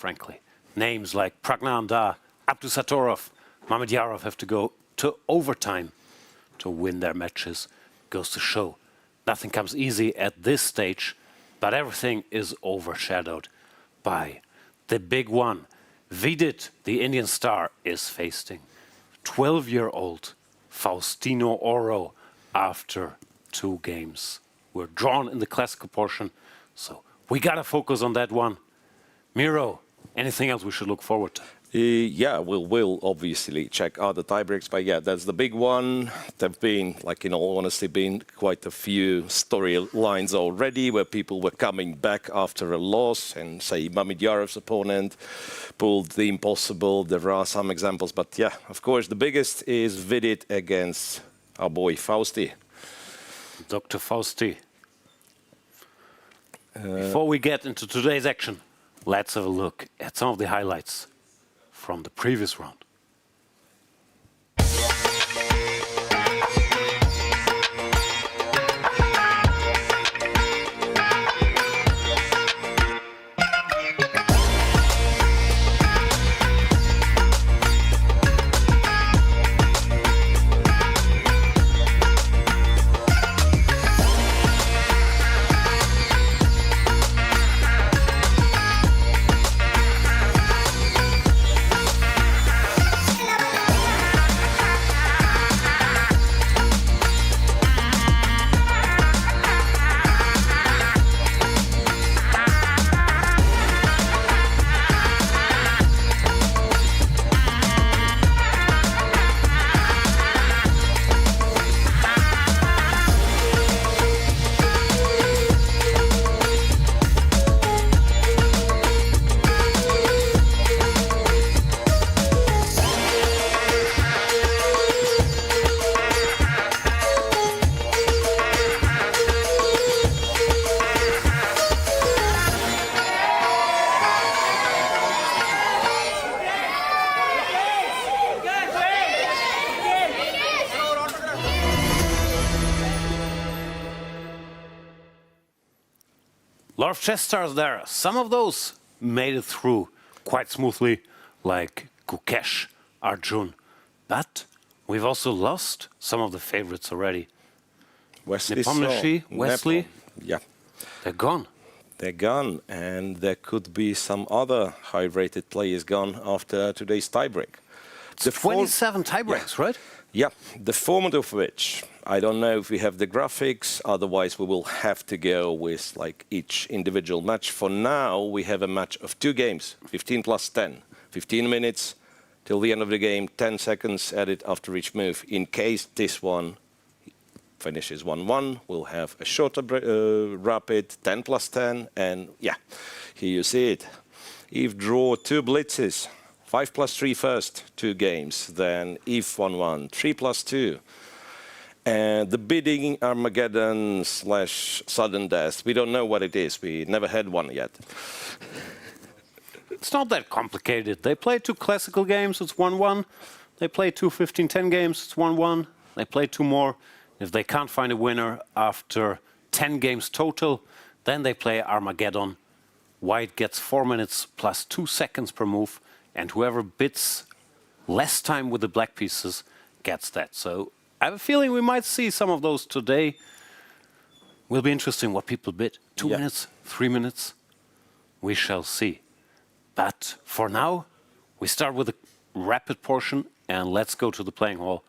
frankly. Names like Praggnanandhaa, Abdusattorov, Mamedyarov have to go to overtime to win their matches. Goes to show nothing comes easy at this stage, but everything is overshadowed by the big one. Vidit, the Indian star, is facing 12-year-old Faustino Oro after 2 games. We're drawn in the classical portion, so we gotta focus on that one. Miro, anything else we should look forward to? Yeah, we'll obviously check out the tiebreaks, but yeah, that's the big one. There've been, like in all honesty, been quite a few storylines already where people were coming back after a loss, and say Mamedyarov's opponent pulled the impossible. There are some examples, but yeah, of course, the biggest is Vidit against our boy Fausti. Dr. Fausti. Before we get into today's action, let's have a look at some of the highlights from the previous round. A lot of chess stars there. Some of those made it through quite smoothly, like Gukesh, Arjun. But we've also lost some of the favorites already. Wesley, Wesley, yeah, they're gone. They're gone, and there could be some other high-rated players gone after today's tiebreak. The 27 tiebreaks, right? Yeah, the format of which, I don't know if we have the graphics, otherwise we will have to go with like each individual match. For now, we have a match of 2 games, 15 plus 10, 15 minutes till the end of the game, 10 seconds added after each move. In case this one finishes 1-1, we'll have a shorter rapid, 10 plus 10, and yeah, here you see it. If draw 2 blitzes, 5 plus 3 first, 2 games, then if 1-1, 3 plus 2. And the bidding Armageddon / sudden death, we don't know what it is. We never had one yet. It's not that complicated. They play 2 classical games, it's 1-1. They play 2 15-10 games, it's 1-1. They play 2 more. If they can't find a winner after 10 games total, then they play Armageddon. White gets 4 minutes plus 2 seconds per move, and whoever bids less time with the black pieces gets that. So I have a feeling we might see some of those today. Will be interesting what people bid. 2 minutes, 3 minutes. We shall see. But for now, we start with the rapid portion, and let's go to the playing hall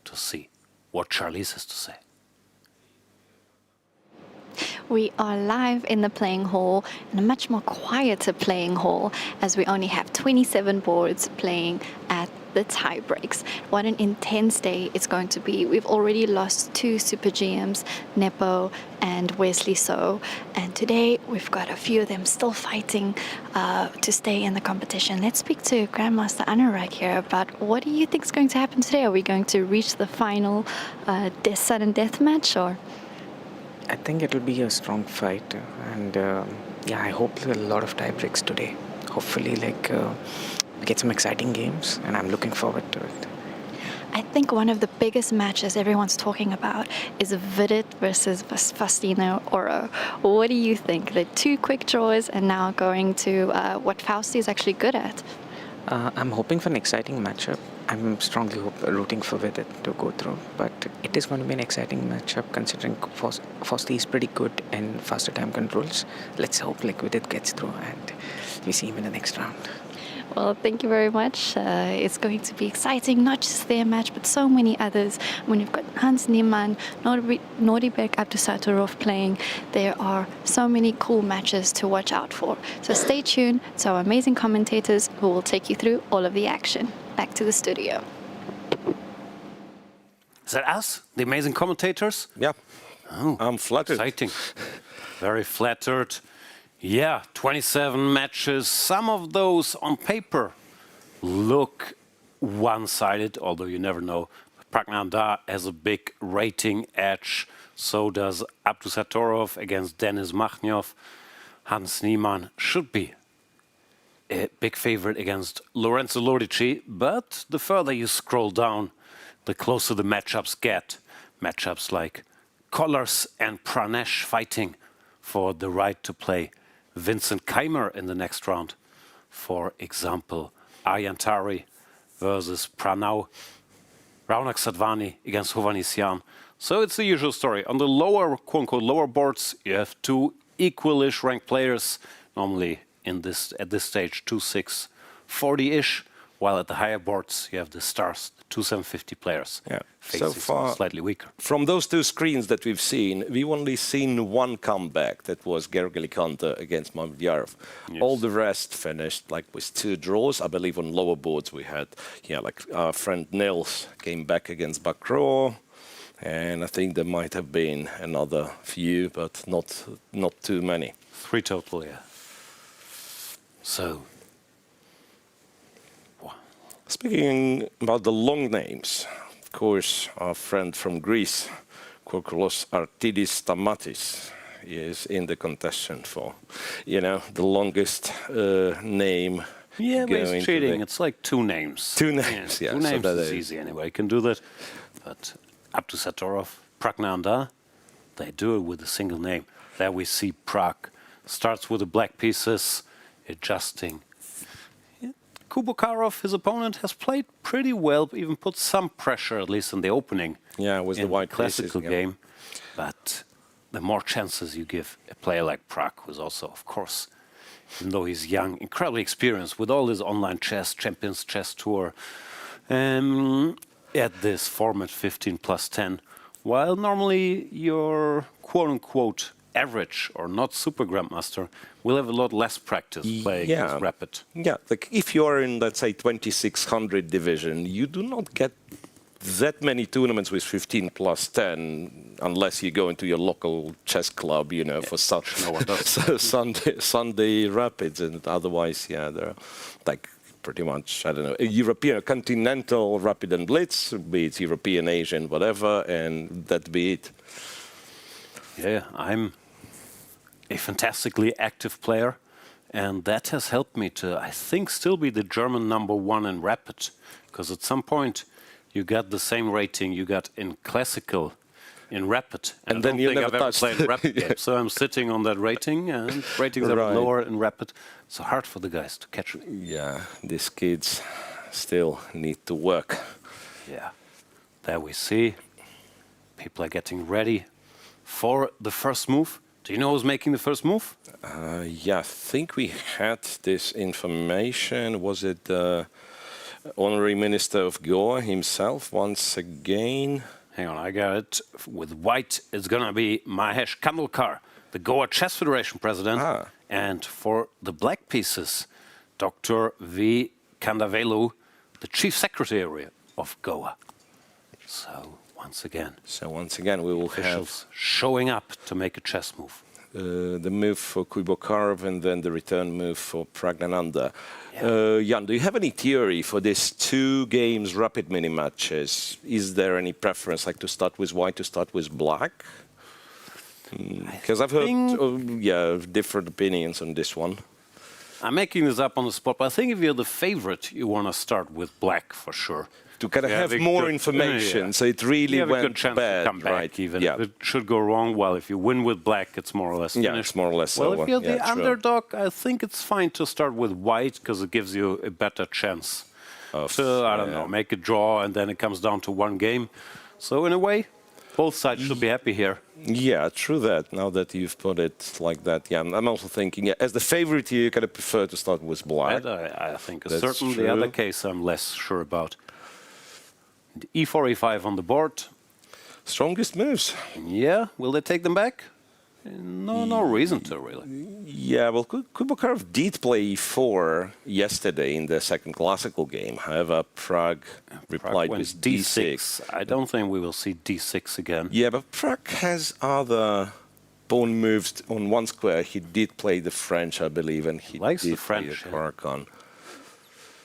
to see what Charlize has to say. We are live in the playing hall, in a much more quieter playing hall, as we only have 27 boards playing at the tie breaks. What an intense day it's going to be. We've already lost 2 super GMs, Nepo and Wesley So, and today we've got a few of them still fighting to stay in the competition. Let's speak to Grandmaster Anurag here about what do you think is going to happen today? Are we going to reach the final sudden death match, or? I think it will be a strong fight, and yeah, I hope there are a lot of tie breaks today. Hopefully, like get some exciting games, and I'm looking forward to it. I think one of the biggest matches everyone's talking about is Vidit versus Faustino Oro. What do you think? The two quick draws and now going to what Fausti is actually good at. I'm hoping for an exciting matchup. I'm strongly rooting for Vidit to go through, but it is going to be an exciting matchup considering Fausti is pretty good in faster time controls. Let's hope Vidit gets through and we see him in the next round. Well, thank you very much. It's going to be exciting, not just their match, but so many others. When you've got Hans Niemann, Nodirbek, Abdusattorov playing, there are so many cool matches to watch out for. So stay tuned to our amazing commentators who will take you through all of the action. Back to the studio. Is that us, the amazing commentators? Yeah. Oh, I'm flattered. Exciting. Very flattered. Yeah, 27 matches. Some of those on paper look one-sided, although you never know. Praggnanandhaa has a big rating edge. So does Abdusattorov against Denis Makhnev. Hans Niemann should be a big favorite against Lorenzo Lodici. But the further you scroll down, the closer the matchups get. Matchups like Kollars and Pranesh fighting for the right to play Vincent Keimer in the next round. For example, Ayantari versus Pranau, Raunak Sadvani against Hovhannisyan. So it's the usual story. On the lower, quote-unquote, lower boards, you have two equalish ranked players, normally at this stage 2-6, 40-ish, while at the higher boards you have the stars, the 2-750 players. Yeah. Facing So far, slightly weaker. from those two screens that we've seen, we've only seen one comeback. That was Gergely Kantor against Mamedyarov. Yes. All the rest finished like with two draws. I believe on lower boards we had, like our friend Nils came back against Bakro, and I think there might have been another few, but not too many. 3 total, yeah. So, Speaking about the long names, of course, our friend from Greece, Kourkoulos-Arditis Stamatis, is in the contention for, the longest name. yeah, but going it's to cheating. the- It's like two names. Two names, yeah, Two so names that is is- easy anyway. You can do that. But Abdusattorov, Praggnanandhaa, they do it with a single name. There we see Pragg. Starts with the black pieces, adjusting. Kuybokarov, his opponent, has played pretty well, even put some pressure, at least in the opening. Yeah, with the in white classical pieces, yeah. game. But the more chances you give a player like Pragg, who's also, of course, even though he's young, incredibly experienced with all his online chess, Champions Chess Tour, at this format 15+10, while normally your quote-unquote average or not super grandmaster will have a lot less practice playing with rapid. Yeah, like if you are in, let's say, 2600 division, you do not get that many tournaments with 15+10 unless you go into your local chess club, for Sunday rapids, and otherwise, they're like pretty much, I don't know, a European, continental rapid and blitz, be it European, Asian, whatever, and that be it. Yeah, I'm a fantastically active player, and that has helped me to, I think, still be the German #1 in rapid, because at some point you got the same rating you got in classical in rapid, And I then don't you think never I've ever touched. played rapid games. So I'm sitting on that rating, and ratings are Right. lower in rapid. So hard for the guys to catch me. Yeah, these kids still need to work. Yeah, there we see people are getting ready for the first move. Do you know who's making the first move? Yeah, I think we had this information. Was it the Honorary Minister of Goa himself once again? Hang on, I got it. With white, it's going to be Mahesh Kandolkar, the Goa Chess Federation president. And for the black pieces, Dr. V. Kandavelu, the chief secretary of Goa. So once again, we will officials showing up to make a chess move. the move for Kuybokarov and then the return move for Praggnanandhaa. Jan, do you have any theory for these 2 games rapid mini matches? Is there any preference, like to start with white, to start with black? Because I've heard different opinions on this one. I'm making this up on the spot, but I think if you're the favorite, you want to start with black for sure. to kind of Yeah, have they more could- information. yeah. So it really You have a good went chance bad, to come right? back, even Yeah. if it should go wrong. Well, if you win with black, it's more or less Yeah, finished. it's more or less Well, over. if you're the Yeah, true. underdog, I think it's fine to start with white because it gives you a better chance to, I don't know, make a draw, and then it comes down to one game. So in a way, both sides should be happy here. Yeah, true that. Now that you've put it like that, yeah, I'm also thinking, yeah, as the favorite here, you kind of prefer to start with black. That I think is That's certain. The true. other case, I'm less sure about. E4, E5 on the board. Strongest moves. Yeah, will they take them back? No reason to, really. Yeah, well, Kuybokarov did play e4 yesterday in the second classical game. However, Pragg replied Went with d6. I don't think we will see d6 again. Yeah, but Pragg has other pawn moves on one square. He did play the French, I believe, and he Likes the did play French, a yeah. Carcan.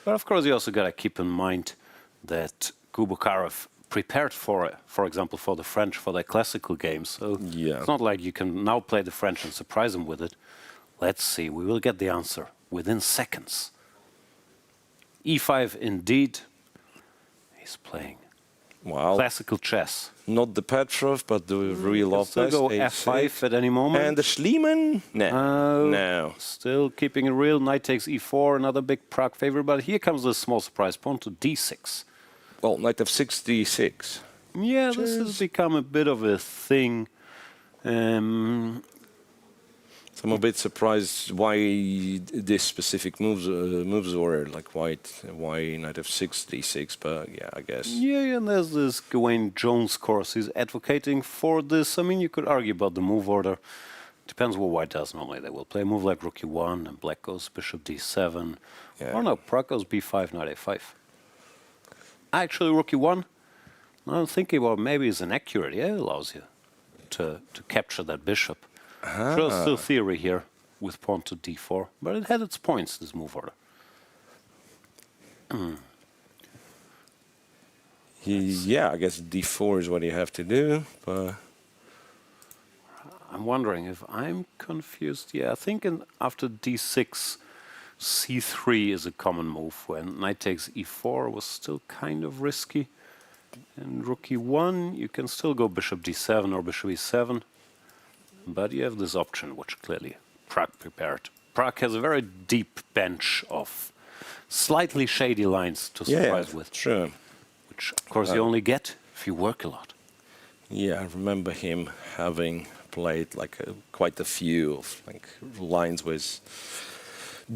But of course, you also got to keep in mind that Kuybokarov prepared for example, for the French for their classical games. So Yeah. it's not like you can now play the French and surprise them with it. Let's see. We will get the answer within seconds. E5 indeed. He's playing Wow. classical chess. Not the Petrov, but the real Can still Lopez. go H6. F5 at any moment. And the Schliemann? No. No. Still keeping it real. Knight takes E4, another big Pragg favorite. But here comes the small surprise pawn to D6. Well, Knight f6, d6. Yeah, this has become a bit of a thing. So I'm a bit surprised why this specific moves were like why Knight f6, d6, but yeah, I guess. Yeah, and there's this Gawain Jones course. He's advocating for this. I mean, you could argue about the move order. Depends what white does normally. They will play a move like rook e1, and black goes bishop d7. Yeah. Or no, Pragg goes b5, knight a5. Actually, rook e1, I'm thinking, well, maybe it's inaccurate. Yeah, it allows you to capture that bishop. Sure, still theory here with pawn to d4, but it had its points, this move order. Yeah, I guess d4 is what you have to do, but I'm wondering if I'm confused. Yeah, I think after d6, c3 is a common move. When knight takes e4 was still kind of risky. And rook e1, you can still go bishop d7 or bishop e7. But you have this option, which clearly Pragg prepared. Pragg has a very deep bench of slightly shady lines to surprise with. Sure. Which, of course, you only get if you work a lot. Yeah, I remember him having played like quite a few of like lines with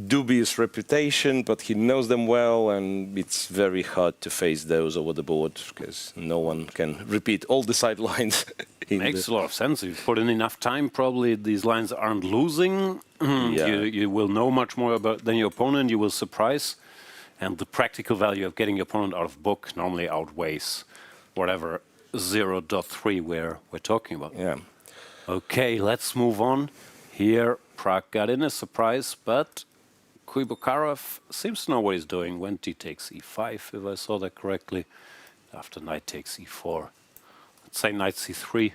dubious reputation, but he knows them well, and it's very hard to face those over the board because no one can repeat all the side lines. Makes a lot of sense. If you put in enough time, probably these lines aren't losing. You will know much more about than your opponent. You will surprise, and the practical value of getting your opponent out of book normally outweighs whatever 0.3 we're talking about. Yeah. Okay, let's move on. Here, Pragg got in a surprise, but Kuybokarov seems to know what he's doing. When he takes e5, if I saw that correctly, after knight takes e4. Let's say knight c3.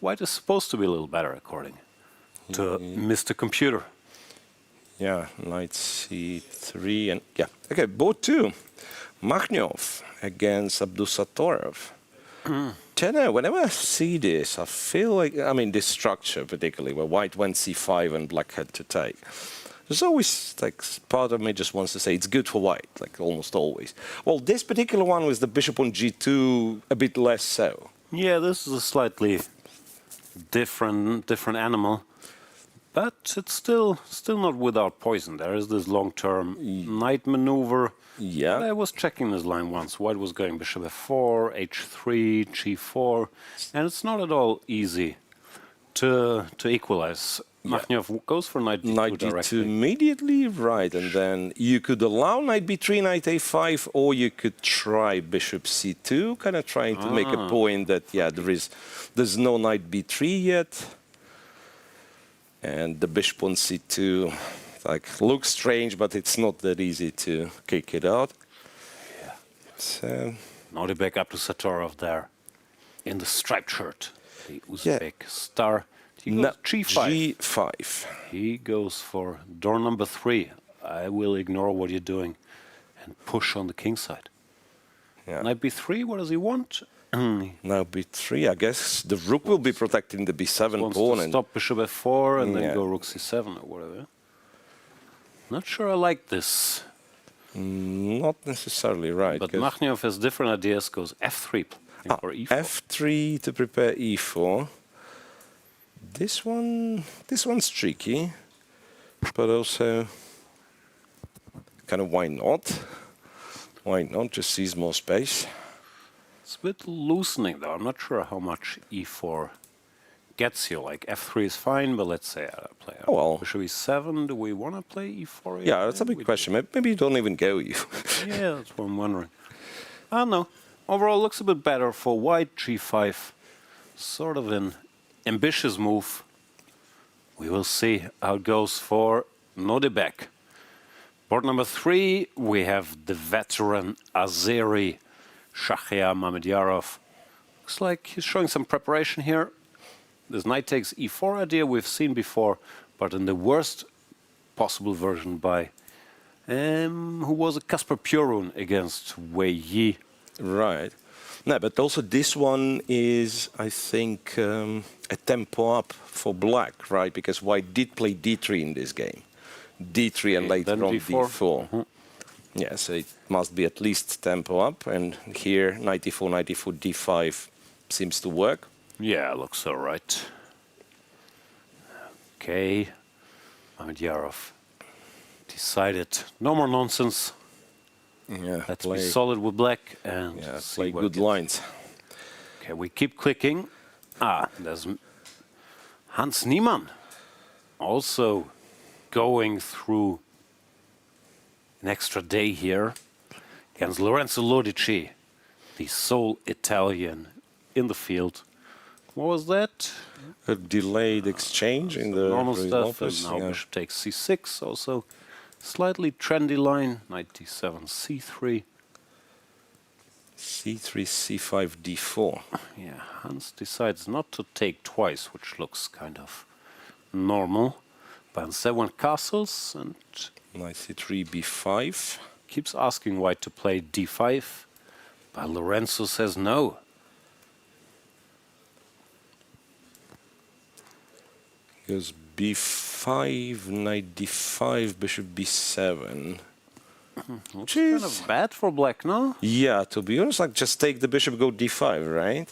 White is supposed to be a little better, according to Mr. Computer. Yeah, knight c3 and yeah. Okay, board 2. Makhnev against Abdusattorov. Tenor, whenever I see this, I feel like, I mean, this structure particularly, where white went c5 and black had to take. There's always, like, part of me just wants to say it's good for white, like almost always. Well, this particular one with the bishop on g2, a bit less so. Yeah, this is a slightly different animal, but it's still not without poison. There is this long-term knight maneuver. Yeah. I was checking this line once. White was going bishop f4, h3, g4, and it's not at all easy to equalize. Makhnev goes for knight d2 Knight d2 directly. immediately, right, and then you could allow knight b3, knight a5, or you could try bishop c2, kind of trying to make a point that, yeah, there's no knight b3 yet, and the bishop on c2, like, looks strange, but it's not that easy to kick it out. Yeah. So, Nodirbek Abdusattorov there in the striped shirt, the Uzbek star. He goes g5. g5. He goes for door number 3. I will ignore what you're doing and push on the king side. Yeah. Knight b3, what does he want? Now b3, I guess the rook will be protecting the b7 Wants pawn. to And stop bishop f4 and Yeah. then go rook c7 or whatever. Not sure I like this. not necessarily right. But 'cause- Makhnev has different ideas, goes f3 or e4. F3 to prepare e4. This one's tricky, but also kind of why not? Why not? Just seize more space. It's a bit loosening though. I'm not sure how much e4 gets you. Like f3 is fine, but let's say I play Oh, well. bishop e7. Do we want to play e4? Yeah, that's a big We question. Maybe you don't even go you. do. Yeah, that's what I'm wondering. I don't know. Overall, looks a bit better for white. g5, sort of an ambitious move. We will see how it goes for Nodirbek. Board number 3, we have the veteran Azeri, Shakhriyar Mamedyarov. Looks like he's showing some preparation here. This knight takes e4 idea we've seen before, but in the worst possible version by who was a Kasper Purun against Wei Yi. Right. No, but also this one is, I think, a tempo up for black, right? Because white did play d3 in this game. D3 and later then on d4. d4. Yeah, so it must be at least tempo up. And here, knight e4, knight e4, d5 seems to work. Yeah, looks all right. Okay, Mamedyarov decided no more nonsense. Yeah, Let's be solid with black and yeah, see play what good gets. lines. Okay, we keep clicking. There's Hans Niemann also going through an extra day here against Lorenzo Lodici, the sole Italian in the field. What was that? A delayed exchange in the Normal stuff. And office. now Yeah. bishop takes c6, also slightly trendy line. Knight d7, c3. c3, c5, d4. Yeah, Hans decides not to take twice, which looks kind of normal. But instead went castles and Knight c3, b5. keeps asking white to play d5. But Lorenzo says no. Goes b5, knight d5, bishop b7. Looks kind of bad for black, no? Yeah, to be honest, like just take the bishop, go d5, right?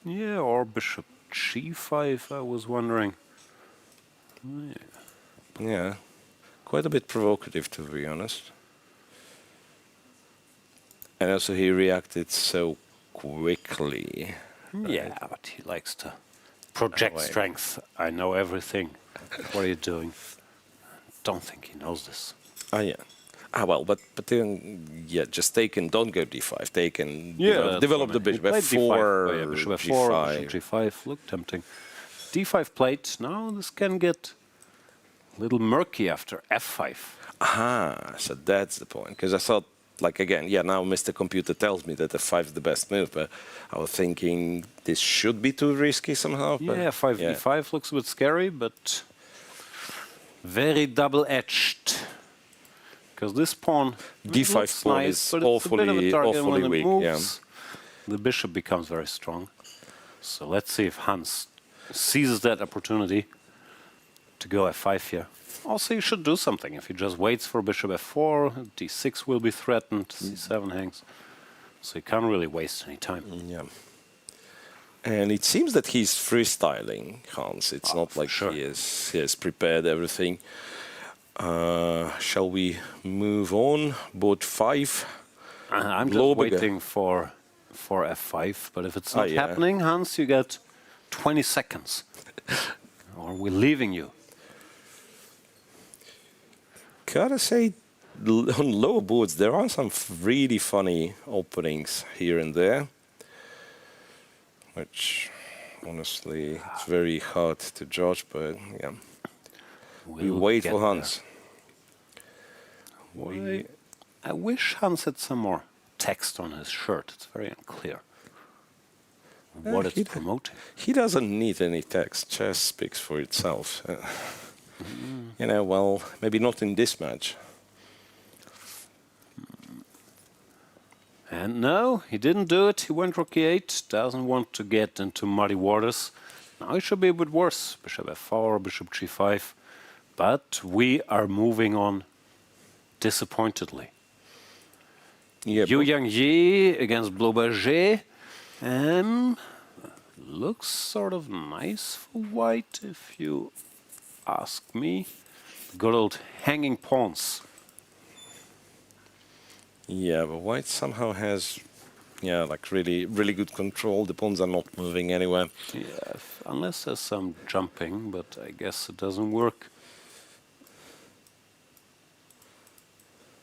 Yeah, or bishop g5, I was wondering. Yeah, quite a bit provocative, to be honest. And also he reacted so quickly. Yeah, but he likes to project wait. strength. I know everything. What are you doing? Don't think he knows this. Yeah. Well, but then, yeah, just take and don't go d5. Take and that's develop what the I mean. bishop He played f4, D5. Yeah, bishop f4, g5. bishop g5. Look tempting. d5 played. Now this can get a little murky after f5. Aha, so that's the point. Because I thought, like, again, yeah, now Mr. Computer tells me that f5 is the best move, but I was thinking this should be too risky somehow. But Yeah, 5 d5 looks a bit scary, but very double-edged. Because this pawn D5 looks pawn nice, is but it's a bit of a awfully- target awfully when it weak, moves. The bishop becomes very strong. So let's see if Hans seizes that opportunity to go f5 here. Also, he should do something. If he just waits for bishop f4, d6 will be threatened, c7 hangs. So he can't really waste any time. Yeah. And it seems that he's freestyling, Hans. It's not like sure. he has prepared everything. Shall we move on? Board 5. I'm just Blohberger. waiting for f5, but if it's not yeah. happening, Hans, you get 20 seconds. Or we're leaving you. Gotta say, on lower boards, there are some really funny openings here and there, which honestly, it's very hard to judge, but yeah. We We'll wait get for there. Hans. I wish Hans had some more text on his shirt. It's very unclear what he it's promoting. He doesn't need any text. Chess speaks for itself. You know, well, maybe not in this match. And no, he didn't do it. He went rook e8. Doesn't want to get into muddy waters. Now it should be a bit worse. Bishop f4, bishop g5. But we are moving on disappointedly. Yeah, Yangyi against Blohberger. Looks sort of nice for white, if you ask me. Good old hanging pawns. yeah, but white somehow has, yeah, like really, really good control. The pawns are not moving anywhere. Yeah, unless there's some jumping, but I guess it doesn't work.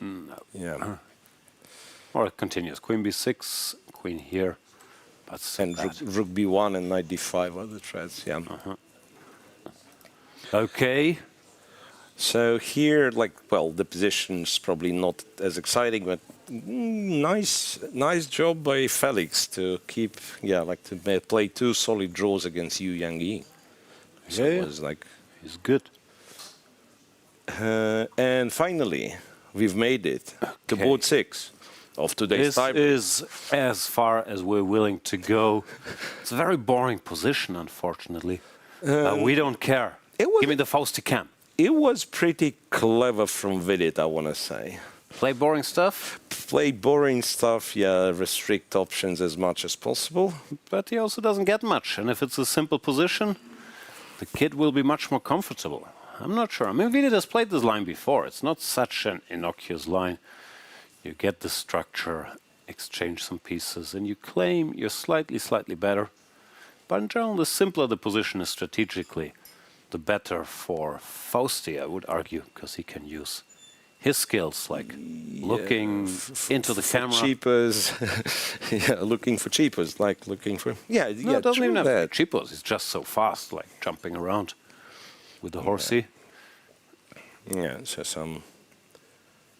No. Yeah. Or it continues. Queen b6, queen here. But And rook b1 and knight d5 are the threats, yeah. Okay. So here, like, well, the position's probably not as exciting, but nice job by Felix to keep, yeah, like to play 2 solid draws against Yangyi. So Yeah, it was like, he's good. and finally, we've made it to Okay. board 6 of today's This time. is as far as we're willing to go. It's a very boring position, unfortunately. We don't care. it was- Give me the Fausti cam. It was pretty clever from Vidit, I want to say. Play boring stuff, Play boring stuff, yeah, restrict options as much as possible. but he also doesn't get much. And if it's a simple position, the kid will be much more comfortable. I'm not sure. I mean, Vidit has played this line before. It's not such an innocuous line. You get the structure, exchange some pieces, and you claim you're slightly better. But in general, the simpler the position is strategically, the better for Fausti, I would argue, because he can use his skills, like looking into the camera. Cheapers, yeah, looking for cheapers, like looking for, yeah, No, yeah, it doesn't true even have that. cheapos. It's just so fast, like jumping around with the horsey. Yeah, so some,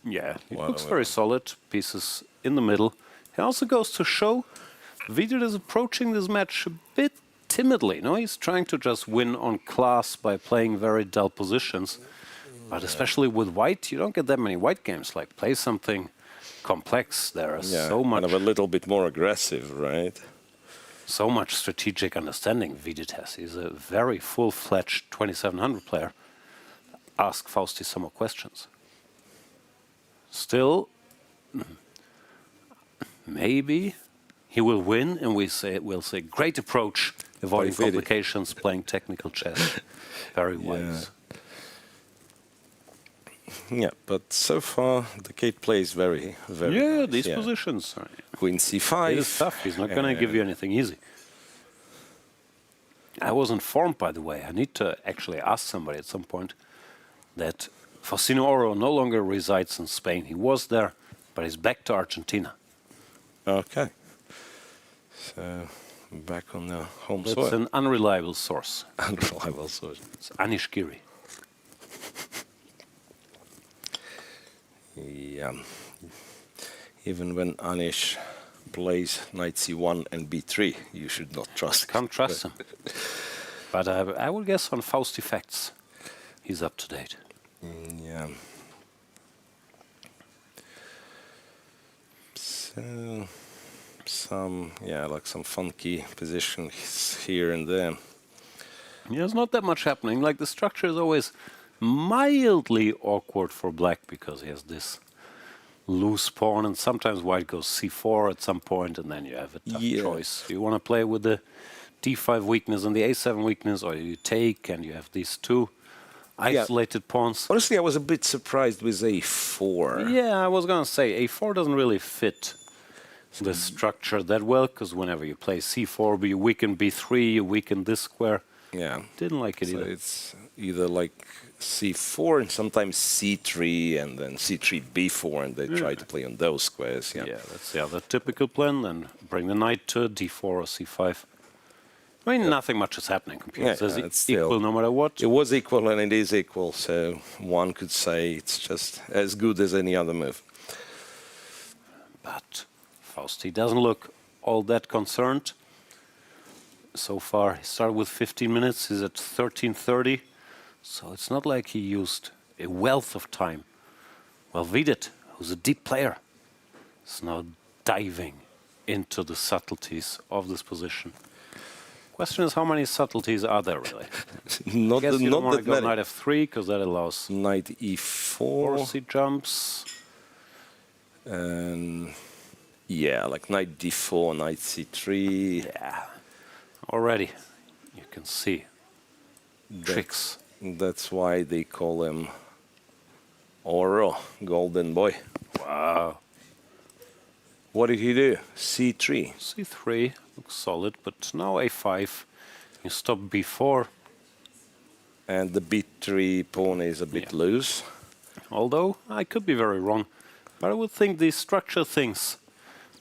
Yeah, it Wow, looks wow. very solid. Pieces in the middle. It also goes to show Vidit is approaching this match a bit timidly. No, he's trying to just win on class by playing very dull positions. But especially with white, you don't get that many white games. Like play something complex. There is yeah, so much, kind of a little bit more aggressive, right? so much strategic understanding Vidit has. He's a very full-fledged 2700 player. Ask Fausti some more questions. Still, maybe he will win, and we'll say great approach, avoiding Vidit. complications, playing technical chess. Very wise. Yeah, but so far the kid plays very, very Yeah, nice, these yeah. positions. Queen c5. It is tough. He's not going to give you anything easy. I was informed, by the way, I need to actually ask somebody at some point, that Faustino Oro no longer resides in Spain. He was there, but he's back to Argentina. Okay. So back on the home That's soil. an unreliable source. Unreliable source. It's Anish Giri. Yeah. Even when Anish plays knight c1 and b3, you should not trust. Can't trust him. But I will guess on Fausti facts, he's up to date. Yeah. So some, yeah, like some funky positions here and there. Yeah, there's not that much happening. Like the structure is always mildly awkward for black because he has this loose pawn, and sometimes white goes c4 at some point, and then you have a tough Yeah. choice. Do you want to play with the d5 weakness and the a7 weakness, or you take and you have these two isolated pawns? Honestly, I was a bit surprised with a4. Yeah, I was going to say a4 doesn't really fit the structure that well, because whenever you play c4, you weaken b3, you weaken this square. Yeah. Didn't like it So either. it's either like c4 and sometimes c3 and then c3 b4, and they try to play on those squares. Yeah. Yeah, that's the other typical plan. Then bring the knight to d4 or c5. I mean, nothing much is happening. Computer Yeah, says it's it's still- equal no matter what. It was equal and it is equal, so one could say it's just as good as any other move. But Fausti doesn't look all that concerned. So far, he started with 15 minutes. He's at 13:30. So it's not like he used a wealth of time. Well, Vidit, who's a deep player, is now diving into the subtleties of this position. Question is, how many subtleties are there really? Not, I guess you don't want to that go many. knight f3 because that allows Knight e4. horsey jumps. And yeah, like knight d4, knight c3. Yeah, already you can see tricks. That's why they call him Oro, golden boy. Wow. What did he do? c3. c3 looks solid, but now a5. You stop b4. And the b3 pawn is a bit loose. Although I could be very wrong, but I would think these structure things,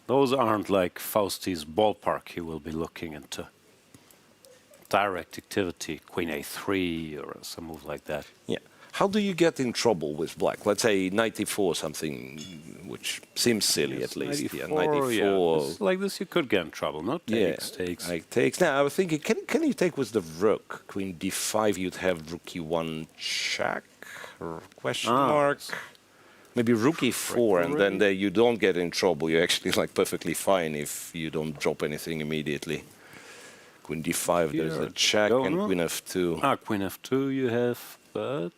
those aren't like Fausti's ballpark he will be looking into. Direct activity, queen a3 or some move like that. Yeah. How do you get in trouble with black? Let's say knight e4, something which seems silly at least. Knight Yeah, e4, knight e4. This, like this you could get in trouble, no? Takes, takes. Like takes. Now I was thinking, can you take with the rook? Queen d5, you'd have rook e1 check? Or question mark? Maybe rook e4, and then there you don't get in trouble. You're actually like perfectly fine if you don't drop anything immediately. Queen d5, there's a check, and queen f2. Queen f2 you have, but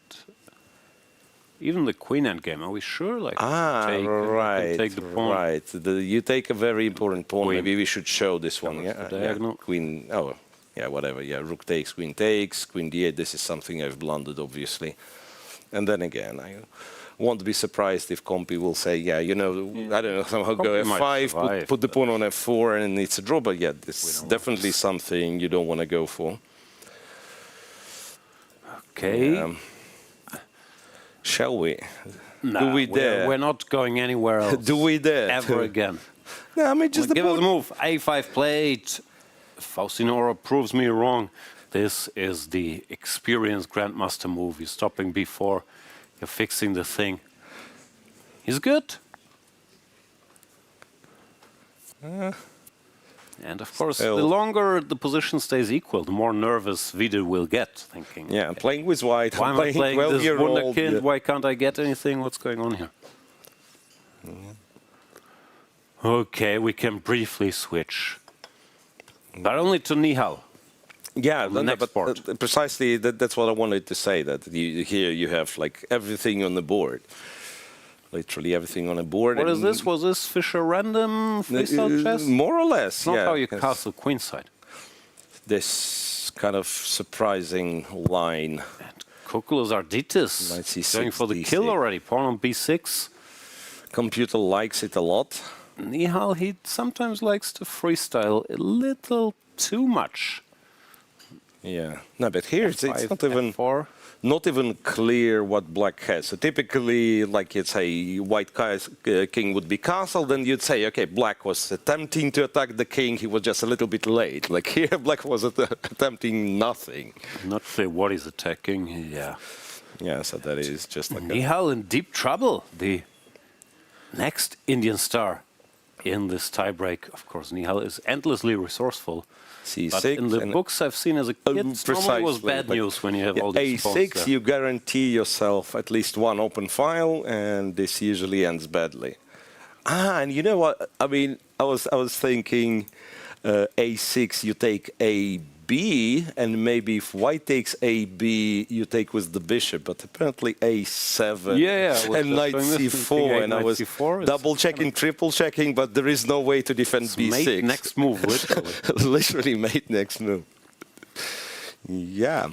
even the queen endgame, are we sure? Like take the pawn. Right. You take a very important pawn. Queen. Maybe we should show this one. Yeah, queen. Oh, yeah, whatever. Yeah, rook takes, queen d8. This is something I've blundered, obviously. And then again, I won't be surprised if Compi will say, I don't know, somehow go f5, put the pawn on f4, and it's a draw. But yeah, it's definitely something you don't want to go for. Okay. Shall we? No, do we dare? We're not going anywhere else. Do we dare? Ever again. No, I mean, just give us a move. a5 played. Faustino proves me wrong. This is the experienced grandmaster move. You're stopping b4. You're fixing the thing. He's good. And of course, the longer the position stays equal, the more nervous Vidit will get, thinking. Yeah, I'm playing with white. Why am I playing this wunderkind? Yeah. Why can't I get anything? What's going on here? Okay, we can briefly switch. But only to Nihal. Yeah, the next board. Precisely, that's what I wanted to say, that here you have like everything on the board. Literally everything on the board. What is this? Was this Fischer random freestyle chess? More or less, it's not how you castle queenside. This kind of surprising line. And Kourkoulos-Arditis going for the kill already. Pawn on b6. Computer likes it a lot. Nihal, he sometimes likes to freestyle a little too much. Yeah, no, but here it's not even clear what black has. So typically, like you'd say, white king would be castled, then you'd say, okay, black was attempting to attack the king, he was just a little bit late. Like here, black was attempting nothing. Not clear what he's attacking, yeah. Yeah, so that is just like Nihal in deep trouble, the next Indian star in this tiebreak. Of course, Nihal is endlessly resourceful. C6, but in the books I've seen as a kid, normally was bad news when you have all these A6, you guarantee yourself at least one open file, and this usually ends badly. And you know what? I mean, I was thinking A6, you take AB, and maybe if white takes AB, you take with the bishop. But apparently A7 and knight C4, and I was double checking, triple checking, but there is no way to defend B6. Mate next move, literally. Literally mate next move. Yeah.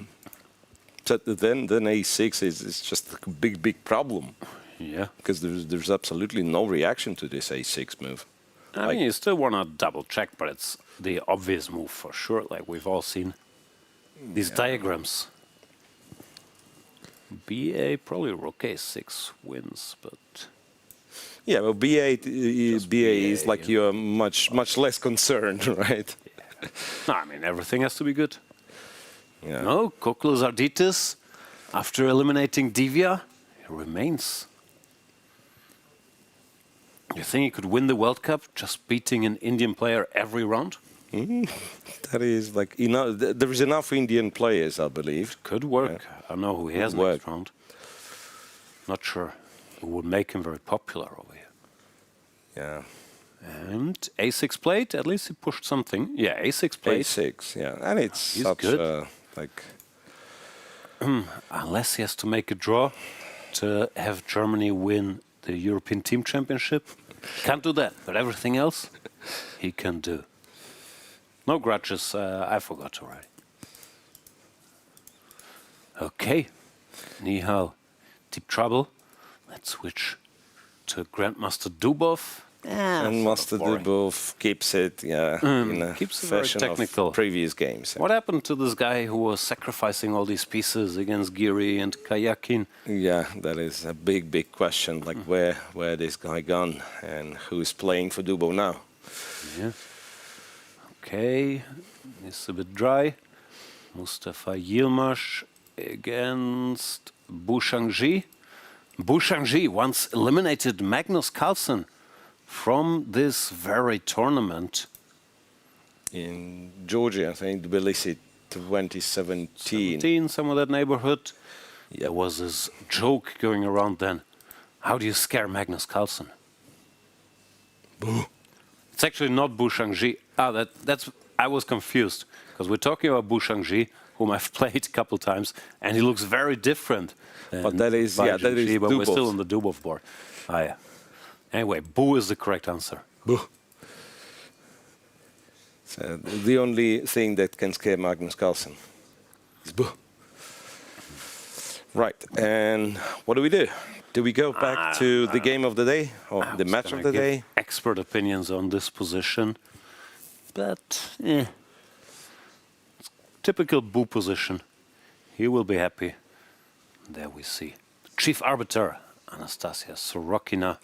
So then A6 is just a big problem. Yeah. Because there's absolutely no reaction to this A6 move. I mean, you still want to double check, but it's the obvious move for sure. Like we've all seen these diagrams. BA, probably rook A6 wins, but... Yeah, well, BA is like you're much less concerned, right? Yeah. No, I mean, everything has to be good. Yeah. No, Kourkoulos-Arditis, after eliminating Divya, he remains. You think he could win the World Cup just beating an Indian player every round? That is like there is enough Indian players, I believe. Could work. I don't know who he has next round. Not sure. It would make him very popular over here. Yeah. And a6 played. At least he pushed something. Yeah, a6 played. A6, yeah. And it's He's such good. like... Unless he has to make a draw to have Germany win the European Team Championship. Can't do that, but everything else he can do. No grudges, I forgot already. Okay, Nihal, deep trouble. Let's switch to Grandmaster Dubov. And Master Dubov keeps it, yeah, in a keeps it very fashion technical. of previous games. What happened to this guy who was sacrificing all these pieces against Giri and Kayakin? Yeah, that is a big, big question. Like where this guy gone and who's playing for Dubov now? Yeah. Okay, it's a bit dry. Mustafa Yilmaz against Bu Shangji. Bu Shangji once eliminated Magnus Carlsen from this very tournament. In Georgia, I think, Tbilisi 2017. 17, some of that neighborhood. There was this joke going around then. How do you scare Magnus Carlsen? It's actually not Bu Shangji. That's I was confused because we're talking about Bu Shangji, whom I've played a couple times, and he looks very different. But that is, yeah, that is but we're Dubov. still on the Dubov board. Ah, yeah. Anyway, Bu is the correct answer. Bu. So the only thing that can scare Magnus Carlsen is Bu. Right, and what do we do? Do we go back to the game of the day or the match of the day? Expert opinions on this position, but typical Bu position. He will be happy. There we see Chief Arbiter Anastasia Sorokina.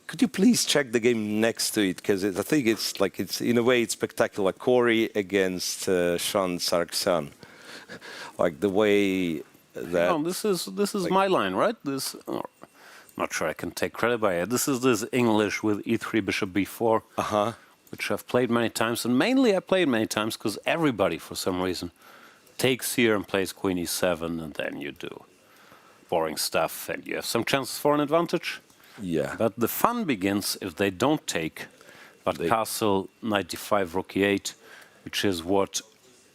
Could you please check the game next to it? Because I think it's like in a way it's spectacular. Corey against Shan Sargsyan, like the way that. No, this is like my line, right? This. Oh, not sure I can take credit by it. This is this English with e3 bishop b4, which I've played many times, and mainly I played many times because everybody, for some reason, takes here and plays queen e7, and then you do boring stuff, and you have some chances for an advantage. Yeah. But the fun begins if they don't take, but castle knight d5, rook e8, which is what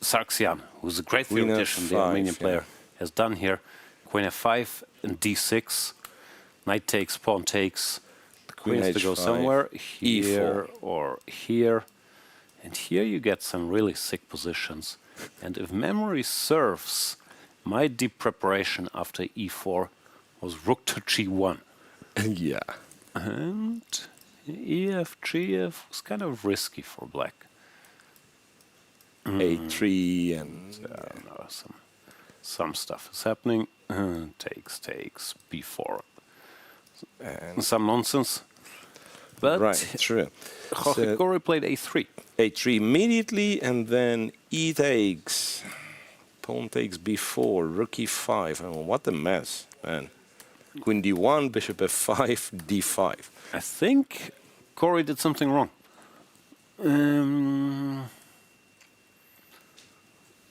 Sargsyan, who's a great Queen theoretician, the F5, Armenian yeah. player, has done here. Queen f5 and d6, knight takes, pawn takes. The queen has to go H5, somewhere here E4. or here, and here you get some really sick positions. And if memory serves, my deep preparation after e4 was rook to g1. Yeah. And EF, GF was kind of risky for black. A3 and No, some stuff is happening. Takes, b4. and Some nonsense. But right, true. Jorge Corey played a3. A3 immediately, and then E takes. Pawn takes b4, rook e5. Oh, what a mess, man. Queen d1, bishop f5, d5. I think Corey did something wrong.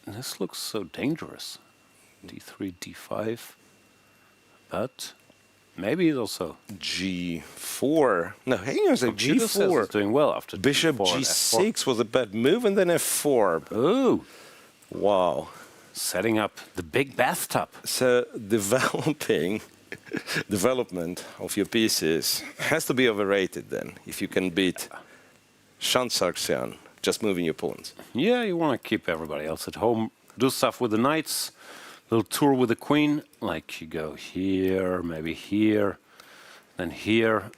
This looks so dangerous. d3, d5. But maybe it's also G4. No, hang on a second. Computer says G4. it's doing well after Bishop d4, G6 f4. was a bad move, and then f4. Oh, Wow. setting up the big bathtub. So development of your pieces has to be overrated then, if you can beat Shan Sargsyan just moving your pawns. Yeah, you want to keep everybody else at home. Do stuff with the knights. Little tour with the queen. Like you go here, maybe here, then here.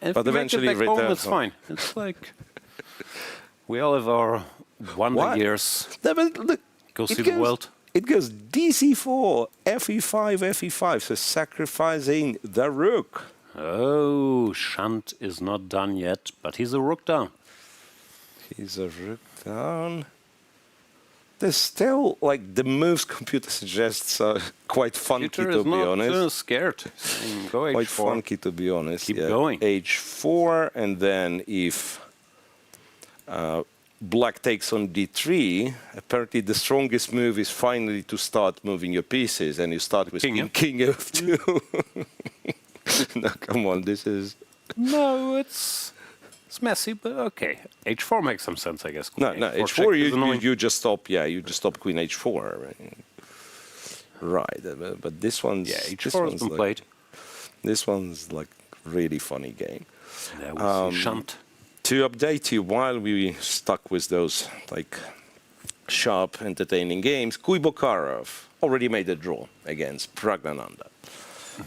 And But if you eventually make it back home, return it's home. fine. It's like we all have our wonder What? years. No, but look, Go it see the goes- world. It goes dc4, fe5, fe5, so sacrificing the rook. Oh, Shant is not done yet, but he's a rook down. He's a rook down. There's still, like, the moves computer suggests are quite funky, Peter to is be not honest. scared. Saying, go Quite h4. funky, to be honest. Keep going. H4, and then if black takes on d3, apparently the strongest move is finally to start moving your pieces, and you start with King, yeah? king f2. No, come on, this is... No, it's It's messy, but okay. H4 makes some sense, I guess. No, Queen no, check H4 is annoying. you just stop. Yeah, you just stop Queen H4. Right, but this one's Yeah, this H4 one's has been like, played. This one's like really funny game. There we see Shunt. To update you, while we stuck with those like sharp, entertaining games, Kuybokarov already made a draw against Praggnanandhaa.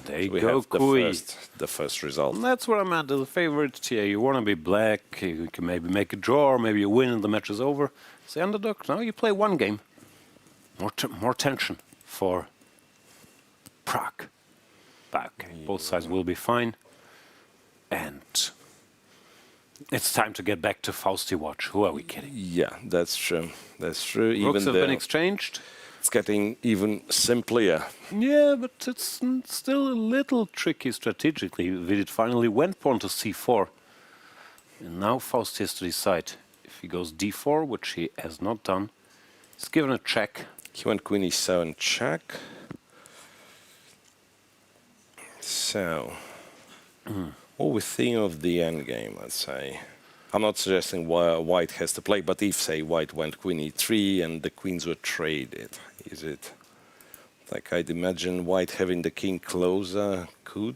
There you We go, have Kuy. the first result. And that's what I'm at. The favorite, yeah, you want to be black. You can maybe make a draw, or maybe you win and the match is over. It's the underdog. Now you play one game. More tension for Pragg. Back. Both sides will be fine. And it's time to get back to Fausti watch. Who are we kidding? Yeah, that's true. That's true. Rooks Even have though been exchanged. it's getting even simpler. Yeah, but it's still a little tricky strategically. Vidit finally went pawn to c4. And now Faust has to decide. If he goes d4, which he has not done, he's given a check. He went Queen E7 check. So, what we think of the endgame, let's say. I'm not suggesting White has to play, but if, say, White went Queen E3 and the queens were traded, is it... Like, I'd imagine White having the king closer could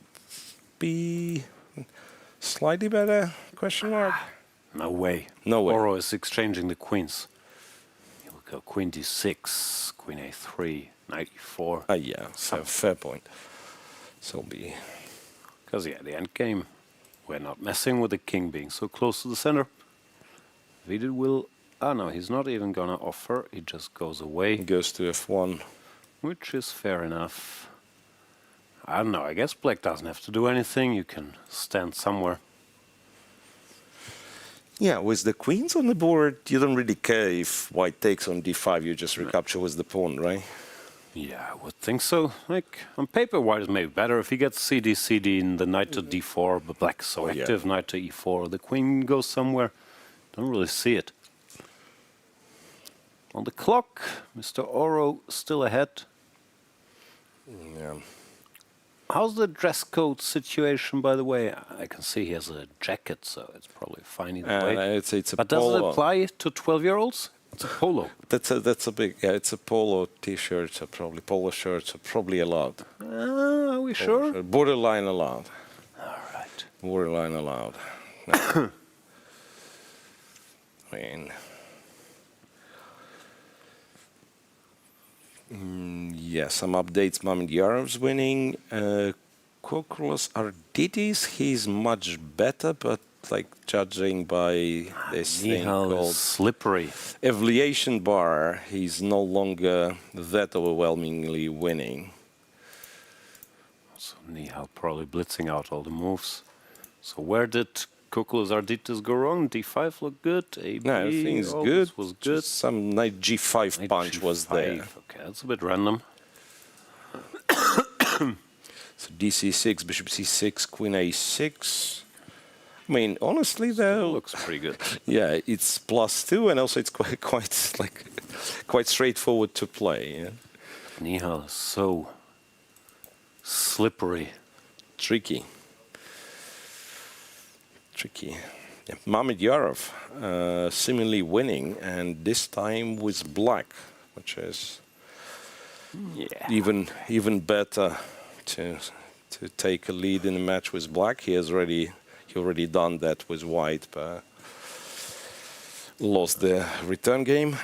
be slightly better, question mark? No way. No way. Oro is exchanging the queens. He will go Queen d6, Queen a3, Knight e4. Yeah, so fair point. So be... Because, yeah, the end game, we're not messing with the king being so close to the center. Vidit will... Oh, no, he's not even going to offer. He just goes away. Goes to f1. Which is fair enough. I don't know, I guess black doesn't have to do anything. You can stand somewhere. Yeah, with the queens on the board, you don't really care if White takes on d5, you just recapture with the pawn, right? Yeah, I would think so. Like, on paper, White is maybe better. If he gets CD, CD, and the knight to d4, but black is so active, knight to e4, the queen goes somewhere. Don't really see it. On the clock, Mr. Oro still ahead. Yeah. How's the dress code situation, by the way? I can see he has a jacket, so it's probably fine either way. It's a But polo. does it apply to 12-year-olds? It's a polo. That's a big, yeah, it's a polo t-shirt, so probably polo shirts are probably allowed. Are we sure? Shirt. Borderline allowed. All right. Borderline allowed. No. I mean... yeah, some updates. Mamedyarov's winning. Kourkoulos-Arditis, he's much better, but like judging by this thing Nihal called is slippery. evaluation bar, he's no longer that overwhelmingly winning. So Nihal probably blitzing out all the moves. So where did Kourkoulos-Arditis go wrong? D5 looked good. AB, No, everything's all good. this was good. Just some knight G5 Knight punch was there. G5. Okay, that's a bit random. So DC6, bishop C6, queen A6. I mean, honestly, though, Looks pretty good. yeah, it's +2, and also it's quite straightforward to play. Yeah? Nihal is so slippery. Tricky. Yeah. Mamedyarov seemingly winning, and this time with black, which is even better to take a lead in a match with black. He already done that with white, but lost the return game.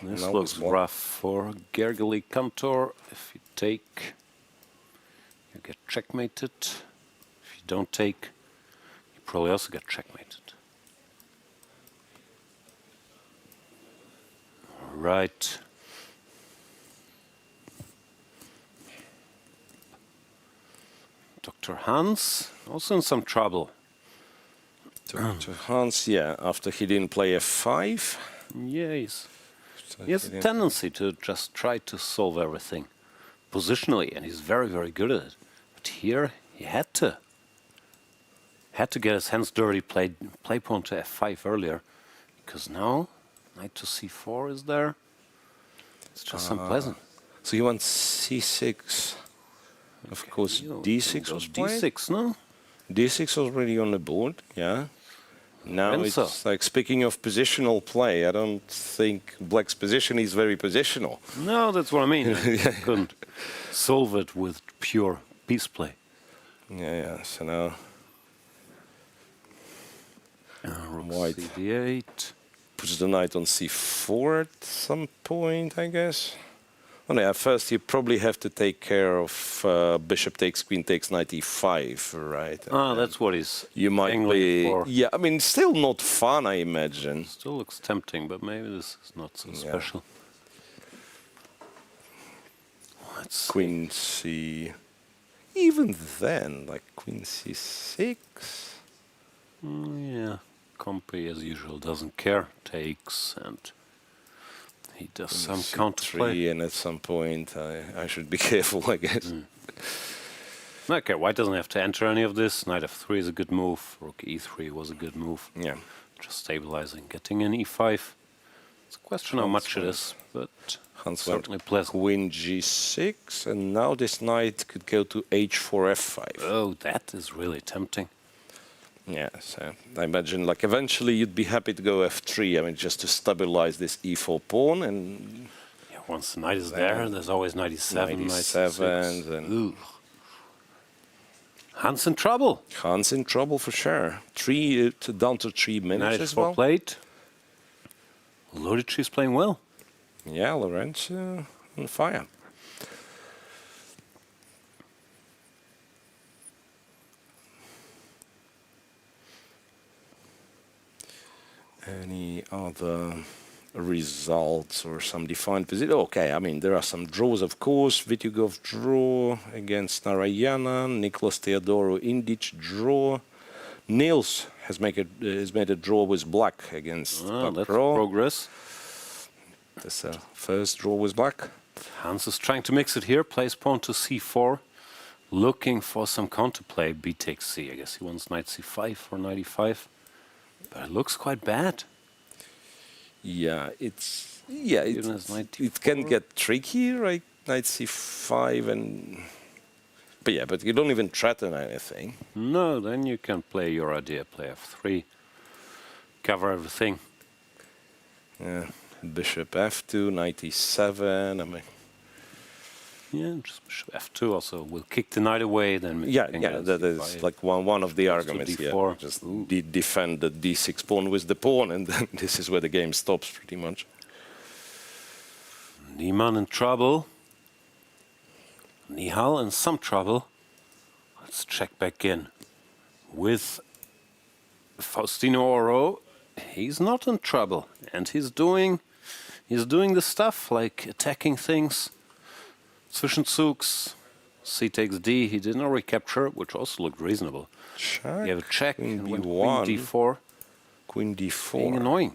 This Now looks with rough for Gergely Kantor. If you take, you get checkmated. If you don't take, you probably also get checkmated. All right. Dr. Hans, also in some trouble. To Hans, yeah, after he didn't play f5. Yeah, So he has a tendency to just try to solve everything positionally, and he's very, very good at it. But here, he had to get his hands dirty, play pawn to f5 earlier, because now knight to c4 is there. It's just unpleasant. So he went c6. Of course, d6 was played. d6, no? d6 was already on the board, yeah. Now Lorenzo. it's like, speaking of positional play, I don't think Black's position is very positional. No, that's what I mean. I couldn't solve it with pure piece play. Yeah, so now Rook White. CD8. puts the knight on c4 at some point, I guess. Oh, yeah, first you probably have to take care of bishop takes, queen takes, knight e5, right? And That's what he's you might angling be, for. yeah, I mean, still not fun, I imagine. Still looks tempting, but maybe this is not so special. Let's see. Queen c... Even then, like queen c6... Yeah, Compy as usual doesn't care. Takes and he does some counterplay. And at some point I should be careful, I guess. Okay, White doesn't have to enter any of this. Knight f3 is a good move. Rook e3 was a good move. Yeah. Just stabilizing, getting in e5. It's a question how much it is, but Hans certainly went pleasant. queen g6, and now this knight could go to h4 f5. Oh, that is really tempting. Yeah, so I imagine like eventually you'd be happy to go f3, I mean, just to stabilize this e4 pawn, and Yeah, once the knight is there, there's always knight e7, knight knight e7, c6. and Ooh. Hans in trouble. Hans in trouble for sure. Down to 3 minutes Knight as f4 well. played. Lodici is playing well. Yeah, Lorenzo on fire. Any other results or some defined position? Okay, I mean, there are some draws, of course. Vityugov draw against Narayana. Nicholas Theodorou Indic draw. Niels has made a draw with Black against That's Bakro. progress. That's the first draw with Black. Hans is trying to mix it here. Plays pawn to c4. Looking for some counterplay. B takes c. I guess he wants knight c5 or knight e5. But it looks quite bad. Yeah, it can get tricky, right? Knight c5 and... But yeah, but you don't even threaten anything. No, then you can play your idea. Play f3. Cover everything. Yeah, bishop f2, knight e7, I mean... Yeah, just bishop f2 also will kick the knight away. Then Yeah, that is like one of the arguments here. d4. Just defend the d6 pawn with the pawn, and then this is where the game stops pretty much. Niemann in trouble. Nihal in some trouble. Let's check back in. With Faustino Oro, he's not in trouble, and he's doing the stuff like attacking things. Zwischenzugs, c takes d. He did not recapture, which also looked reasonable. Check. He have a check Queen and went b1. queen d4. Queen d4. Being annoying.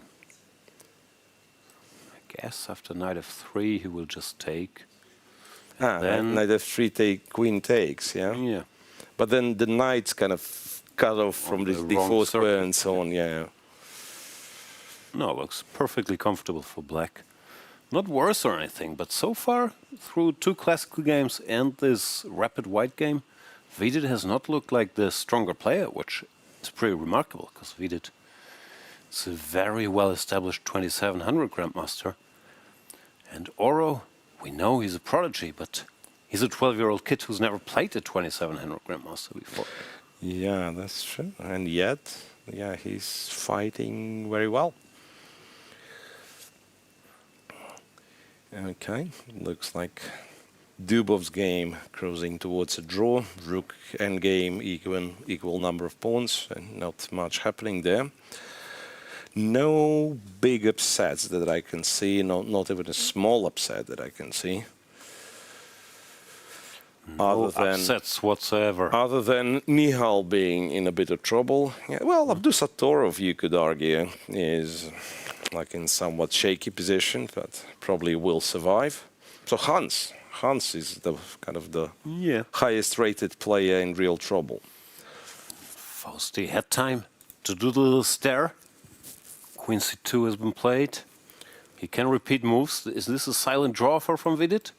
I guess after knight f3 he will just take. Then knight f3 queen takes, yeah? Yeah. But then the knight's kind of cut off from this the wrong d4 square circle. and so on, yeah. No, looks perfectly comfortable for Black. Not worse or anything, but so far, through 2 classical games and this rapid White game, Vidit has not looked like the stronger player, which is pretty remarkable, because Vidit is a very well-established 2700 Grandmaster. And Oro, we know he's a prodigy, but he's a 12-year-old kid who's never played a 2700 Grandmaster before. Yeah, that's true. And yet, yeah, he's fighting very well. Okay, looks like Dubov's game cruising towards a draw. Rook endgame, equal number of pawns, and not much happening there. No big upsets that I can see, not even a small upset that I can see. No upsets whatsoever. Other than Nihal being in a bit of trouble. Yeah, well, Abdusattorov, you could argue, is like in somewhat shaky position, but probably will survive. So Hans is the kind of the highest rated player in real trouble. Fausti had time to do the little stare. Queen c2 has been played. He can repeat moves. Is this a silent draw from Vidit?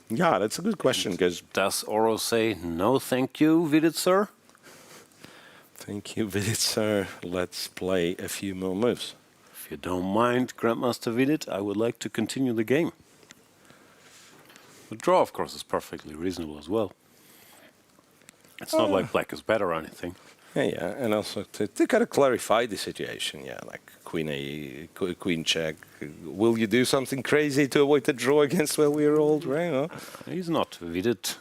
Yeah, that's a good question, because Does Oro say, no thank you, Vidit sir? Thank you, Vidit, sir. Let's play a few more moves. If you don't mind, Grandmaster Vidit, I would like to continue the game. The draw, of course, is perfectly reasonable as well. It's not like black is better or anything. Yeah, and also to kind of clarify the situation, like queen A, queen check. Will you do something crazy to avoid the draw against where we're old, right? He's not Vidit.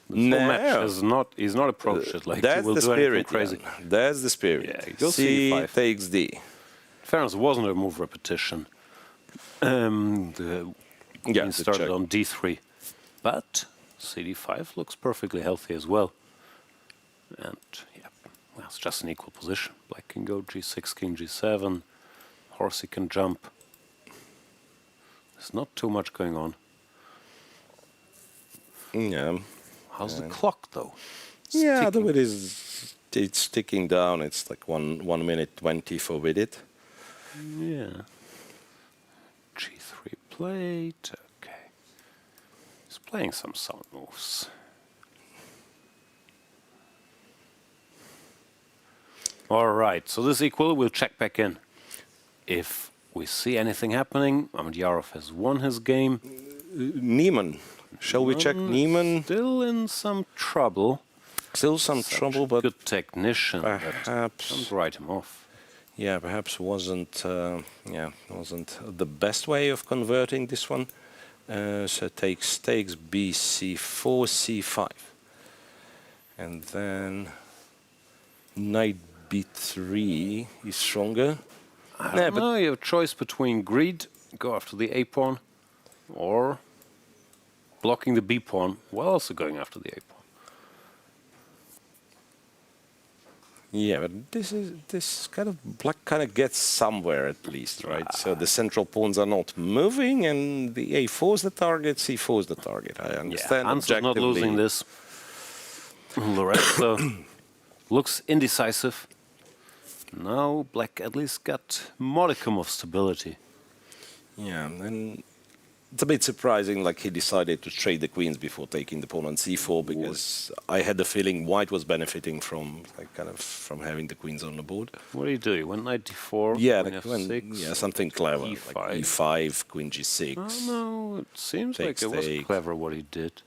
The No. full match is not. He's not approached it like he That's will the do anything spirit, crazy. Jan. That's the spirit. Yeah, he goes C C5. takes D. In fairness, it wasn't a move repetition. The queen started check. on D3, but CD5 looks perfectly healthy as well. And yeah, well, it's just an equal position. Black can go G6, King G7. Horsey can jump. There's not too much going on. Yeah. How's the clock though? Yeah, though it's ticking down. It's like 1 minute 20 for Vidit. Yeah. G3 plate. Okay. He's playing some sound moves. All right. So this equal. We'll check back in. If we see anything happening, Mamedyarov has won his game. Niemann. Shall we check Niemann? Still in some trouble. Still some trouble, but Good technician. But perhaps. don't write him off. Yeah, perhaps wasn't the best way of converting this one. So takes B C4 C5, and then knight B3 is stronger. I don't know. You have a choice between greed, go after the A pawn, or blocking the B pawn while also going after the A pawn. Yeah, but this kind of black kind of gets somewhere at least, right? So the central pawns are not moving, and the A4 is the target, C4 is the target. I understand. Yeah, Hans is not losing this. Lorenzo looks indecisive. Now black at least got modicum of stability. Yeah, and it's a bit surprising, like he decided to trade the queens before taking the pawn on C4, because I had the feeling white was benefiting from from having the queens on the board. What do you do? You went knight d4, Yeah, queen like f6, something clever, E5. like E5, queen G6. Oh no, it seems like Takes it was take. clever what he did.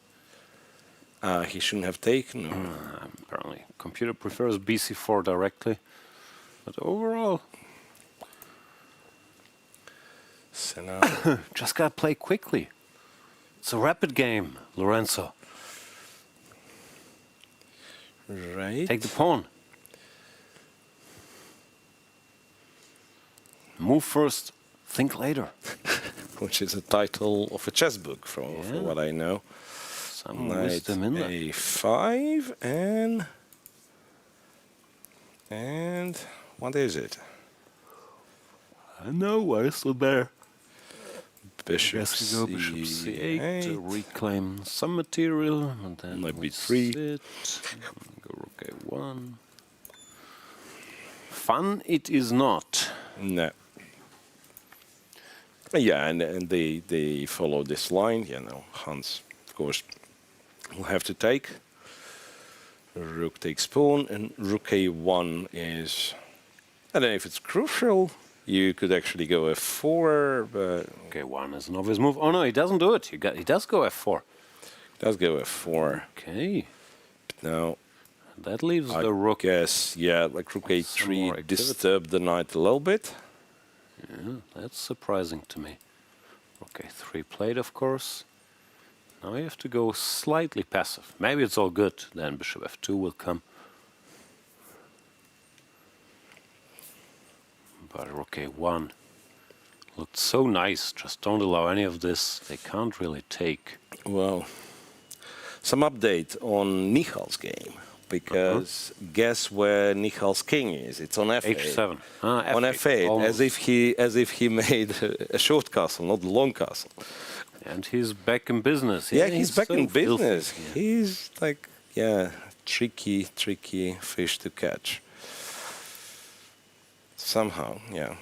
He shouldn't have taken. Apparently, computer prefers bc4 directly, but overall, So now, just gotta play quickly. It's a rapid game, Lorenzo. right? Take the pawn. Move first, think later. Which is a title of a chess book, from what I know. Some Knight wisdom in there. A5 and what is it? I know, I stood there. Bishop Guess we go bishop c8 to C8. reclaim some material, and then Knight we B3. sit, and go rook a1. Fun it is not. No. Yeah, and they follow this line. Yeah, no, Hans, of course, will have to take. Rook takes pawn, and rook a1 is... I don't know if it's crucial. You could actually go f4, but... Okay, one is an obvious move. Oh no, he doesn't do it. He does go f4. Does go f4. Okay, Now, that leaves I the rook. guess, yeah, like rook Some more a3 activity. disturbed the knight a little bit. Yeah, that's surprising to me. Rook a3 played, of course. Now you have to go slightly passive. Maybe it's all good. Then bishop f2 will come. But rook a1 looked so nice. Just don't allow any of this. They can't really take. Well, some update on Nihal's game, because guess where Nihal's king is? It's on f8. h7. On f8, almost. as if he made a short castle, not a long castle. And he's back in business. Yeah, he's back so in filthy. business. Yeah. He's like, yeah, tricky fish to catch. Somehow, yeah.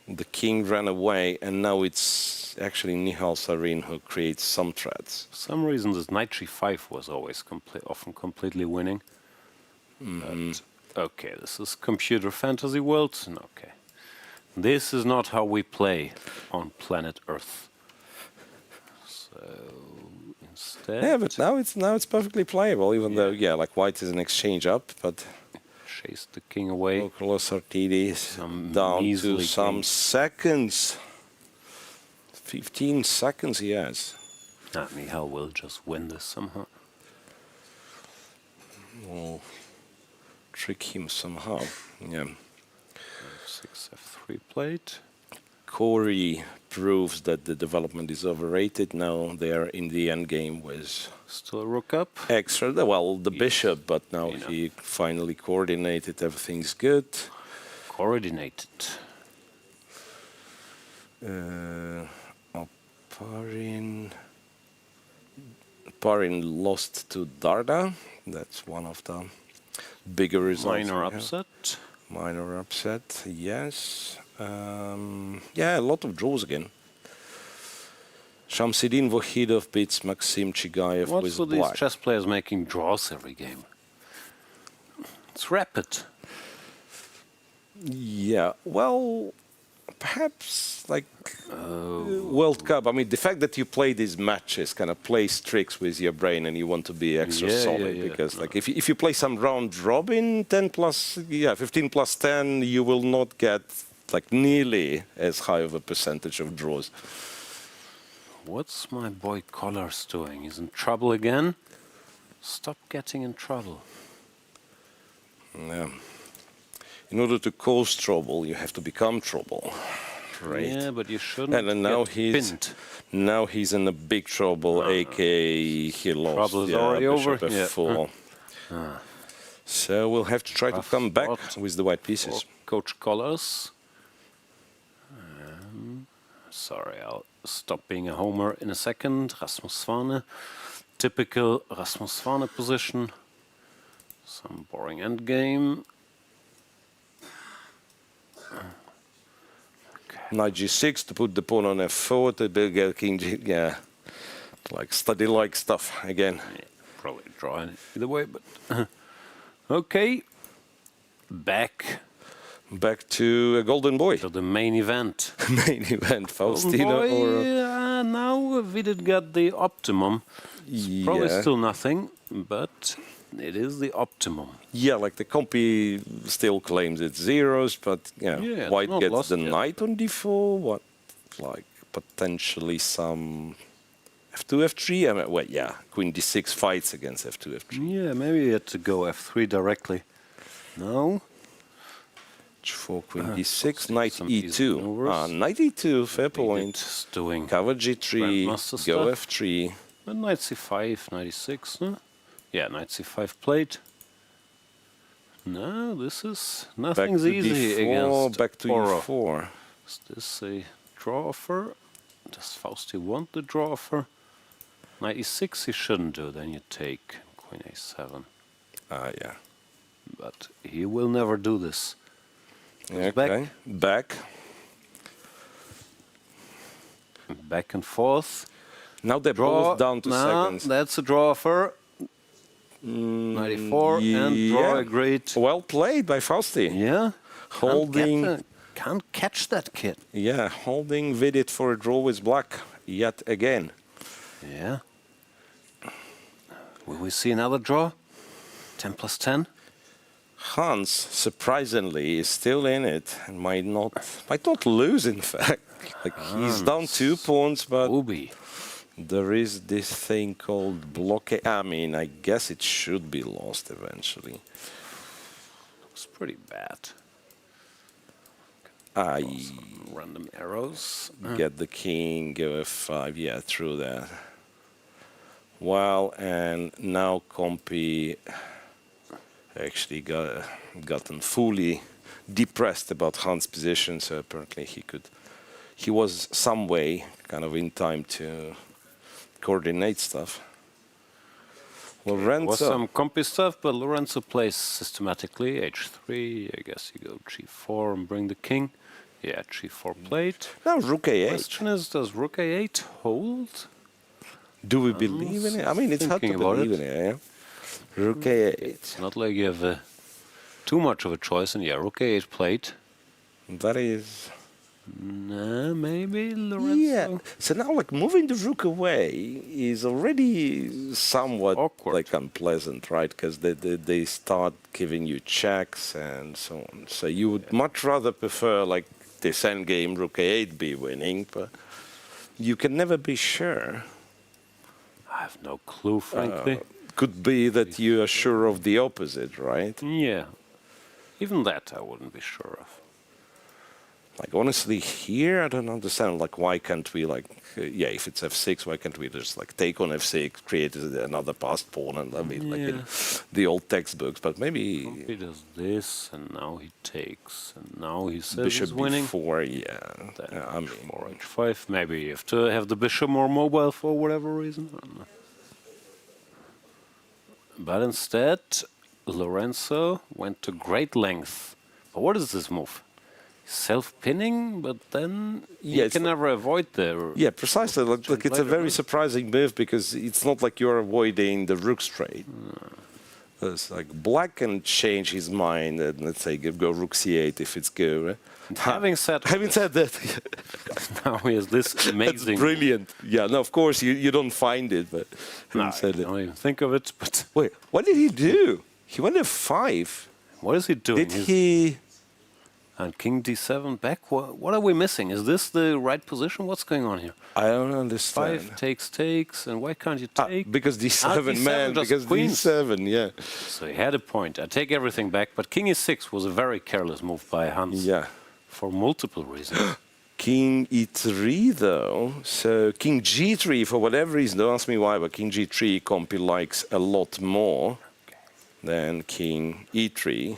The king ran away, and now it's actually Nihal Sarin who creates some threats. For some reason, this knight g5 was always often completely winning. But Okay, this is computer fantasy world. Okay. This is not how we play on planet Earth. So instead, Yeah, but now it's perfectly playable, even though like white is an exchange up, but chase the king away. Kourkoulos-Arditis down to measly some game. seconds. 15 seconds he has. Nihal will just win this somehow. We'll trick him somehow. Yeah. F6, F3 plate. Corey proves that the development is overrated. Now they're in the end game with Still a rook up. extra, well, the bishop, but now he finally coordinated. Everything's good. Coordinated. Parin lost to Darda. That's one of the bigger results. Minor we have. upset. Minor upset, yes. Yeah, a lot of draws again. Shamsidin Vohidov beats Maxim Chigayev What's with with black. these chess players making draws every game? It's rapid. Yeah, well, perhaps like World Cup. I mean, the fact that you play these matches kind of plays tricks with your brain, and you want to be extra solid because, like, if you play some round robin, 10 plus, 15 plus 10, you will not get like nearly as high of a percentage of draws. What's my boy Collars doing? He's in trouble again? Stop getting in trouble. Yeah. In order to cause trouble, you have to become trouble, right? Yeah, but you shouldn't And then now get now he's in a big trouble, aka he lost. Trouble is already over. Bishop Yeah. F4. So we'll have to try to come back spot with the white pieces. Coach Collars. Sorry, I'll stop being a homer in a second. Rasmus Svane. Typical Rasmus Svane position. Some boring endgame. Knight G6 to put the pawn on F4 to get King G. Yeah, like study-like stuff again. Yeah, probably draw either way, but okay. Back Back to a golden boy. to the main event. Main event, Golden Faustino boy, or now Vidit got the optimum. It's probably Yeah. still nothing, but it is the optimum. yeah, like the compy still claims it's zeros, but Yeah, it's white not gets lost the yet. knight on d4. What, like potentially some f2, f3. I mean, well, yeah, Queen d6 fights against f2, f3. Yeah, maybe you had to go f3 directly. No. H4, Queen d6, Knight some easy e2. maneuvers. Knight e2, fair point. Vidit doing Cover g3, Grandmaster go stuff. f3. but knight c5, 96. Huh? Yeah, knight c5 plate. No, this is Back nothing's to easy d4, against back to Oro. e4. Is this a draw offer? Does Fausti want the draw offer? Knight e6 he shouldn't do, then you take Queen a7. Yeah. But he will never do this. Goes Okay, back. Back and forth. Now they're Draw. both down to No, seconds. that's a draw offer. 94 and draw yeah. agreed. Well played by Fausti. Yeah. Holding, Can't catch that kid. yeah, holding Vidit for a draw with black yet again. Yeah. Will we see another draw? 10 plus 10? Hans, surprisingly, is still in it and might not lose. In fact, like he's down 2 pawns, but Ubi. there is this thing called blockade. I mean, I guess it should be lost eventually. It's pretty bad. I Some random arrows. get the king, go f5, yeah, through that. Well, and now Compy actually gotten fully depressed about Hans' position, so apparently he was some way kind of in time to coordinate stuff. Lorenzo. Was some compy stuff, but Lorenzo plays systematically. H3, I guess you go G4 and bring the king. Yeah, G4 plate. Now Rook A8. Question is, does Rook A8 hold? Do we believe in it? I mean, it's hard to thinking about believe it. in it, yeah? Rook A8. It's not like you have a too much of a choice, and yeah, rook a8 played. That is... Maybe Lorenzo. Yeah. So now, like, moving the rook away is already somewhat Awkward. like unpleasant, right? Because they start giving you checks and so on. So you would much rather prefer like this endgame rook a8 be winning, but you can never be sure. I have no clue, frankly. Could be that you are sure of the opposite, right? Yeah. Even that I wouldn't be sure of. Like, honestly, here, I don't understand, like, why can't we, like, yeah, if it's f6, why can't we just, like, take on f6, create another passed pawn, and I mean, like, in the old textbooks, but maybe... He does this, and now he takes, and now he says Bishop he's winning. b4, yeah. Then I mean... more h5, maybe you have to have the bishop more mobile for whatever reason. I don't know. But instead, Lorenzo went to great length. But what is this move? Self-pinning, but then you can never avoid the... Yeah, precisely. Like it's a very surprising move because it's not like you're avoiding the rook straight. It's like black can change his mind and, let's say, go rook c8 if it's go. Having said that, now he has this amazing... That's brilliant. Yeah, no, of course, you don't find it, but No, I don't even think of it, but... Wait, what did he do? He went f5. What is he doing? Did he... And king d7 back? What are we missing? Is this the right position? What's going on here? I don't understand. 5 takes, and why can't you take? Because d7, D7 man, just because queens. d7, yeah. So he had a point. I take everything back, but king e6 was a very careless move by Hans. Yeah. For multiple reasons. King e3, though. So king g3, for whatever reason, don't ask me why, but king g3 Compy likes a lot more than king e3,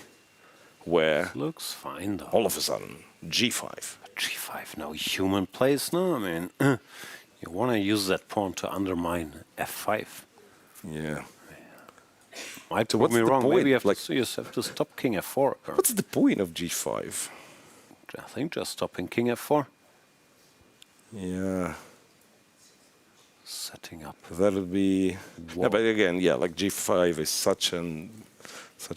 where Looks fine, though. all of a sudden, g5. G5, no human plays, no? I mean, you want to use that pawn to undermine f5. Yeah. Might So prove what's me the wrong. point? Maybe you have, Like- to, you have to stop king f4. Apparently. What's the point of g5? I think just stopping king f4. Yeah. Setting up. That would be... Whoa. Yeah, but again, yeah, like g5 is such an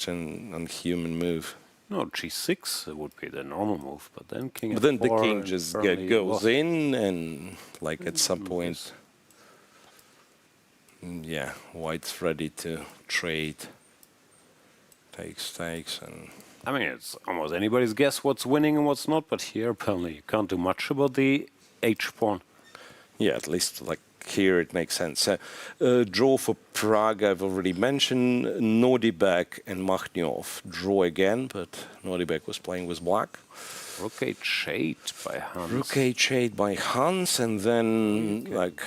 unhuman move. No, g6 would be the normal move, but then king But f4. then the king just goes lost. in, and like at some point, yeah, white's ready to trade. Takes, and I mean, it's almost anybody's guess what's winning and what's not, but here apparently you can't do much about the h pawn. yeah, at least like here it makes sense. Draw for Pragg, I've already mentioned. Nodirbek and Makhnev draw again, but Nodirbek was playing with black. Rook h8 by Hans. Rook h8 by Hans, and then like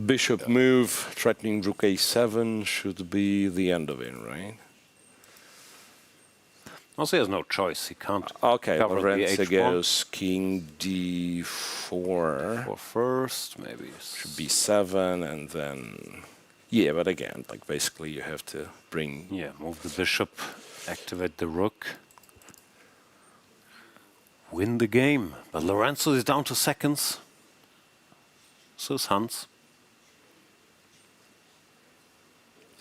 bishop move, threatening rook a7 should be the end of it, right? Also, he has no choice. He can't Okay, cover the Lorenzo h pawn. goes king d4, For first, maybe. b7, and then... Yeah, but again, like basically you have to bring... Yeah, move the bishop, activate the rook. Win the game. But Lorenzo is down to seconds. So is Hans.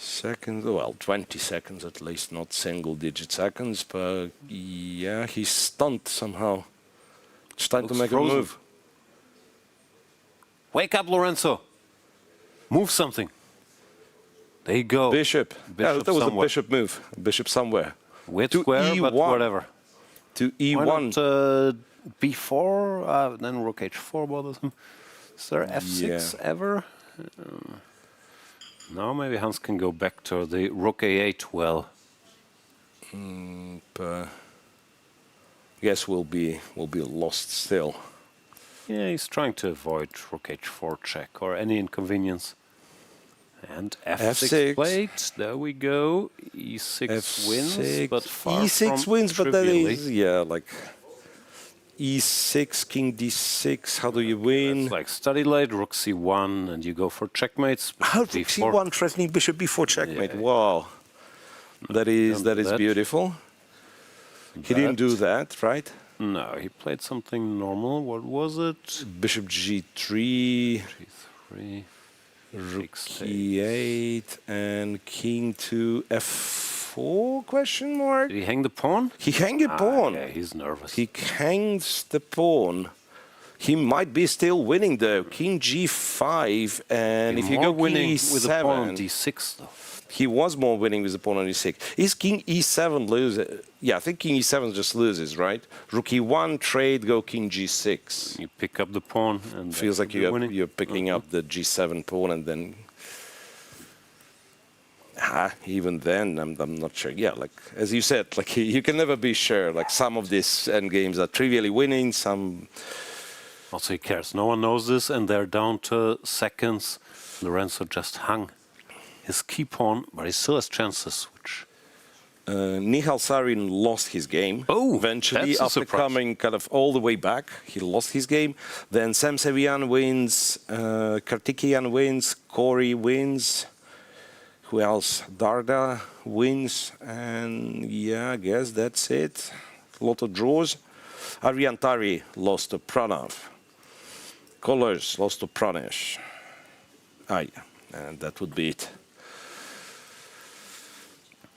Seconds, well, 20 seconds at least, not single-digit seconds, but yeah, he's stunned somehow. It's time to Looks make frozen. a move. Wake up, Lorenzo. Move something. There you go. Bishop. Yeah, Bishop that was somewhere. a bishop move. Bishop somewhere. Weird To square, but E1. whatever. To Why e1. not b4, then rook h4 bothers him. Is there f6 ever? Now maybe Hans can go back to the rook a8 well. Guess we'll be lost still. Yeah, he's trying to avoid rook h4 check or any inconvenience. And f6 F6. played. There we go. e6 wins, but far e6 from wins, but that trivially. is, yeah, like e6, king d6, how do you win? It's like study late, rook c1, and you go for checkmates. How d4. c1 threatening bishop b4 checkmate? Yeah. Wow, that is that. beautiful. He didn't do that, right? No, he played something normal. What was it? Bishop g3, g3, rook takes, e8, and king to f4. d4 question mark? Did he hang the pawn? He hang a pawn. Yeah, he's nervous. He hangs the pawn. He might be still winning though. King g5, and if you go winning king with the pawn on e7, d6 though. he was more winning with the pawn on e6. Is king e7 loses? Yeah, I think king e7 just loses, right? Rook e1, trade, go king g6. You pick up the pawn and Feels like you're picking up the g7 pawn and then. Even then, I'm not sure. Yeah, like as you said, like you can never be sure. Like some of these endgames are trivially winning, some. Also, he cares. No one knows this, and they're down to seconds. Lorenzo just hung his key pawn, but he still has chances. Which Nihal Sarin lost his game. Oh, eventually, that's a after surprise. coming kind of all the way back, he lost his game. Then Sam Sevian wins, Kartikian wins, Corey wins. Who else? Darda wins, and yeah, I guess that's it. A lot of draws. Ariantari lost to Pranav. Colors lost to Pranesh. Yeah, and that would be it.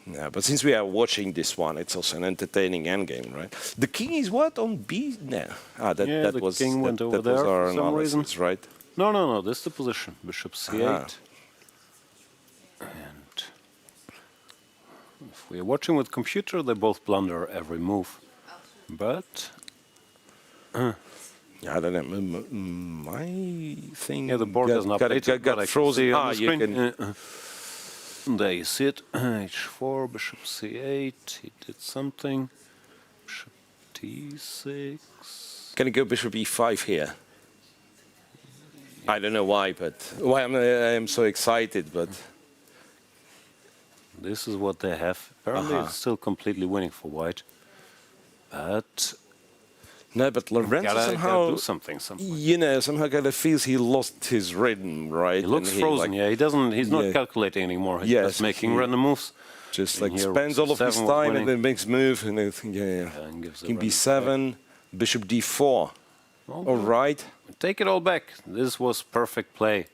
Yeah, but since we are watching this one, it's also an entertaining endgame, right? The king is what on B? No. Yeah, that the was king went over that there was our for some analysis, reason. right? No. This is the position. Bishop c8. Aha. And if we're watching with computer, they both blunder every move. But Yeah, I don't know. My thing. yeah, the board doesn't update it, but I can frozen. see on the You screen. can. There you see it. h4, bishop c8. He did something. Bishop d6. Can you go bishop e5 here? I don't know why, but why I am so excited, but. This is what they have. Apparently, it's still completely winning for white. But No, but Lorenzo gotta somehow, do something. you know, somehow kind of feels he lost his rhythm, right? He looks And frozen. like, Yeah, he doesn't. He's not Yeah. calculating anymore. He's Yes, just making he- random moves. just And like here spends all of his seven was time winning. and then makes move, and I think, yeah. And gives a King random b7, bishop d4. Well, All right, take it all back. This was perfect play.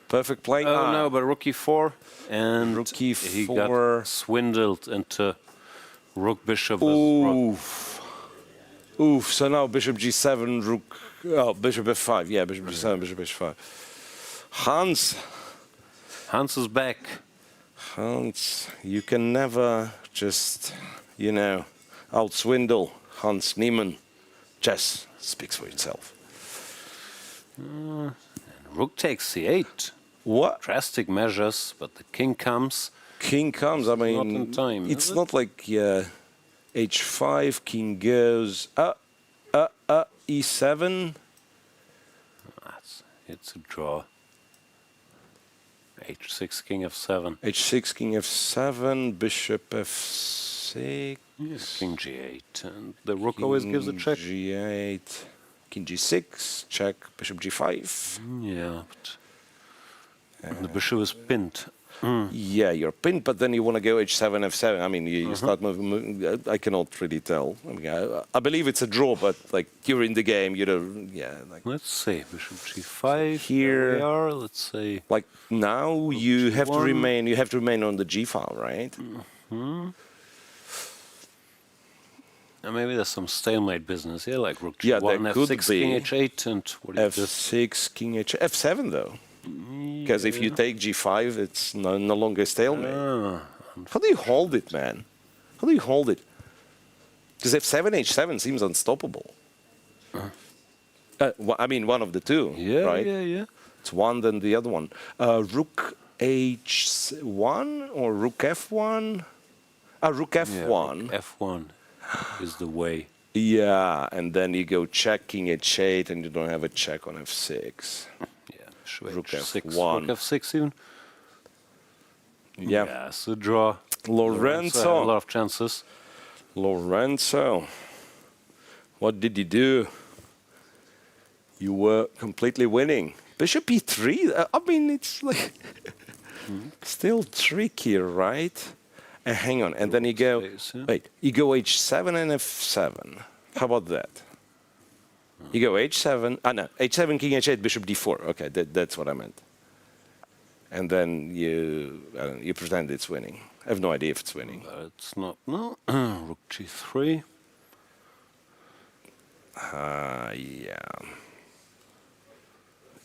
perfect play. Oh no, but rook e4, and Rook he e4. got swindled into rook bishop. as rook. Oof. Oof. So now bishop g7, rook. Oh, bishop f5. Yeah, bishop g7, bishop h5. Hans is back. Hans, you can never just, you know, outswindle Hans Niemann. Chess speaks for itself. And rook takes c8. What? Drastic measures, but the king comes. King comes. I mean, not in time, it's is it? not like h5. King goes e7. It's a draw. h6, king f7. h6, king f7. Bishop f6. King g8. And the rook always gives a check. G8. King g6. Check. Bishop g5. Yeah, but the bishop is pinned. Yeah, you're pinned, but then you want to go h7, f7. I mean, you start moving. I cannot really tell. I mean, I believe it's a draw, but like you're in the game, you don't. Yeah, like. Let's see, bishop g5. Here. There we are. Let's say. Like now, you have to G1. remain. You have to remain on the g file, right? And maybe there's some stalemate business here, like rook Yeah, g1, there could f6, be. king h8, and what is this? f6, king h, f7 though. Because if you take g5, it's no longer stalemate. How do you hold it, man? How do you hold it? Because f7, h7 seems unstoppable. I mean, one of the two, Yeah, right? yeah. It's one, then the other one. Rook h1 or rook f1? Rook Yeah, f1. rook f1 is the way. Yeah, and then you go check king h8, and you don't have a check on f6. Yeah, bishop Rook h6, f1. rook f6 even. Yeah. it's a draw. Lorenzo. had a lot of chances. Lorenzo, what did you do? You were completely winning. Bishop e3. I mean, it's like still tricky, right? Hang on, and then you go. Space, yeah. Wait, you go h7 and f7. How about that? You go h7. No, h7, king h8, bishop d4. Okay, that's what I meant. and then you pretend it's winning. I have no idea if it's winning. It's not. No. Rook g3. Yeah.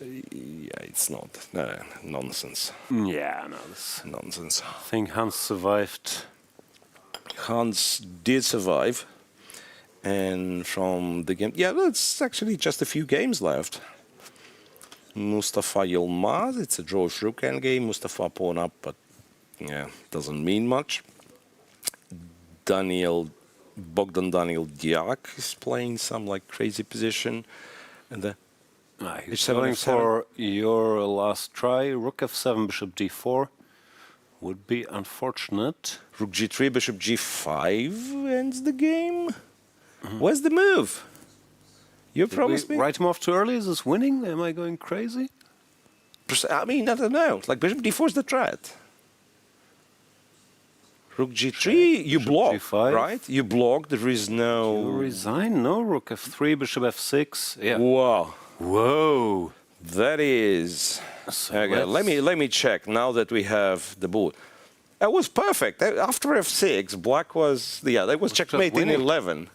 Yeah, it's not. No, nonsense. Yeah, no, this. Nonsense. I think Hans survived. Hans did survive. And from the game... Yeah, it's actually just a few games left. Mustafa Yilmaz, it's a draw rook endgame. Mustafa pawn up, but yeah, doesn't mean much. Bogdan Daniil Diak is playing some like crazy position. And the He's going for your last try. Rook f7, bishop d4 would be unfortunate. Rook g3, bishop g5 ends the game. Where's the move? You promised me. Write him off too early? Is this winning? Am I going crazy? I mean, I don't know. Like bishop d4 is the threat. Rook g3, you block, g5. right? You block. There is no. You resign? No. Rook f3, bishop f6. Yeah. Wow. Whoa. That is. So Okay, let me check now that we have the board. That was perfect. After f6, black was that was checkmate in 11.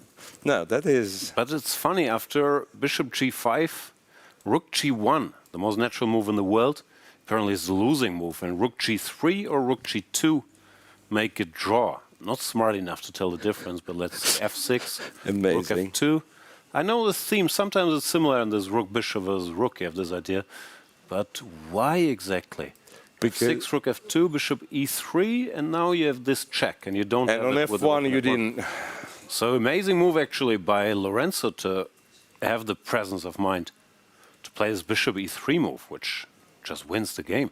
No, that is. But it's funny. After bishop g5, rook g1, the most natural move in the world, apparently is the losing move, and rook g3 or rook g2 make a draw. Not smart enough to tell the difference, but let's see. f6, Amazing. rook f2. I know the theme, sometimes it's similar in this rook bishop versus rook, you have this idea. But why exactly? Because 6 rook f2, bishop e3, and now you have this check, and you don't have on it with f1 the you didn't. So amazing move actually by Lorenzo to have the presence of mind to play this bishop e3 move, which just wins the game.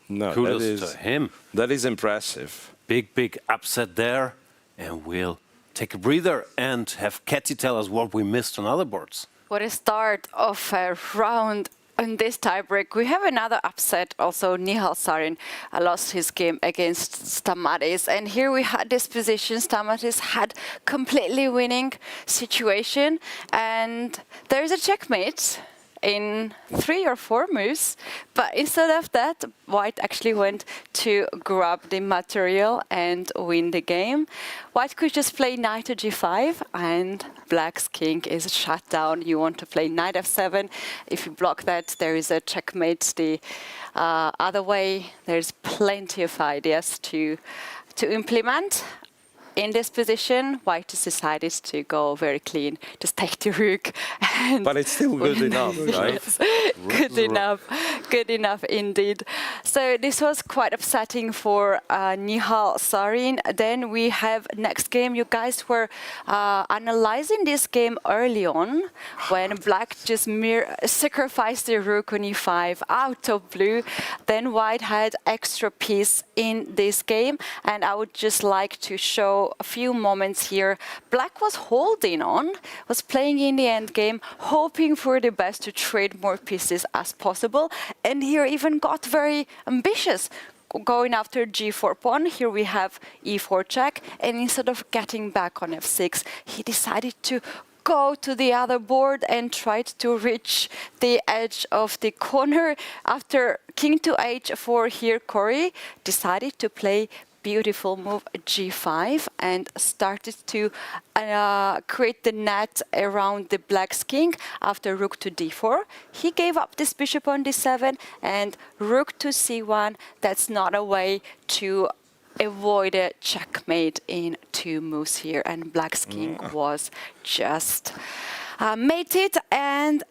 No, Kudos to him. That is impressive. Big upset there, and we'll take a breather and have Katy tell us what we missed on other boards. What a start of a round in this tiebreak. We have another upset. Also, Nihal Sarin lost his game against Stamatis. And here we had this position. Stamatis had completely winning situation. And there is a checkmate in 3 or 4 moves. But instead of that, White actually went to grab the material and win the game. White could just play knight to g5, and Black's king is shut down. You want to play knight f7. If you block that, there is a checkmate. The other way, there's plenty of ideas to implement. In this position, White has decided to go very clean, just take the rook. But it's still good enough, right? Yes, good enough indeed. So this was quite upsetting for Nihal Sarin. Then we have next game. You guys were analyzing this game early on when Black just sacrificed the rook on e5 out of blue. Then White had extra piece in this game, and I would just like to show a few moments here. Black was holding on, was playing in the end game, hoping for the best to trade more pieces as possible, and here even got very ambitious, going after g4 pawn. Here we have e4 check, and instead of getting back on f6, he decided to go to the other board and tried to reach the edge of the corner. After king to h4 here, Corey decided to play beautiful move g5 and started to create the net around the Black's king. After rook to d4, he gave up this bishop on d7 and rook to c1. That's not a way to avoid a checkmate in 2 moves here, and Black's king was just mated. And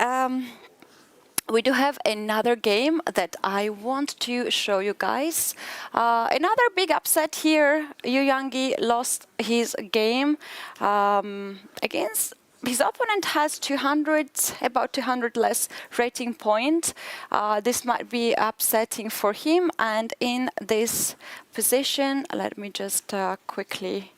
we do have another game that I want to show you guys. Another big upset here. Yangyi lost his game against his opponent. Has 200, about 200 less rating point. This might be upsetting for him. And in this position, let me just quickly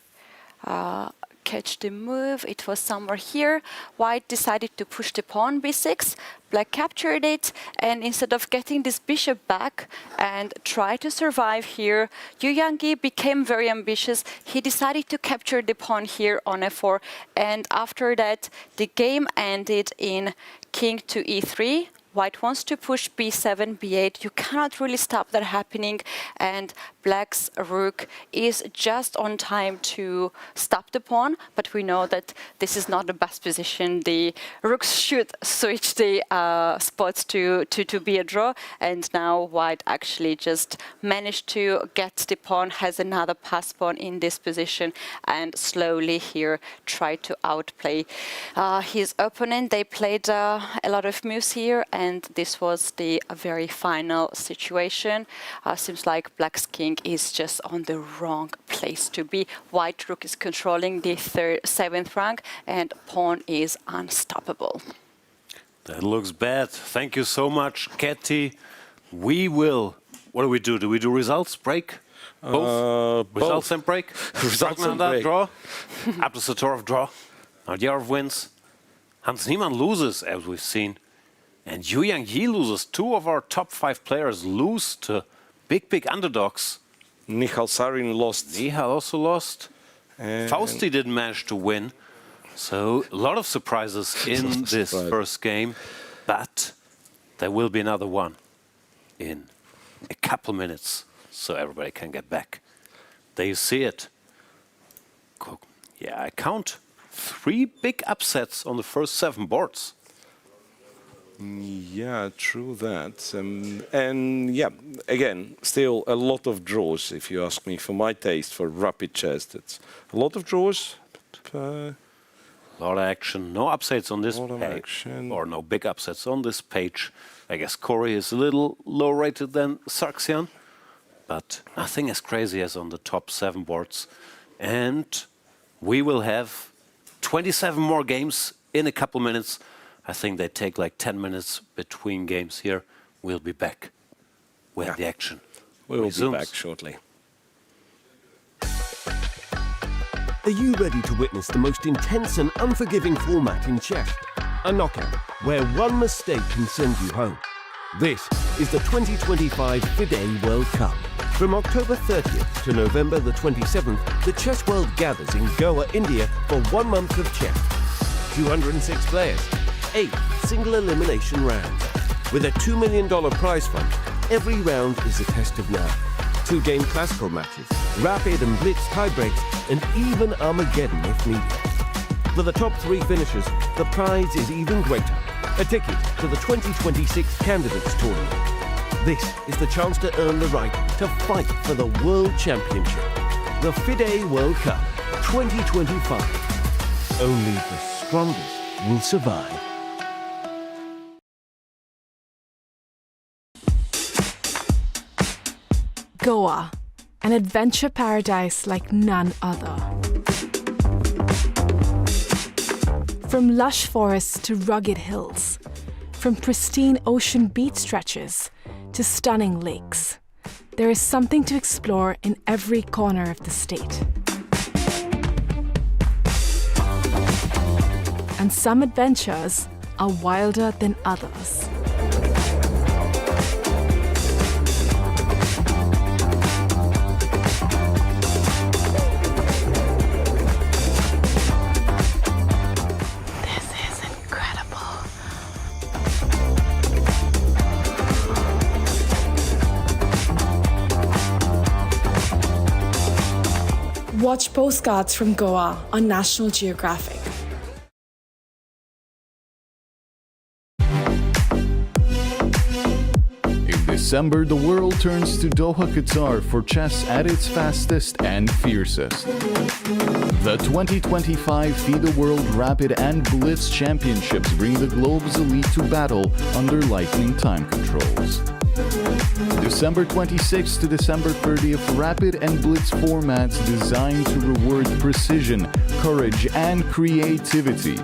catch the move. It was somewhere here. White decided to push the pawn b6. Black captured it, and instead of getting this bishop back and try to survive here, Yangyi became very ambitious. He decided to capture the pawn here on f4, and after that the game ended in king to e3. White wants to push b7, b8. You cannot really stop that happening, and Black's rook is just on time to stop the pawn, but we know that this is not the best position. The rooks should switch the spots to be a draw, and now White actually just managed to get the pawn, has another pass pawn in this position, and slowly here tried to outplay his opponent. They played a lot of moves here, and this was the very final situation. Seems like Black's king is just on the wrong place to be. White rook is controlling the 7th rank, and pawn is unstoppable. That looks bad. Thank you so much, Ketty. We will... What do we do? Do we do results, break? Both? Results and break? Results and Praggnanandhaa, break. draw. Abdusattorov, draw. Mamedyarov wins. Niemann loses, as we've seen. And Yangyi loses. 2 of our top 5 players lose to big underdogs. Nihal, Sarin lost. Nihal also lost. And Fausti didn't manage to win. So a lot of surprises in this first game. But there will be another one in a couple minutes, so everybody can get back. There you see it. Yeah, I count 3 big upsets on the first 7 boards. Yeah, true that. And yeah, again, still a lot of draws, if you ask me, for my taste, for rapid chess. It's a lot of draws. A lot of action. No upsets on this Lot of page. action. Or no big upsets on this page. I guess Corey is a little lower rated than Sarxian, but nothing as crazy as on the top 7 boards. And we will have 27 more games in a couple minutes. I think they take like 10 minutes between games here. We'll be back when the action We will resumes. be back shortly. Are you ready to witness the most intense and unforgiving format in chess? A knockout, where one mistake can send you home. This is the 2025 FIDE World Cup. From October 30th to November the 27th, the chess world gathers in Goa, India for 1 month of chess. 206 players, 8 single elimination rounds. With a $2 million prize fund, every round is a test of nerve. 2-game classical matches, rapid and blitz tiebreaks, and even Armageddon if needed. For the top 3 finishers, the prize is even greater. A ticket to the 2026 Candidates Tournament. This is the chance to earn the right to fight for the World Championship. The FIDE World Cup 2025. Only the strongest will survive. Goa, an adventure paradise like none other. From lush forests to rugged hills, from pristine ocean beach stretches to stunning lakes, there is something to explore in every corner of the state. And some adventures are wilder than others. Watch postcards from Goa on National Geographic. In December, the world turns to Doha, Qatar for chess at its fastest and fiercest. The 2025 FIDE World Rapid and Blitz Championships bring the globe's elite to battle under lightning time controls. December 26th to December 30th, rapid and blitz formats designed to reward precision, courage, and creativity.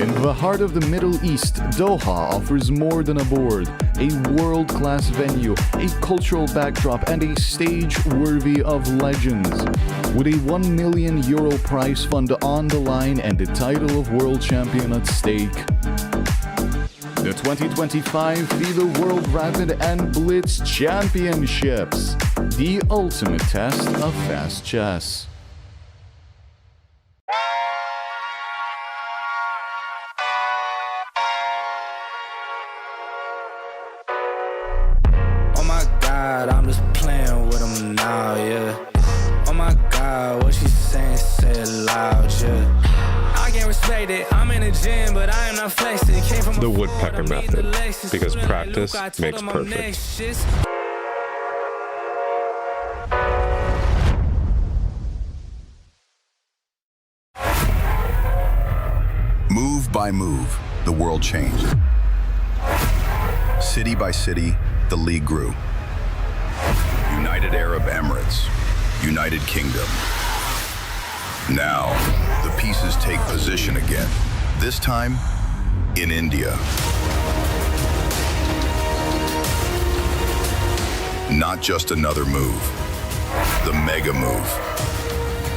In the heart of the Middle East, Doha offers more than a board, a world-class venue, a cultural backdrop, and a stage worthy of legends. With a €1 million prize fund on the line and the title of world champion at stake. The 2025 FIDE World Rapid and Blitz Championships, the ultimate test of fast chess. loud. What she saying, say it loud, yeah. I can't respect it. I'm in the gym, but I am not flexing. Came from The woodpecker method, because practice makes perfect. Move by move, the world changed. City by city, the league grew. United Arab Emirates, United Kingdom. Now, the pieces take position again, this time in India. Not just another move, the mega move.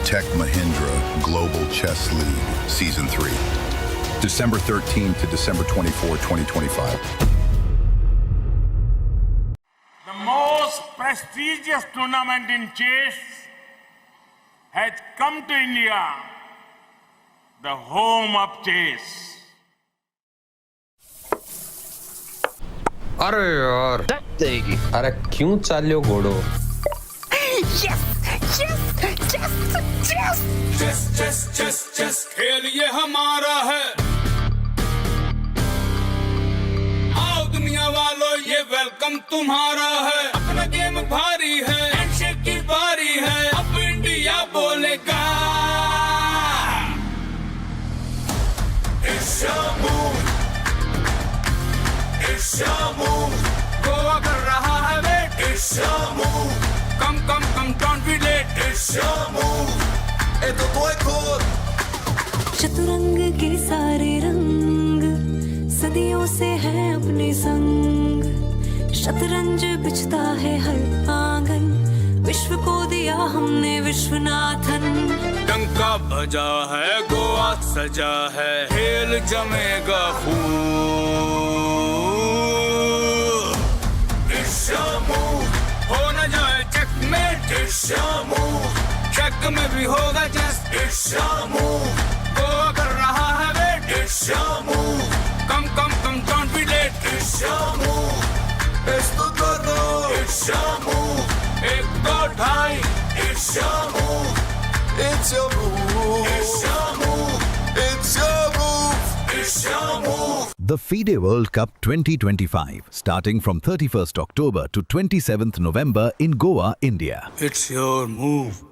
Tech Mahindra Global Chess League, Season 3. December 13 to December 24, 2025. The most prestigious tournament in chess has come to India, the home of chess. अरे यार देगी अरे क्यों चाल्यो घोड़ो chess खेल ये हमारा है आओ दुनिया वालों ये वेलकम तुम्हारा है अपना गेम भारी है हैंडशेक की बारी है अब इंडिया बोलेगा It's your move It's your move Goa कर रहा है wait It's your move Come don't be late It's your move ए तो कोई खोद चतुरंग के सारे रंग सदियों से हैं अपने संग शतरंज बिछता है हर आंगन विश्व को दिया हमने विश्वनाथन डंका बजा है गोवा सजा है खेल जमेगा खूब It's your move हो न जाए checkmate It's your move check में भी होगा just It's your move Goa कर रहा है wait It's your move come don't be late It's your move esto todo It's your move एक दो ढाई It's your move It's your move It's your move It's your move It's your move The FIDE World Cup 2025, starting from 31st October to 27th November in Goa, India. It's your move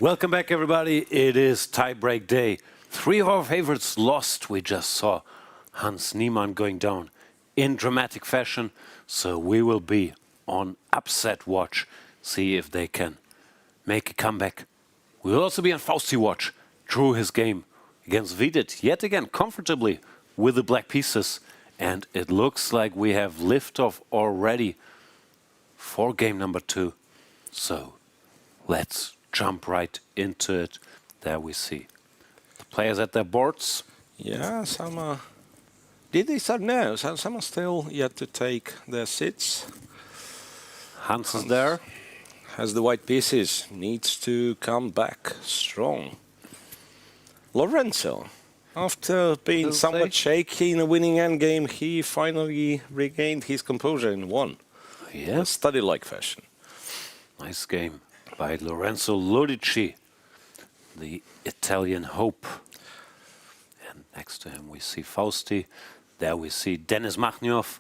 Welcome back, everybody. It is tie-break day. 3 of our favorites lost. We just saw Hans Niemann going down in dramatic fashion. So we will be on upset watch, see if they can make a comeback. We'll also be on Fausti watch. Drew his game against Vidit, yet again comfortably with the black pieces. And it looks like we have liftoff already for game number 2. So let's jump right into it. There we see the players at their boards. Yeah, some did they start? No, some are still yet to take their seats. Hans is there. Has the white pieces, needs to come back strong. Lorenzo, after being somewhat shaky in a winning endgame, he finally regained his composure and won. Yeah. In study-like fashion. Nice game by Lorenzo Lodici, the Italian hope. And next to him we see Fausti. There we see Denis Makhnev.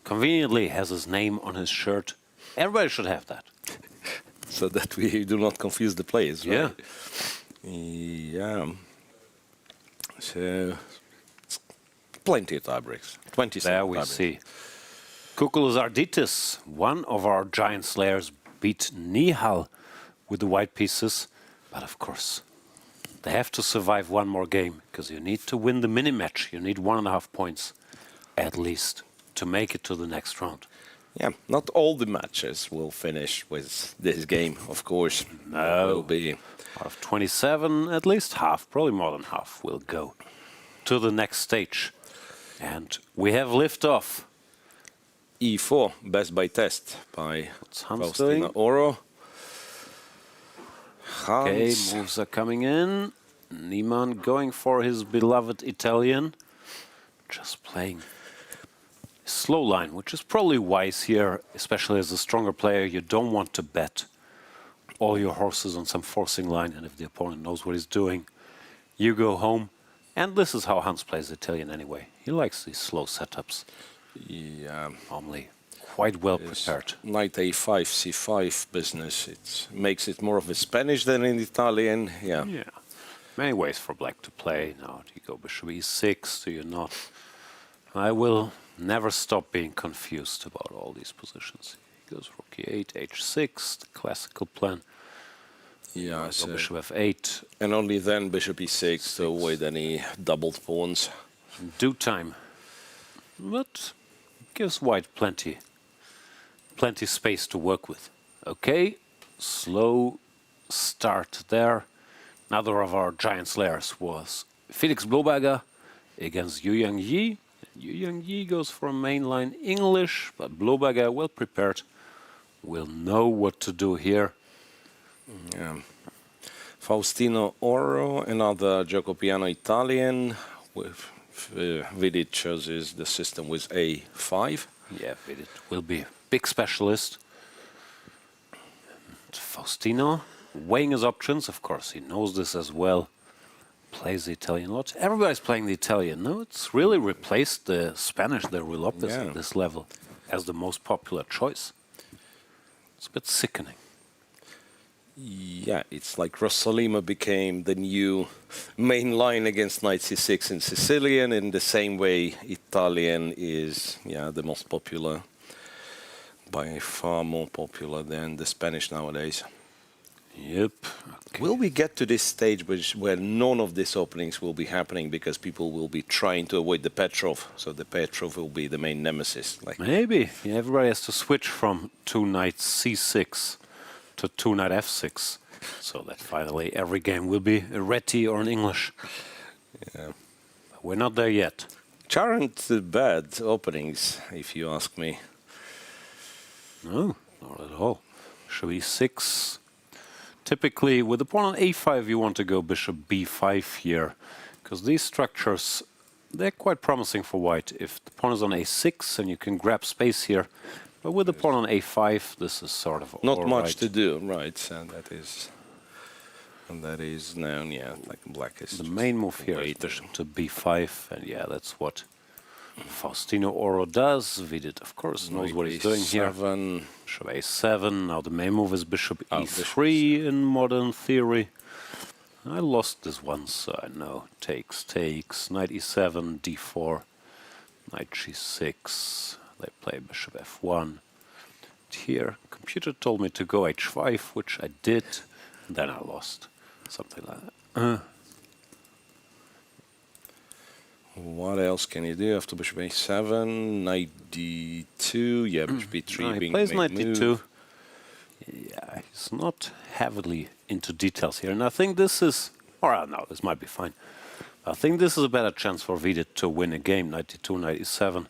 Conveniently has his name on his shirt. Everybody should have that. So that we do not confuse the players, right? Yeah. Yeah. So, plenty of tie-breaks. 27 There we see Kourkoulos-Arditis, one of our giant slayers, beat Nihal with the white pieces. But of course, they have to survive one more game, because you need to win the mini-match. You need 1.5 points, at least, to make it to the next round. Yeah, not all the matches will finish with this game, of course. No. Will be out of 27, at least half, probably more than half, will go to the next stage. And we have liftoff. E4, best by test by Faustino. Oro. Okay, moves are coming in. Niemann going for his beloved Italian. Just playing slow line, which is probably wise here, especially as a stronger player. You don't want to bet all your horses on some forcing line, and if the opponent knows what he's doing, you go home. And this is how Hans plays Italian anyway. He likes these slow setups. Yeah. Normally quite well prepared. Knight A5, C5 business. It makes it more of a Spanish than an Italian. Yeah. Yeah. Many ways for black to play. Now, do you go bishop E6? Do you not? I will never stop being confused about all these positions. He goes rook E8, H6, the classical plan. Yeah, so bishop F8. And only then bishop E6 to avoid any doubled pawns. In due time. But gives white plenty space to work with. Okay, slow start there. Another of our giant slayers was Felix Blohberger against Yangyi. Yangyi goes for a mainline English, but Blohberger, well prepared, will know what to do here. Yeah. Faustino Oro, another Giocopiano Italian. With Vidit chooses the system with A5. Yeah, Vidit will be a big specialist. And Faustino weighing his options, of course, he knows this as well. Plays the Italian a lot. Everybody's playing the Italian. No, it's really replaced the Spanish, the Rilopes at this level, as the most popular choice. It's a bit sickening. Yeah, it's like Rossolimo became the new main line against Knight C6 in Sicilian. In the same way, Italian is the most popular, by far more popular than the Spanish nowadays. Yep. Okay. Will we get to this stage where none of these openings will be happening because people will be trying to avoid the Petrov? So the Petrov will be the main nemesis. Like maybe. Yeah, everybody has to switch from 2 knight C6 to 2 knight F6. So that finally every game will be a Reti or an English. Yeah. But we're not there yet. Which aren't bad openings, if you ask me. No, not at all. Bishop E6. Typically, with the pawn on A5, you want to go bishop B5 here, because these structures, they're quite promising for white. If the pawn is on A6, and you can grab space here, but with the pawn on A5, this is sort of not much right. to do, right? And that is known, like black is. The main move here is bishop to B5, and yeah, that's what Faustino Oro does. Vidit, of course, knows what he's doing here. Bishop a7. Now the main move is bishop e3 in modern theory. I lost this once, so I know. Takes. Knight e7, d4, knight g6. They play bishop f1. Here, computer told me to go h5, which I did. And then I lost. Something like that. What else can you do after bishop a7? Knight d2. Yeah, bishop b3 being plays the knight main d2. move. Yeah, he's not heavily into details here. And I think this is... Or no, this might be fine. I think this is a better chance for Vidit to win a game. Knight d2, knight e7.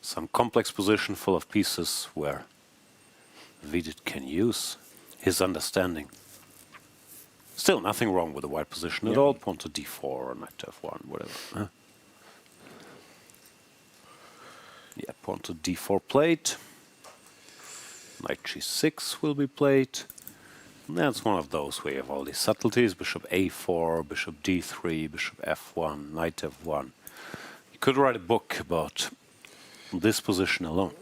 Some complex position full of pieces where Vidit can use his understanding. Still nothing wrong with the white position at all. Pawn to d4 or knight to f1, whatever. Yeah, pawn to d4 played. Knight g6 will be played. And that's one of those where you have all these subtleties. Bishop a4, bishop d3, bishop f1, knight f1. You could write a book about this position alone.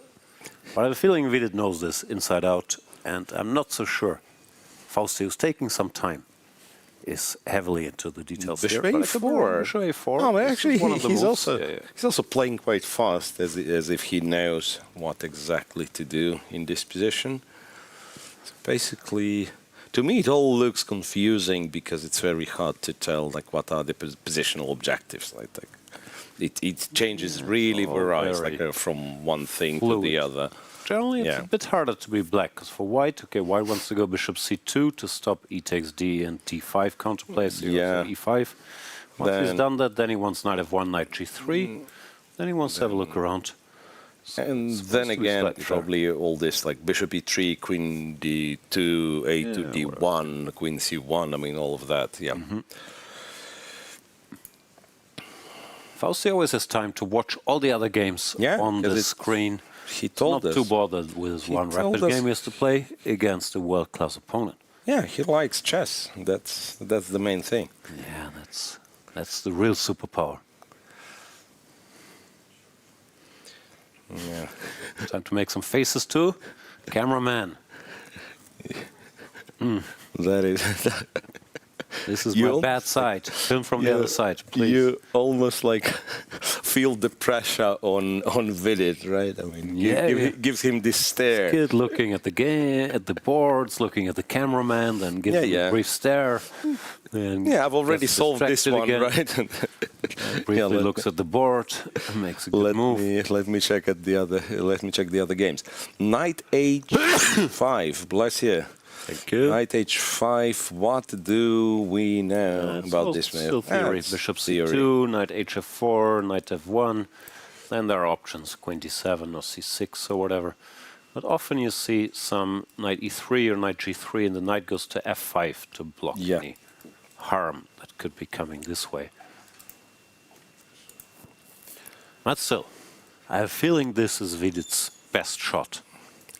But I have a feeling Vidit knows this inside out, and I'm not so sure. Fausti, who's taking some time, is heavily into the details Bishop here. a4. Bishop a4. No, but actually, he's also he's also playing quite fast, as if he knows what exactly to do in this position. So basically, to me, it all looks confusing because it's very hard to tell, like, what are the positional objectives. It changes really varies, from one thing to the other. Generally, it's a bit harder to be black, because for white, white wants to go bishop c2 to stop e takes d and d5 counterplay, so e5. Once he's done that, then he wants knight f1, knight g3. Then he wants to have a look around. And then again, probably all this, like bishop e3, queen d2, a2, d1, queen c1, I mean, all of that, Fausti always has time to watch all the other games on the screen. He told us. Not too bothered with his one rapid game he has to play against a world-class opponent. Yeah, he likes chess. That's the main thing. Yeah, that's the real superpower. Yeah. Time to make some faces too. Cameraman. That is... This is my bad side. Film from the other side, please. You almost like feel the pressure on Vidit, right? I mean, gives him this stare. Kid looking at the game, at the boards, looking at the cameraman, then gives him a brief stare. I've already solved this one, again. right? Briefly looks at the board, makes a good move. Let me check at the other. Let me check the other games. Knight h5. Bless you. Thank you. Knight h5. What do we know about this move? Still theory. Bishop c2, knight hf4, knight f1. Then there are options, queen d7 or c6 or whatever. But often you see some knight e3 or knight g3, and the knight goes to f5 to block any harm that could be coming this way. But still, I have a feeling this is Vidit's best shot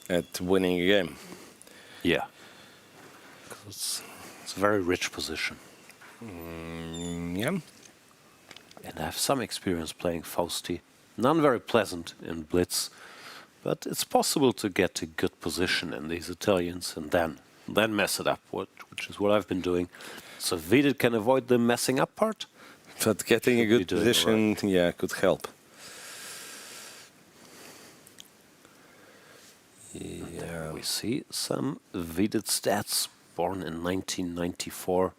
at winning a game. Yeah. It's a very rich position. Yeah. And I have some experience playing Fausti. None very pleasant in Blitz, but it's possible to get a good position in these Italians and then mess it up, which is what I've been doing. So Vidit can avoid the messing up part. But getting a good position, could help. Yeah. We see some Vidit stats. Born in 1994,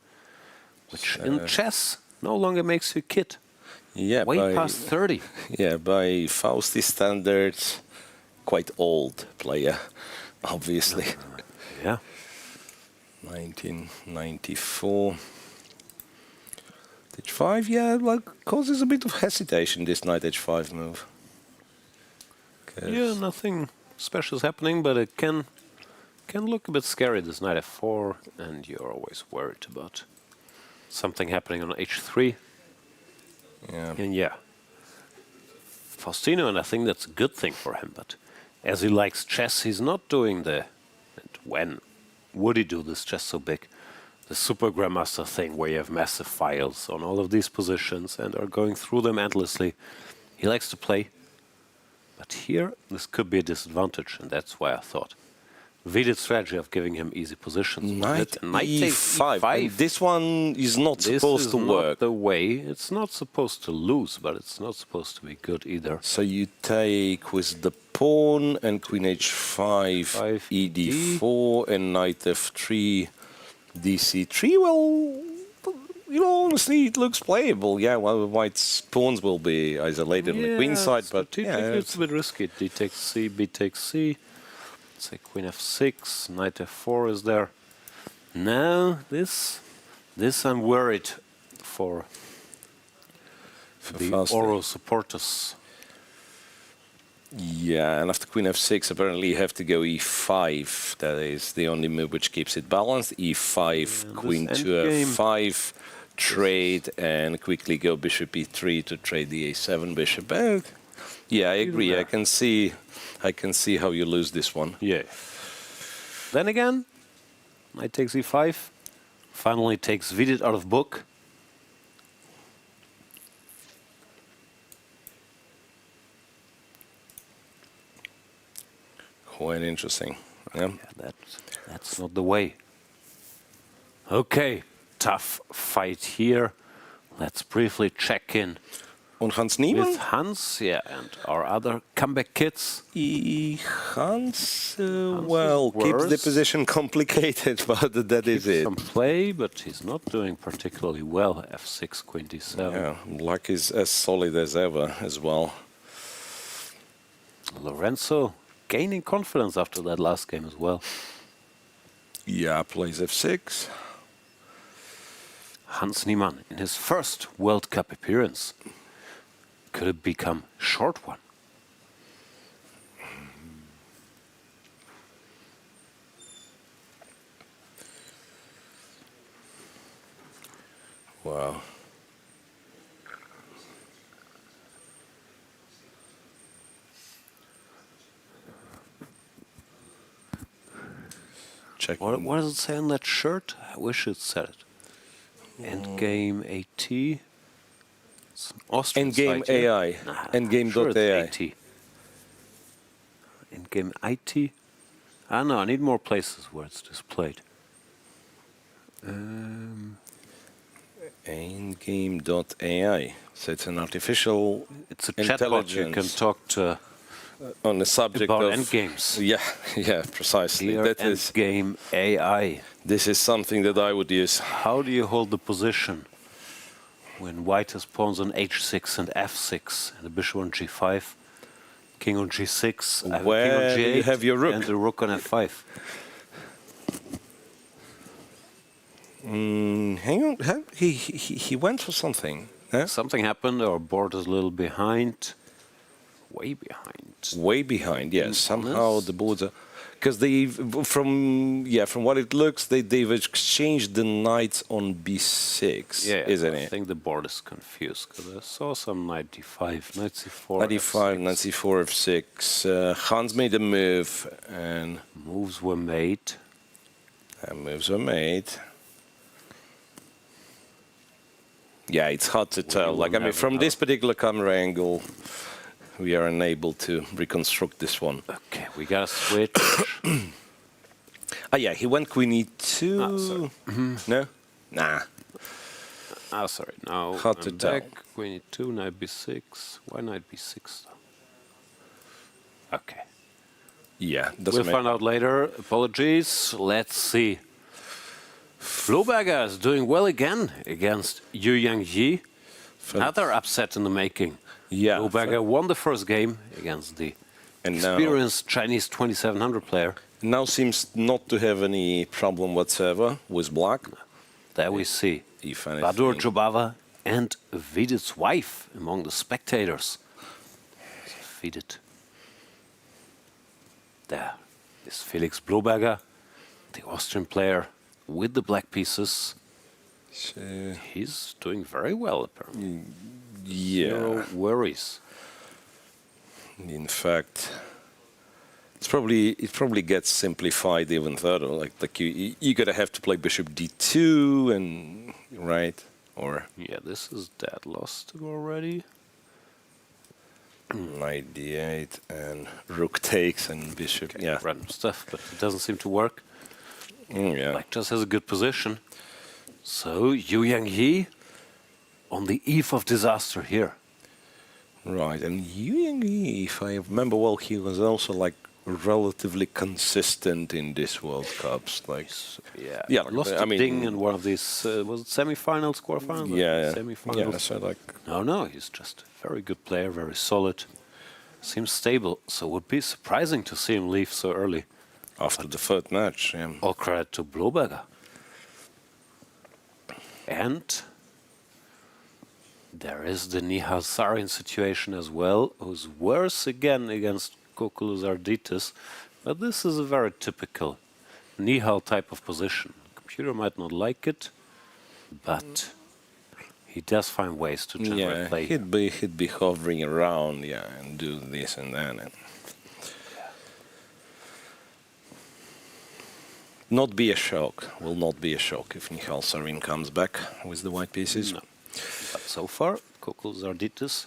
which in chess no longer makes you a kid. Yeah, way past 30. Yeah, by Fausti standards, quite old player, obviously. Yeah. 1994. H5, causes a bit of hesitation, this knight h5 move. Yeah, nothing special is happening, but it can look a bit scary, this knight f4, and you're always worried about something happening on h3. Yeah. And Faustino, and I think that's a good thing for him, but as he likes chess, he's not doing when would he do this chess so big? The super grandmaster thing where you have massive files on all of these positions and are going through them endlessly. He likes to play. But here, this could be a disadvantage, and that's why I thought Vidit's strategy of giving him easy positions. Knight E5. And this one is not supposed to work. This is not the way. It's not supposed to lose, but it's not supposed to be good either. So you take with the pawn and queen h5, ed4, and knight f3, dc3. Well, you know, honestly, it looks playable. Yeah, well, white's pawns will be isolated on the queen side, but yeah, it's a bit risky. D takes c, b takes c. Say queen f6, knight f4 is there. Now this I'm worried for the Oro supporters. Yeah, and after queen f6, apparently you have to go e5. That is the only move which keeps it balanced. e5, queen to f5, trade, and quickly go bishop e3 to trade the a7 bishop. Yeah, I agree. I can see how you lose this one. Yeah. Then again, knight takes e5. Finally takes Vidit out of book. Quite interesting. Yeah. That's not the way. Okay, tough fight here. Let's briefly check in. Und Hans Niemann? With Hans, yeah, and our other comeback kids. Hans, well, keeps the position complicated, but that is it. Some play, but he's not doing particularly well. f6, queen d7. Yeah, black is as solid as ever as well. Lorenzo gaining confidence after that last game as well. Yeah, plays f6. Hans Niemann in his first World Cup appearance. Could it become a short one? Wow. Check. What does it say on that shirt? I wish it said it. Endgame AT. Endgame AI. Endgame.ai. Sure, Endgame IT. Ah, no, I need more places where it's displayed. Endgame.ai. So it's an artificial It's a chatbot you can talk to on the subject about of endgames. Yeah, precisely. Clear That is endgame AI. This is something that I would use. How do you hold the position when white has pawns on h6 and f6 and the bishop on g5, king on g6, Where king on do g8, you have your rook? and the rook on f5? Hang on, he went for something. Huh? Something happened, our board is a little behind. Way behind. Way behind, yes. Somehow the boards are... Because they, from what it looks, they've exchanged the knights on b6, isn't it? I think the board is confused, because I saw some knight d5, knight c4, knight d5, knight c4, f6. Hans made a move, and... Moves were made. Yeah, it's hard to tell. Like, I mean, from this particular camera angle, we are unable to reconstruct this one. Okay, we gotta switch. Yeah, he went queen e2. Sorry. No? Nah. Sorry. Now hard to tell. back. Queen e2, knight b6. Why knight b6 though? Okay. Yeah, we'll find out later. Apologies. Let's see. Blohberger is doing well again against Yangyi. Another upset in the making. Yeah. Blohberger won the first game against the experienced Chinese 2700 player. Now seems not to have any problem whatsoever with black. There we see Badur Jobava and Vidit's wife among the spectators. Vidit. There is Felix Blohberger, the Austrian player with the black pieces. He's doing very well, apparently. Yeah. No worries. In fact, it probably gets simplified even further. Like you're gonna have to play bishop d2 and right, or yeah, this is dead lost already. Knight d8 and rook takes and bishop. Okay, yeah, random stuff, but it doesn't seem to work. Yeah. Black just has a good position. So Yangyi on the eve of disaster here. Right, and Yangyi, if I remember well, he was also like relatively consistent in this World Cups. Like, yeah, lost to Ding in one of these. Was it semi-finals, quarterfinals? Yeah, semi-finals. Yeah, so like. No, he's just a very good player, very solid. Seems stable, so it would be surprising to see him leave so early. After the third match, yeah. All credit to Blohberger. And there is the Nihal Sarin situation as well, who's worse again against Kourkoulos-Arditis. But this is a very typical Nihal type of position. Computer might not like it, but he does find ways to generate play. He'd be hovering around, and do this and that. And not be a shock. Will not be a shock if Nihal Sarin comes back with the white pieces. No. But so far, Kourkoulos-Arditis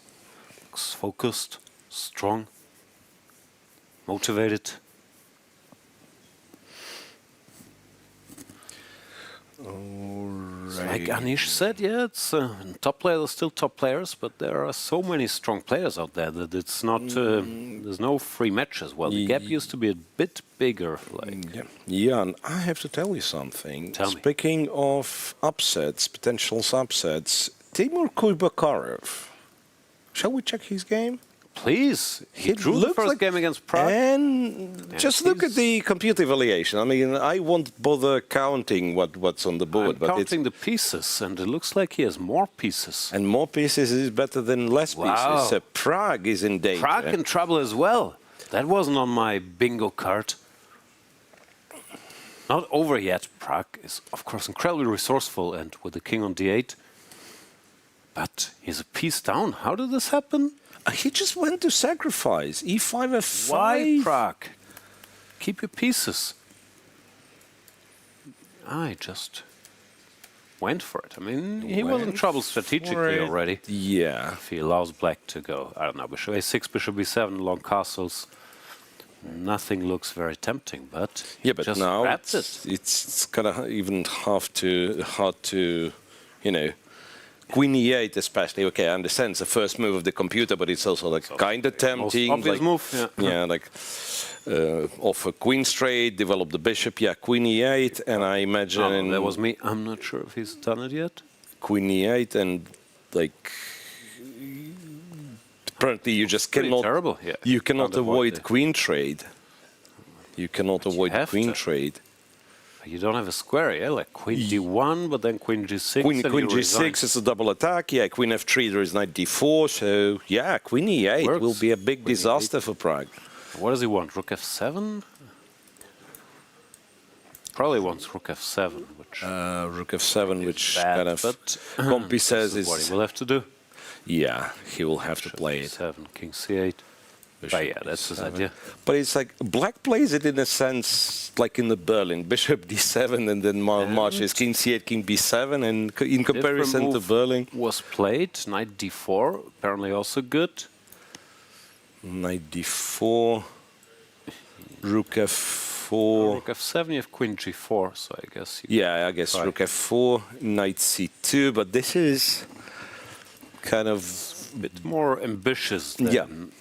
looks focused, strong, motivated. Like Anish said, it's top players are still top players, but there are so many strong players out there that it's not. There's no free matches. Well, the gap used to be a bit bigger. And I have to tell you something. Speaking of upsets, potential upsets, Temur Kuybokarov. Shall we check his game? Please. He drew the first game against Pragg. And just look at the computer evaluation. I mean, I won't bother counting what's on the board. I'm counting the pieces, and it looks like he has more pieces. And more pieces is better than less pieces. So Pragg is in danger. Pragg in trouble as well. That wasn't on my bingo card. Not over yet. Pragg is, of course, incredibly resourceful, and with the king on d8. But he's a piece down. How did this happen? He just went to sacrifice. E5, F5. Why, Pragg? Keep your pieces. I just went for it. I mean, he was in trouble strategically already. Yeah. If he allows black to go, I don't know, bishop a6, bishop b7, long castles. Nothing looks very tempting, but but just now grabbed it's kind of even hard to, Queen e8 especially, okay, I understand it's the first move of the computer, but it's also like kind of tempting. Most obvious move, offer queen straight, develop the bishop, Queen e8, and I imagine... that was me, I'm not sure if he's done it yet. Queen e8 and like... Apparently you just cannot... Terrible. You cannot avoid queen trade. You cannot avoid queen trade. You don't have a square, like queen d1, but then queen g6. Queen g6 is a double attack. Queen f3, there is knight d4. So, queen e8 will be a big disaster for Pragg. What does he want? Rook f7? Probably wants rook f7, which... rook f7, which bad, kind of... Compy says is... what he will have to do. Yeah, he will have to play it. 7, king c8. But that's his idea. But it's like black plays it in a sense like in the Berlin, bishop d7 and then marches king c8, king b7, and in comparison to Berlin was played knight d4, apparently also good. Knight d4, rook f4. Rook f7, you have queen g4, so I guess. I guess rook f4, knight c2, but this is kind of a bit more ambitious than.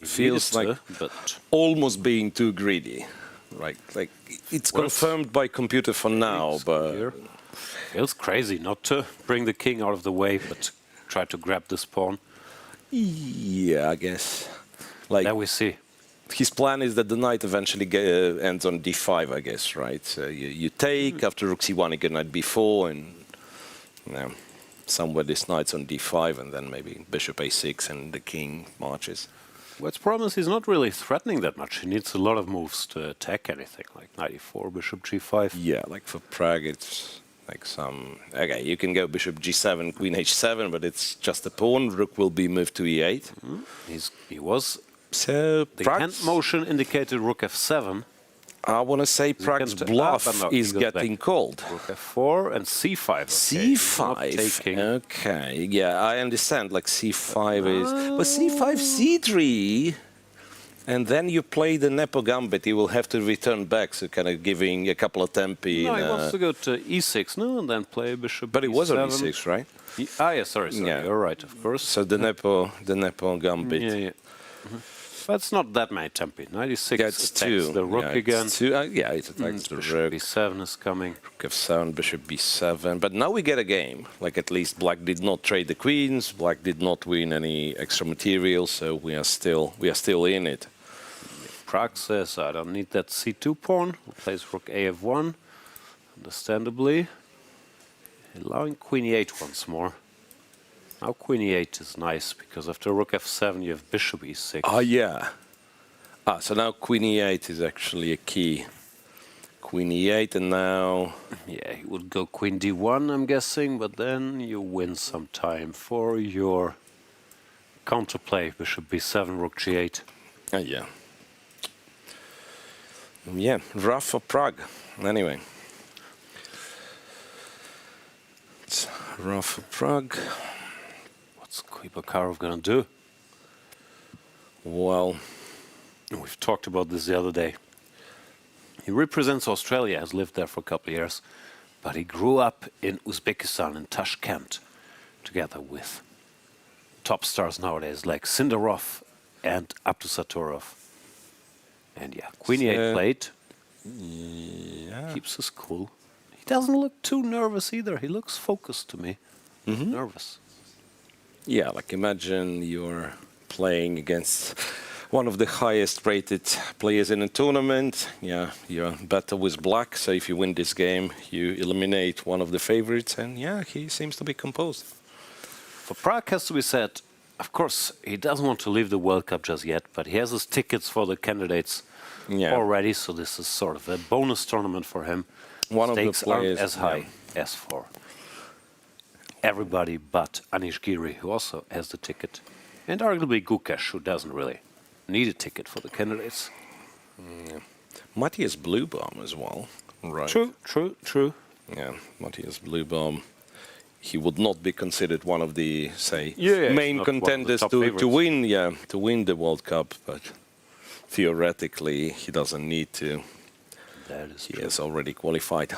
Feels like almost being too greedy, right? Like it's confirmed by computer for now, but feels crazy not to bring the king out of the way, but try to grab this pawn. Yeah, I guess. Like there we see. His plan is that the knight eventually ends on d5, I guess, right? So you take after rook c1, you get knight b4, and somewhere this knight's on d5, and then maybe bishop a6, and the king marches. What's the problem is he's not really threatening that much. He needs a lot of moves to attack anything, like knight e4, bishop g5. Yeah, like for Pragg, it's like some... Okay, you can go bishop g7, queen h7, but it's just a pawn. Rook will be moved to e8. He was... So the hand motion indicated rook f7. I want to say Pragg's bluff is getting called. Rook f4 and c5. Okay. c5. Okay, yeah, I understand. Like c5 is, but c5, c3, and then you play the Nepo gambit. You will have to return back, so kind of giving a couple of tempi. No, he wants to go to e6 now and then play bishop. But it was on e7. e6, right? Yeah, sorry, yeah. You're right, of course. So the Nepo gambit. Yeah. That's not that many tempi. 96 attacks the rook again. Yeah, it attacks the rook. b7 is coming. Rook f7, bishop b7. But now we get a game. Like at least black did not trade the queens. Black did not win any extra material, so we are still in it. Pragg says, I don't need that c2 pawn. Plays rook af1, understandably. Allowing queen e8 once more. Now queen e8 is nice, because after rook f7 you have bishop e6. Oh, yeah. So now queen e8 is actually a key. Queen e8 and now... Yeah, he would go queen d1, I'm guessing, but then you win some time for your counterplay. Bishop b7, rook g8. Yeah. Yeah, rough for Pragg. Anyway. It's rough for Pragg. What's Kuybokarov gonna do? Well, we've talked about this the other day. He represents Australia, has lived there for a couple of years, but he grew up in Uzbekistan, in Tashkent, together with top stars nowadays like Sindarov and Abdusattorov. And yeah, queen e8 played. Yeah. Keeps us cool. He doesn't look too nervous either. He looks focused to me. Nervous. Yeah, like imagine you're playing against one of the highest rated players in a tournament. Yeah, you're better with black, so if you win this game, you eliminate one of the favorites, and yeah, he seems to be composed. For Pragg, has to be said, of course, he doesn't want to leave the World Cup just yet, but he has his tickets for the candidates already, so this is sort of a bonus tournament for him. One Stakes of the players aren't as high as for everybody but Anish Giri, who also has the ticket, and arguably Gukesh, who doesn't really need a ticket for the candidates. Matthias Bluebomb as well, right? True. Yeah, Matthias Bluebomb. He would not be considered one of the, say, yeah, main contenders to win the World Cup, but theoretically he doesn't need to. That is he true. has already qualified.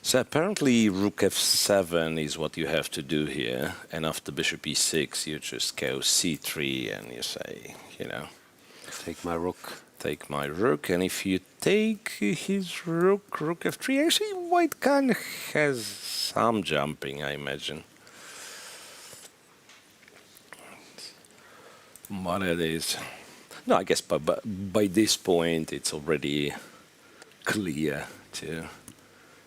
So apparently rook f7 is what you have to do here, and after bishop e6 you just go c3 and you say, take my rook. Take my rook, and if you take his rook f3, actually white kind of has some jumping, I imagine. But it is... No, I guess by this point it's already clear to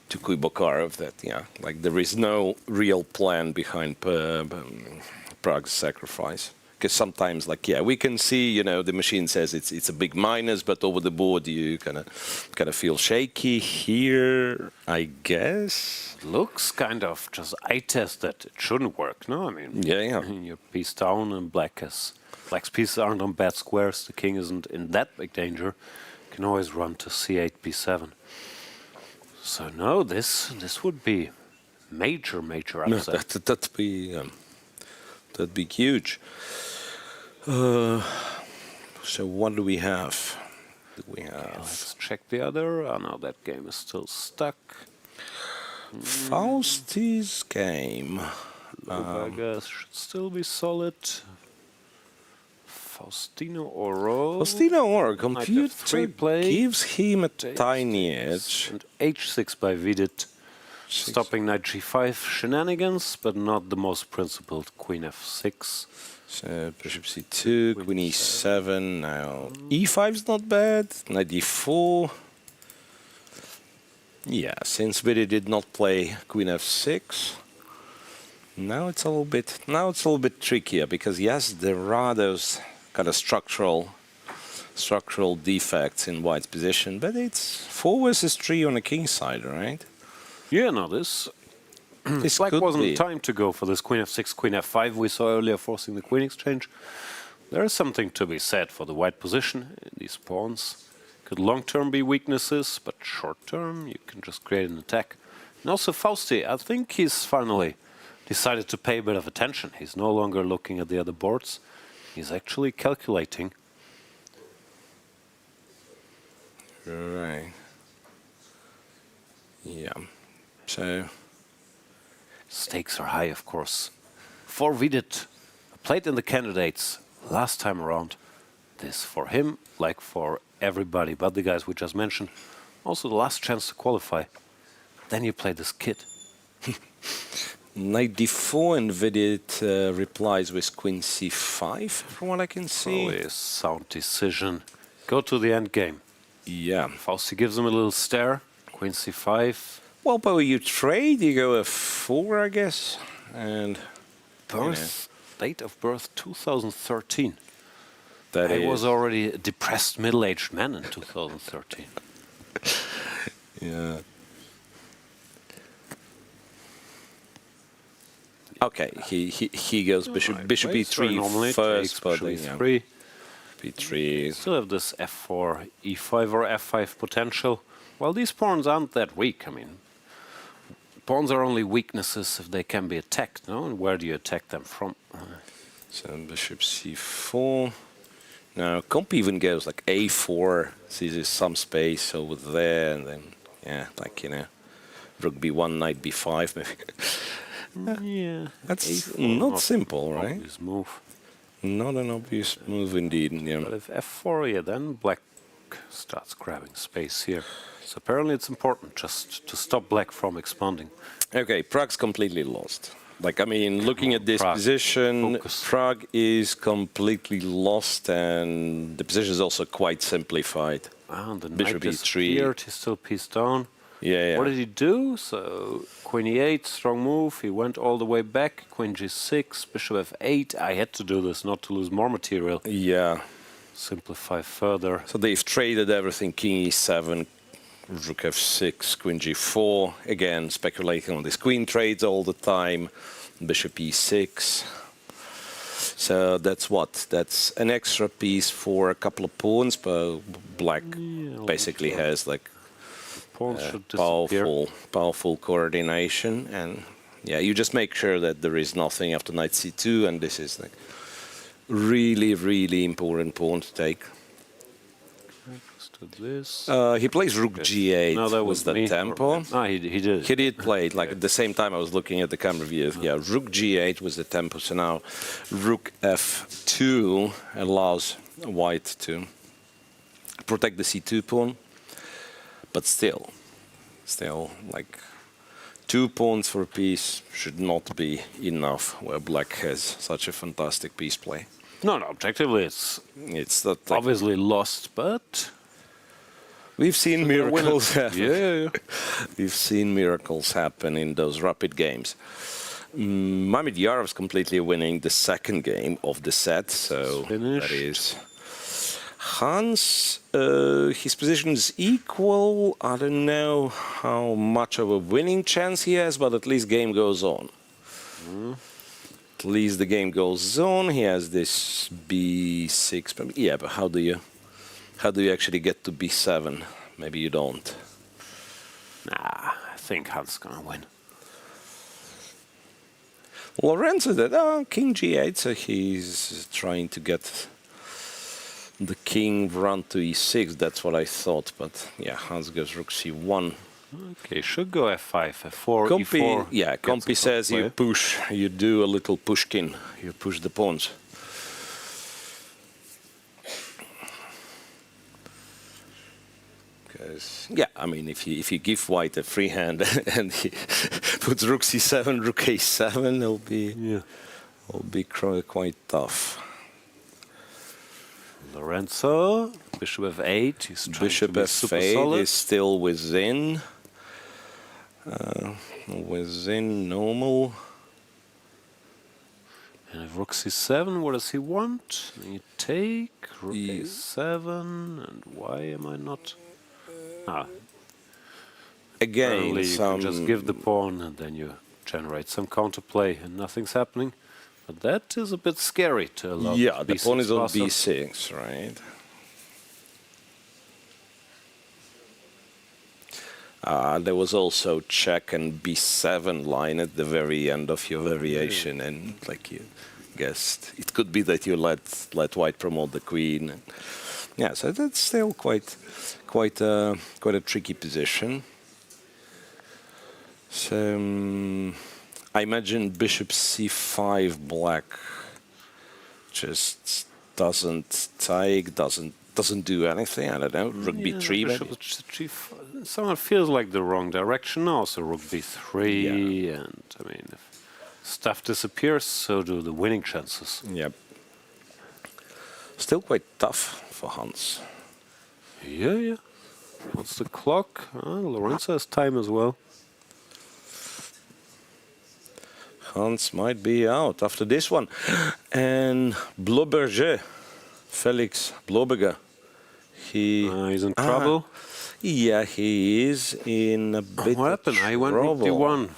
Kuybokarov that, like there is no real plan behind Pragg's sacrifice. Because sometimes, we can see, the machine says it's a big minus, but over the board you kind of feel shaky. Here, I guess looks kind of just eye test that it shouldn't work. No, I mean, your piece down and black's pieces aren't on bad squares. The king isn't in that big danger. You can always run to c8, b7. So no, this would be major upset. That'd be huge. So what do we have? Let's check the other. Oh no, that game is still stuck. Fausti's game. Blohberger should still be solid. Faustino or computer gives him a tiny edge. And h6 by Vidit. Stopping knight g5 shenanigans, but not the most principled queen f6. So bishop c2, queen e7, now e5 is not bad, knight d4. Yeah, since Vidit did not play queen f6, now it's a little bit trickier, because yes, there are those kind of structural defects in white's position, but it's 4 versus 3 on the king side, right? Yeah, no, this black wasn't time to go for this queen f6, queen f5 we saw earlier, forcing the queen exchange. There is something to be said for the white position in these pawns, Could long-term be weaknesses, but short-term you can just create an attack. And also Fausti, I think he's finally decided to pay a bit of attention. He's no longer looking at the other boards. He's actually calculating. Right. Yeah. So stakes are high, of course. For Vidit, played in the candidates last time around. This for him, like for everybody but the guys we just mentioned. Also the last chance to qualify. Then you play this kid. Knight d4 and Vidit replies with queen c5, from what I can see. Probably a sound decision. Go to the end game. Yeah. Fausti gives him a little stare. Queen c5. Well, but you trade, you go f4, I guess. And birth, date of birth 2013. That I is. was already a depressed middle-aged man in 2013. Yeah. Okay, he goes bishop e3 first, but bishop e3. b3. Still have this f4, e5 or f5 potential. Well, these pawns aren't that weak. I mean, pawns are only weaknesses if they can be attacked, no? And where do you attack them from? So bishop c4. Now, comp even goes like a4, sees some space over there, and then, yeah, like, you know, rook b1, knight b5, maybe. Yeah. That's A4, not simple, right? Obvious move. Not an obvious move indeed. Yeah. But if f4, yeah, then black starts grabbing space here. So apparently it's important just to stop black from expanding. Okay, Pragg's completely lost. Like, I mean, looking at this Pragg. position, Focus. Pragg is completely lost, and the position is also quite simplified. And the Bishop knight is e3. feared, he's still pieced down. Yeah. What did he do? So queen e8, strong move. He went all the way back. Queen g6, bishop f8. I had to do this not to lose more material. Yeah. Simplify further. So they've traded everything, king e7, rook f6, queen g4. Again, speculating on these queen trades all the time. Bishop e6. So that's what? That's an extra piece for a couple of pawns, but black basically has like powerful coordination, and yeah, you just make sure that there is nothing after knight c2, and this is like really important pawn to take. This. He plays rook g8. No, that was the me. tempo. No, he did. He did play it, like at the same time I was looking at the camera view. Yeah, rook g8 was the tempo. So now rook f2 allows white to protect the c2 pawn. But still, like 2 pawns for a piece should not be enough where black has such a fantastic piece play. No, objectively it's not like obviously lost, but we've seen miracles happen. Yeah. We've seen miracles happen in those rapid games. Mamedyarov's completely winning the second game of the set, so that is. Hans, his position is equal. I don't know how much of a winning chance he has, but at least game goes on. At least the game goes on. He has this b6. Yeah, but how do you actually get to b7? Maybe you don't. Nah, I think Hans gonna win. Lorenzo did king g8, so he's trying to get the king run to e6, that's what I thought, but yeah, Hans goes rook c1. Okay, should go f5, f4, Compy, e4. yeah, Compy says you push, you do a little pushkin, you push the pawns. Because, yeah, I mean, if you give white a free hand and he puts rook c7, rook a7, it'll be quite tough. Lorenzo, bishop f8. He's trying bishop to be f8 is still within normal. And if rook c7, what does he want? You take rook a7, and why am I not? Again, you can just give the pawn, and then you generate some counterplay, and nothing's happening. But that is a bit scary to allow. Yeah, the pawn is on b6, b6, right? There was also check and b7 line at the very end of your variation, and like you guessed, it could be that you let white promote the queen. Yeah, so that's still quite a tricky position. So I imagine bishop c5 black just doesn't take, doesn't do anything. I don't know. Rook b3 maybe. Someone feels like the wrong direction now. So rook b3, and I mean, if stuff disappears, so do the winning chances. Yep. Still quite tough for Hans. Yeah. What's the clock? Lorenzo has time as well. Hans might be out after this one. And Blohberger, Felix Blohberger. He's in trouble. Yeah, he is in a bit what happened? I went rook d1.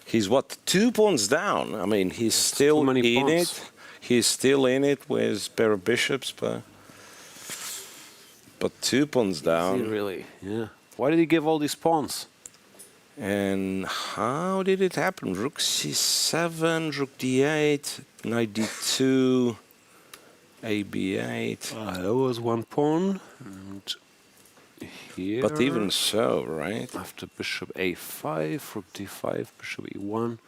He's what, 2 pawns down? I mean, he's still in it. He's still in it with a pair of bishops, but 2 pawns down. Is he really? Yeah. Why did he give all these pawns? And how did it happen? Rook c7, rook d8, knight d2, ab8. There was one pawn. And here, but even so, right? After bishop a5, rook d5, bishop e1.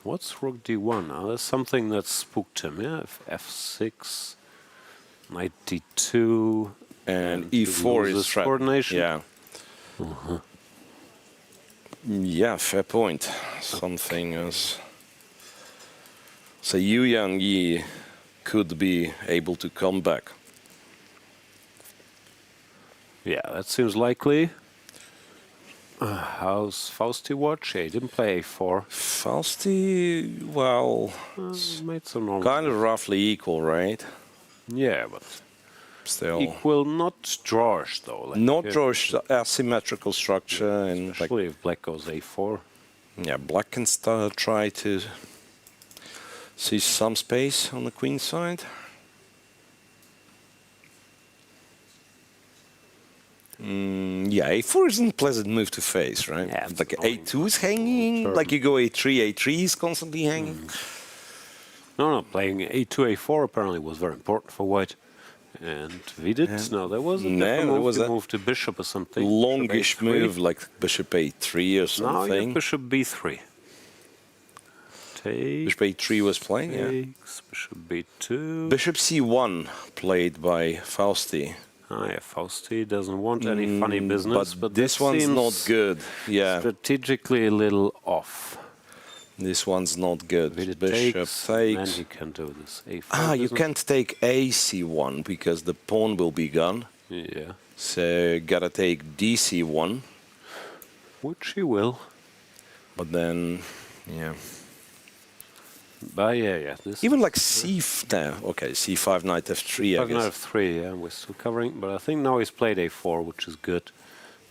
What's rook d1? There's something that spooked him, yeah? f6, knight d2. And e4 is coordination. Yeah. Yeah, fair point. Something else. So Yangyi could be able to come back. Yeah, that seems likely. How's Fausti watch? He didn't play a4. Fausti, well, made some normal kind of roughly equal, right? Yeah, but still equal, not drawish though. Like, not drawish, asymmetrical structure, and especially if black goes a4. Yeah, black can try to see some space on the queen side. Yeah, a4 isn't a pleasant move to face, right? Yeah, like a2 is hanging, like you go a3 is constantly hanging. No, playing a2, a4 apparently was very important for white. And Vidit, no, there was a move to bishop or something. Longish move, like bishop a3 or something. Now you have bishop b3. Bishop a3 was playing, bishop b2. Bishop c1 played by Fausti. Yeah, Fausti doesn't want any funny business, but this one's not good. Yeah, strategically a little off. This one's not good. Bishop takes. And he can do this a4 you can't take ac1 because the pawn will be gone. Yeah. So gotta take dc1. Which he will. But then, yeah. But yeah. This even like c5, okay, c5, knight f3, I guess. Knight f3, yeah, we're still covering. But I think now he's played a4, which is good.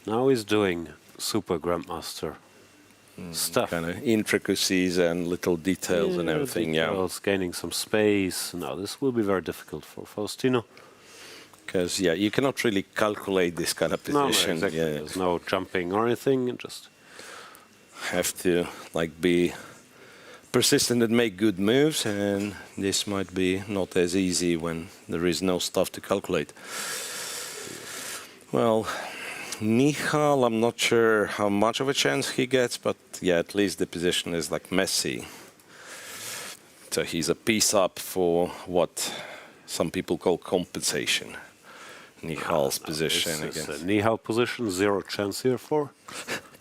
Now he's doing super grandmaster stuff. Kind of intricacies and little details and everything, gaining some space. Now this will be very difficult for Faustino. Because, you cannot really calculate this kind of position. No, exactly. There's no jumping or anything, just have to be persistent and make good moves, and this might be not as easy when there is no stuff to calculate. Well, Nihal, I'm not sure how much of a chance he gets, but at least the position is messy. So he's a piece up for what some people call compensation. Nihal's position against Nihal position, 0 chance here for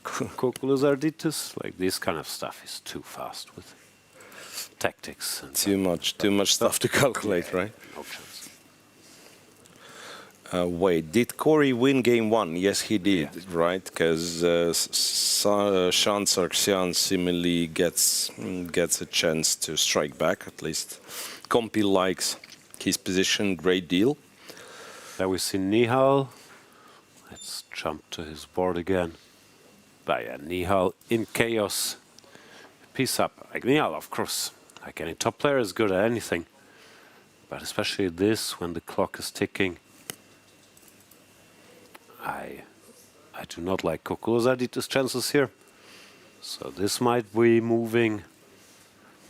Kourkoulos-Arditis. This kind of stuff is too fast with tactics. And too much stuff to calculate, right? No chance. Wait, did Corey win game 1? Yes, he did, right? Because Shan Sargsyan similarly gets a chance to strike back, at least. Compi likes his position great deal. There we see Nihal. Let's jump to his board again. But Nihal in chaos. Piece up. Nihal, of course, like any top player, is good at anything. But especially this, when the clock is ticking. I I do not like Kourkoulos-Arditis' chances here. So this might be moving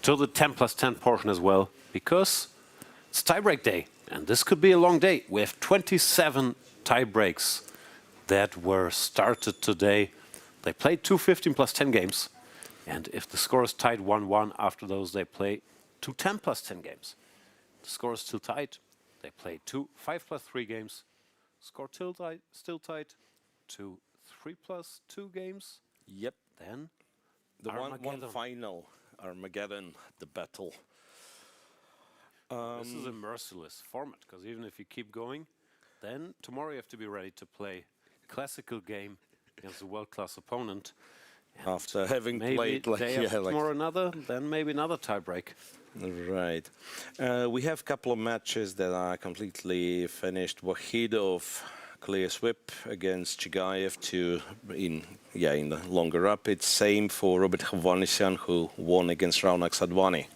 to the 10+10 portion as well, because it's tiebreak day, and this could be a long day. We have 27 tiebreaks that were started today. They played 2 15+10 games, and if the score is tied 1-1 after those, they play 2 10+10 games. The score is still tied. They play 2 5+3 games. Score still tied. 2 3+2 games. Yep. Then the one final Armageddon, the battle. This is a merciless format, because even if you keep going, then tomorrow you have to be ready to play a classical game against a world-class opponent. And after having maybe played tomorrow another, then maybe another tiebreak. Right. We have a couple of matches that are completely finished. Wahidov, clear sweep against Chigayev in the longer rapid. Same for Robert Hovhannisyan, who won against Raunak Sadhwani.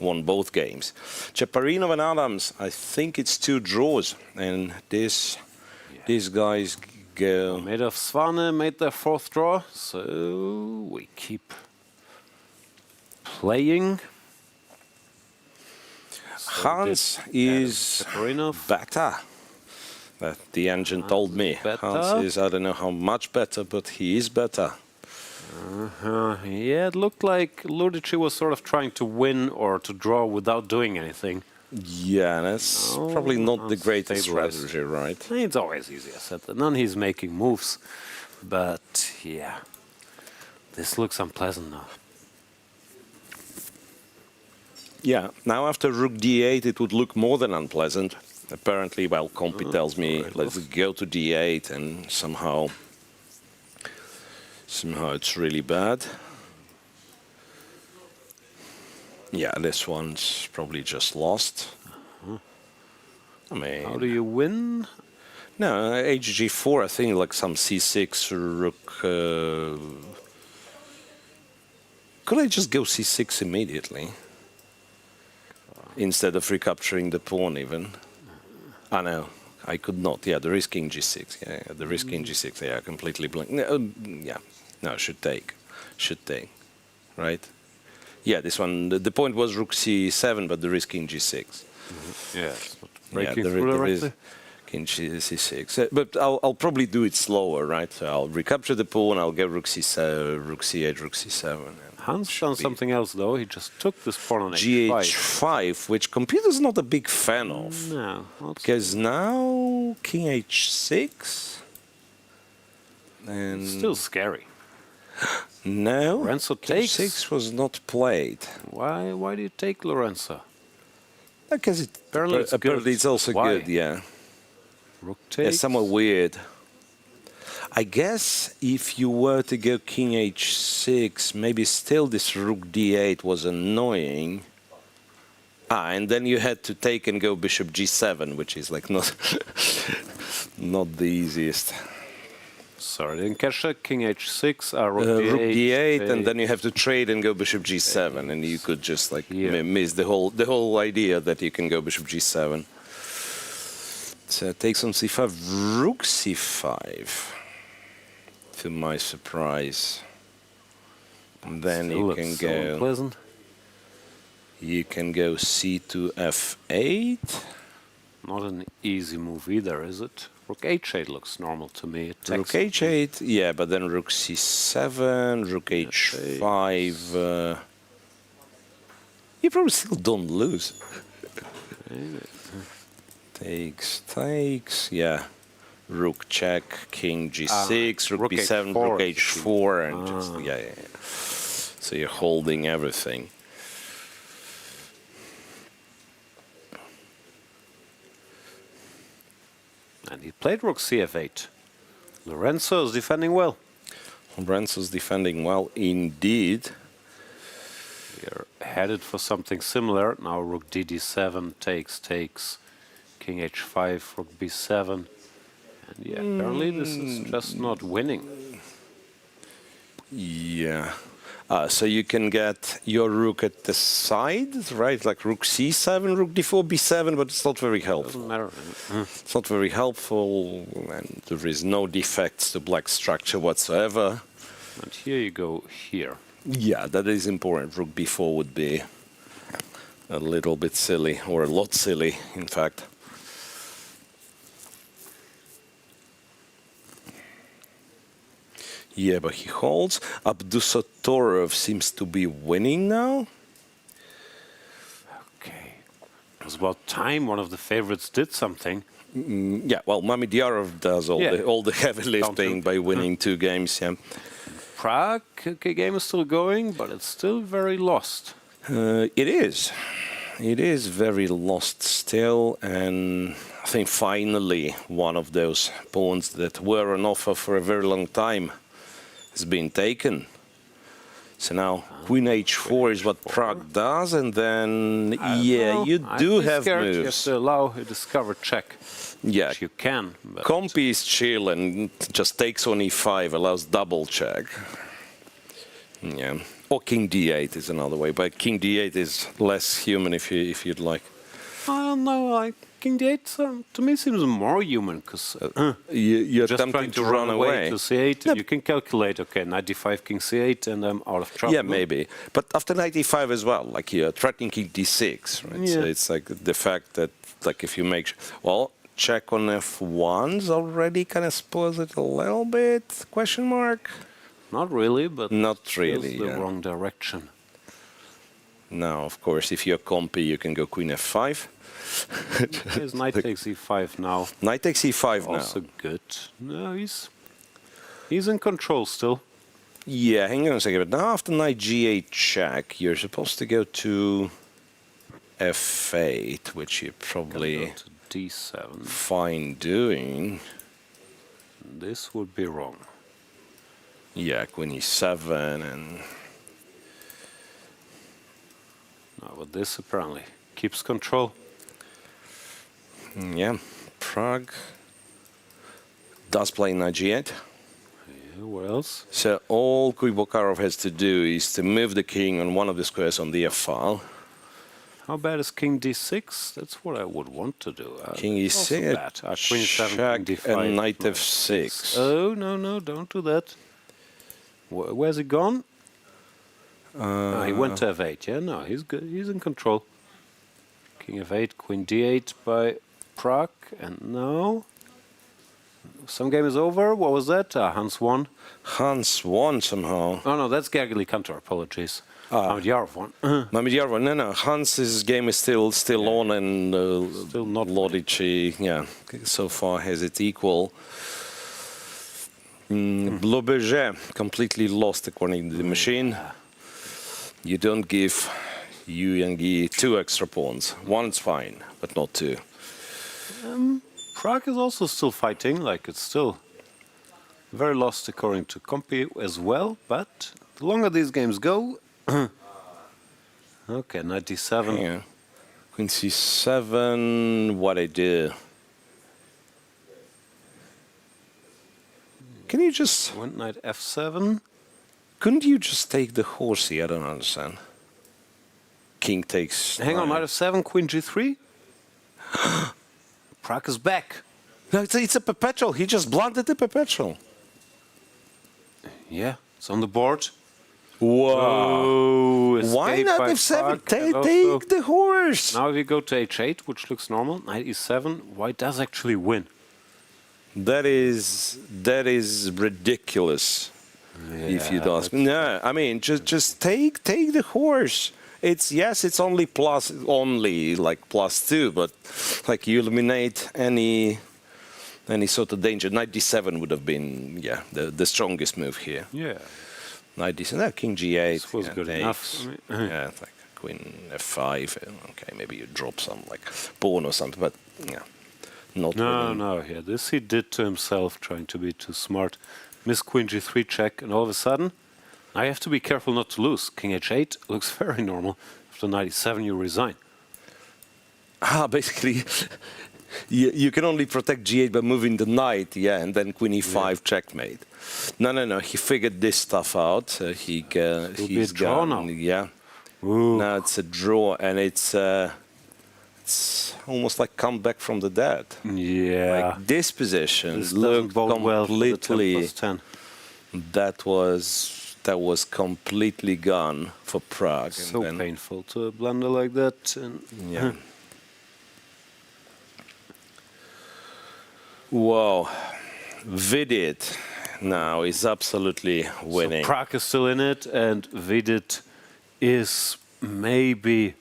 Won both games. Chaparinov and Adams, I think it's 2 draws, and these guys go. Mamedyarov Svane made their 4th draw, so we keep playing. So Hans is better. That the engine told me. Hans is, I don't know how much better, but he is better. Yeah, it looked like Lodici was sort of trying to win or to draw without doing anything. Yeah, that's probably not the greatest strategy, right? It's always easier said than done. He's making moves. But, yeah, this looks unpleasant now. Yeah, now after Rook D8 it would look more than unpleasant. Apparently, well, Compi tells me let's go to D8, and somehow it's really bad. Yeah, this one's probably just lost. I mean, how do you win? No, HG4, I think like some C6 rook. Could I just go C6 immediately? Instead of recapturing the pawn even? Ah, no, I could not. Yeah, there is King G6. Yeah, there is King G6. Yeah, completely blank. No, yeah, no, should take. Right? Yeah, this one, the point was Rook C7, but there is King G6. Yeah, it's not breaking through directly. King C6. But I'll probably do it slower, right? So I'll recapture the pawn, I'll go Rook C7, Rook C8, Rook C7. Hans done something else, though. He just took this pawn on GH5, which computer's not a big fan of. No. Because now King H6. And it's still scary. No, Lorenzo takes. H6 was not played. Why do you take Lorenzo? Because apparently it's also good, yeah. Rook takes. It's somewhat weird. I guess if you were to go King H6, maybe still this Rook D8 was annoying. And then you had to take and go Bishop G7, which is like not the easiest. Sorry, didn't catch that. King H6, Rook D8, and then you have to trade and go Bishop G7, and you could just like miss the whole idea that you can go Bishop G7. So takes on C5, Rook C5. To my surprise, and then you can go. Unpleasant. You can go C to F8. Not an easy move either, is it? Rook H8 looks normal to me. Rook H8, yeah, but then Rook C7, Rook H5. You probably still don't lose. Takes, yeah. Rook check, King G6, Rook B7, H4, Rook H4, and just, yeah. So you're holding everything. And he played Rook CF8. Lorenzo is defending well. Lorenzo's defending well indeed. We're headed for something similar. Now Rook DD7 takes, King H5, Rook B7. And yeah, apparently this is just not winning. Yeah. So you can get your rook at the side, right? Like rook c7, rook d4, b7, but it's not very helpful. Doesn't matter. It's not very helpful, and there is no defects to black structure whatsoever. And here you go here. Yeah, that is important. Rook b4 would be a little bit silly, or a lot silly, in fact. Yeah, but he holds. Abdusattorov seems to be winning now. Okay. It was about time one of the favorites did something. Yeah, well, Mamedyarov does all the heavy lifting by winning 2 games. Yeah. Pragg, okay, game is still going, but it's still very lost. It is. It is very lost still, and I think finally one of those pawns that were on offer for a very long time has been taken. So now Queen h4 is what Pragg does, and then you do have moves. You have to allow a discovered check. Yeah, which you can. But Compi is chill and just takes on e5, allows double check. Yeah, or King d8 is another way, but King d8 is less human if you'd like. I don't know. King d8 to me seems more human because you're just attempting trying to run away to c8. No. You can calculate, okay, knight d5, king c8, and I'm out of trouble. Yeah, maybe. But after knight e5 as well, like you're threatening king d6, right? Yeah. So it's like the fact that, like, if you make well, check on f1's already kind of spoils it a little bit. Question mark? Not really, but not really. The wrong direction. Now, of course, if you're compy, you can go queen f5. His knight takes e5 now. Knight takes e5 now. Also good. No, he's in control still. Yeah, hang on a second. But now after knight g8 check, you're supposed to go to f8, which you probably go to d7. Fine doing. This would be wrong. Yeah, queen e7 and. No, but this apparently keeps control. Yeah, Pragg does play knight g8. Yeah, what else? So all Kuybokarov has to do is to move the king on one of the squares on the f file. How bad is king d6? That's what I would want to do. King e6, queen e7, king d5, and knight f6. Oh, no, don't do that. Where's he gone? He went to f8, yeah? No, he's good. He's in control. King f8, queen d8 by Pragg, and now some game is over. What was that? Hans won. Hans won somehow. Oh no, that's Gergely Kantor. Apologies. Mamedyarov won. Mamedyarov, no. Hans's game is still on, and still not Lodici. Yeah, so far has its equal. Blohberger completely lost according to the machine. You don't give Yangyi 2 extra pawns. One's fine, but not 2. Pragg is also still fighting, like it's still very lost according to Compi as well, but the longer these games go... Okay, knight d7. Yeah. Queen c7, what I do? Can you just... Went knight f7. Couldn't you just take the horse here? I don't understand. King takes... Hang on, knight f7, queen g3. Pragg is back. No, it's a perpetual. He just blunted the perpetual. Yeah, it's on the board. Whoa. Why not f7? Take the horse. Now if you go to h8, which looks normal, knight e7, white does actually win. That is ridiculous. Yeah, if you'd ask me. No, I mean just take the horse. It's only +2, but like you eliminate any sort of danger. Knight d7 would have been the strongest move here. Yeah. Knight d7, no, king g8. This was good enough. Yeah, like queen f5. Okay, maybe you drop some like pawn or something, but yeah, not. No. Yeah, this he did to himself, trying to be too smart. Miss queen g3 check, and all of a sudden, I have to be careful not to lose. King h8 looks very normal. After knight e7, you resign. Basically, You can only protect g8 by moving the knight, yeah, and then queen e5 checkmate. No. He figured this stuff out. He's draw now. Yeah. Ooh. Now it's a draw, and it's almost like come back from the dead. Yeah. Like this position This looked doesn't bode well for the 10 completely. plus 10. That was completely gone for Pragg. So painful to blunder like that. And yeah. Wow. Vidit now is absolutely winning. So Pragg is still in it, and Vidit is maybe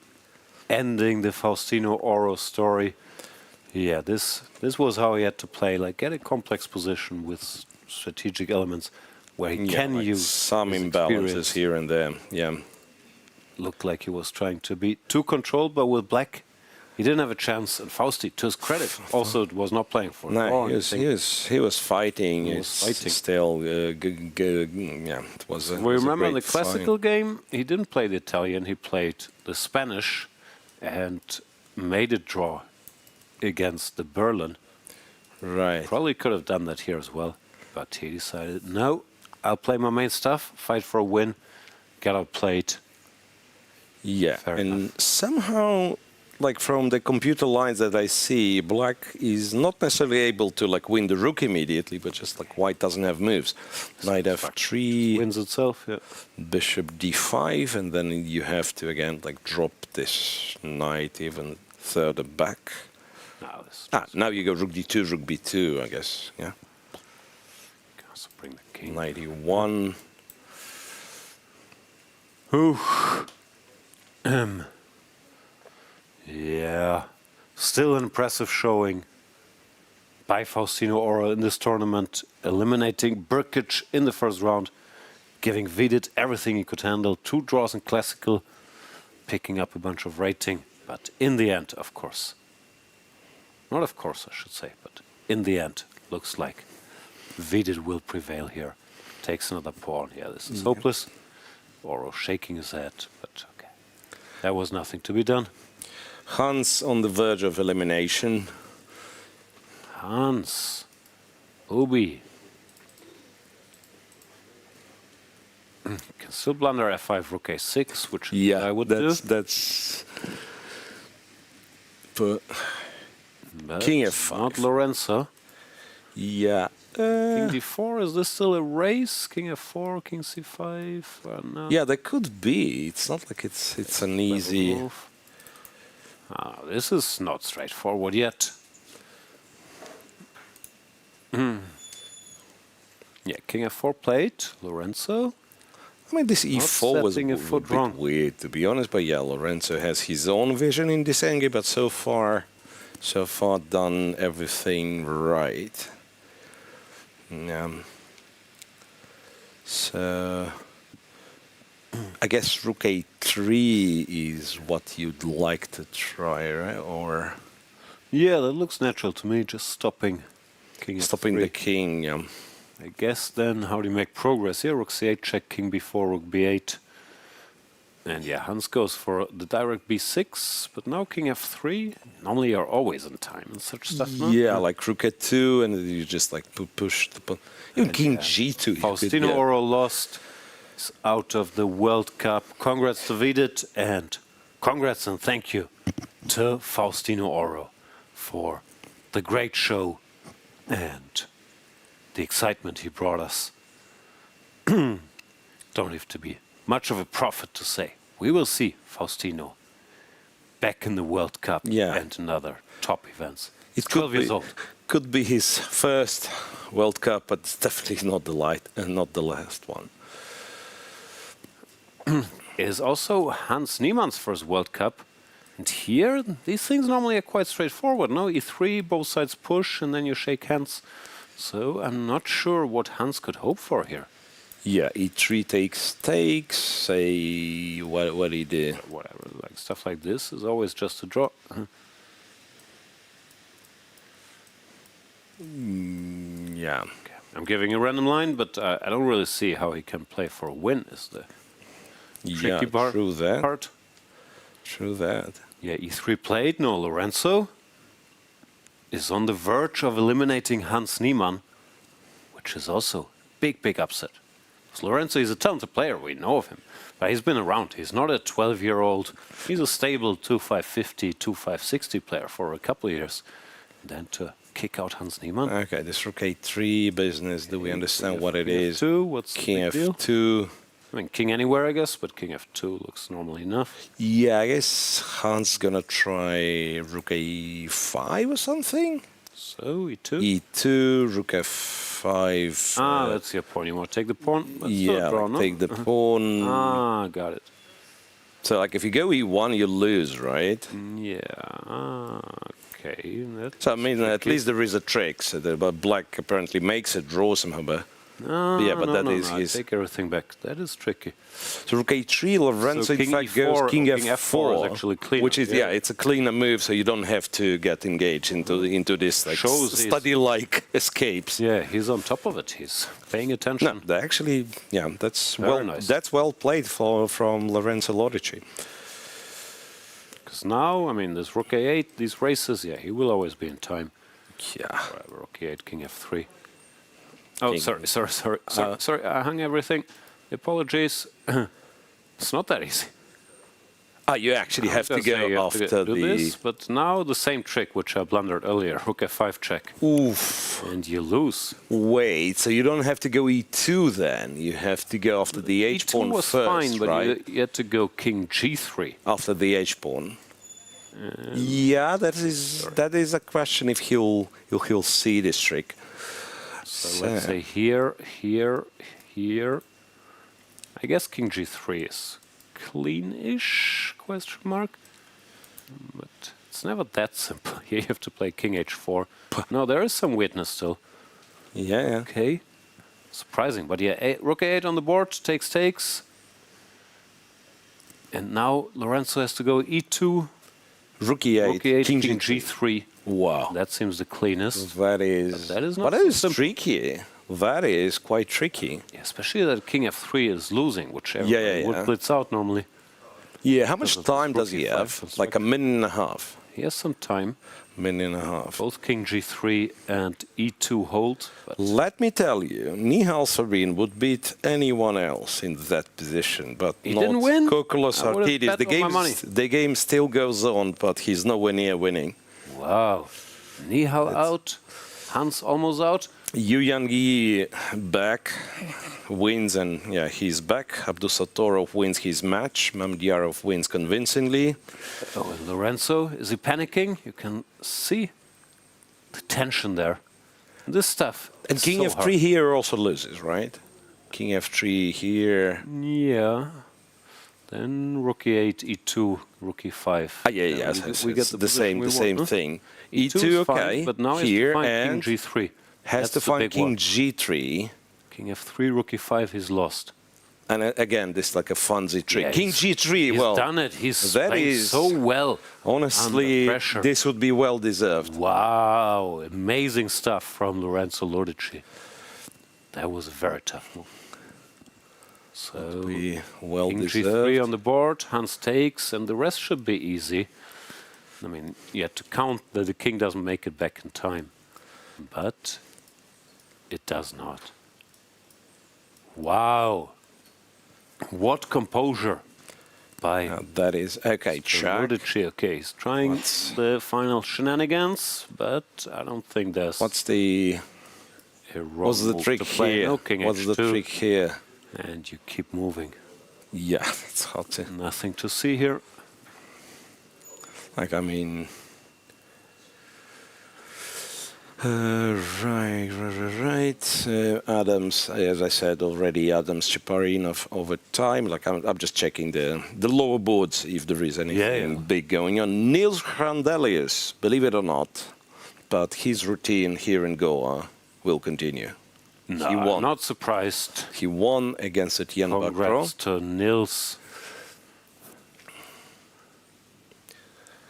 ending the Faustino Oro story. Yeah, this was how he had to play, like get a complex position with strategic elements where he can like use some his imbalances experience. here and there. Yeah. Looked like he was trying to be too controlled, but with black, he didn't have a chance. And Fausti, to his credit, also was not playing for it. No, he was fighting. He was fighting. Still, yeah, it was. We remember in the classical game, he didn't play the Italian. He played the Spanish, and made a draw against the Berlin. Right. Probably could have done that here as well, but he decided, no, I'll play my main stuff, fight for a win, get outplayed. Yeah, Fair and enough. somehow, like from the computer lines that I see, black is not necessarily able to like win the rook immediately, but just like white doesn't have moves. Knight f3 wins itself. Yeah. Bishop d5, and then you have to again like drop this knight even further back. Now you go rook d2, rook b2, I guess. Yeah. So bring the king. Knight e1. Yeah, still an impressive showing by Faustino Oro in this tournament, eliminating Brkic in the first round, giving Vidit everything he could handle, 2 draws in classical, picking up a bunch of rating, but in the end, of course, not of course I should say, but in the end, looks like Vidit will prevail here. Takes another pawn. Yeah, this is hopeless. Oro shaking his head, but okay. There was nothing to be done. Hans on the verge of elimination. Hans. Obi. Can still blunder f5, rook a6, which I would do. That's but king f5. Not Lorenzo. Yeah. King d4, is this still a race? King f4, king c5? No. Yeah, there could be. It's not like it's an easy. Move. This is not straightforward yet. Yeah, king f4 played, Lorenzo. I mean, this e4 was a foot bit wrong. weird, to be honest. But yeah, Lorenzo has his own vision in this endgame, but so far done everything right. Yeah. So I guess rook a3 is what you'd like to try, right? Or yeah, that looks natural to me. Just stopping king stopping f3. the king. Yeah. I guess then how do you make progress here? Rook c8 check, king b4, rook b8. And yeah, Hans goes for the direct b6, but now king f3. Normally you're always on time and such stuff, no? Yeah, like rook a2, and you just like push the pawn. Even king g2. Faustino Oro lost. Is out of the World Cup. Congrats to Vidit, and congrats and thank you to Faustino Oro for the great show and the excitement he brought us. Don't have to be much of a prophet to say. We will see Faustino back in the World Cup and in other top events. It 12 years old. Could be his first World Cup, but it's definitely not the last one. It is also Hans Niemann's first World Cup. And here, these things normally are quite straightforward. No, e3, both sides push, and then you shake hands. So I'm not sure what Hans could hope for here. Yeah, e3 takes, say, what he did. Whatever, like stuff like this is always just a draw. Yeah. Okay. I'm giving a random line, but I don't really see how he can play for a win, is the tricky part. True that. True that. Yeah, e3 played, no Lorenzo. is on the verge of eliminating Hans Niemann, which is also big upset. Because Lorenzo is a talented player, we know of him, but he's been around. He's not a 12-year-old. He's a stable 2.550, 2.560 player for a couple of years. And then to kick out Hans Niemann. Okay, this rook a3 business, do we understand what it is? King F2, what's King the big deal? F2. I mean, king anywhere, I guess, but king f2 looks normal enough. Yeah, I guess Hans gonna try rook a5 or something. So, e2. E2, rook f5. Ah, that's your pawn. You want to take the pawn? That's yeah, draw, like no? take the pawn. Ah, got it. So, like, if you go e1, you lose, right? Yeah, okay. So, I mean, at least there is a trick. So, but black apparently makes a draw somehow, but... yeah, but that is his... take everything back. That is tricky. So rook a3, Lorenzo So in fact goes king f4, is actually cleaner. which is it's a cleaner move, so you don't have to get engaged into this like study-like escapes. Yeah, he's on top of it. He's paying attention. No, actually, yeah, that's nice. That's well played from Lorenzo Lodici. Because now, I mean, this rook a8, these races, yeah, he will always be in time. Yeah. Rook a8, king f3. Oh, sorry, I hung everything. Apologies. It's not that easy. Ah, you actually have to go after do this, but now the same trick which I blundered earlier, rook f5 check. Oof. And you lose. Wait, so you don't have to go e2 then? You have to go after the h-pawn was first, fine, but right? you had to go king g3. After the h-pawn. Yeah, that is a question if he'll see this trick. So let's say here. I guess king g3 is clean-ish, question mark. But it's never that simple. Here you have to play king h4. No, there is some weirdness still. Yeah. Okay. Surprising, but yeah, rook a8 on the board, takes. And now Lorenzo has to go e2. Rook e8, king g3. Wow. That seems the cleanest. That is not that is tricky. That is quite tricky. Yeah, especially that king f3 is losing, which everyone would blitz out normally. Yeah, how much time does he have? Like a minute and a half. He has some time. Minute and a half. Both king g3 and e2 hold. Let me tell you, Nihal Sarin would beat anyone else in that position, but he not didn't win. Kourkoulos-Arditis. The game still goes on, but he's nowhere near winning. Wow. Nihal out. Hans almost out. Yangyi back, wins, and yeah, he's back. Abdusattorov wins his match. Mamedyarov wins convincingly. Oh, and Lorenzo, is he panicking? You can see the tension there. This stuff. And king so f3 hard. here also loses, right? King f3 here. Yeah. Then rook e8, e2, rook e5. We get the same thing. E2 E2, okay. fine, but now here has to find and king g3. Has to find king g3. King f3, rook e5, he's lost. And again, this is like a fancy trick. Yeah, king g3, he's well, done it. He's that playing is so well. Honestly, this would be well deserved. Wow, amazing stuff from Lorenzo Lodici. That was a very tough move. So, well king deserved. g3 on the board, Hans takes, and the rest should be easy. I mean, you have to count that the king doesn't make it back in time. But it does not. Wow. What composure by that is okay. Lodici. Okay, he's trying the final shenanigans, but I don't think there's. What's the trick here? No, king What's the h2, trick here? and you keep moving. Yeah, it's hard to. Nothing to see here. Like, I mean. Right. Adams, as I said already, Adams Chaparinov over time. Like, I'm just checking the lower boards if there is anything big going on. Niels Grandelius, believe it or not, but his routine here in Goa will continue. No, he won. Not surprised. He won against Etienne Congrats to Niels.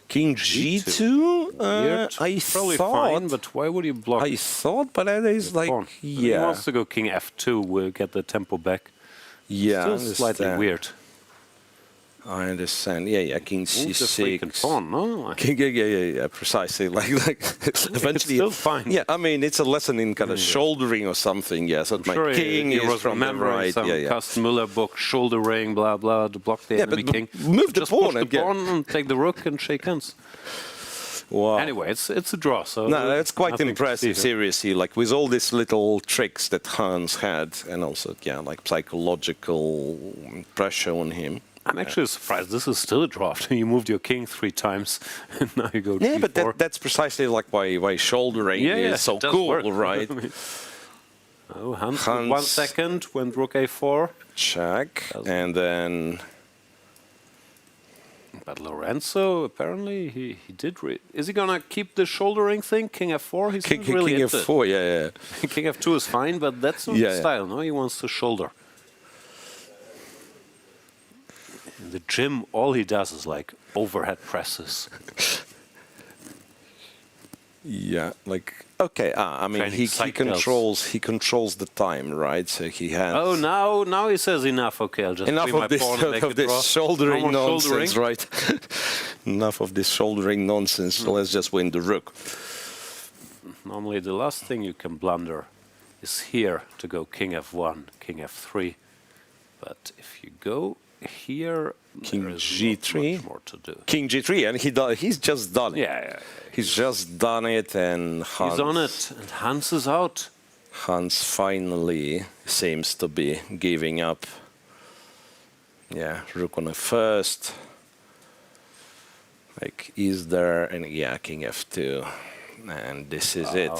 King G2? I probably thought, fine, but why would you block? I thought, but that is like, pawn? He wants to go King F2. We'll get the tempo back. Yeah, Still slightly weird. I understand. Yeah, king c6. Pawn, no? Yeah, precisely. Like eventually, it's still fine. Yeah, I mean, it's a lesson in kind of shouldering or something. Yeah, so my king he is was from the right. Some Müller book, shouldering, blah blah, to block the enemy king. Move the Just pawn push the pawn and take the rook and shake hands. Wow. Anyway, it's a draw. So no, that's quite impressive. Seriously, like with all these little tricks that Hans had, and also like psychological pressure on him. I'm actually surprised this is still a draw after you moved your king 3 times and now you go Yeah, d4. but that's precisely like why shouldering is so cool, work. right? Hans 1 second, went rook a4. Check, and then... But Lorenzo, apparently, he did read. Is he going to keep the shouldering thing, king f4? He's really king f4, yeah. King f2 is fine, but that's not his style, no? He wants to shoulder. In the gym, all he does is like overhead presses. Yeah, like okay. I mean, he controls the time, right? So he has. Oh, now he says enough. Okay, I'll just enough free of my pawn and make of this draw. shouldering nonsense, shouldering. right? Enough of this shouldering nonsense. So let's just win the rook. Normally, the last thing you can blunder is here to go king f1, king f3. But if you go here, king there is g3, not much more to do. King g3, and he's just done it. Yeah. He's just done it, and Hans... He's on it, and Hans is out. Hans finally seems to be giving up. Yeah, rook on the first. Like, is there... And yeah, king f2. And this is it.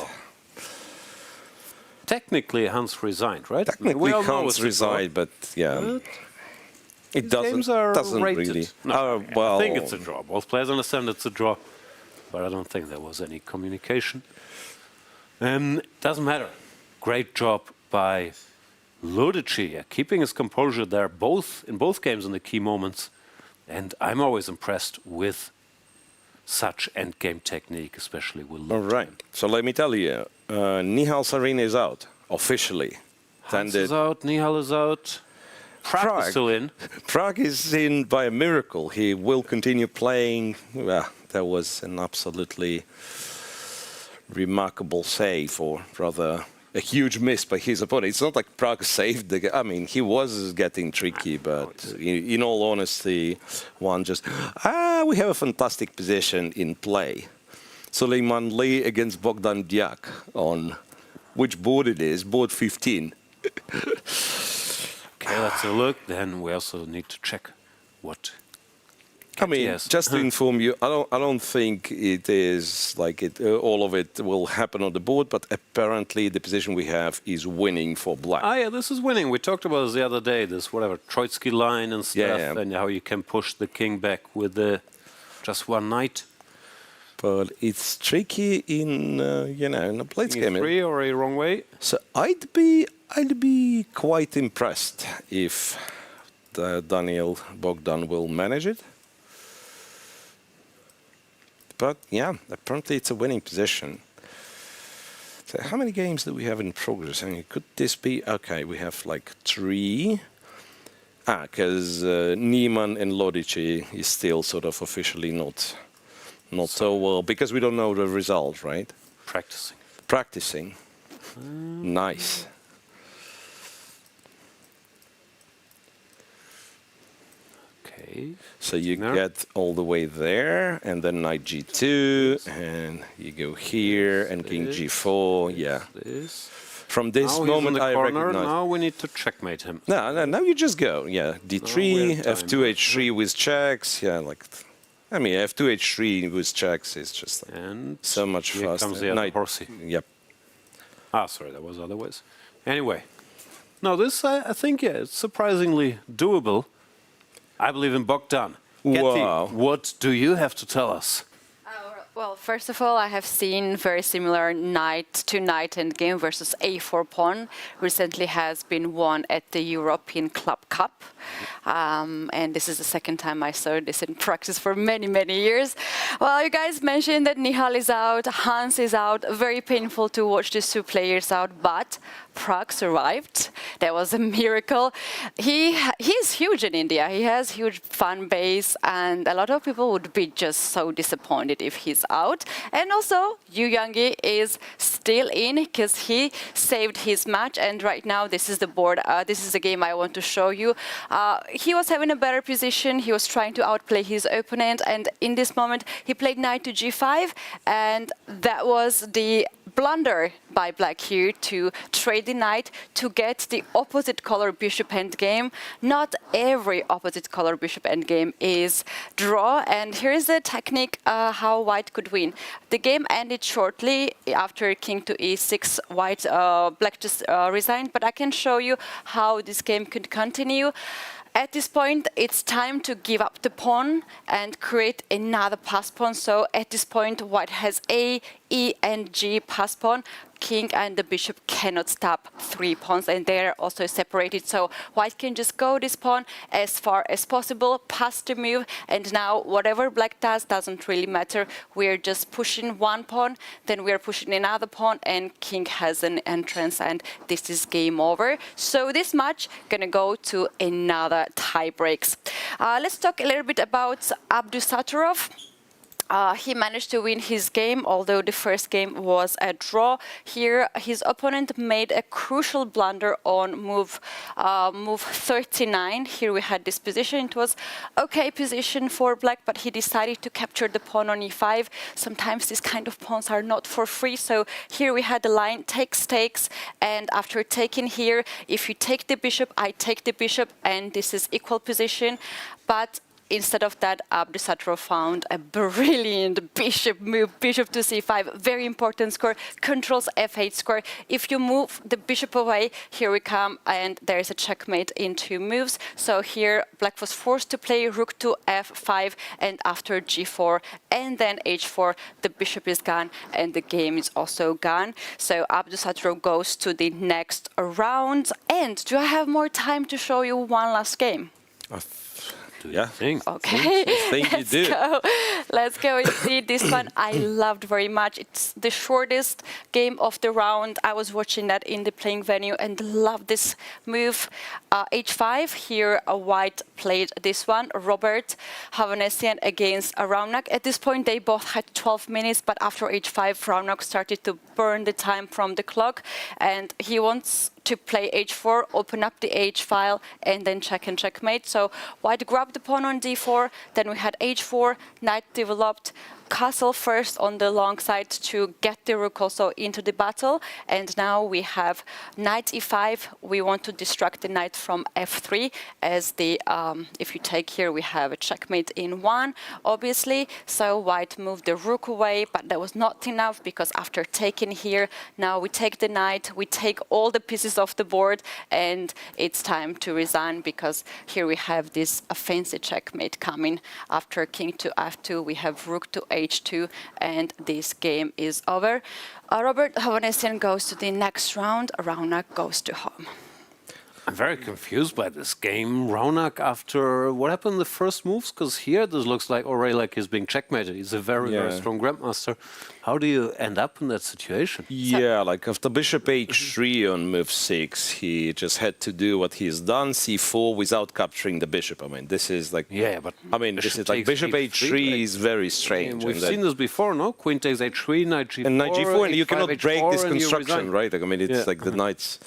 Technically, Hans resigned, right? Technically, Hans resigned, but yeah... It doesn't rated. really... No, well, I think it's a draw. Both players understand it's a draw. But I don't think there was any communication. Doesn't matter. Great job by Lodici, keeping his composure there in both games in the key moments. And I'm always impressed with such endgame technique, especially with Lodici. All right. So let me tell you, Nihal Sarin is out, officially. Hans is out, Nihal is out. Pragg is still in. Pragg is in by a miracle. He will continue playing. Well, that was an absolutely remarkable save, or rather a huge miss by his opponent. It's not like Pragg saved the game. I mean, he was getting tricky, but in all honesty, one just... we have a fantastic position in play. Suleiman Lee against Bogdan Diak on which board it is, board 15. Okay, let's have a look. Then we also need to check what... I mean, just to inform you, I don't think it is like all of it will happen on the board, but apparently the position we have is winning for black. Ah, yeah, this is winning. We talked about this the other day, this whatever Troitsky line and stuff, and how you can push the king back with just one knight. But it's tricky in in a blitz game. Free or a wrong way. So I'd be quite impressed if Daniil Bogdan will manage it. But yeah, apparently it's a winning position. So how many games do we have in progress? I mean, could this be... Okay, we have like 3. Because Niemann and Lodici is still sort of officially not so well, because we don't know the result, right? Practicing. Nice. So you get all the way there, and then knight g2, and you go here, and king g4, yeah. From this moment, I recognize... Now we need to checkmate him. No, you just go, yeah. d3, f2, h3 with checks, yeah, like... I mean, f2, h3 with checks is just like so much faster. Comes the other horsey. Yep. Ah, sorry, that was otherwise. Anyway. No, this, I think, yeah, it's surprisingly doable. I believe in Bogdan. Wow. What do you have to tell us? Well, first of all, I have seen very similar knight-to-knight endgame versus a4 pawn. Recently has been won at the European Club Cup. And this is the second time I saw this in practice for many, many years. Well, you guys mentioned that Nihal is out, Hans is out. Very painful to watch these two players out, but Pragg survived. That was a miracle. He's huge in India. He has huge fan base, and a lot of people would be just so disappointed if he's out. And also, Yangyi is still in because he saved his match. And right now, this is the board. This is the game I want to show you. He was having a better position. He was trying to outplay his opponent, and in this moment, he played knight to g5, and that was the blunder by black here to trade the knight to get the opposite color bishop endgame. Not every opposite color bishop endgame is draw, and here is the technique how white could win. The game ended shortly after king to e6. Black just resigned, but I can show you how this game could continue. At this point, it's time to give up the pawn and create another pass pawn. So at this point, white has A, E, and G pass pawn. King and the bishop cannot stop 3 pawns, and they're also separated. So white can just go this pawn as far as possible, pass the move, and now whatever black does doesn't really matter. We're just pushing one pawn, then we're pushing another pawn, and king has an entrance, and this is game over. So this match gonna go to another tie breaks. Let's talk a little bit about Abdusattorov. He managed to win his game, although the first game was a draw. Here, his opponent made a crucial blunder on move 39. Here we had this position. It was okay position for black, but he decided to capture the pawn on e5. Sometimes these kind of pawns are not for free. So here we had the line takes, and after taking here, if you take the bishop, I take the bishop, and this is equal position. But instead of that, Abdusattorov found a brilliant bishop move, bishop to c5, very important square, controls f8 square. If you move the bishop away, here we come, and there is a checkmate in 2 moves. So here, black was forced to play rook to f5, and after g4 and then h4, the bishop is gone, and the game is also gone. So Abdusattorov goes to the next round. And do I have more time to show you one last game? Yeah. Okay, Let's go. Let's go and see this one. I loved very much. It's the shortest game of the round. I was watching that in the playing venue and loved this move. H5, here white played this one. Robert Hovhannissian against Raunak. At this point, they both had 12 minutes, but after H5, Raunak started to burn the time from the clock, and he wants to play h4, open up the h file, and then check and checkmate. So white grabbed the pawn on d4, then we had h4, knight developed, castle first on the long side to get the rook also into the battle. And now we have knight e5. We want to distract the knight from f3 as the, if you take here, we have a checkmate in 1, obviously. So white moved the rook away, but that was not enough because after taking here, now we take the knight, we take all the pieces off the board, and it's time to resign because here we have this offensive checkmate coming. After king to f2, we have rook to h2, and this game is over. Robert Hovhannissian goes to the next round. Raunak goes to home. I'm very confused by this game. Raunak, after what happened in the first moves? Because here this looks like already like he's being checkmated. He's a very, very strong grandmaster. How do you end up in that situation? Yeah, like after bishop h3 on move 6, he just had to do what he's done, c4, without capturing the bishop. I mean, this is like... Yeah, but... I mean, this is like bishop h3 is very strange. We've seen this before, no? Queen takes h3, knight g4... And knight g4, and you cannot break this construction, right? Like, I mean, it's like the knight's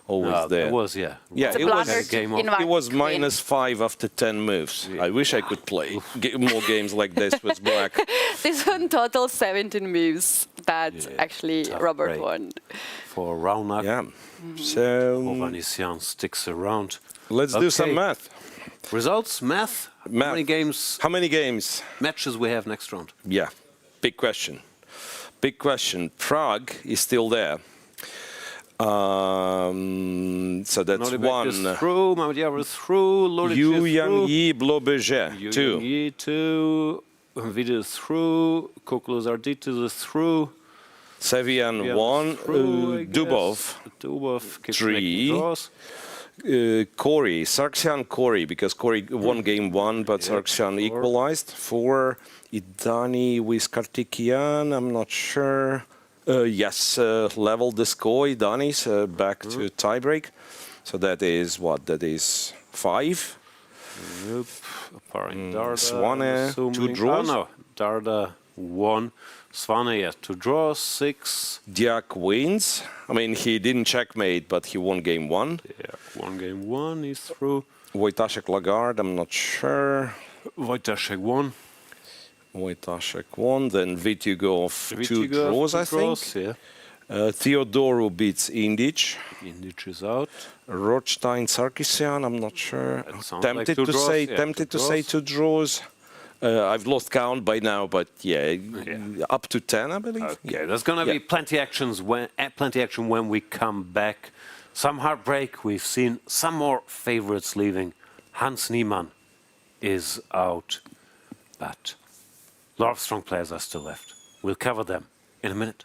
always there. It was, yeah. Yeah, it was -5 after 10 moves. Yeah. I wish I could play more games like this with black. This one total 17 moves that actually Robert won. For Raunak. Yeah. So Hovhannissian sticks around. Let's do some math. Results, math. How many games? How many games? Matches we have next round? Yeah, big question. Big question. Pragg is still there. So that's Nodirbek 1. Is through, Mamedyarov is through, Lodici is through. Yangyi, Blohberger, 2. Yangyi 2, Vidit is through, Kourkoulos-Arditis is through. Sevian 1, Dubov 3. Sargsyan, because Corey won game 1, but Sargsyan equalized. 4, Idani with Kartikian, I'm not sure. Yes, leveled the score, Denis, back to tiebreak. So that is what? That is 5. Yep. Darda, Swane, 2 draws. Oh, no. Darda 1. Swane, yes, 2 draws, 6. Diak wins. I mean, he didn't checkmate, but he won game 1. Yeah, won game 1, he's through. Wojtaszek Lagarde, I'm not sure. Wojtaszek 1. Wojtaszek won. Then Vitugov 2 draws, I think. Yeah. Theodoru beats Indic. Indic is out. Rothstein Sarkisian, I'm not sure. Tempted like to draws. say, Yeah, tempted to say 2 draws. I've lost count by now, but up to 10, I believe. Okay, there's going to be plenty action when we come back. Some heartbreak. We've seen some more favorites leaving. Hans Niemann is out, but a lot of strong players are still left. We'll cover them in a minute.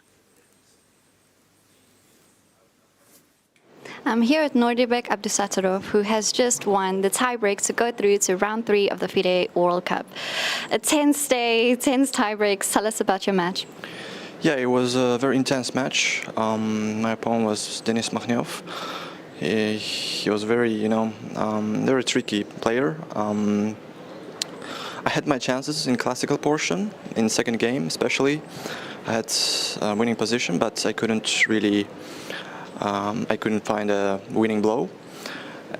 I'm here at Nodirbek Abdusattorov, who has just won the tiebreak to go through to round 3 of the FIDE World Cup. A tense day, tense tiebreaks. Tell us about your match. Yeah, it was a very intense match. My opponent was Denis Makhnev. He was very, very tricky player. I had my chances in classical portion, in second game especially. I had a winning position, but I couldn't really, I couldn't find a winning blow.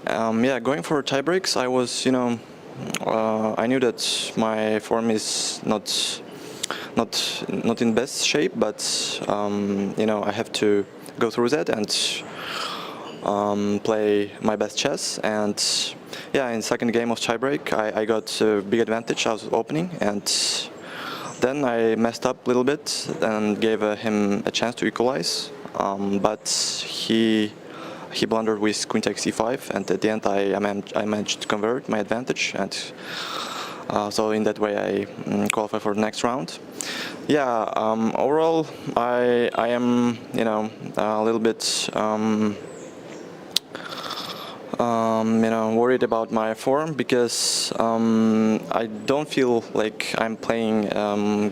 Going for tiebreaks, I was, I knew that my form is not in best shape, but I have to go through that and play my best chess. And in second game of tiebreak, I got a big advantage. I was opening, and then I messed up a little bit and gave him a chance to equalize. But he blundered with queen takes c5, and at the end I managed to convert my advantage, and so in that way I qualify for the next round. Overall I am a little bit worried about my form, because I don't feel like I'm playing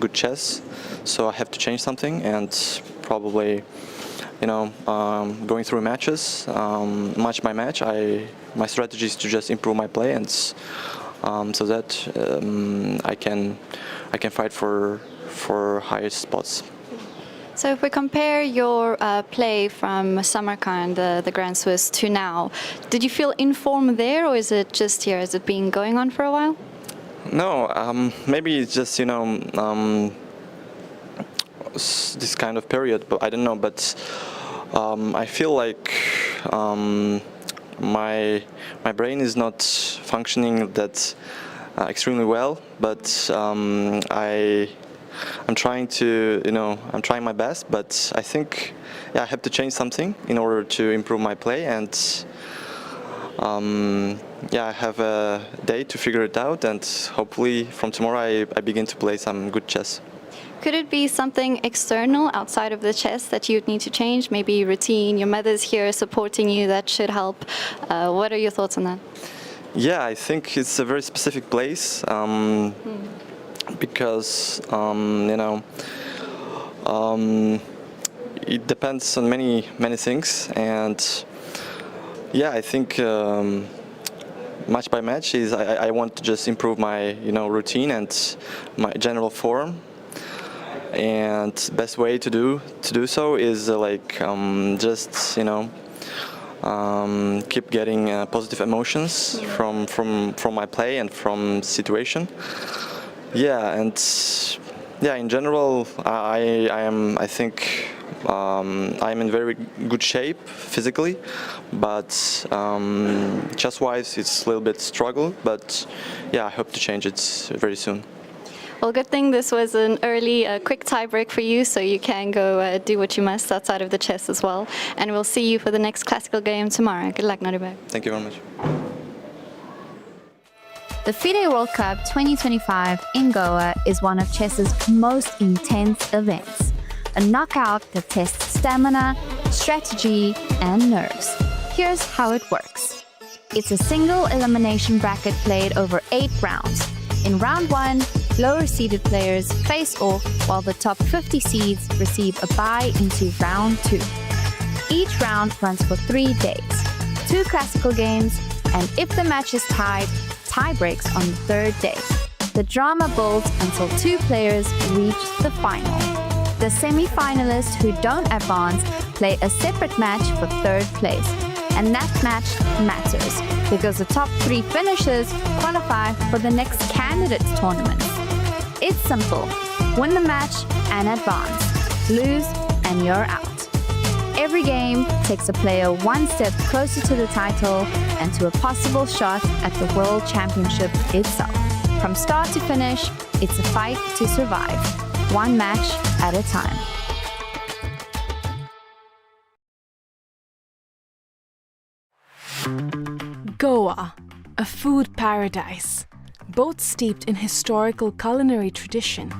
good chess, so I have to change something, and probably going through matches, match by match, my strategy is to just improve my play, and so that I can fight for highest spots. So if we compare your play from Samarkand, the Grand Swiss, to now, did you feel in form there, or is it just here? Has it been going on for a while? No, maybe it's just this kind of period, but I don't know. But I feel like my brain is not functioning that extremely well, but I'm trying to, I'm trying my best, but I think, I have to change something in order to improve my play, and I have a day to figure it out, and hopefully from tomorrow I begin to play some good chess. Could it be something external outside of the chess that you'd need to change? Maybe routine, your mother's here supporting you, that should help. What are your thoughts on that? Yeah, I think it's a very specific place. Because it depends on many things, and I think match by match is I want to just improve my routine and my general form, and best way to do so is just keep getting positive emotions from my play and from situation. In general, I think I'm in very good shape physically, but chess-wise it's a little bit struggle, but I hope to change it very soon. Well, good thing this was an early, quick tiebreak for you, so you can go do what you must outside of the chess as well. And we'll see you for the next classical game tomorrow. Good luck, Nodirbek. Thank you very much. The FIDE World Cup 2025 in Goa is one of chess's most intense events. A knockout that tests stamina, strategy, and nerves. Here's how it works. It's a single elimination bracket played over 8 rounds. In round 1, lower seeded players face off while the top 50 seeds receive a bye into round 2. Each round runs for 3 days, 2 classical games, and if the match is tied, tie breaks on the 3rd day. The drama builds until 2 players reach the final. The semi-finalists who don't advance play a separate match for 3rd place, and that match matters because the top 3 finishers qualify for the next candidates tournament. It's simple. Win the match and advance. Lose and you're out. Every game takes a player one step closer to the title and to a possible shot at the World Championship itself. From start to finish, it's a fight to survive, one match at a time. Goa, a food paradise, both steeped in historical culinary tradition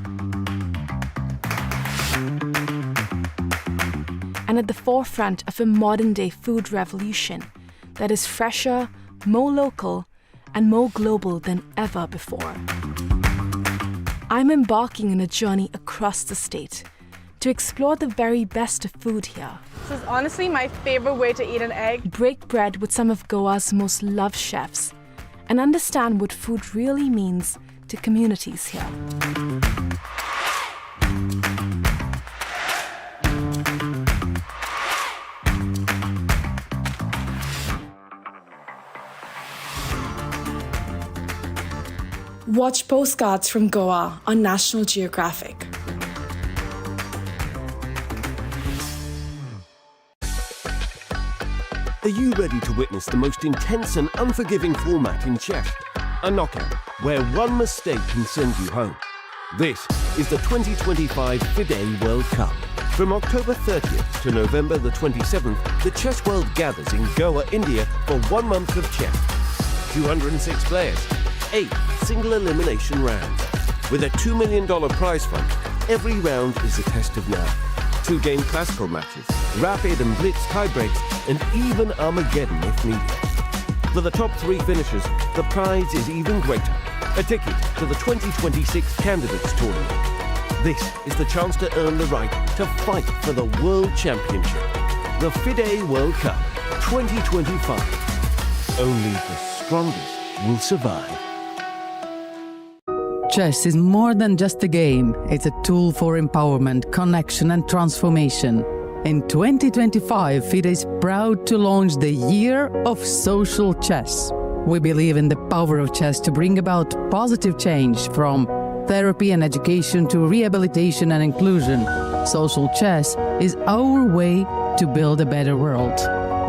and at the forefront of a modern-day food revolution that is fresher, more local, and more global than ever before. I'm embarking on a journey across the state to explore the very best of food here. This is honestly my favorite way to eat an egg. Break bread with some of Goa's most loved chefs and understand what food really means to communities here. Watch postcards from Goa on National Geographic. Are you ready to witness the most intense and unforgiving format in chess? A knockout where one mistake can send you home. This is the 2025 FIDE World Cup. From October 30th to November the 27th, the chess world gathers in Goa, India for 1 month of chess. 206 players, 8 single elimination rounds. With a $2 million prize fund, every round is a test of nerve. 2-game classical matches, rapid and blitz tiebreaks, and even Armageddon if needed. For the top 3 finishers, the prize is even greater. A ticket to the 2026 Candidates Tournament. This is the chance to earn the right to fight for the World Championship. The FIDE World Cup 2025. Only the strongest will survive. Chess is more than just a game. It's a tool for empowerment, connection, and transformation. In 2025, FIDE is proud to launch the Year of Social Chess. We believe in the power of chess to bring about positive change, from therapy and education to rehabilitation and inclusion. Social chess is our way to build a better world.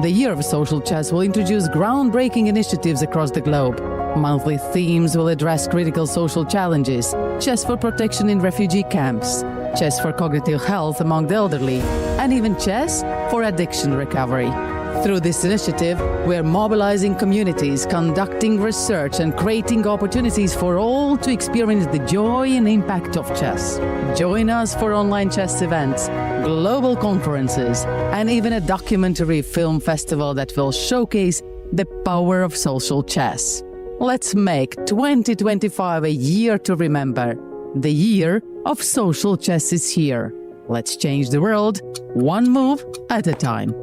The Year of Social Chess will introduce groundbreaking initiatives across the globe. Monthly themes will address critical social challenges: chess for protection in refugee camps, chess for cognitive health among the elderly, and even chess for addiction recovery. Through this initiative, we are mobilizing communities, conducting research, and creating opportunities for all to experience the joy and impact of chess. Join us for online chess events, global conferences, and even a documentary film festival that will showcase the power of social chess. Let's make 2025 a year to remember. The Year of Social Chess is here. Let's change the world, one move at a time.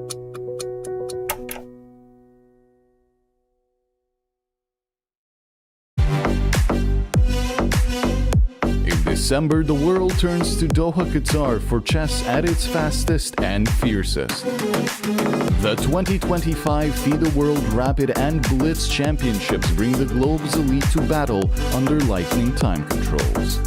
In December, the world turns to Doha, Qatar for chess at its fastest and fiercest. The 2025 FIDE World Rapid and Blitz Championships bring the globe's elite to battle under lightning time controls.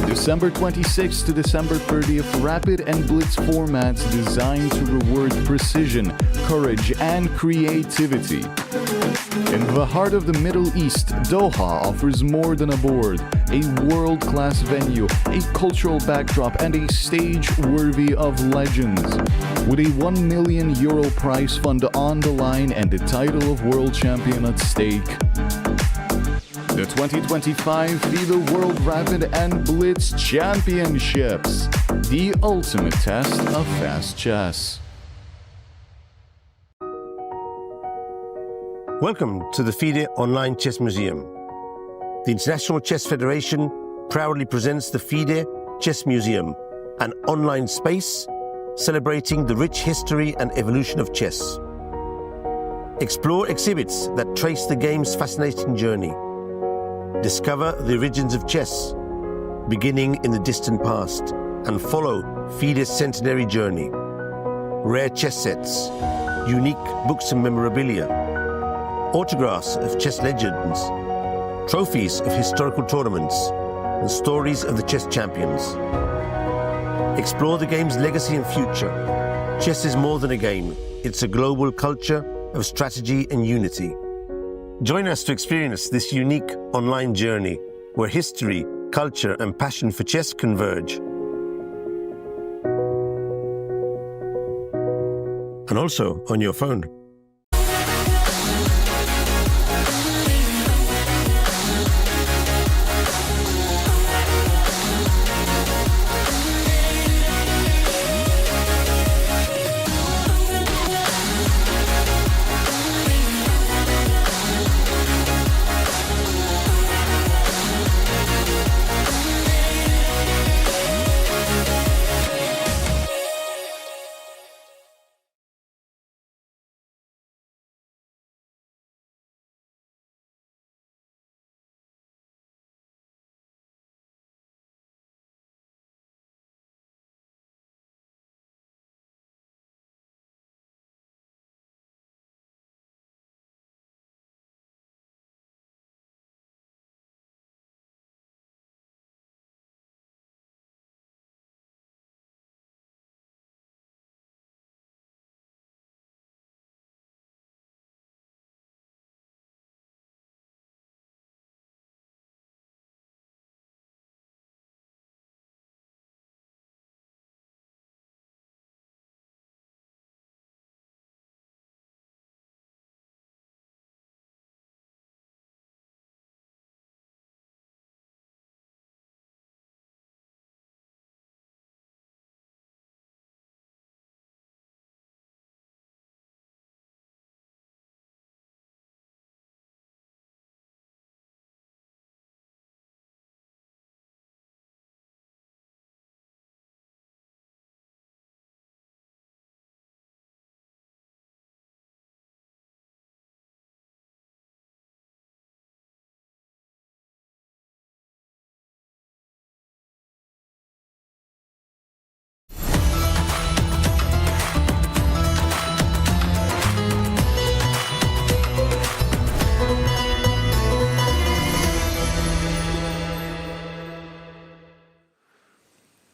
December 26th to December 30th, Rapid and Blitz formats designed to reward precision, courage, and creativity. In the heart of the Middle East, Doha offers more than a board, a world-class venue, a cultural backdrop, and a stage worthy of legends. With a €1 million prize fund on the line and the title of world champion at stake. The 2025 FIDE World Rapid and Blitz Championships, the ultimate test of fast chess. Welcome to the FIDE Online Chess Museum. The International Chess Federation proudly presents the FIDE Chess Museum, an online space celebrating the rich history and evolution of chess. Explore exhibits that trace the game's fascinating journey. Discover the origins of chess, beginning in the distant past, and follow FIDE's centenary journey. Rare chess sets, unique books and memorabilia, autographs of chess legends, trophies of historical tournaments, and stories of the chess champions. Explore the game's legacy and future. Chess is more than a game. It's a global culture of strategy and unity. Join us to experience this unique online journey where history, culture, and passion for chess converge. And also on your phone.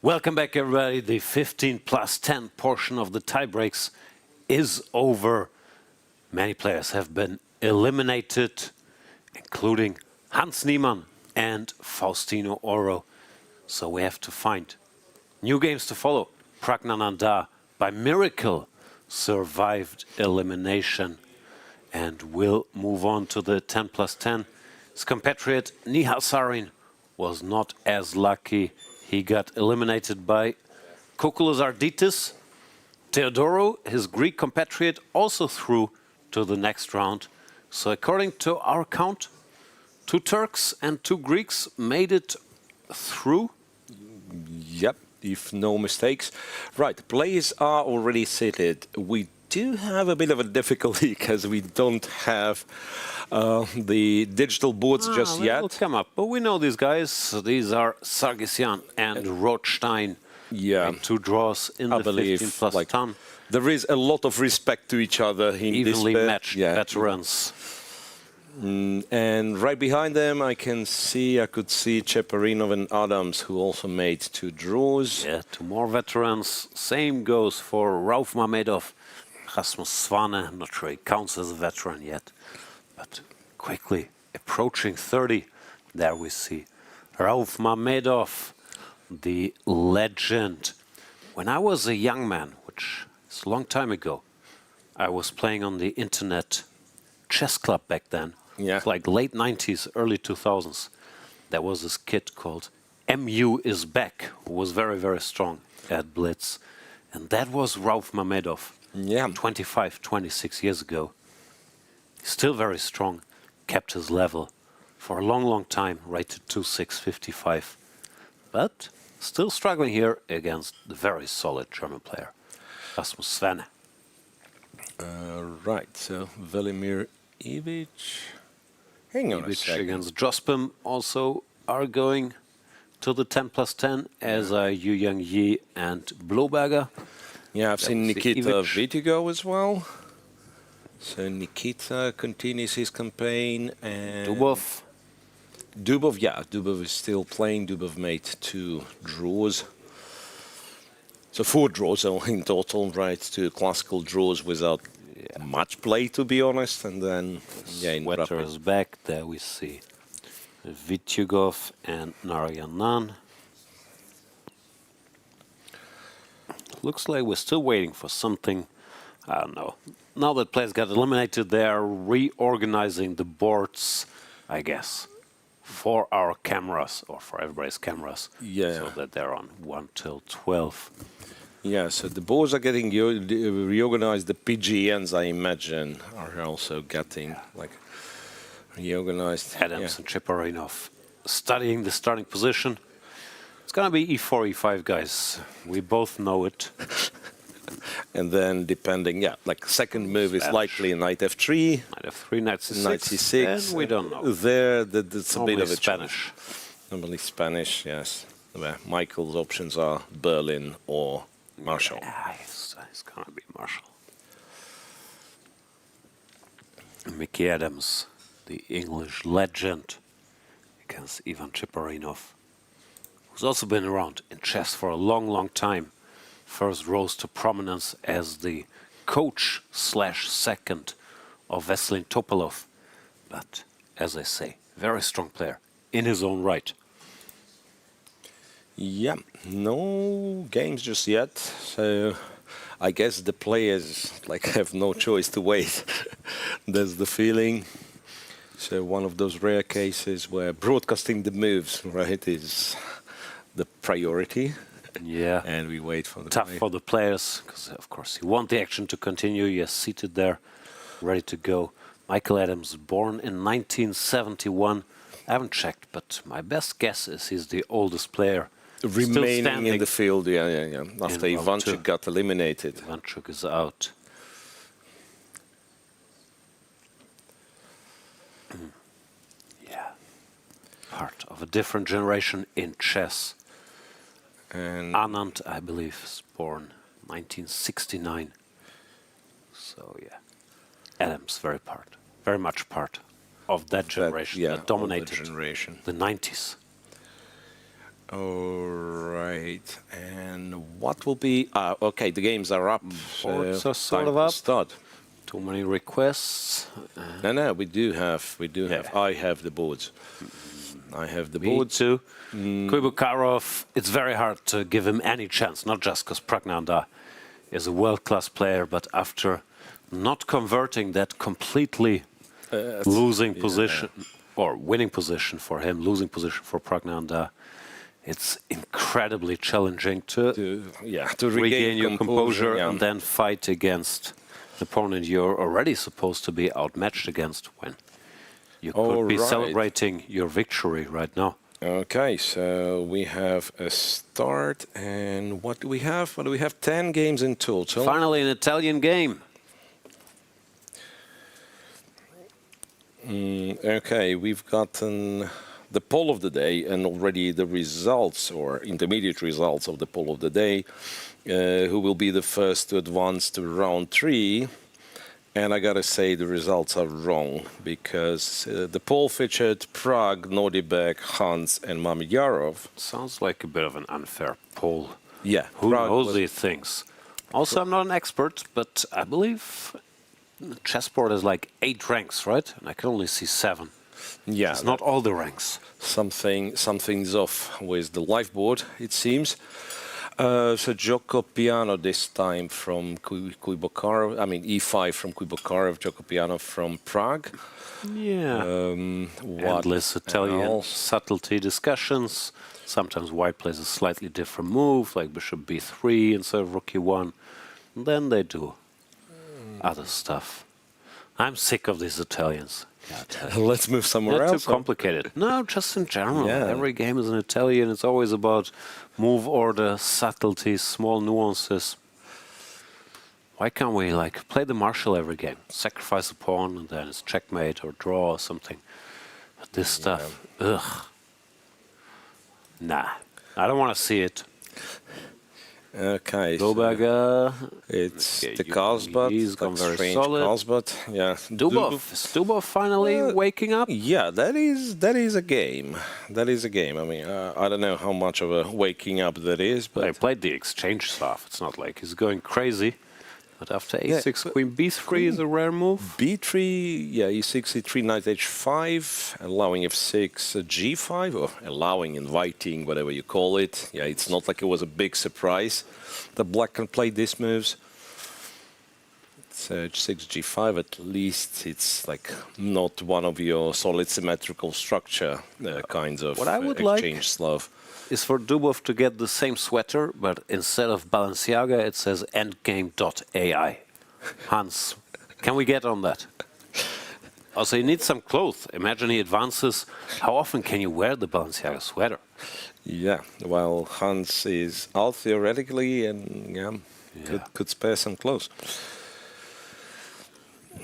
Welcome back, everybody. The 15+10 portion of the tiebreaks is over. Many players have been eliminated, including Hans Niemann and Faustino Oro. So we have to find new games to follow. Praggnanandhaa, by miracle, survived elimination and will move on to the 10+10. His compatriot Nihal Sarin was not as lucky. He got eliminated by Kourkoulos-Arditis. Theodoro, his Greek compatriot, also through to the next round. So according to our count, 2 Turks and 2 Greeks made it through. Yep, if no mistakes. Right, players are already seated. We do have a bit of a difficulty because we don't have the digital boards just yet. Will come up, but we know these guys. These are Sargsyan and Rothstein. Yeah, 2 draws in the 15+10. There is a lot of respect to each other in evenly this matched veterans. And right behind them, I could see Cheparinov and Adams, who also made 2 draws. Yeah, 2 more veterans. Same goes for Rauf Mamedov. Rasmus Svane, I'm not sure he counts as a veteran yet, but quickly approaching 30. There we see Rauf Mamedov, the legend. When I was a young man, which is a long time ago, I was playing on the internet chess club back then. Yeah. It's like late 90s, early 2000s. There was this kid called MU is Back, who was very, very strong at Blitz. And that was Rauf Mamedov. Yeah. 25, 26 years ago. Still very strong, kept his level for a long, long time, rated 2.655. but still struggling here against the very solid German player, Rasmus Svenne. Right, so Velimir Ivic. Hang on a second. Against Jospim also are going to the 10+10, as are Yu Yangyi and Blohberger. Yeah, I've seen Nikita Vitigo as well. So Nikita continues his campaign. And Dubov. Dubov is still playing. Dubov made 2 draws. So 4 draws in total, right? 2 classical draws without much play, to be honest. And then, Sweater is back. There we see Vityugov and Narayanan. Looks like we're still waiting for something. I don't know. Now that players got eliminated, they are reorganizing the boards, I guess, for our cameras, or for everybody's cameras, so that they're on 1 till 12. Yeah, so the boards are getting reorganized. The PGNs, I imagine, are also getting reorganized. Adams and Cheparinov studying the starting position. It's going to be E4, E5, guys. We both know it. And then depending, second move is likely knight F3. Knight F3, knight C6. Knight C6. And we don't know. That's a bit of a Spanish. Normally Spanish, yes. Where Michael's options are Berlin or Marshall. Yeah, it's going to be Marshall. Mickey Adams, the English legend, against Ivan Cheparinov, who's also been around in chess for a long, long time. First rose to prominence as the coach/second of Veselin Topalov. But, as I say, very strong player in his own right. Yeah, no games just yet. So I guess the players have no choice to wait. That's the feeling. So one of those rare cases where broadcasting the moves, right, is the priority. Yeah. And we wait for the tough for the players, because of course you want the action to continue. You're seated there, ready to go. Michael Adams, born in 1971. I haven't checked, but my best guess is he's the oldest player remaining in the field. Yeah. After Ivanchuk got eliminated. Ivanchuk is out. Yeah. Part of a different generation in chess. And Anand, I believe, is born 1969. So yeah, Adams very much part of that generation that dominated the 90s. All right, and what will be? Okay, the games are up. Boards are sort of up. Start. Too many requests. No, we do have. I have the boards. I have the boards too. Kuybokarov, it's very hard to give him any chance, not just because Praggnanandhaa is a world-class player, but after not converting that completely losing position, or winning position for him, losing position for Praggnanandhaa, it's incredibly challenging to regain your composure and then fight against the opponent you're already supposed to be outmatched against when you could be celebrating your victory right now. Okay, so we have a start, and what do we have? 10 games in total. Finally, an Italian game. Okay, we've gotten the poll of the day and already the results, or intermediate results of the poll of the day. Who will be the first to advance to round 3? And I gotta say the results are wrong, because the poll featured Pragg, Nodirbek, Hans and Mamedyarov. Sounds like a bit of an unfair poll. Yeah. Who knows these things? Also, I'm not an expert, but I believe chessboard is like 8 ranks, right? And I can only see 7. Yeah. It's not all the ranks. Something's off with the live board, it seems. So Gioco Piano this time from Kuybokarov. I mean E5 from Kuybokarov, Gioco Piano from Pragg. Yeah. Endless Italian subtlety discussions. Sometimes white plays a slightly different move, like bishop b3 instead of rook e1. And then they do other stuff. I'm sick of these Italians. Let's move somewhere Not else. too complicated. No, just in general. Yeah. Every game is an Italian. It's always about move order, subtleties, small nuances. Why can't we like play the marshal every game? Sacrifice a pawn and then it's checkmate or draw or something. But this stuff, ugh. Nah, I don't want to see it. Okay. Blohberger. It's the Carlsbad. He's gone very strange solid. Carlsbad. Yeah. Dubov. Is Dubov finally waking up? Yeah, that is a game. That is a game. I mean, I don't know how much of a waking up that is, but They played the exchange stuff. It's not like he's going crazy. But after a6, queen b3 is a rare move. b3, yeah, e6, e3, knight h5, allowing f6, g5, or allowing, inviting, whatever you call it. Yeah, it's not like it was a big surprise that black can play these moves. It's h6, g5, at least it's like not one of your solid symmetrical structure kinds of What I would exchange like stuff. Is for Dubov to get the same sweater, but instead of Balenciaga, it says endgame.ai. Hans, can we get on that? Also, you need some clothes. Imagine he advances. How often can you wear the Balenciaga sweater? Yeah, well, Hans is out theoretically and could spare some clothes.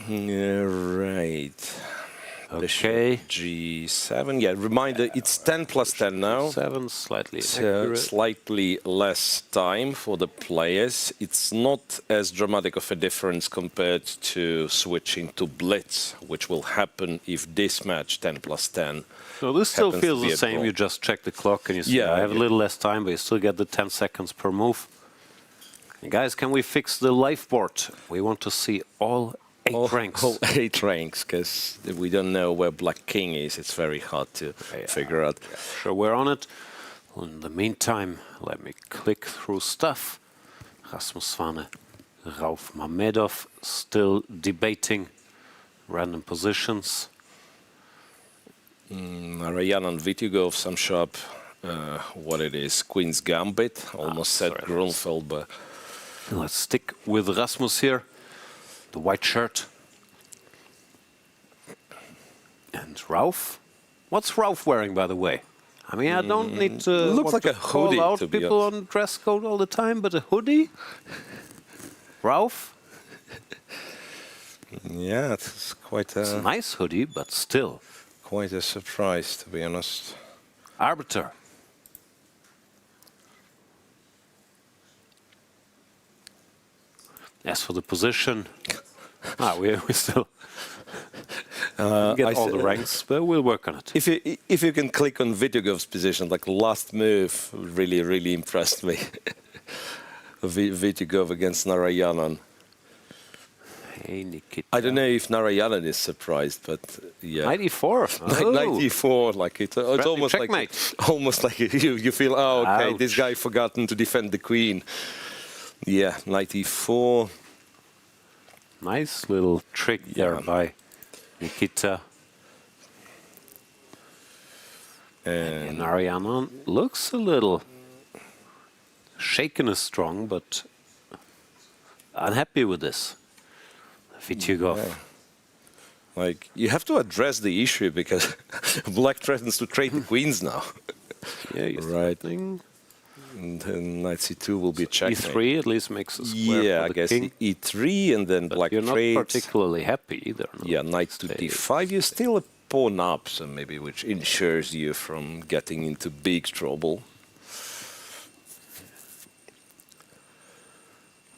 Yeah, right. Okay. G7. Yeah, reminder, it's 10 plus 10 now. 7, slightly So accurate. slightly less time for the players. It's not as dramatic of a difference compared to switching to blitz, which will happen if this match 10 plus 10. So this still happens to feels be the a same. draw. You just check the clock and you see, Yeah, I have a little less time, but you still get the 10 seconds per move. And guys, can we fix the life board? We want to see all 8 ranks. All 8 ranks, because we don't know where Black King is. It's very hard to figure out. Sure, we're on it. In the meantime, let me click through stuff. Rasmus Svane, Rauf Mamedyarov still debating random positions. Narayanan Vityugov, some sharp, what it is, Queen's Gambit, almost said Grunfeld, but... Let's stick with Rasmus here. The white shirt. And Rauf? What's Rauf wearing, by the way? I mean, I don't need to, looks like a call hoodie, out to be people on dress code all the time, but a hoodie? Rauf? Yeah, it's quite a... It's a nice hoodie, but still. Quite a surprise, to be honest. Arbiter. As for the position, we still get all the ranks, but we'll work on it. If you can click on Vityugov's position, like last move, really impressed me. Vityugov against Narayanan. Hey, Nikita. I don't know if Narayanan is surprised, but yeah. 94. Oh. 94, like it's almost checkmate. like you feel, oh, okay, Ouch. this guy forgotten to defend the queen. Yeah, 94. Nice little trick there by Nikita. And Narayanan looks a little shaken is strong, but unhappy with this. Vityugov. Yeah. Like, you have to address the issue because Black threatens to trade the queens now. Yeah, right. And then knight c2 will be checked. E3 at least makes a square Yeah, for I the guess king. e3 and then But Black you're trades. not particularly happy either. No? Yeah, knight to d5. You're still a pawn up, so maybe which ensures you from getting into big trouble.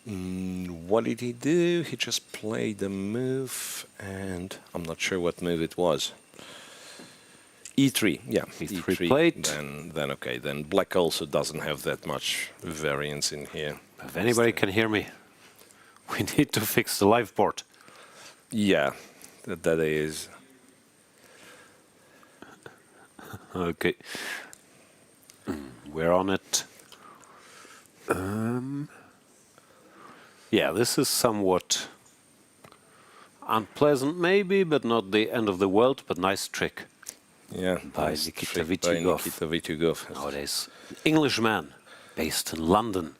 What did he do? He just played a move, and I'm not sure what move it was. E3, yeah. E3 played. Then okay, then Black also doesn't have that much variance in here. If anybody can hear me, we need to fix the live board. Yeah, that is. Okay. We're on it. Yeah, this is somewhat unpleasant maybe, but not the end of the world, but nice trick. Yeah, by nice Nikita trick by Vityugov. Nikita Vityugov. Nowadays, Englishman, based in London.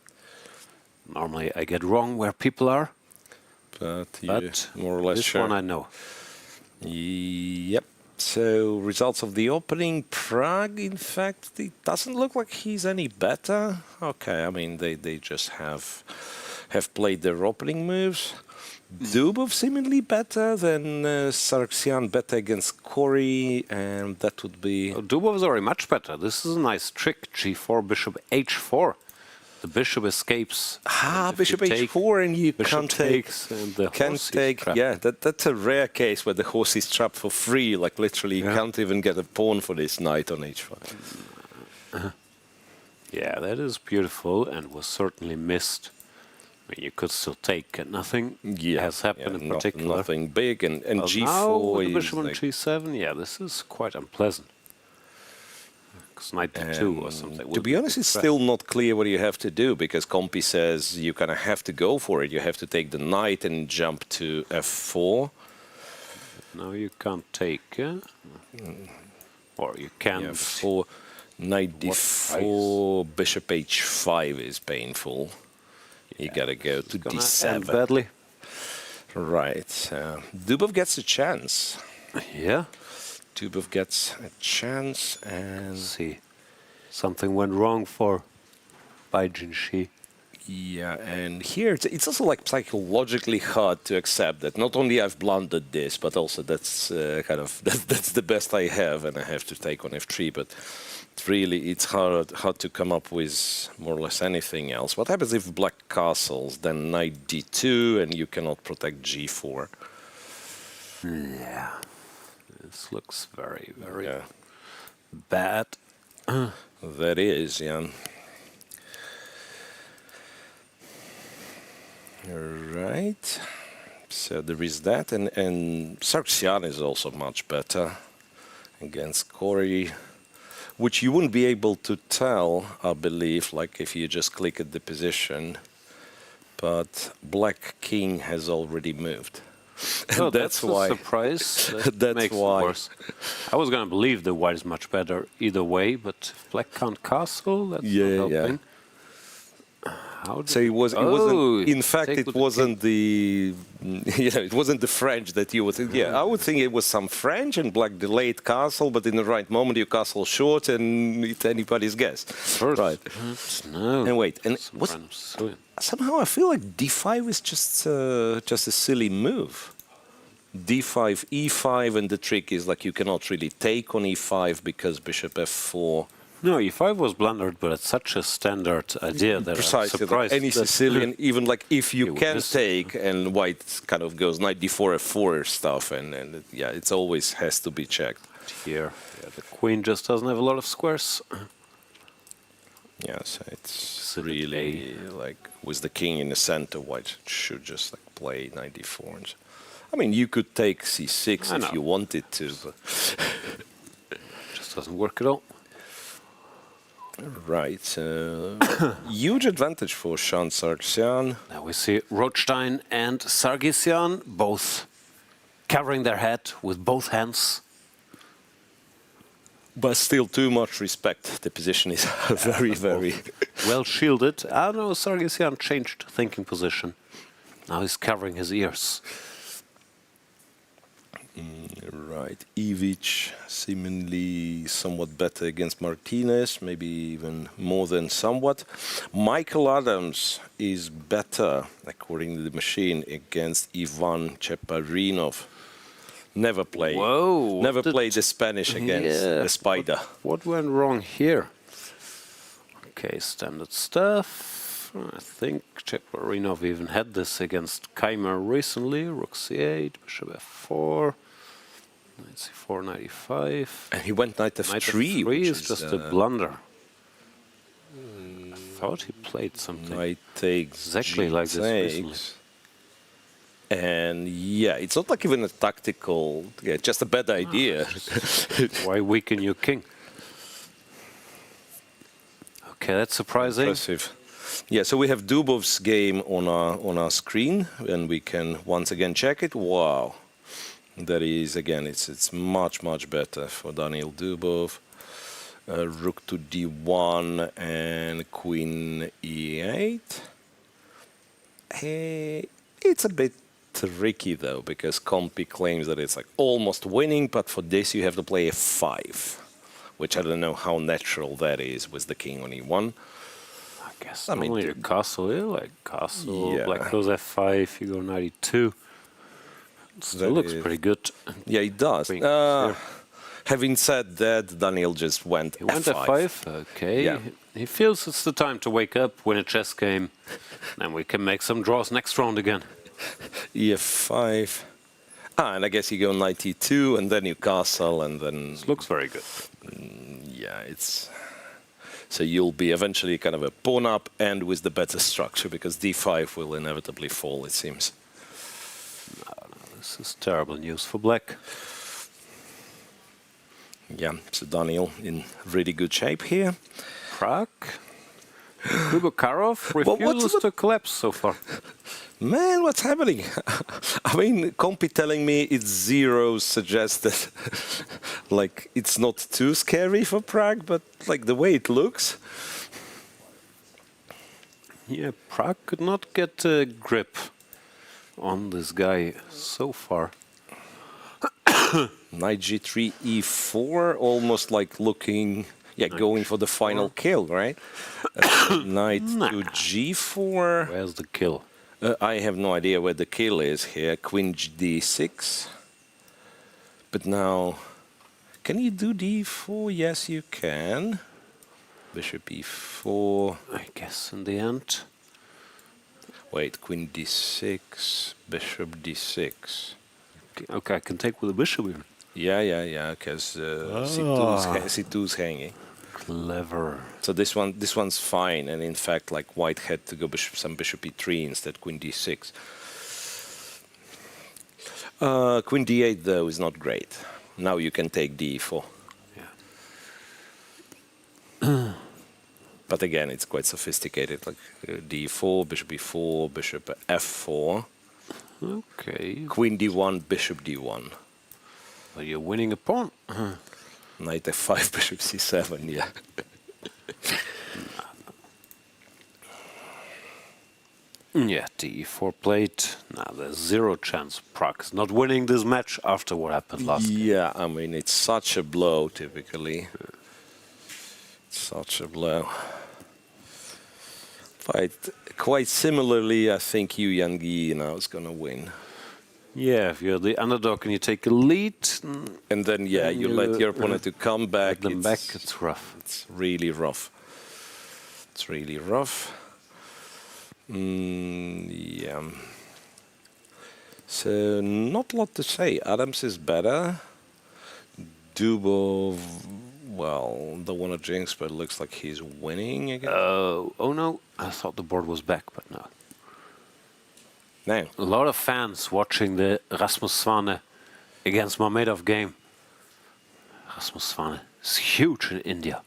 Normally I get wrong where people are, But but more or less this sure. one I know. Yep. So results of the opening, Pragg, in fact, it doesn't look like he's any better. Okay, I mean, they just have played their opening moves. Dubov seemingly better than Sargsyan, better against Kori, and that would be... Dubov is already much better. This is a nice trick, g4, bishop h4. The bishop escapes. Bishop h4, and you can't take. And the can't take. Trapped. Yeah, that's a rare case where the horse is trapped for free. Like literally, you can't even get a pawn for this knight on h5. Yeah, that is beautiful and was certainly missed. I mean, you could still take, and nothing has happened in particular. Nothing big, and g4 now with the is bishop on like g7. Yeah, this is quite unpleasant. Knight d2 or something. To be honest, it's still not clear what you have to do, because Compi says you kind of have to go for it. You have to take the knight and jump to f4. No, you can't take. Or you can. Yeah, for knight d4, bishop h5 is painful. You gotta go to d7. Badly. Right. Dubov gets a chance. Yeah. Dubov gets a chance, and let's see, something went wrong for Baijinshi. Yeah, and here it's also like psychologically hard to accept that not only I've blundered this, but also that's that's the best I have, and I have to take on f3. But it's hard to come up with more or less anything else. What happens if black castles, then knight d2, and you cannot protect g4? Yeah. This looks very, very bad. That is, yeah. Right. So there is that, and Sargsyan is also much better against Kori, which you wouldn't be able to tell, I believe, like if you just click at the position. But Black King has already moved. Oh, that's why. A surprise. That makes it worse. I was going to believe the white is much better either way, but if black can't castle, that's not helping. So it wasn't. In fact, it wasn't the. It wasn't the French that you would think. Yeah, I would think it was some French, and black delayed castle, but in the right moment you castle short, and it's anybody's guess. First, right. No. And wait, and somehow I feel like d5 is just a silly move. d5, e5, and the trick is like you cannot really take on e5 because bishop f4. No, e5 was blundered, but it's such a standard idea that I'm surprised. Any Sicilian, even like if you can take, and white kind of goes knight d4, f4 stuff, and yeah, it always has to be checked. Here, the queen just doesn't have a lot of squares. Yeah, so it's really like with the king in the center, white should just like play knight d4. I mean, you could take c6 if you wanted to, but just doesn't work at all. Right, huge advantage for Shan Sargsyan. Now we see Rothstein and Sargsyan both covering their head with both hands. But still too much respect. The position is very, very well shielded. I don't know, Sargsyan changed thinking position. Now he's covering his ears. Right, Ivic seemingly somewhat better against Martinez, maybe even more than somewhat. Michael Adams is better, according to the machine, against Ivan Cheparinov. Never played. Whoa! Never played the Spanish against the Spider. What went wrong here? Okay, standard stuff. I think Cheparinov even had this against Keimer recently. Rook c8, bishop f4. Knight c4, knight e5. And he went knight f3. Knight f3 which is just a blunder. I thought he played something knight takes exactly like this recently. And yeah, it's not like even a tactical, just a bad idea. Why weaken your king? Okay, that's surprising. Impressive. Yeah, so we have Dubov's game on our screen, and we can once again check it. Wow. That is, again, it's much, much better for Daniil Dubov. Rook to d1 and queen e8. It's a bit tricky though, because Compi claims that it's like almost winning, but for this you have to play F5, which I don't know how natural that is with the king on E1. I guess normally your castle, like castle, black goes F5, you go knight E2. Still looks pretty good. Yeah, it does. Having said that, Daniil just went He went F5. F5, okay. Yeah. He feels it's the time to wake up, win a chess game, and we can make some draws next round again. E5. And I guess you go knight E2, and then you castle, and then... This looks very good. Yeah, it's... So you'll be eventually kind of a pawn up, and with the better structure, because D5 will inevitably fall, it seems. No, this is terrible news for black. Yeah, so Daniil in really good shape here. Pragg. Kuybokarov refuses to collapse so far. Man, what's happening? I mean, Compi telling me it's 0 suggests that like it's not too scary for Pragg, but like the way it looks. Yeah, Pragg could not get a grip on this guy so far. Knight G3, E4, almost like looking, going for the final kill, right? Knight to G4. Where's the kill? I have no idea where the kill is here. Queen D6. But now, can you do D4? Yes, you can. Bishop E4. I guess in the end. Wait, Queen D6, Bishop D6. Okay, I can take with the bishop even. Yeah, because C2's hanging. Clever. So this one's fine, and in fact, like white had to go some bishop E3 instead Queen D6. Queen D8 though is not great. Now you can take D4. Yeah. But again, it's quite sophisticated, like D4, bishop E4, bishop F4. Okay. Queen D1, bishop D1. Well, you're winning a pawn. Knight F5, bishop C7, yeah. Yeah, D4 played. Now there's 0 chance Pragg is not winning this match after what happened last game. Yeah, I mean, it's such a blow, typically. Such a blow. Quite similarly, I think Yangyi now is going to win. Yeah, if you're the underdog and you take a lead... And then, you let your opponent to come back. It's rough. It's really rough. It's really rough. Yeah. So, not a lot to say. Adams is better. Dubov, well, don't want to jinx, but it looks like he's winning again. Oh no, I thought the board was back, but no. No. A lot of fans watching the Rasmus Svane against Mamedyarov game. Rasmus Svane is huge in India.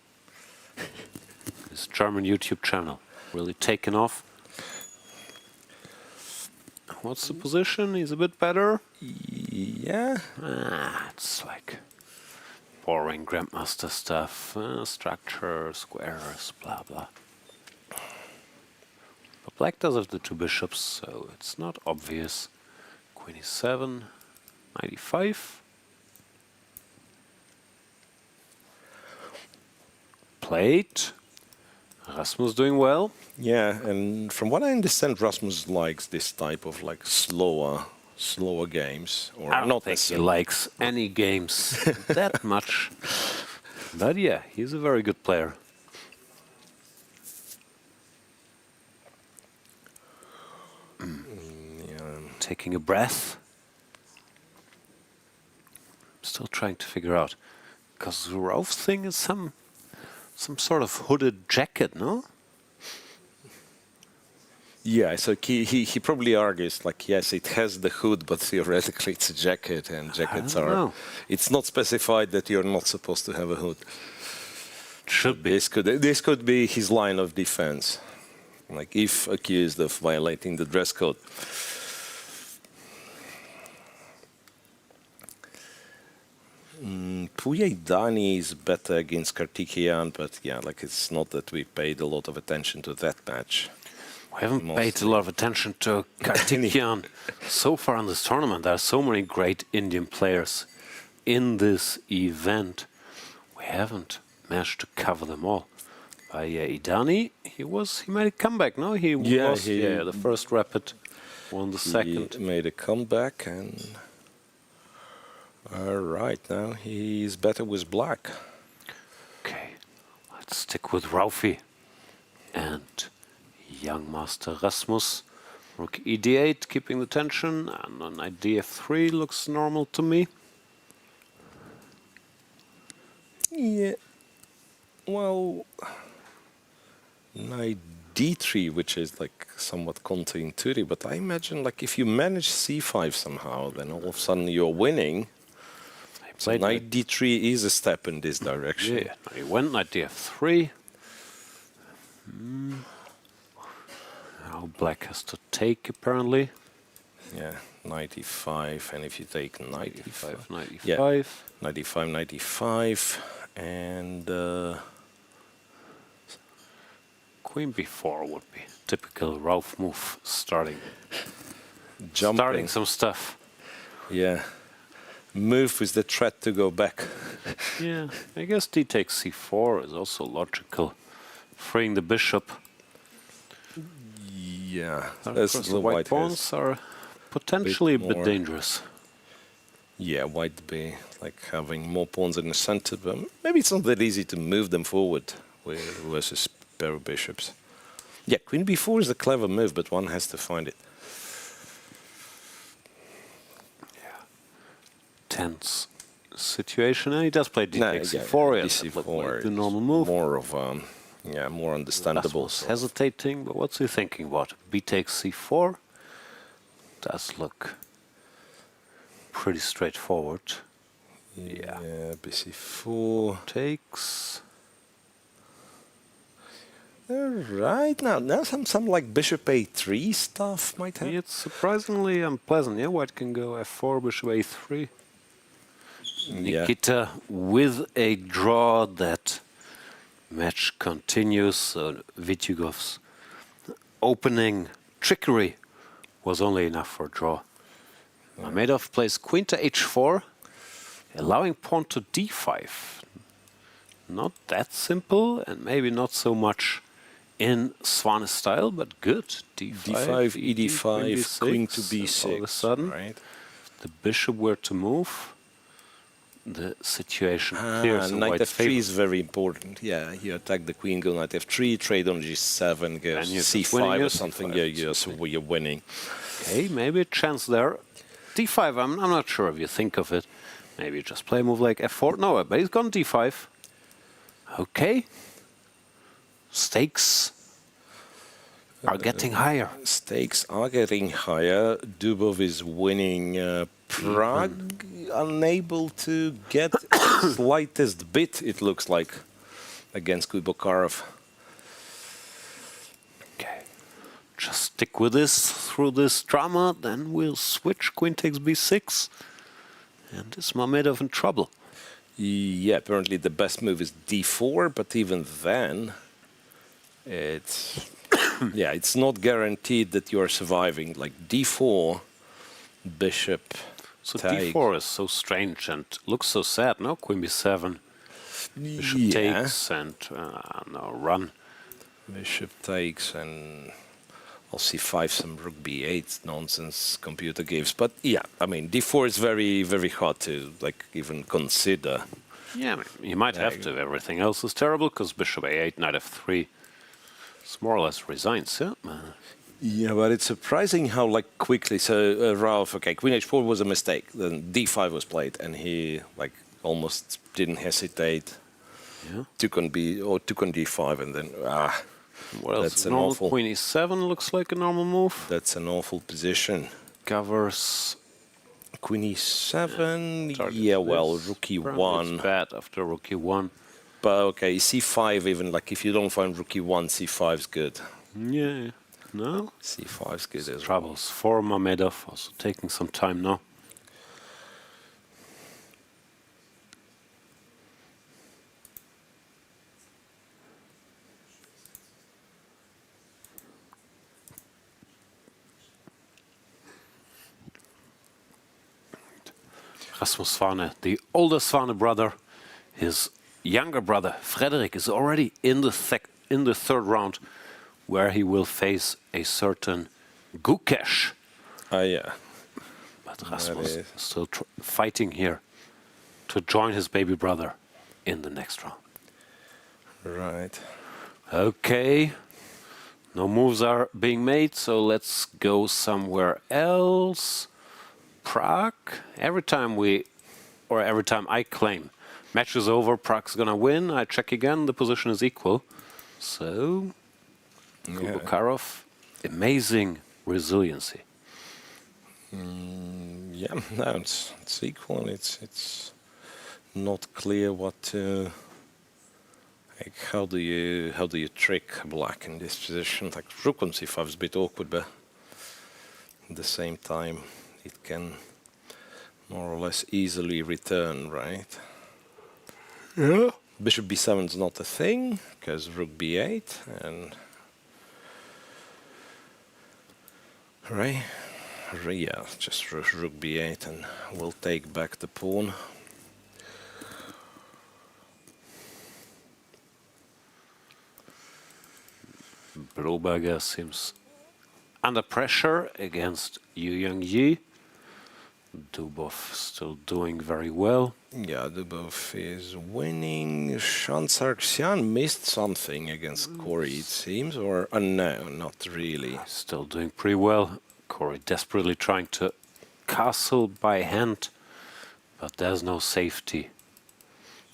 His German YouTube channel really taken off. What's the position? He's a bit better. Yeah. It's like boring grandmaster stuff. Structure, squares, blah blah. But black does have the 2 bishops, so it's not obvious. Queen E7, 95. Played. Rasmus doing well. Yeah, and from what I understand, Rasmus likes this type of like slower games. Or I don't not think he likes any games that much. But yeah, he's a very good player. Taking a breath. Still trying to figure out, because Zourov's thing is some sort of hooded jacket, no? Yeah, so he probably argues like, yes, it has the hood, but theoretically it's a jacket, and jackets are. It's not specified that you're not supposed to have a hood. Should be. This could be his line of defense, like if accused of violating the dress code. Dani is better against Kartikeyan, but yeah, like it's not that we paid a lot of attention to that match. We haven't paid a lot of attention to Karthikeyan so far in this tournament. There are so many great Indian players in this event. We haven't managed to cover them all. Idani, he made a comeback, no? He lost the first rapid, won the second. He made a comeback, and all right, now he's better with black. Okay, let's stick with Raufi and young master Rasmus. Rook e8, keeping the tension, and on knight df3 looks normal to me. Yeah, well, knight d3, which is like somewhat counterintuitive, but I imagine like if you manage c5 somehow, then all of a sudden you're winning. So knight d3 is a step in this direction. Yeah, he went knight df3. Now black has to take, apparently. Yeah, knight e5, and if you take knight e5, knight e5. Yeah, knight e5, knight e5, and queen b4 would be typical Rauf move, starting jumping some stuff. Yeah, move with the threat to go back. Yeah, I guess d takes c4 is also logical, freeing the bishop. Yeah, the white pawns are potentially a bit dangerous. Yeah, white be like having more pawns in the center, but maybe it's not that easy to move them forward versus pair of bishops. Yeah, queen b4 is a clever move, but one has to find it. Yeah, tense situation, and he does play d takes c4. d4, the normal move. More of more understandable. Hesitating, but what's he thinking? What? B takes c4 does look pretty straightforward. Yeah, bc4 takes. Right now some like bishop a3 stuff might happen. It's surprisingly unpleasant. Yeah, white can go f4, bishop a3. Nikita with a draw that match continues. So Vityugov's opening trickery was only enough for a draw. Mamedyarov plays queen to h4, allowing pawn to d5. Not that simple, and maybe not so much in Svane's style, but good. d5, ed5, queen to b6. All of a sudden, the bishop were to move. The situation clears in knight white's f3 favor. is very important. Yeah, you attack the queen, go knight f3, trade on g7, go c5 or something. You're winning. Okay, maybe a chance there. d5, I'm not sure if you think of it. Maybe just play a move like f4. No, but he's gone d5. Okay. Stakes are getting higher. Stakes are getting higher. Dubov is winning. Pragg unable to get slightest bit, it looks like, against Kuybokarov. Okay. Just stick with this through this drama, then we'll switch. Queen takes b6. And is Mamedyarov in trouble? Yeah, apparently the best move is d4, but even then, it's it's not guaranteed that you're surviving. Like d4, bishop. So take. d4 is so strange and looks so sad, no? Queen b7, bishop takes, and no, run. Bishop takes, and I'll c5, some rook b8 nonsense computer gives. But yeah, I mean, d4 is very, very hard to like even consider. Yeah, I mean, you might have to. Everything else is terrible because bishop a8, knight f3. It's more or less resigns, yeah? Yeah, but it's surprising how like quickly. So Ralph, okay, queen h4 was a mistake. Then d5 was played, and he like almost didn't hesitate. Yeah. Took on d5, and then well, that's an normal awful. Queen e7 looks like a normal move. That's an awful position. Covers. Queen e7. Yeah, well, rook e1. It's bad after rook e1. But okay, c5 even like if you don't find rook e1, c5 is good. Yeah. No? c5 is good as well. Troubles for Mamedyarov, also taking some time now. Rasmus Svane, the older Svane brother, his younger brother Frederick is already in the third round, where he will face a certain Gukesh. Yeah. But Rasmus is still fighting here to join his baby brother in the next round. Right. Okay. No moves are being made, so let's go somewhere else. Pragg. Every time I claim match is over, Pragg's gonna win, I check again, the position is equal. So, Kuybokarov, amazing resiliency. Yeah, no, it's equal, and it's not clear what to. Like, how do you trick black in this position? Like rook on c5 is a bit awkward, but at the same time it can more or less easily return, right? Yeah. Bishop b7 is not a thing because rook b8 and right. Yeah, just rook b8 and we'll take back the pawn. Blohberger seems under pressure against Yangyi. Dubov still doing very well. Yeah, Dubov is winning. Sargsyan missed something against Corey, it seems, or no, not really. Still doing pretty well. Corey desperately trying to castle by hand, but there's no safety.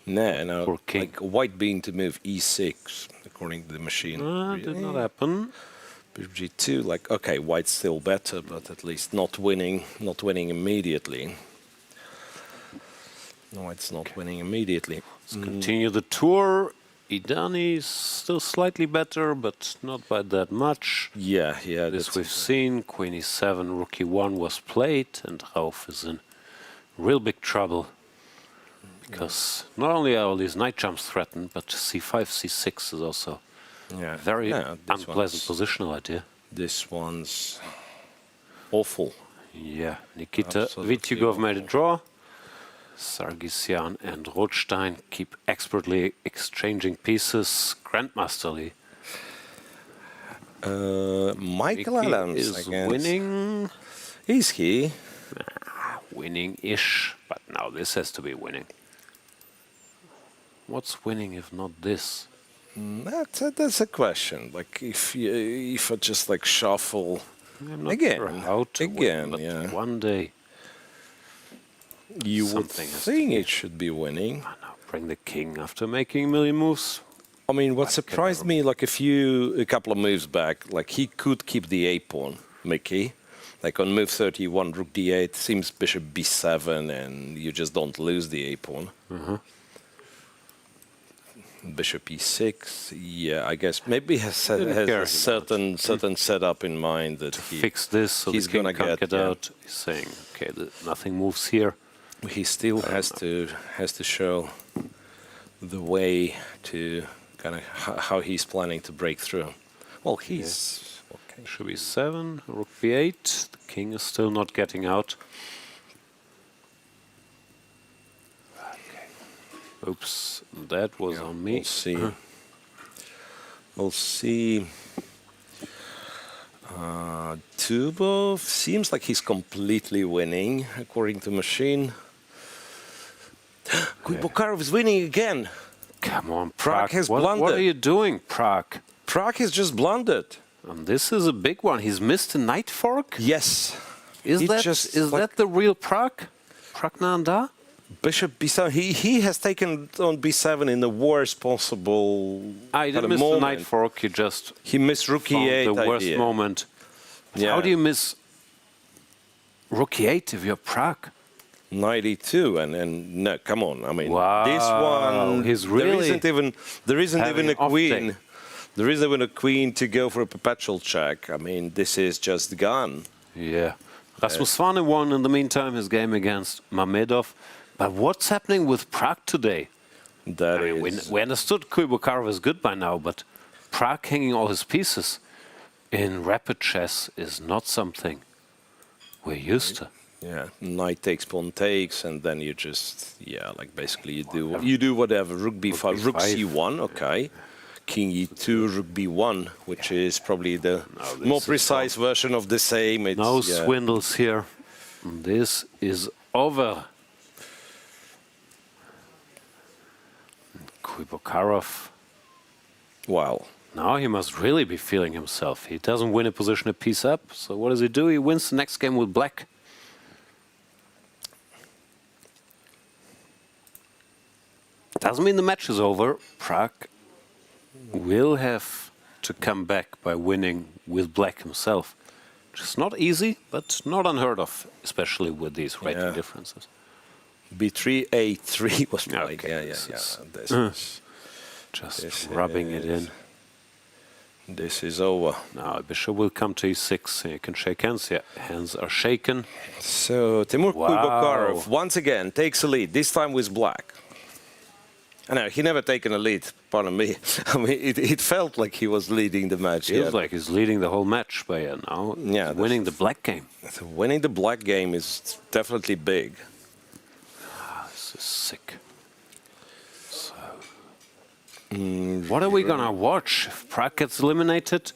No, like white being to move e6, according to the machine. Did not happen. Bishop g2, like, okay, white's still better, but at least not winning immediately. No, it's not winning immediately. Let's continue the tour. Idani is still slightly better, but not by that much. Yeah. This we've seen. Queen e7, rook e1 was played, and Rauf is in real big trouble. Because not only are all these knight jumps threatened, but c5, c6 is also a very unpleasant positional idea. This one's awful. Yeah, Nikita Vityugov made a draw. Sargsyan and Rothstein keep expertly exchanging pieces. Grandmasterly. Michael Adams is winning. Is he? Winning-ish, but now this has to be winning. What's winning if not this? That's a question. Like if I just like shuffle I'm not again, sure how to win, but one day you would think it should be winning. Oh, no, bring the king after making a million moves. I mean, what surprised me, like a couple of moves back, like he could keep the a pawn, Mickey. Like on move 31, rook d8, seems bishop b7, and you just don't lose the a pawn. Bishop e6, yeah, I guess maybe has a certain setup in mind that fix this so he's gonna get out. He's saying, okay, nothing moves here. He still has to show the way to kind of how he's planning to break through. Well, he's okay. Should be 7, rook b8. The king is still not getting out. Oops, that was on me. We'll see. We'll see. Tubov seems like he's completely winning, according to machine. Kuybokarov is winning again. Come on, Pragg has blundered. What are you doing, Pragg? Pragg has just blundered. And this is a big one. He's missed a knight fork? Yes. Is that the real Pragg? Praggnanandhaa? Bishop b7. He has taken on b7 in the worst possible I didn't miss the knight fork. He missed rook e8. The worst moment. Yeah. How do you miss rook e8 if you're Pragg? Knight e2 and no, come on. I mean, this one. He's really there isn't even a queen. There isn't even a queen to go for a perpetual check. I mean, this is just gone. Yeah. Rasmus Svane won in the meantime his game against Mamedyarov. But what's happening with Pragg today? We understood Kuybokarov is good by now, but Pragg hanging all his pieces in rapid chess is not something we're used to. Yeah, knight takes, pawn takes, and then you just, like basically you do whatever. Rook b5, rook c1, okay. King e2, rook b1, which is probably the more precise version of the same. It's, no swindles here. This is over. Kuybokarov. Wow. Now he must really be feeling himself. He doesn't win a position a piece up. So what does he do? He wins the next game with black. Doesn't mean the match is over. Pragg will have to come back by winning with black himself. Which is not easy, but not unheard of, especially with these rating differences. b3, a3 was played. Okay, This is just rubbing it in. This is over. Now bishop will come to e6. You can shake hands. Yeah, hands are shaken. So Temur Kuybokarov once again takes a lead. This time with black. No, he never taken a lead. Pardon me. I mean, it felt like he was leading the match. It feels like he's leading the whole match by now. Yeah, winning the black game. Winning the black game is definitely big. This is sick. So, what are we gonna watch if Pragg gets eliminated?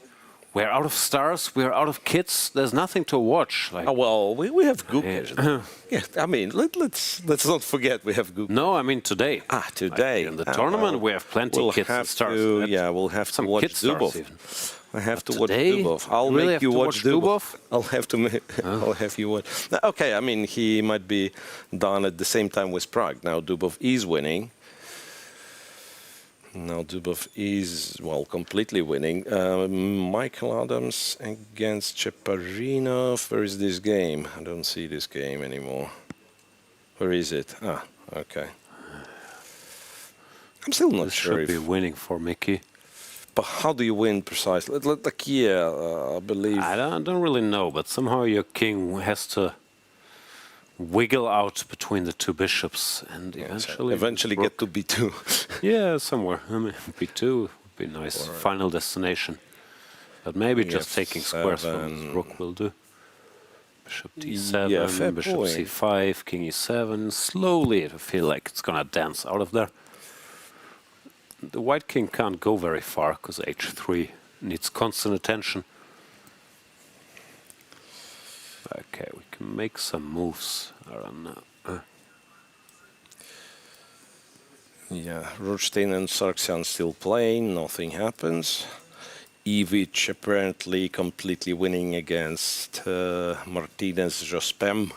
We're out of stars. We're out of kids. There's nothing to watch. Like, well, we have Gujrathi. Yeah, I mean, let's not forget we have Gujrathi. No, I mean today. Today. Like in the tournament, we have plenty of kids and stars. We'll have to watch Dubov. I have to watch today, Dubov. I'll really make you watch Dubov. I'll have you watch. Okay, I mean, he might be done at the same time with Pragg. Now Dubov is winning. Now Dubov is, well, completely winning. Michael Adams against Cheparinov. Where is this game? I don't see this game anymore. Where is it? Okay. I'm still not sure if... should be winning for Mickey. But how do you win precisely? I believe... I don't really know, but somehow your king has to wiggle out between the two bishops and eventually get to b2. Yeah, somewhere. I mean, b2 would be nice. Final destination. But maybe just taking squares from rook will do. Bishop d7, bishop c5, king e7. Slowly, I feel like it's gonna dance out of there. The white king can't go very far because h3 needs constant attention. Okay, we can make some moves. I don't know. Yeah, Rudstein and Sargsyan still playing, nothing happens. Ivic apparently completely winning against Martinez Jospem.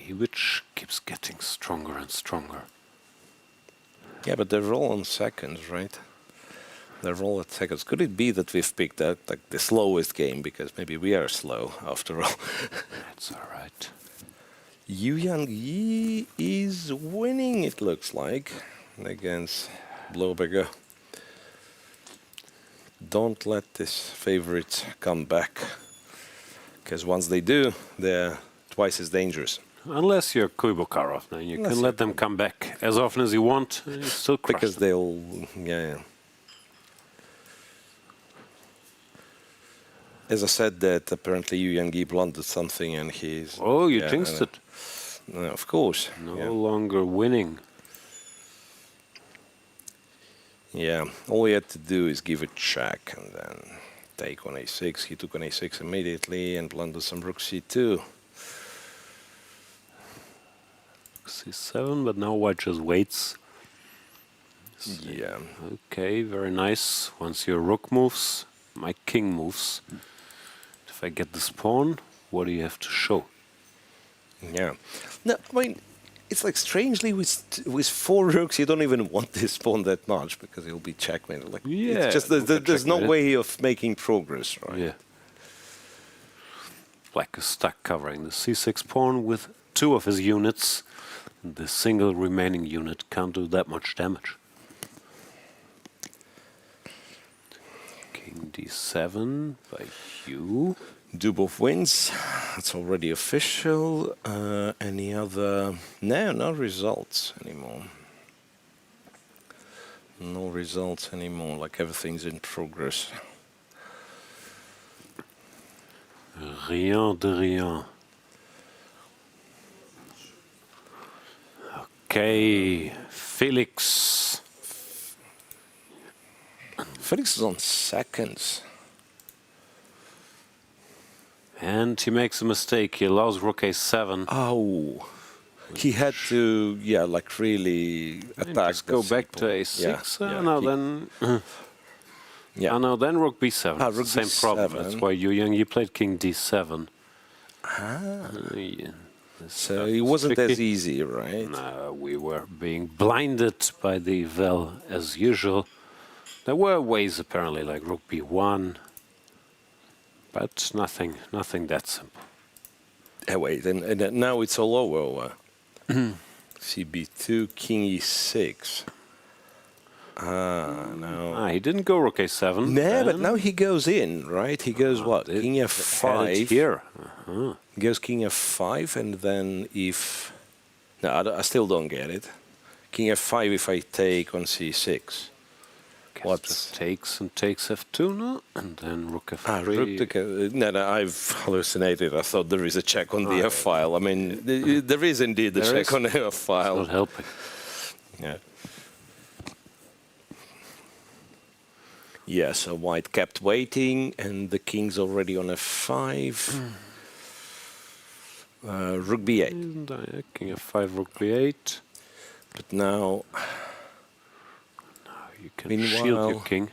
Ivic keeps getting stronger and stronger. Yeah, but they're all on seconds, right? They're all at seconds. Could it be that we've picked out like the slowest game because maybe we are slow after all? That's all right. Yangyi is winning, it looks like, against Blohberger. Don't let this favorite come back, because once they do, they're twice as dangerous. Unless you're Kuybokarov, then you can let them come back as often as you want, and you still crush because them. They'll, yeah. As I said, that apparently Yangyi blundered something, and he's. Oh, you jinxed it. Of course. No longer winning. Yeah, all he had to do is give a check and then take on a6. He took on a6 immediately and blundered some rook c2. c7, but now white just waits. Yeah. Okay, very nice. Once your rook moves, my king moves. If I get this pawn, what do you have to show? Yeah. No, I mean, it's like strangely with four rooks, you don't even want this pawn that much because he'll be checkmated. Like, yeah, it's just there's no way of making progress, right? Yeah. Black is stuck covering the c6 pawn with two of his units. And the single remaining unit can't do that much damage. King d7 by you. Dubov wins. It's already official. Any other? No results anymore. No results anymore. Like everything's in progress. Rien de rien. Okay, Felix. Felix is on seconds. And he makes a mistake. He allows rook a7. Oh. He had to, like really attack. Just go back to a6. Now then rook b7. Rook Same b7. problem. That's why you played king d7. So it wasn't as easy, right? No, we were being blinded by the Vel as usual. There were ways apparently, like rook b1, but nothing that simple. Wait, and now it's all over. cb2, king e6. No. He didn't go rook a7. No, but now he goes in, right? He goes what? King f5. Here. He goes king f5, and then if... No, I still don't get it. King f5 if I take on c6. What? Just takes and takes f2 now, and then rook f3. No, I've hallucinated. I thought there is a check on the f-file. I mean, there is indeed a check on the f-file. Not helping. Yeah. Yeah, so white kept waiting, and the king's already on f5. Rook b8. King f5, rook b8. But now... You can shield your king.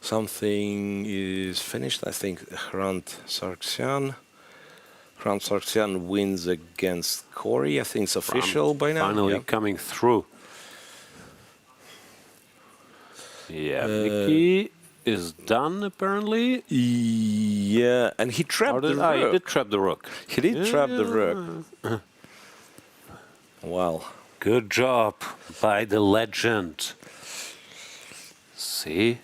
Something is finished, I think. Hrant Sargsyan. Hrant Sargsyan wins against Corey. I think it's official by now. Finally coming through. Yeah, Mickey is done apparently. Yeah, and he trapped the rook. He did trap the rook. He did trap the rook. Wow. Good job by the legend. See,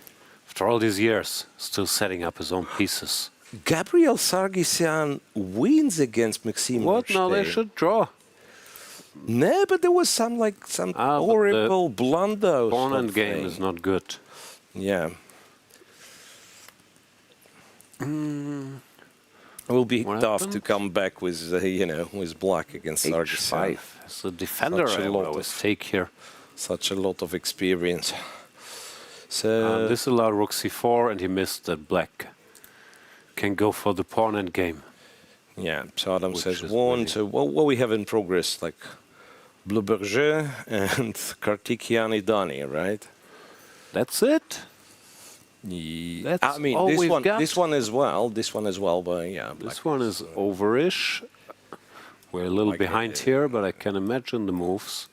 after all these years, still setting up his own pieces. Gabriel Sargsyan wins against Maxime. What? No, they should draw. No, but there was some horrible blunder. Opponent game is not good. Yeah. It will be tough to come back with, with black against Sargsyan. H5. As a defender, I will always take here. Such a lot of experience. So this allowed rook c4, and he missed that black can go for the pawn end game. Yeah, so Adam says one. So what we have in progress, like Blohberger and Kartikyan Idani, right? That's it. That's I mean, this one as well, but yeah. This one is overish. We're a little behind here, but I can imagine the moves.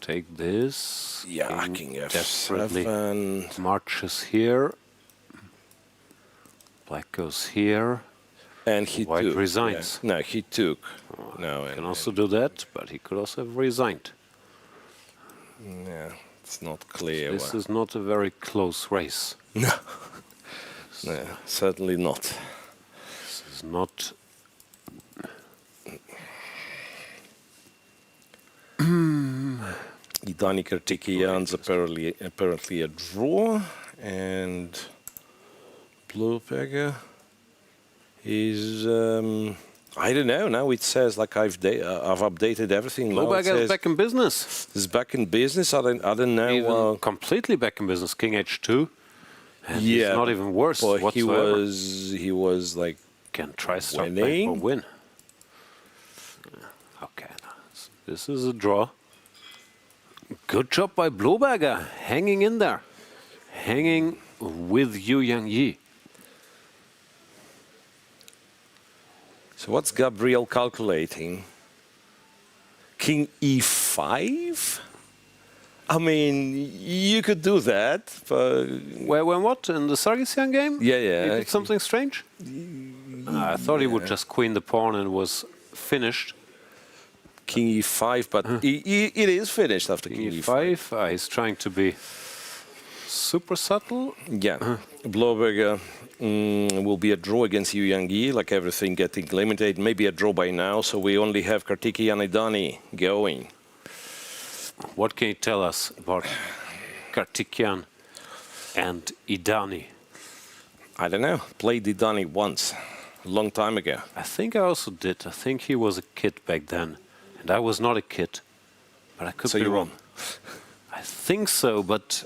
Take this. Yeah, king desperately f7. Marches here. Black goes here. And he White resigns. Yeah. No, he took. No, he can also do that, but he could also have resigned. Yeah, it's not clear. This is not a very close race. No. No, certainly not. This is not... Idani Kartikyan's apparently a draw, and Blohberger is I don't know. Now it says like I've updated everything. Blohberger is back in business. Is back in business. I don't know. Even completely back in business. King h2. And he's not even worse whatsoever. He was like can try start back or win. Okay, this is a draw. Good job by Blohberger, hanging in there, hanging with Yangyi. So what's Gabriel calculating? King e5? I mean, you could do that, but... When what? In the Sargsyan game? Yeah. He did something strange? I thought he would just queen the pawn and was finished. King e5, but it is finished after king e5. He's trying to be super subtle. Yeah. Blohberger will be a draw against Yangyi, like everything getting limited. Maybe a draw by now, so we only have Kartikyan Idani going. What can you tell us about Kartikyan and Idani? I don't know. Played Idani once. a long time ago. I think I also did. I think he was a kid back then, and I was not a kid. But I could So be you wrong. I think so, but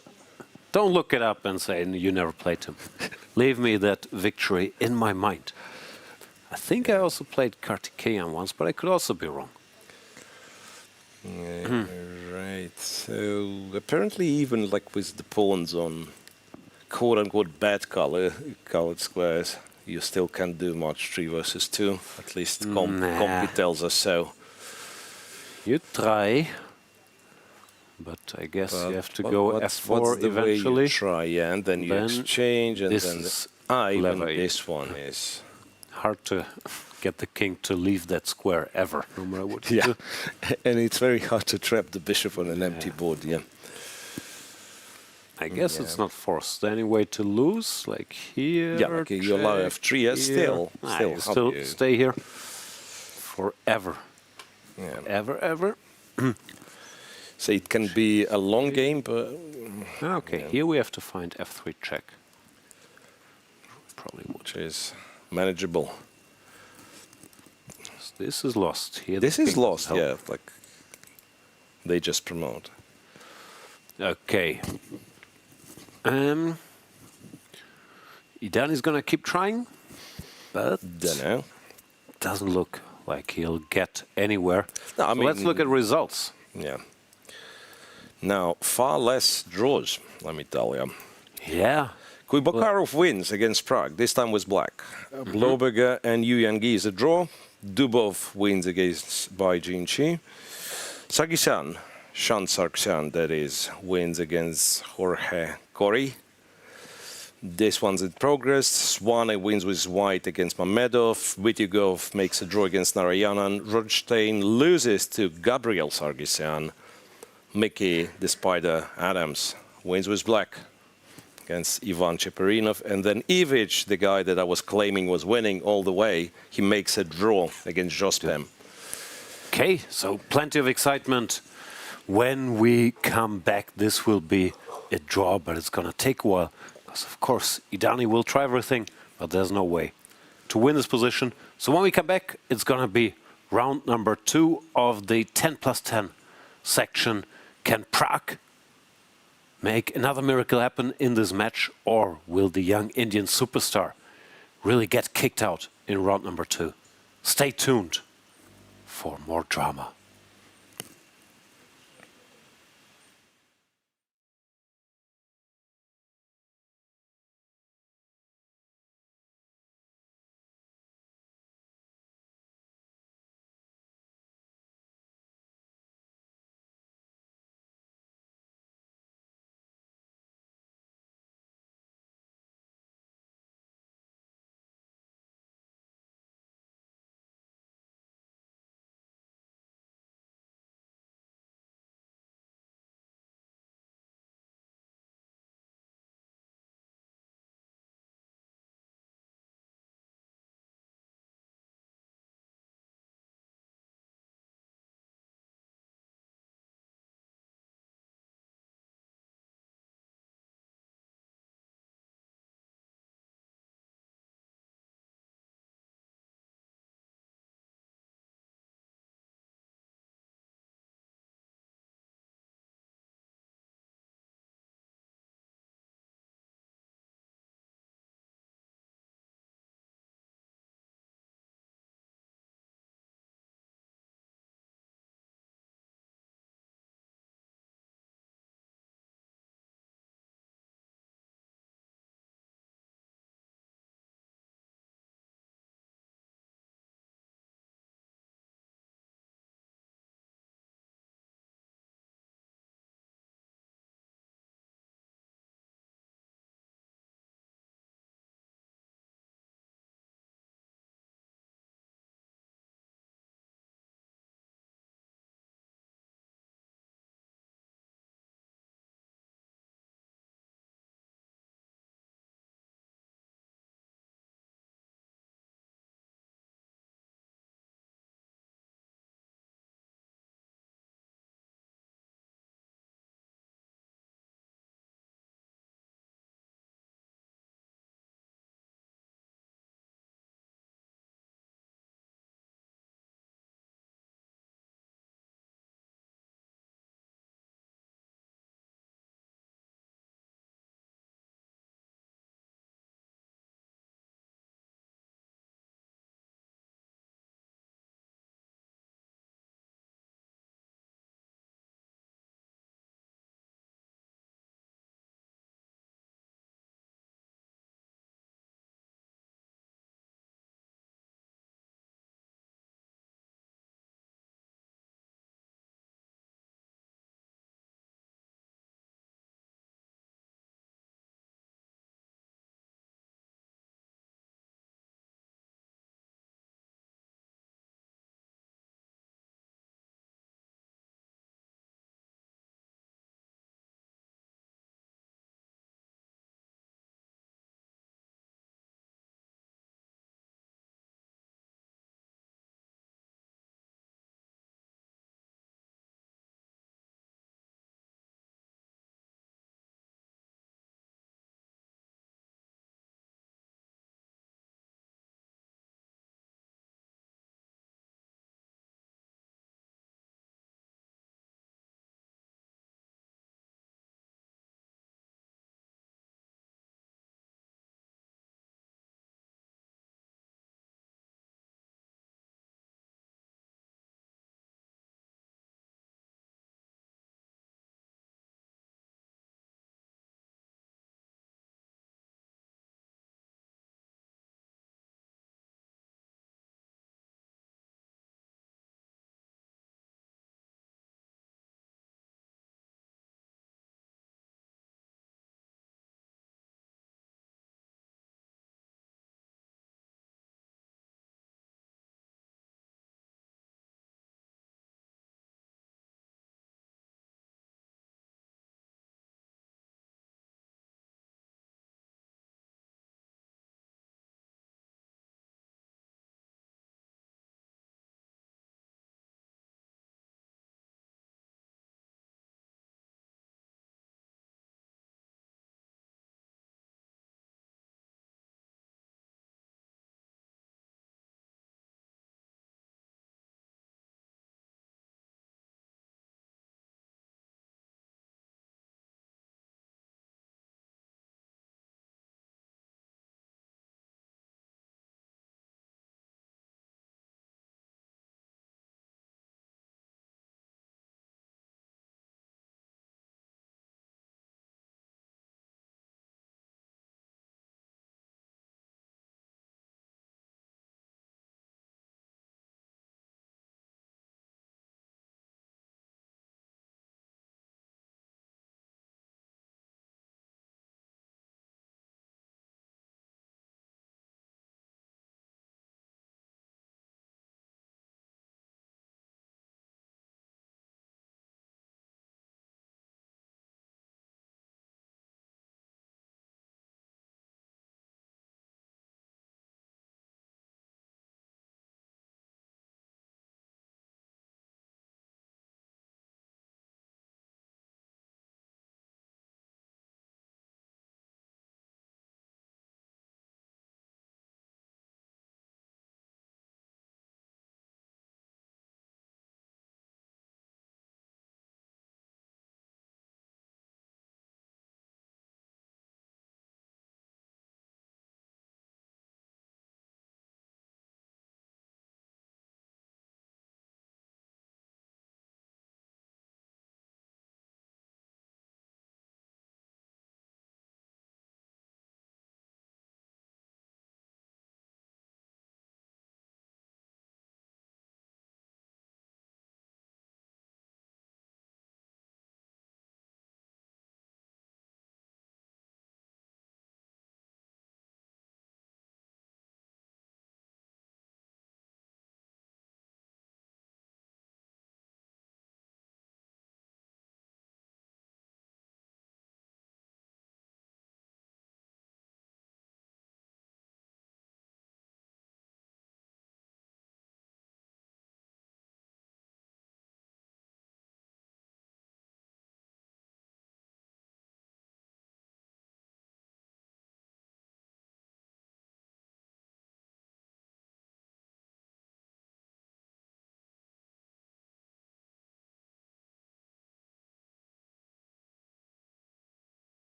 don't look it up and say you never played him. Leave me that victory in my mind. I think I also played Kartikeyan once, but I could also be wrong. Right. So apparently, even like with the pawns on quote-unquote bad colored squares, you still can't do much 3 versus 2. At least Compi tells us so. You try, but I guess you have to go F4 what's the eventually. Way you try, yeah, and then you exchange, and then even this one is hard to get the king to leave that square ever, no matter what you do. And it's very hard to trap the bishop on an empty board. Yeah. I guess it's not forced any way to lose, like here. Yeah, okay, you allow F3, yeah, still you still stay here forever. Yeah. Ever. So it can be a long game, but... Okay, here we have to find F3 check. Probably which is manageable. This is lost. Here this is lost, yeah, like they just promote. Okay. Idan is gonna keep trying, but doesn't look like he'll get anywhere. No, I so mean, let's look at results. Yeah. Now, far less draws, let me tell you. Yeah. Kuybokarov wins against Pragg, this time with black. Blohberger and Yangyi is a draw. Dubov wins by Jingyao. Sargsyan, Sargsyan, that is, wins against Jorge Cori. This one's in progress. Swane wins with white against Mamedyarov. Vitigov makes a draw against Narayanan. Rodstein loses to Gabriel Sargsyan. Mickey, the Spider Adams, wins with black against Ivan Cheperinov. And then Ivic, the guy that I was claiming was winning all the way, he makes a draw against Jospem. Okay, so plenty of excitement. When we come back, this will be a draw, but it's going to take a while. Because, of course, Idani will try everything, but there's no way to win this position. So when we come back, it's going to be round number 2 of the 10+10 section. Can Pragg make another miracle happen in this match, or will the young Indian superstar really get kicked out in round number 2? Stay tuned for more drama.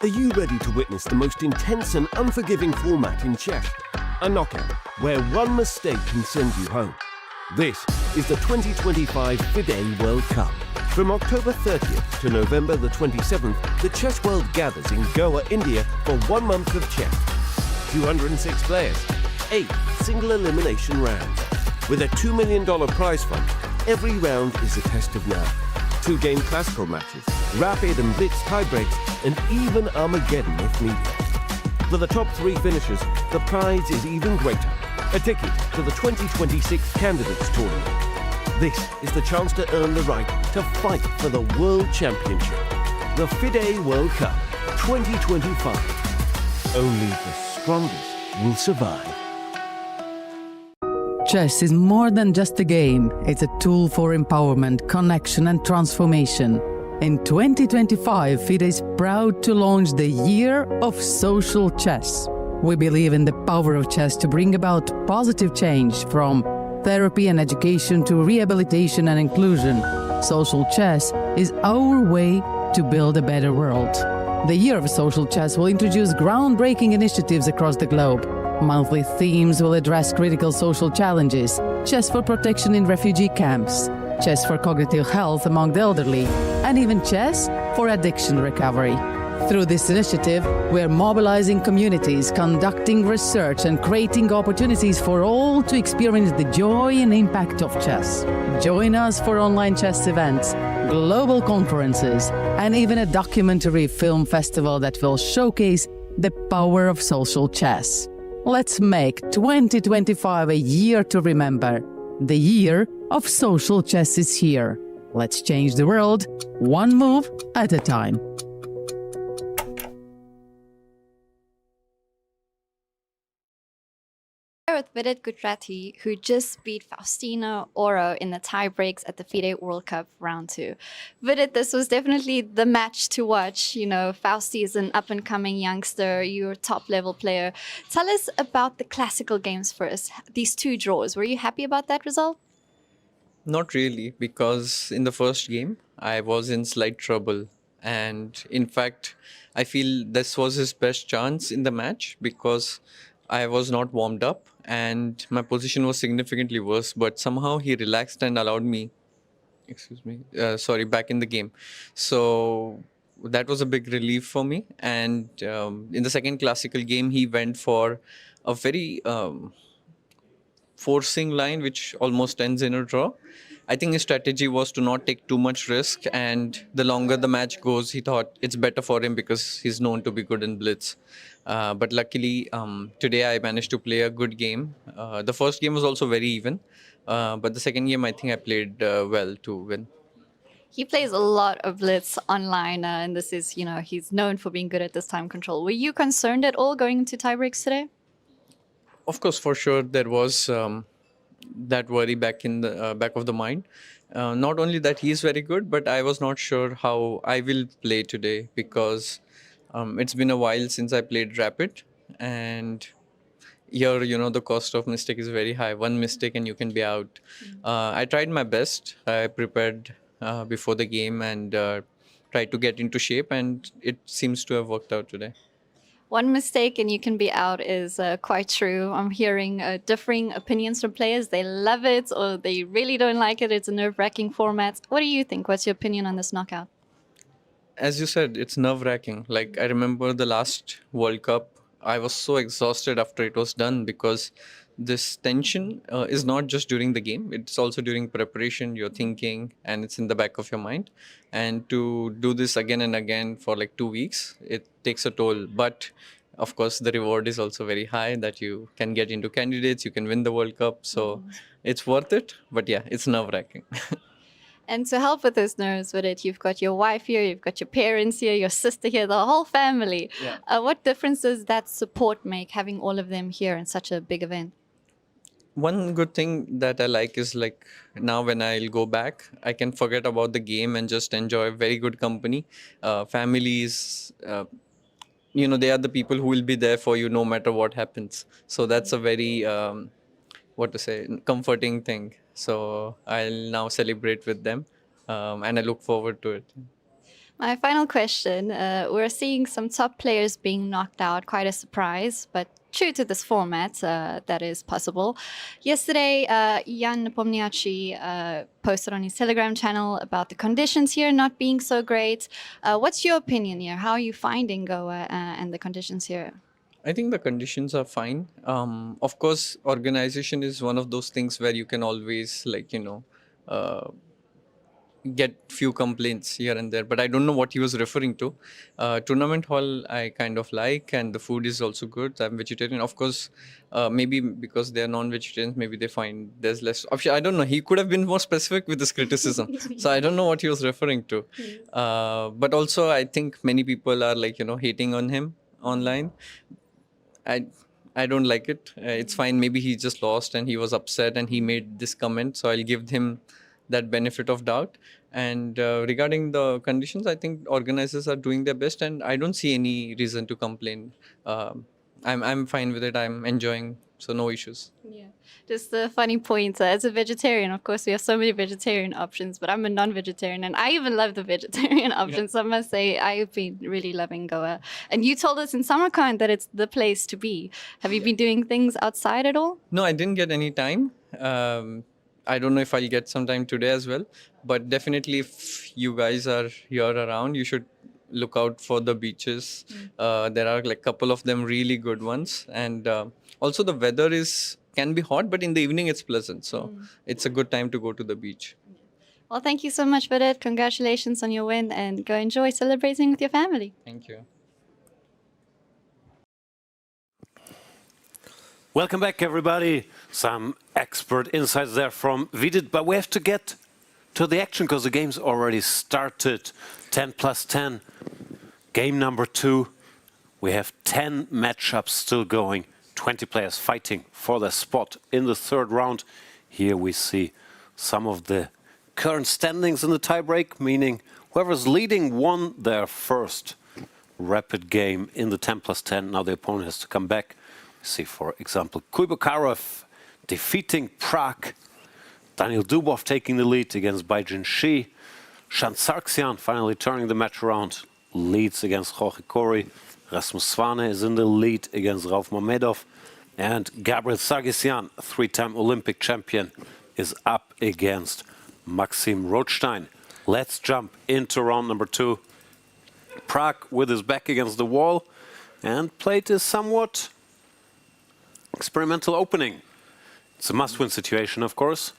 Are you ready to witness the most intense and unforgiving format in chess? A knockout where one mistake can send you home. This is the 2025 FIDE World Cup. From October 30th to November the 27th, the chess world gathers in Goa, India for 1 month of chess. 206 players, 8 single elimination rounds. With a $2 million prize fund, every round is a test of nerve. 2-game classical matches, rapid and blitz tiebreaks, and even Armageddon if needed. For the top 3 finishers, the prize is even greater. A ticket to the 2026 Candidates Tournament. This is the chance to earn the right to fight for the World Championship. The FIDE World Cup 2025. Only the strongest will survive. Chess is more than just a game. It's a tool for empowerment, connection, and transformation. In 2025, FIDE is proud to launch the Year of Social Chess. We believe in the power of chess to bring about positive change, from therapy and education to rehabilitation and inclusion. Social chess is our way to build a better world. The Year of Social Chess will introduce groundbreaking initiatives across the globe. Monthly themes will address critical social challenges: chess for protection in refugee camps, chess for cognitive health among the elderly, and even chess for addiction recovery. Through this initiative, we are mobilizing communities, conducting research, and creating opportunities for all to experience the joy and impact of chess. Join us for online chess events, global conferences, and even a documentary film festival that will showcase the power of social chess. Let's make 2025 a year to remember. The Year of Social Chess is here. Let's change the world, one move at a time. With Vidit Gujrathi, who just beat Faustino Oro in the tie breaks at the FIDE World Cup round 2. Vidit, this was definitely the match to watch. You know, Fausti is an up-and-coming youngster. You're a top-level player. Tell us about the classical games first. These 2 draws. Were you happy about that result? Not really, because in the first game, I was in slight trouble. And in fact, I feel this was his best chance in the match because I was not warmed up and my position was significantly worse, but somehow he relaxed and allowed me, back in the game. So that was a big relief for me. And in the second classical game, he went for a very forcing line, which almost ends in a draw. I think his strategy was to not take too much risk, and the longer the match goes, he thought it's better for him because he's known to be good in blitz. But luckily, today I managed to play a good game. The first game was also very even, but the second game I think I played well to win. He plays a lot of blitz online, and this is, you know, he's known for being good at this time control. Were you concerned at all going into tie breaks today? Of course, for sure, there was that worry back in the back of the mind. Not only that he is very good, but I was not sure how I will play today because it's been a while since I played rapid, and here, you know, the cost of mistake is very high. One mistake and you can be out. I tried my best. I prepared before the game and tried to get into shape, and it seems to have worked out today. One mistake and you can be out is quite true. I'm hearing differing opinions from players. They love it or they really don't like it. It's a nerve-wracking format. What do you think? What's your opinion on this knockout? As you said, it's nerve-wracking. Like, I remember the last World Cup, I was so exhausted after it was done because this tension is not just during the game. It's also during preparation, you're thinking, and it's in the back of your mind. And to do this again and again for like 2 weeks, it takes a toll. But of course, the reward is also very high that you can get into candidates, you can win the World Cup. So it's worth it. But yeah, it's nerve-wracking. And to help with those nerves with it, you've got your wife here, you've got your parents here, your sister here, the whole family. Yeah. What difference does that support make, having all of them here in such a big event? One good thing that I like is, like, now when I'll go back, I can forget about the game and just enjoy very good company. Families, you know, they are the people who will be there for you no matter what happens. So that's a very, comforting thing. So I'll now celebrate with them and I look forward to it. My final question. We're seeing some top players being knocked out, quite a surprise, but true to this format, that is possible. Yesterday, Jan Nepomniachtchi posted on his Telegram channel about the conditions here not being so great. What's your opinion here? How are you finding Goa and the conditions here? I think the conditions are fine. Of course, organization is one of those things where you can always, get few complaints here and there, but I don't know what he was referring to. Tournament hall I kind of like, and the food is also good. I'm vegetarian. Of course, maybe because they're non-vegetarians, maybe they find there's less option. I don't know. He could have been more specific with his criticism. So I don't know what he was referring to. But also, I think many people are hating on him online. I don't like it. It's fine. Maybe he just lost and he was upset and he made this comment. So I'll give him that benefit of doubt. And regarding the conditions, I think organizers are doing their best, and I don't see any reason to complain. I'm fine with it. I'm enjoying, so no issues. Yeah, just a funny point. As a vegetarian, of course, we have so many vegetarian options, but I'm a non-vegetarian, and I even love the vegetarian options. So I must say, I've been really loving Goa. And you told us in Samarkand that it's the place to be. Have you been doing things outside at all? No, I didn't get any time. I don't know if I'll get some time today as well, but definitely if you guys are here around, you should look out for the beaches. There are a couple of them really good ones, and also the weather can be hot, but in the evening it's pleasant, so it's a good time to go to the beach. Well, thank you so much, Vidit. Congratulations on your win, and go enjoy celebrating with your family. Thank you. Welcome back, everybody. Some expert insights there from Vidit, but we have to get to the action because the game's already started. 10+10, game number 2. We have 10 matchups still going, 20 players fighting for their spot in the third round. Here we see some of the current standings in the tiebreak, meaning whoever's leading won their first rapid game in the 10+10. Now the opponent has to come back. See, for example, Kuybokarov defeating Pragg. Daniil Dubov taking the lead against Baijin Shi. Shansarxian finally turning the match around. Leads against Jorge Kori. Rasmus Svane is in the lead against Rauf Mamedov. And Gabriel Sargsyan, 3-time Olympic champion, is up against Maxim Rothstein. Let's jump into round number 2. Pragg with his back against the wall and played a somewhat experimental opening. It's a must-win situation, of course.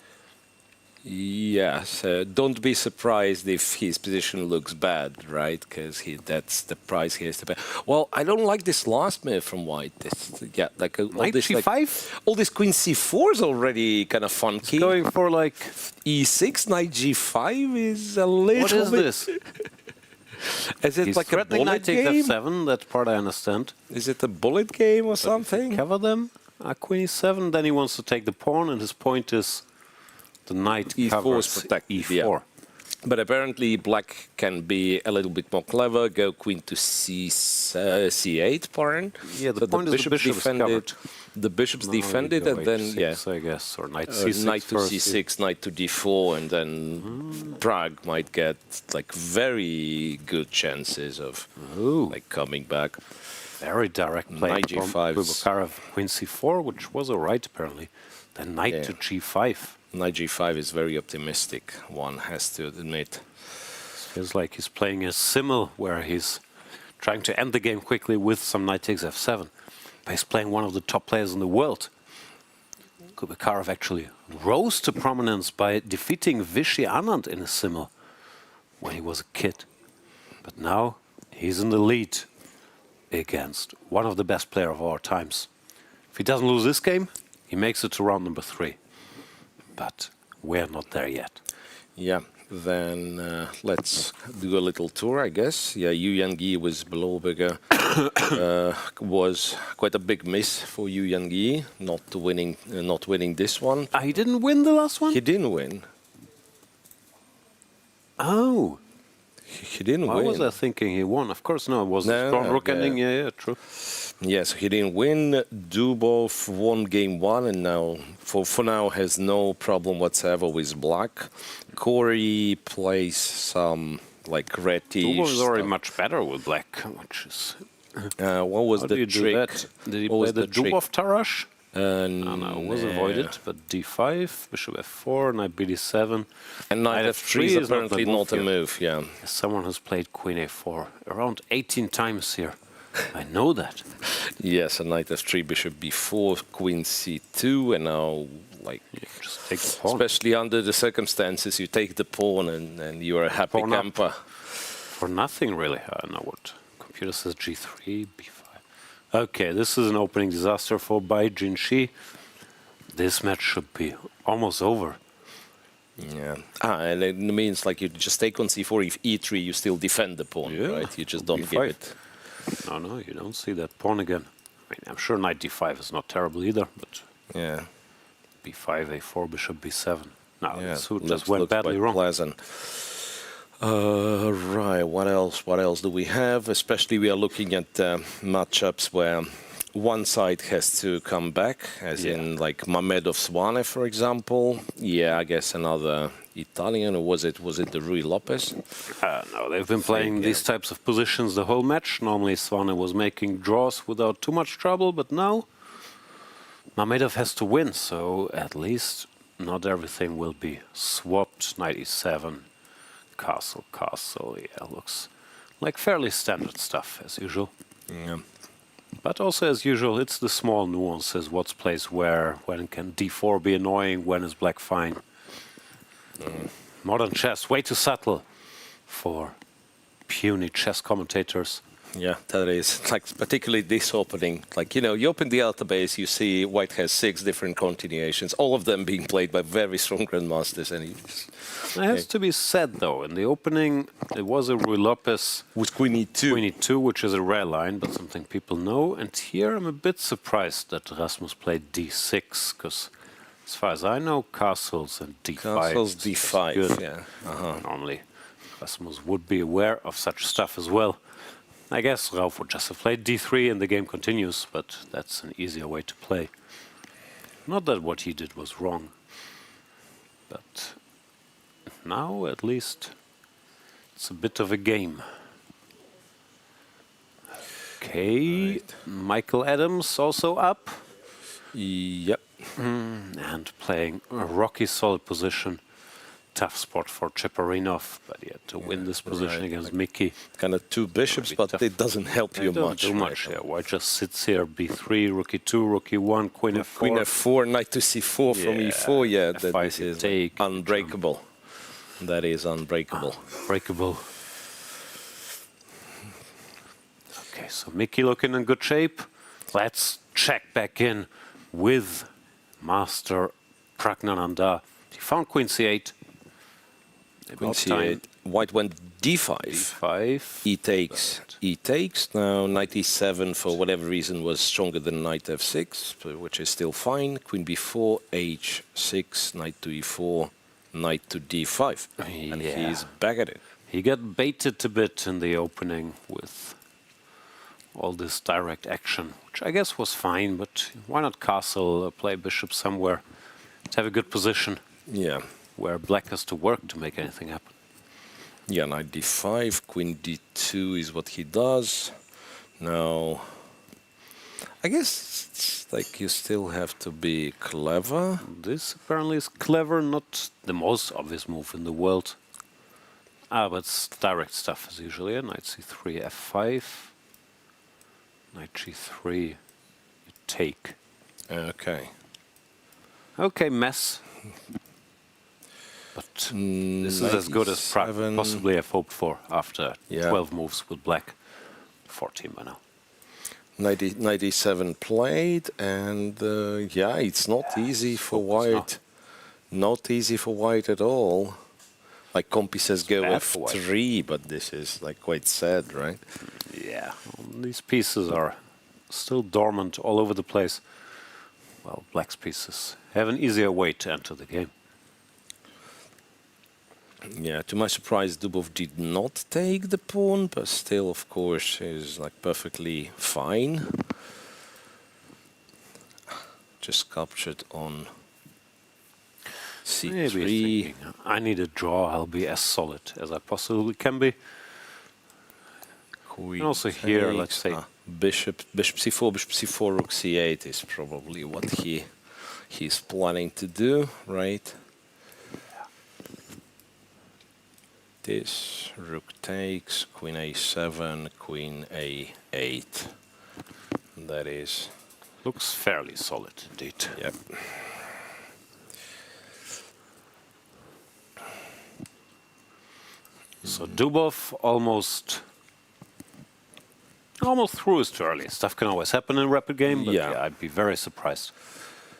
Yes, don't be surprised if his position looks bad, right? Because that's the price he has to pay. Well, I don't like this last move from White. Knight G5? All this Queen C4 is already kind of funky. It's going for E6, Knight G5 is a little What is bit... this? Is it He's like a bullet Knight game? takes F7, that part I understand. Is it a bullet game or something? Cover them. Queen E7, then he wants to take the pawn, and his point is the knight E4 covers is protected, E4. yeah. But apparently black can be a little bit more clever, go queen to C8 pawn. Yeah, the point is the bishop is covered. The bishop's defended, and then, I guess, or knight C6 knight to C6, knight to D4, and then Pragg might get very good chances of coming back. Very direct play Knight from G5. Kuybokarov, Queen C4, which was alright apparently. Then knight to G5. Knight G5 is very optimistic, one has to admit. Feels like he's playing a simul where he's trying to end the game quickly with some knight takes F7. But he's playing one of the top players in the world. Kuybokarov actually rose to prominence by defeating Vishy Anand in a simul when he was a kid. But now he's in the lead against one of the best players of our times. If he doesn't lose this game, he makes it to round number 3. But we're not there yet. Yeah, then let's do a little tour, I guess. Yeah, Yangyi with Blohberger was quite a big miss for Yangyi, not winning this one. He didn't win the last one? He didn't win. Oh. He didn't win. Why was I thinking he won? Of course, no, it was a strong rook ending. Yeah, true. Yes, he didn't win. Dubov won game 1 and now, for now, has no problem whatsoever with black. Kori plays some like reddish. Dubov is already stuff. much better with black, which is... What was How the do you do trick? that? Did he What play was the trick? Dubov Tarash? No, it was avoided, but d5, bishop f4, knight bd7. And knight f3 is apparently not a move, yeah. Someone has played queen a4 around 18 times here. I know that. Yes, and knight f3, bishop b4, queen c2, and now, like, just take the pawn. Especially under the circumstances, you take the pawn and you're a happy Pawn camper. For nothing, really. I don't know what. Computer says g3, b5. Okay, this is an opening disaster for Bai Jinshi. This match should be almost over. Yeah. And it means like you just take on c4, if e3, you still defend the pawn, right? You just don't give it. No, you don't see that pawn again. I mean, I'm sure knight d5 is not terrible either, but yeah, b5, a4, bishop b7. No, yeah, this just went badly wrong. Pleasant. Right, what else? What else do we have? Especially we are looking at matchups where one side has to come back, as in like Mamedyarov-Swane, for example. Yeah, I guess another Italian, or was it the Rui Lopez? No, they've been playing these types of positions the whole match. Normally Swane was making draws without too much trouble, but now Mamedyarov has to win, so at least not everything will be swapped. Knight e7, castle, yeah, looks like fairly standard stuff as usual. Yeah. But also as usual, it's the small nuances, what's placed where, when can d4 be annoying, when is black fine. Modern chess, way too subtle for puny chess commentators. Yeah, that is, like, particularly this opening. Like, you know, you open the database, you see White has 6 different continuations, all of them being played by very strong grandmasters. And it has to be said, though, in the opening, it was a Rui Lopez with Queen e2. Queen e2, which is a rare line, but something people know. And here I'm a bit surprised that Rasmus played d6, because as far as I know, castles and d5. Castles d5, good. yeah. Normally, Rasmus would be aware of such stuff as well. I guess Rauf would just have played d3 and the game continues, but that's an easier way to play. Not that what he did was wrong, but now at least it's a bit of a game. Okay, right. Michael Adams also up. Yep. And playing a rocky solid position. Tough spot for Cheparinov, but he had to win this position against like Mickey. Kind of 2 bishops, but tough. It doesn't help you much. Too much, yeah. White just sits here, b3, rook e2, rook e1, queen f4. Queen f4, knight to c4 from e4, yeah. That is take, unbreakable. That is unbreakable. Breakable. Okay, so Mickey looking in good shape. Let's check back in with Master Praggnanandhaa. He found queen c8. Queen c8. White went d5. d5. E takes. Now knight e7 for whatever reason was stronger than knight f6, which is still fine. Queen b4, h6, knight to e4, knight to d5. And he's back at it. He got baited a bit in the opening with all this direct action, which I guess was fine, but why not castle, play bishop somewhere to have a good position? Yeah. Where black has to work to make anything happen. Yeah, knight d5, queen d2 is what he does. Now, I guess it's like you still have to be clever. This apparently is clever, not the most obvious move in the world. But it's direct stuff as usually. Knight c3, f5. Knight g3, you take. Okay. Okay, mess. But this is as good as Pragg possibly have hoped for after 12 moves with black. 14 by now. Knight e7 played, and yeah, it's not easy for White. Not easy for White at all. Like Compi says, go f3, but this is like quite sad, right? Yeah, these pieces are still dormant all over the place. Well, black's pieces have an easier way to enter the game. Yeah, to my surprise, Dubov did not take the pawn, but still, of course, is like perfectly fine. Just captured on C3. I need a draw. I'll be as solid as I possibly can be. Queen And also here, takes, let's say, bishop c4, rook c8 is probably what he's planning to do, right? This rook takes, queen a7, queen a8. That is looks fairly solid indeed. Yep. So Dubov almost through his too early. Stuff can always happen in a rapid game, but yeah, I'd be very surprised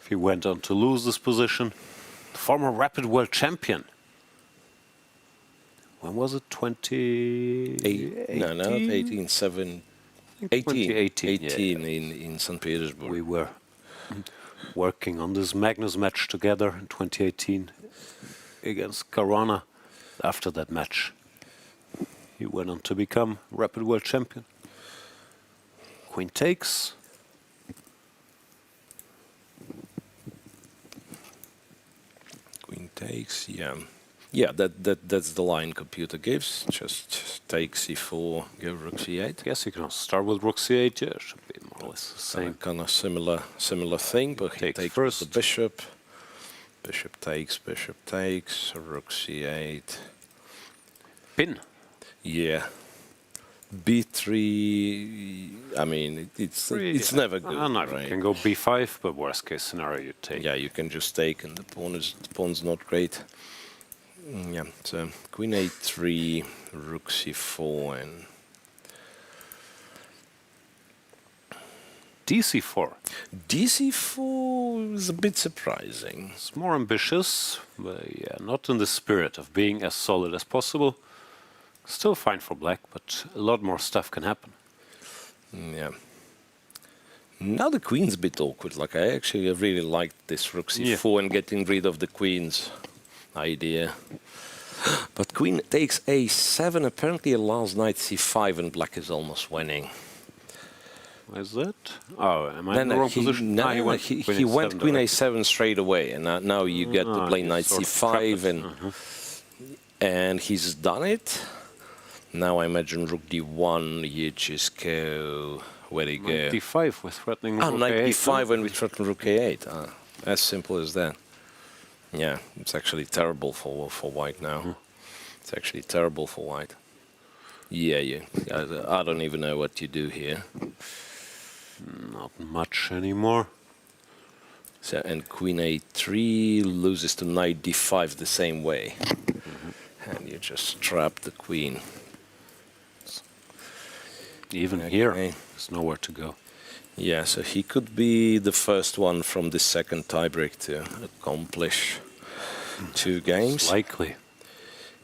if he went on to lose this position. Former rapid world champion. When was it? 2018? No, 18, 2018 in St. Petersburg. We were working on this Magnus match together in 2018 against Caruana. After that match, he went on to become rapid world champion. Queen takes. Queen takes, yeah. Yeah, that's the line computer gives. Just take c4, give rook c8. Yes, you can also start with rook c8. Yeah, should be more or less the same. Kind of similar thing, but he takes first the bishop. Bishop takes, rook c8. Pin. Yeah. b3. I mean, it's never good. No, right? You can go b5, but worst case scenario you take. Yeah, you can just take, and the pawn's not great. Yeah, so queen a3, rook c4, and dc4. dc4 is a bit surprising. It's more ambitious, but yeah, not in the spirit of being as solid as possible. Still fine for black, but a lot more stuff can happen. Yeah. Now the queen's a bit awkward. Like, I actually really liked this rook c4 and getting rid of the queen's idea. But queen takes a7 apparently allows knight c5, and black is almost winning. Why is that? Oh, am I in the wrong position? No, he went queen a7 straight away, and now you get to play knight c5, and he's done it. Now I imagine rook d1, you just go, where do you go? Knight d5, we're threatening rook knight a8. d5 when we threaten rook a8. As simple as that. Yeah, it's actually terrible for white now. It's actually terrible for white. Yeah, I don't even know what you do here. Not much anymore. So, and queen a3 loses to knight d5 the same way. And you just trap the queen. Even here, there's nowhere to go. Yeah, so he could be the first one from the second tiebreak to accomplish 2 games. It's likely.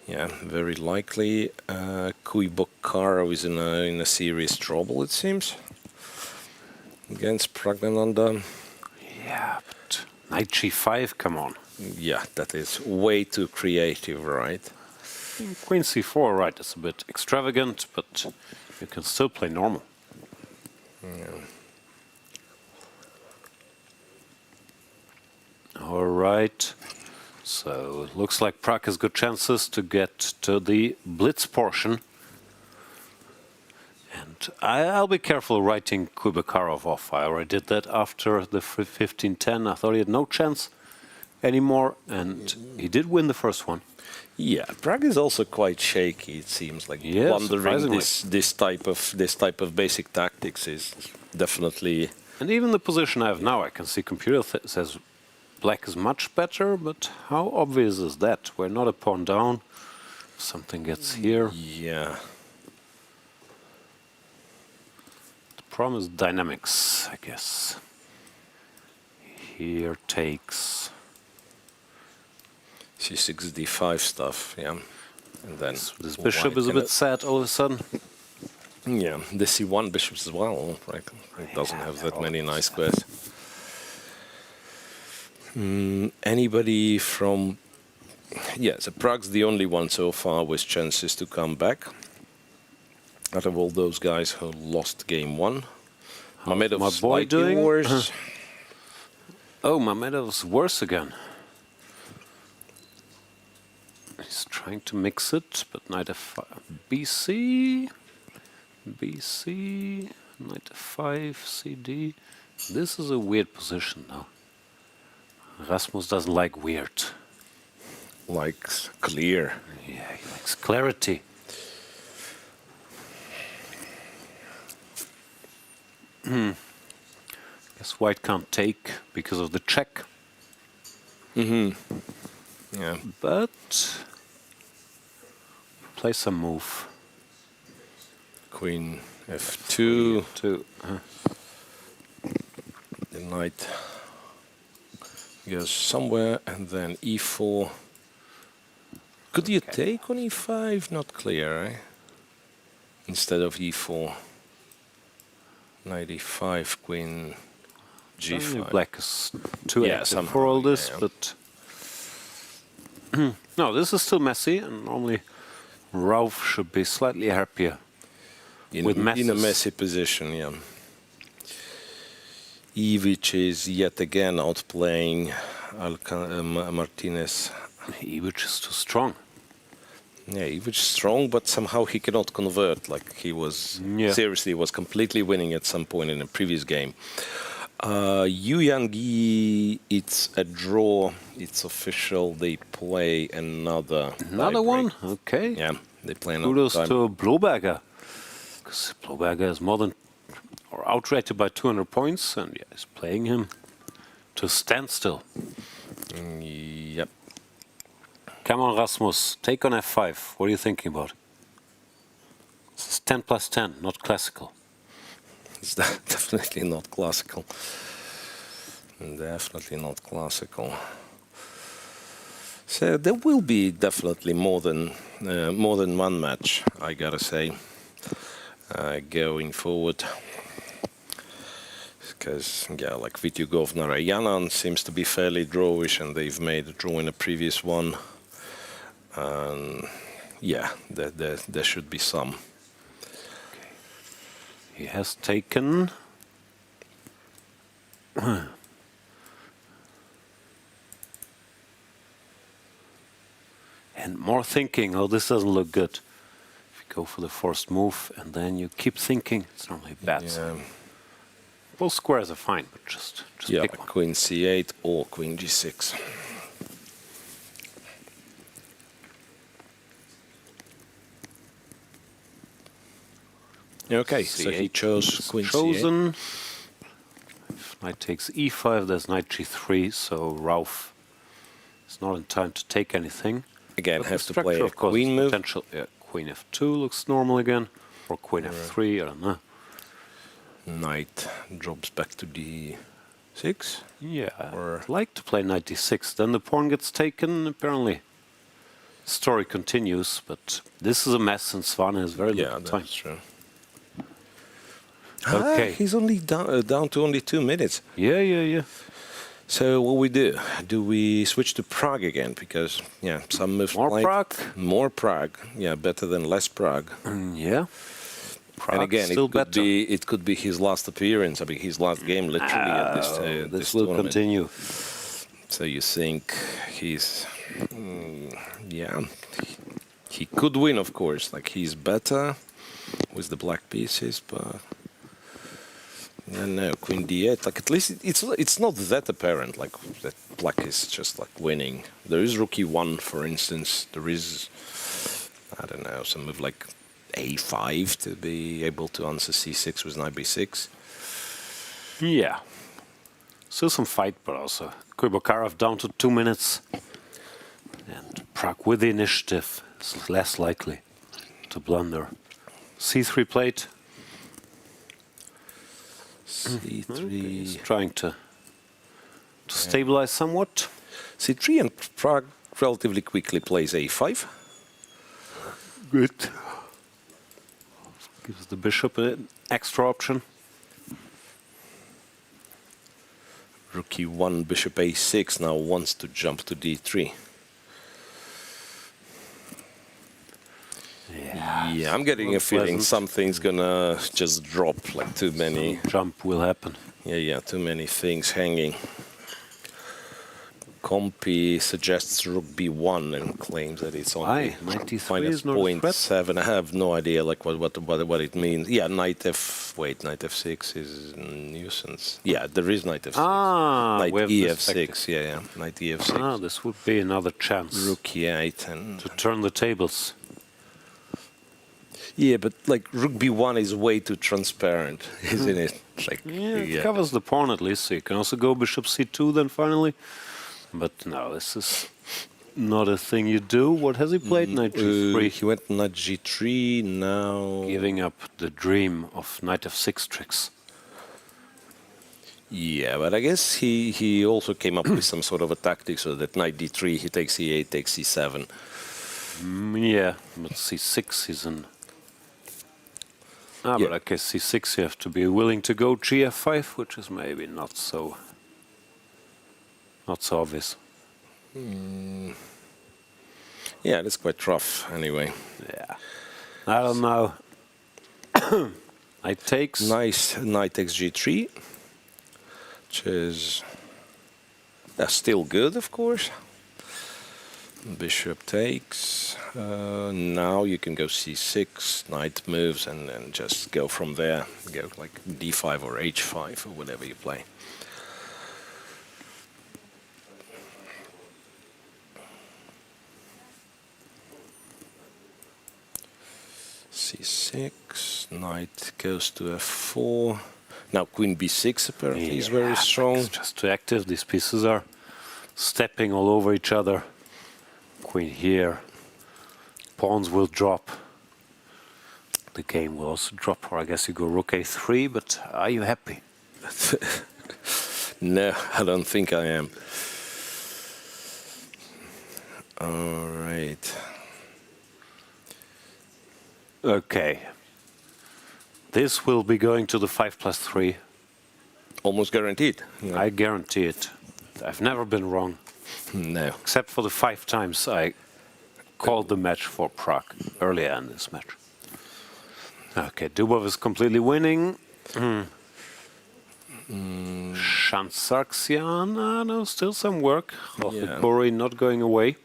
Yeah, very likely. Kuybokarov is in a serious trouble, it seems, against Praggnanandhaa. Yeah, but knight g5, come on. Yeah, that is way too creative, right? Queen c4, right, it's a bit extravagant, but you can still play normal. Yeah. All right. So it looks like Pragg has good chances to get to the blitz portion. And I'll be careful writing Kuybokarov off. I already did that after the 15-10. I thought he had no chance anymore, and he did win the first one. Yeah, Pragg is also quite shaky. It seems like wondering this type of basic tactics is definitely. And even the position I have now, I can see computer says black is much better, but how obvious is that? We're not a pawn down. If something gets here. Yeah. The problem is dynamics, I guess. Here takes. C6, d5 stuff, yeah. And then this bishop is a bit sad all of a sudden. Yeah, the c1 bishops as well. Right? It doesn't have that many nice squares. Anybody from... Yeah, so Pragg's the only one so far with chances to come back. Out of all those guys who lost game 1. Mamedov's my boy doing? Worse. Oh, Mamedov's worse again. He's trying to mix it, but knight f5, BC, BC, knight f5, CD. This is a weird position now. Rasmus doesn't like weird. Likes clear. Yeah, he likes clarity. Guess white can't take because of the check. Yeah. But play some move. Queen f2. The knight goes somewhere, and then e4. Could you take on e5? Not clear, eh? Instead of e4. Knight e5, queen g5. Black is too active for all this, but no, this is still messy, and normally Rauf should be slightly happier with messes. In a messy position, yeah. Ivic is yet again outplaying Martinez. Ivic is too strong. Yeah, Ivic is strong, but somehow he cannot convert. Like he was seriously was completely winning at some point in a previous game. Yangyi, it's a draw. It's official. They play another one. Okay. Yeah, they play another. Kudos to Blohberger, because Blohberger is more than or outrated by 200 points, and yeah, he's playing him to a standstill. Yep. Come on, Rasmus, take on f5. What are you thinking about? This is 10 plus 10, not classical. It's definitely not classical. Definitely not classical. So there will be definitely more than one match, I gotta say, going forward. Because like Vityugov Narayanan seems to be fairly drawish, and they've made a draw in a previous one. Yeah, there should be some. He has taken. And more thinking, oh, this doesn't look good. If you go for the forced move and then you keep thinking, it's normally bad. Yeah. Both squares are fine, but just pick one. Queen c8 or queen g6. Okay, so he chose queen chosen. c8. If knight takes e5, there's knight g3, so Rauf is not in time to take anything. Again, but have to play a of course, queen move. Potential, yeah, queen f2 looks normal again, or queen f3, I don't know. Knight drops back to d6. Yeah, I'd like to play knight d6, then the pawn gets taken, apparently. Story continues, but this is a mess and Svan has very little time. That's true. Okay. He's only down to only 2 minutes. Yeah. So what we do? Do we switch to Pragg again? Because some moves more Pragg. More Pragg. Yeah, better than less Pragg. Yeah. Pragg and again, still better. It could be his last appearance. I mean, his last game, literally at this will tournament. Continue. So you think he's he could win, of course. Like he's better with the black pieces, but. No, queen d8. Like at least it's not that apparent. Like that black is just like winning. There is rook e1, for instance. There is, I don't know, some move like a5 to be able to answer c6 with knight b6. Yeah. Still some fight, but also Kuybokarov down to 2 minutes, and Pragg with the initiative is less likely to blunder. c3 plate. c3. He's trying to stabilize somewhat. c3 and Pragg relatively quickly plays a5. Good. Gives the bishop an extra option. Rook e1, bishop a6 now wants to jump to d3. Yeah, I'm getting a feeling something's gonna just drop, like too many. Jump will happen. Yeah, too many things hanging. Compy suggests rook b1 and claims that it's only 93 is not a -0.7. I have no idea like what it means. Yeah, knight f6 is a nuisance. Yeah, there is knight f6. Knight ef6. Yeah, knight ef6. This would be another chance. Rook e8 and to turn the tables. Yeah, but like rook b1 is way too transparent, isn't it? Like, it covers the pawn at least. So you can also go bishop c2 then finally. But no, this is not a thing you do. What has he played? Knight g3. He went knight g3, now... Giving up the dream of knight f6 tricks. Yeah, but I guess he also came up with some sort of a tactic so that knight d3, he takes e8, takes c7. Yeah, but c6 is an... but I guess c6 you have to be willing to go gf5, which is maybe not so obvious. Yeah, that's quite rough anyway. Yeah. I don't know. Knight takes. Nice knight takes g3, which is still good, of course. Bishop takes. Now you can go c6, knight moves, and then just go from there. Go like d5 or h5 or whatever you play. c6, knight goes to f4. Now queen b6 apparently is very strong. Just too active. These pieces are stepping all over each other. Queen here. Pawns will drop. The game will also drop, or I guess you go rook a3, but are you happy? No, I don't think I am. All right. Okay. This will be going to the 5+3. Almost guaranteed. I guarantee it. I've never been wrong. No. Except for the 5 times I called the match for Pragg earlier in this match. Okay, Dubov is completely winning. Shansarxian, no, still some work. Kori not going away.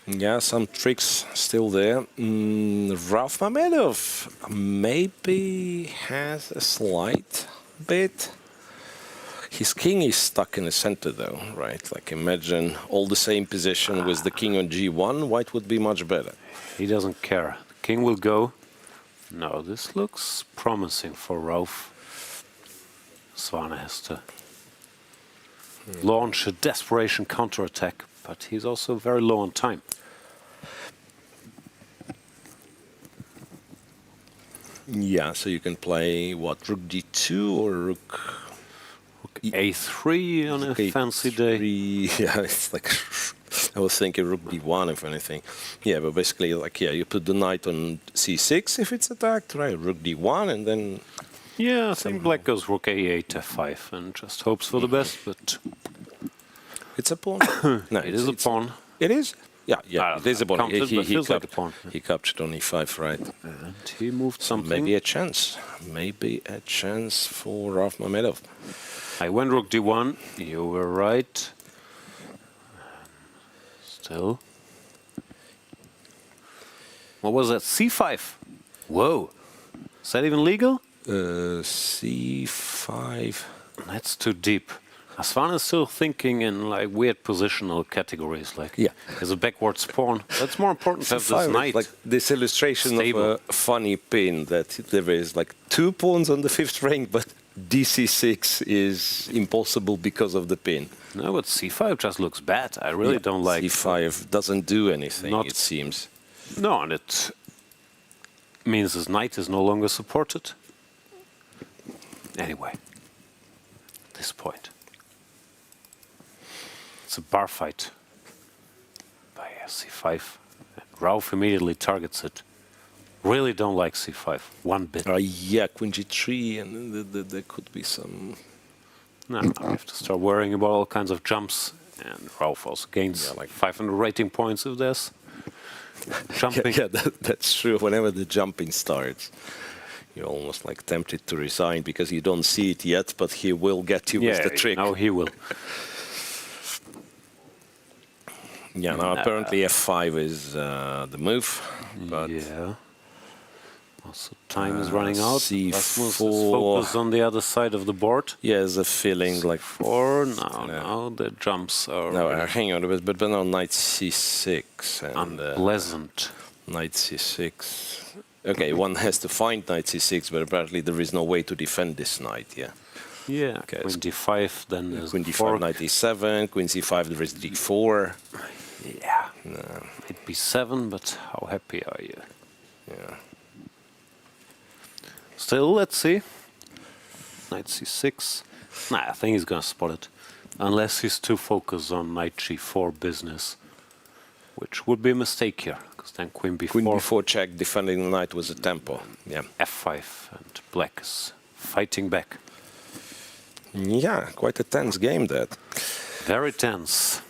Yeah, some tricks still there. Ralph Mamedyarov maybe has a slight bit. His king is stuck in the center though, right? Like imagine all the same position with the king on g1, white would be much better. He doesn't care. The king will go. No, this looks promising for Ralph. Svane has to launch a desperation counterattack, but he's also very low on time. Yeah, so you can play what, rook d2 or rook a3 on a fancy day. Yeah, it's like I was thinking rook d1 if anything. Yeah, but basically like you put the knight on c6 if it's attacked, right? Rook d1 and then. Yeah, I think black goes rook a8 f5 and just hopes for the best, but it's a pawn. No, it is a pawn. It is. Yeah, it is a pawn. He captured on e5, right? And he moved something. Maybe a chance for Ralph Mamedyarov. I went rook d1. You were right. Still. What was that? c5. Whoa. Is that even legal? c5. That's too deep. Svane is still thinking in like weird positional categories, like as a backwards pawn. That's more important to have this knight. Like this illustration of a funny pin that there is like 2 pawns on the 5th rank, but dc6 is impossible because of the pin. No, but c5 just looks bad. I really don't like. c5 doesn't do anything. It seems. No, and it means his knight is no longer supported. Anyway, this point. It's a bar fight by c5. And Ralph immediately targets it. Really don't like c5 one bit. Yeah, queen g3, and there could be some. No, we have to start worrying about all kinds of jumps. And Ralph also gains like 500 rating points if there's jumping. That's true. Whenever the jumping starts, you're almost like tempted to resign because you don't see it yet, but he will get you with the trick. No, he will. Yeah, now apparently F5 is the move. But yeah. Also, time is running out. C4. Rasmus is focused on the other side of the board. Yeah, there's a feeling like... Now the jumps are... No, hang on a bit, but now knight C6. And, unpleasant. Knight C6. Okay, one has to find knight C6, but apparently there is no way to defend this knight, yeah. Yeah, okay, queen D5, then there's queen D5, knight E7, queen C5, there is D4. Yeah, knight B7, but how happy are you? Yeah. Still, let's see. Knight C6. Nah, I think he's gonna spot it. Unless he's too focused on knight G4 business. Which would be a mistake here, because then queen B4. Queen B4 check, defending the knight was a tempo. Yeah. F5, and black is fighting back. Yeah, quite a tense game that. Very tense.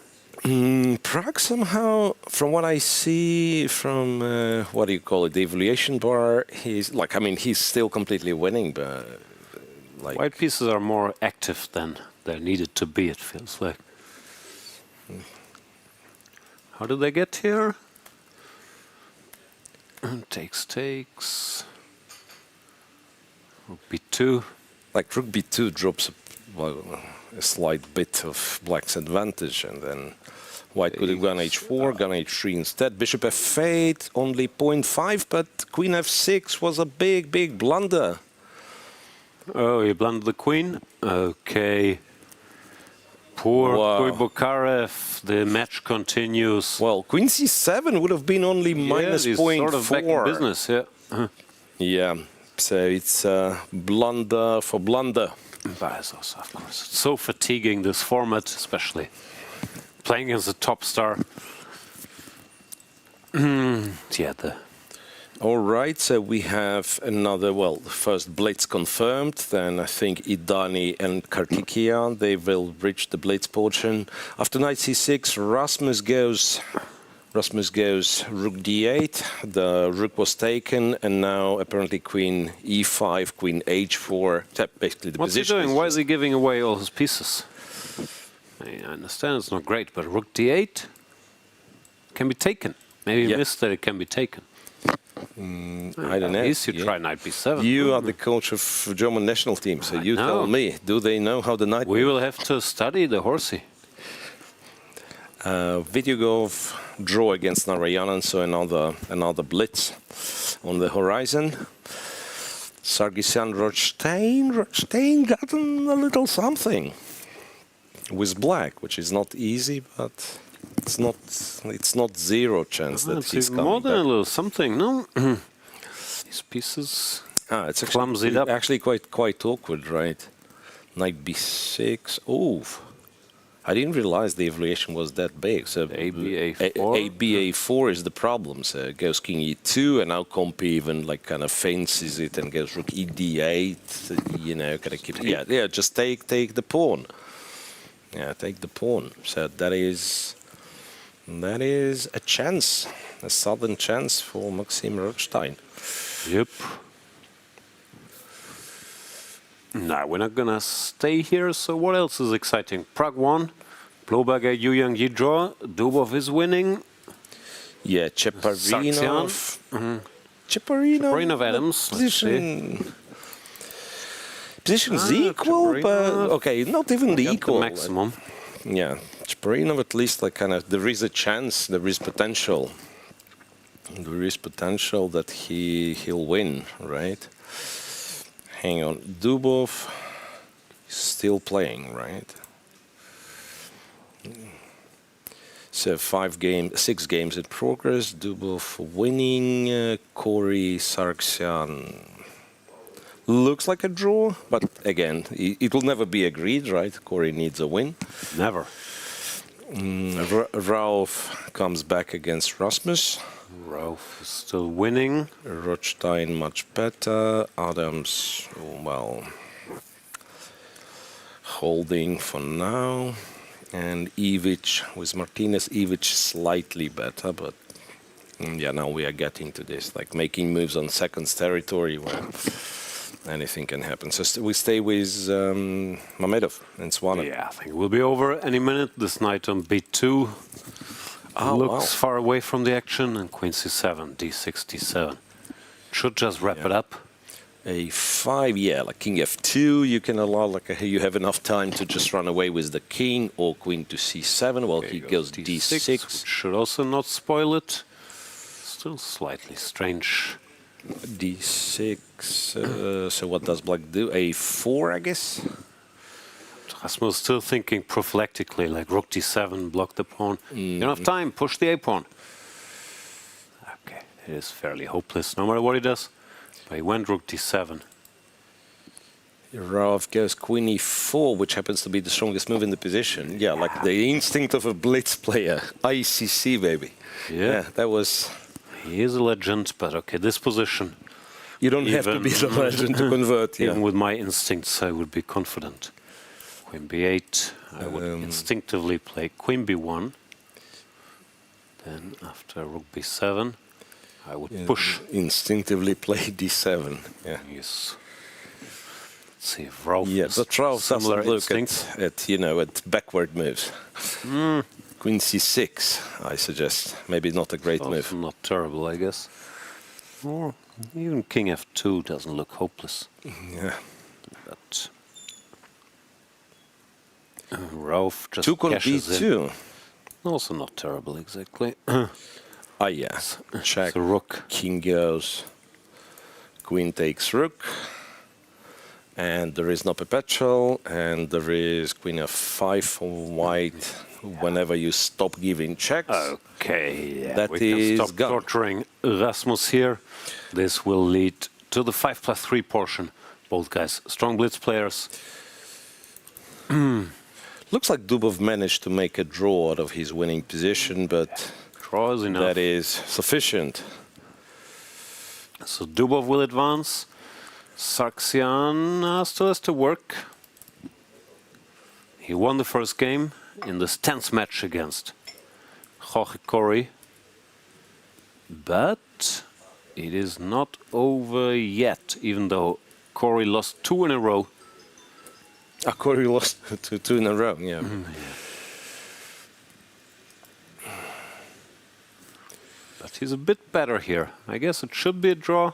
Pragg somehow, from what I see from, what do you call it, the evaluation bar, he's like, I mean, he's still completely winning, but like... White pieces are more active than they're needed to be, it feels like. How did they get here? Takes. Rook B2. Like rook B2 drops a slight bit of black's advantage, and then white could have gone H4, gone H3 instead. Bishop F8, only 0.5, but Queen F6 was a big, big blunder. Oh, he blundered the queen? Okay. Poor Kuybokarov, the match continues. Well, Queen C7 would have been only minus 0.4. Sort of back in business, yeah. Yeah, so it's blunder for blunder. But it's also, of course, it's so fatiguing, this format, especially playing as a top star. All right, so we have another, well, first Blitz confirmed, then I think Idani and Kartikian, they will reach the Blitz portion. After knight C6, Rasmus goes rook D8, the rook was taken, and now apparently queen E5, queen H4, basically the position. What's he doing? Why is he giving away all his pieces? I understand it's not great, but rook D8 can be taken. Maybe he missed that it can be taken. I don't know. At least you try knight b7. You are the coach of German national team, so you tell me, do they know how the knight... We will have to study the horsey. Vidyugov draw against Narayanan, so another blitz on the horizon. Sargsyan Rothstein got a little something with black, which is not easy, but it's not zero chance that he's coming more than back. a little something, no? These pieces it's clumsied up. Actually quite awkward, right? Knight b6. Oh, I didn't realize the evaluation was that big. So AB4 is the problem. So it goes king e2, and now Compi even like kind of fancies it and goes rook ed8. You know, gotta keep. Yeah. Just take the pawn. Yeah, take the pawn. So that is a chance, a sudden chance for Maxim Rothstein. Yep. No, we're not gonna stay here, so what else is exciting? Pragg won, Blohberger, Yangyi draw, Dubov is winning. Yeah, Cheparinov. Cheparinov Adams. Position's equal, but okay, not even the equal. The maximum. Yeah, Cheparinov at least like kind of, there is a chance, there is potential. There is potential that he'll win, right? Hang on, Dubov is still playing, right? So 6 games in progress. Dubov winning. Corey Sargsyan looks like a draw, but again, it will never be agreed, right? Corey needs a win. Never. Ralph comes back against Rasmus. Ralph is still winning. Rothstein much better. Adams, well, holding for now. And Ivic with Martinez. Ivic slightly better, but yeah, now we are getting to this, like making moves on seconds territory where anything can happen. So we stay with Mamedyarov and Swanov. Yeah, I think it will be over any minute. This knight on b2. looks far away from the action, and queen c7, d6, should just wrap it up. A5, yeah, like king f2, you can allow, like you have enough time to just run away with the king, or queen to c7, while he goes d6. Which should also not spoil it. Still slightly strange. d6, so what does black do? A4, I guess? Rasmus still thinking prophylactically, like rook d7, block the pawn. You don't have time, push the a-pawn. Okay, it is fairly hopeless, no matter what he does. But he went rook d7. Rav goes queen e4, which happens to be the strongest move in the position. Yeah, like the instinct of a blitz player. ICC, baby. Yeah, that was... He is a legend, but okay, this position... You don't have to be the legend to convert, Even with my instincts, I would be confident. Queen b8, I would instinctively play queen b1. Then after rook b7, I would push. Instinctively play d7. Yeah. Yes. Let's see if Rauf but Rauf similar doesn't look instincts. at backward moves. Queen c6, I suggest. Maybe not a great move. Not terrible, I guess. Or even king f2 doesn't look hopeless. Yeah. But Rauf just Took on cashes b2. in. Also not terrible, exactly. Yes. Check. So rook. King goes. Queen takes rook. And there is no perpetual. And there is queen f5 for white. Whenever you stop giving checks. Okay, yeah. That we is can stop torturing Rasmus here. This will lead to the 5+3 portion. Both guys strong blitz players. Looks like Dubov managed to make a draw out of his winning position, but draw is enough. That is sufficient. So Dubov will advance. Sargsyan still has to work. He won the first game in this tense match against Jorge Cory. But it is not over yet, even though Cory lost 2 in a row. Cory lost two in a row, yeah. But he's a bit better here. I guess it should be a draw.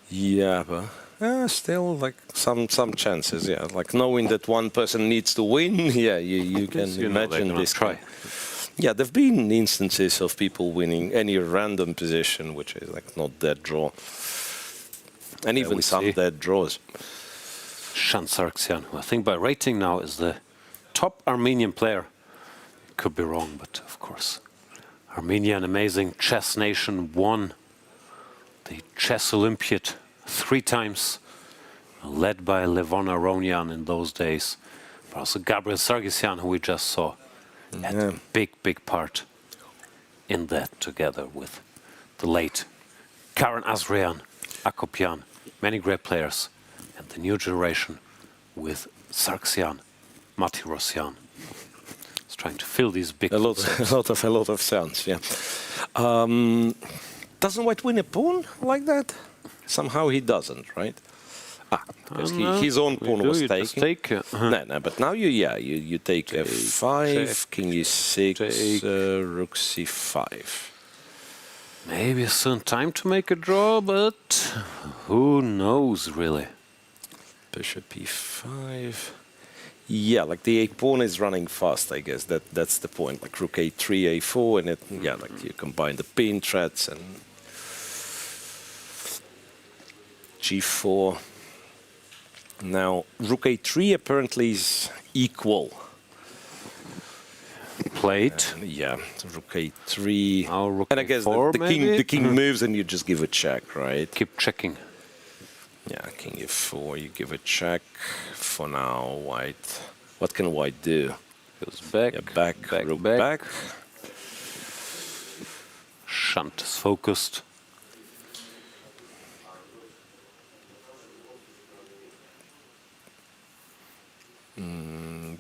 Yeah, but still, like some chances, yeah. Like knowing that one person needs to win, yeah, you can imagine this. Try. Yeah, there've been instances of people winning any random position, which is like not dead draw. And even some dead draws. Shan Sargsyan, who I think by rating now is the top Armenian player. Could be wrong, but of course. Armenia, an amazing chess nation, won the Chess Olympiad 3 times, led by Levon Aronian in those days. But also Gabriel Sargsyan, who we just saw, had a big part in that, together with the late Karen Azrian, Akopyan, many great players, and the new generation with Sargsyan, Matirosyan. It's trying to fill these big... A lot of sounds, yeah. Doesn't white win a pawn like that? Somehow he doesn't, right? Because his own pawn was taken. No, but now you take f5, king e6, rook c5. Maybe a certain time to make a draw, but who knows, really? Bishop e5. Yeah, like the a-pawn is running fast, I guess. That's the point. Like rook a3, a4, and like you combine the pin threats and g4. Now, rook a3 apparently is equal. Played. Yeah, rook a3. Now rook and I guess the king moves and you just give a check, right? Keep checking. Yeah, king e4, you give a check. For now, white. What can white do? Goes back, yeah, rook back. Shunt is focused.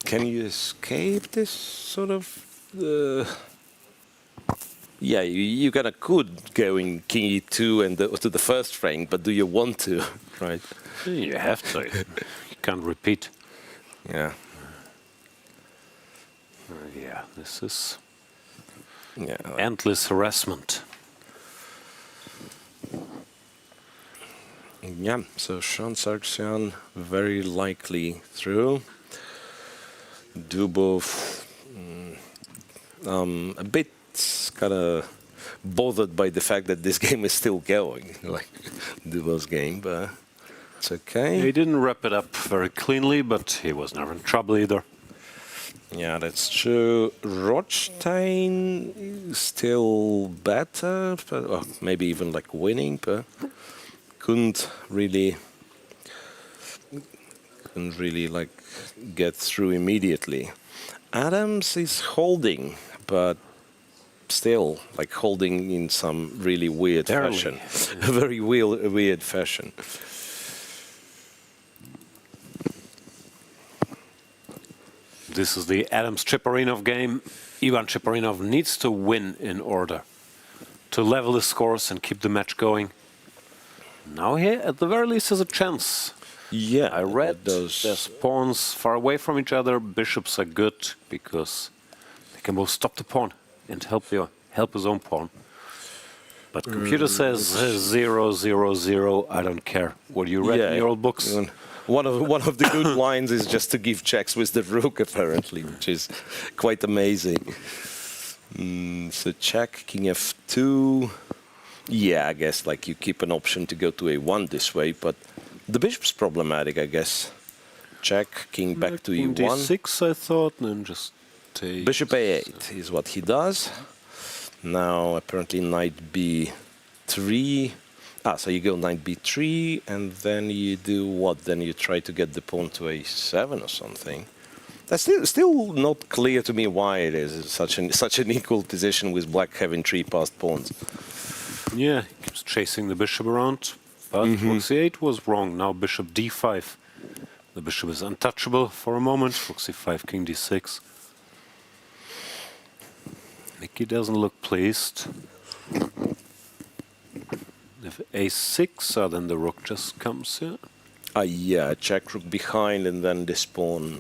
Can you escape this sort of... Yeah, you kind of could go in king e2 and to the first rank, but do you want to, right? You have to. You can't repeat. Yeah. Yeah, this is endless harassment. Yeah, so Sargsyan very likely through. Dubov a bit kind of bothered by the fact that this game is still going, like Dubov's game, but it's okay. He didn't wrap it up very cleanly, but he was never in trouble either. Yeah, that's true. Rothstein is still better, but, or maybe even like winning, but couldn't really like get through immediately. Adams is holding, but still like holding in some really weird fashion, very weird fashion. This is the Adams Cheparinov game. Ivan Cheparinov needs to win in order to level the scores and keep the match going. Now he, at the very least, has a chance. Yeah, I read there's pawns far away from each other. Bishops are good because they can both stop the pawn and help his own pawn. But computer says 0, 0, 0. I don't care. What you read in your old books? One of the good lines is just to give checks with the rook, apparently, which is quite amazing. So check, king f2. Yeah, I guess like you keep an option to go to a1 this way, but the bishop's problematic, I guess. Check, king back to e1. d6, I thought, and then just take... Bishop a8 is what he does. Now, apparently, knight b3. So you go knight b3, and then you do what? Then you try to get the pawn to a7 or something. That's still not clear to me why it is such an equal position with black having 3 passed pawns. Yeah, he keeps chasing the bishop around. But rook c8 was wrong. Now bishop d5. The bishop is untouchable for a moment. Rook c5, king d6. Mickey doesn't look pleased. If a6, then the rook just comes here. Yeah, check rook behind, and then this pawn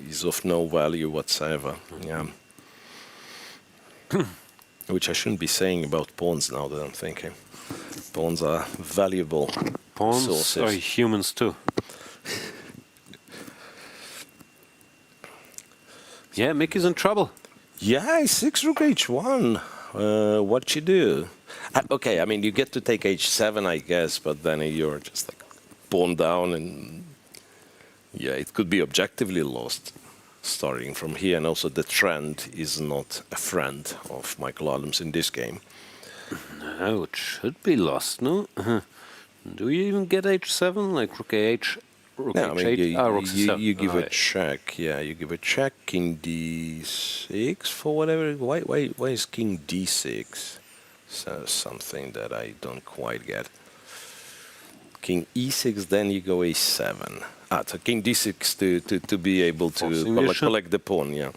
is of no value whatsoever. Yeah. Which I shouldn't be saying about pawns now that I'm thinking. Pawns are valuable Pawns sources. are humans too. Yeah, Mickey's in trouble. Yeah, 6 rook h1. What you do? Okay, I mean, you get to take h7, I guess, but then you're just like pawn down, and yeah, it could be objectively lost starting from here. And also the trend is not a friend of Michael Adams in this game. No, it should be lost, no? Do you even get h7, like rook ah, rook Yeah, I mean, h8? you give a check. Yeah, you give a check. King d6 for whatever. Why is king d6? So something that I don't quite get. King e6, then you go a7. So king d6 to be able to collect the pawn. Yeah.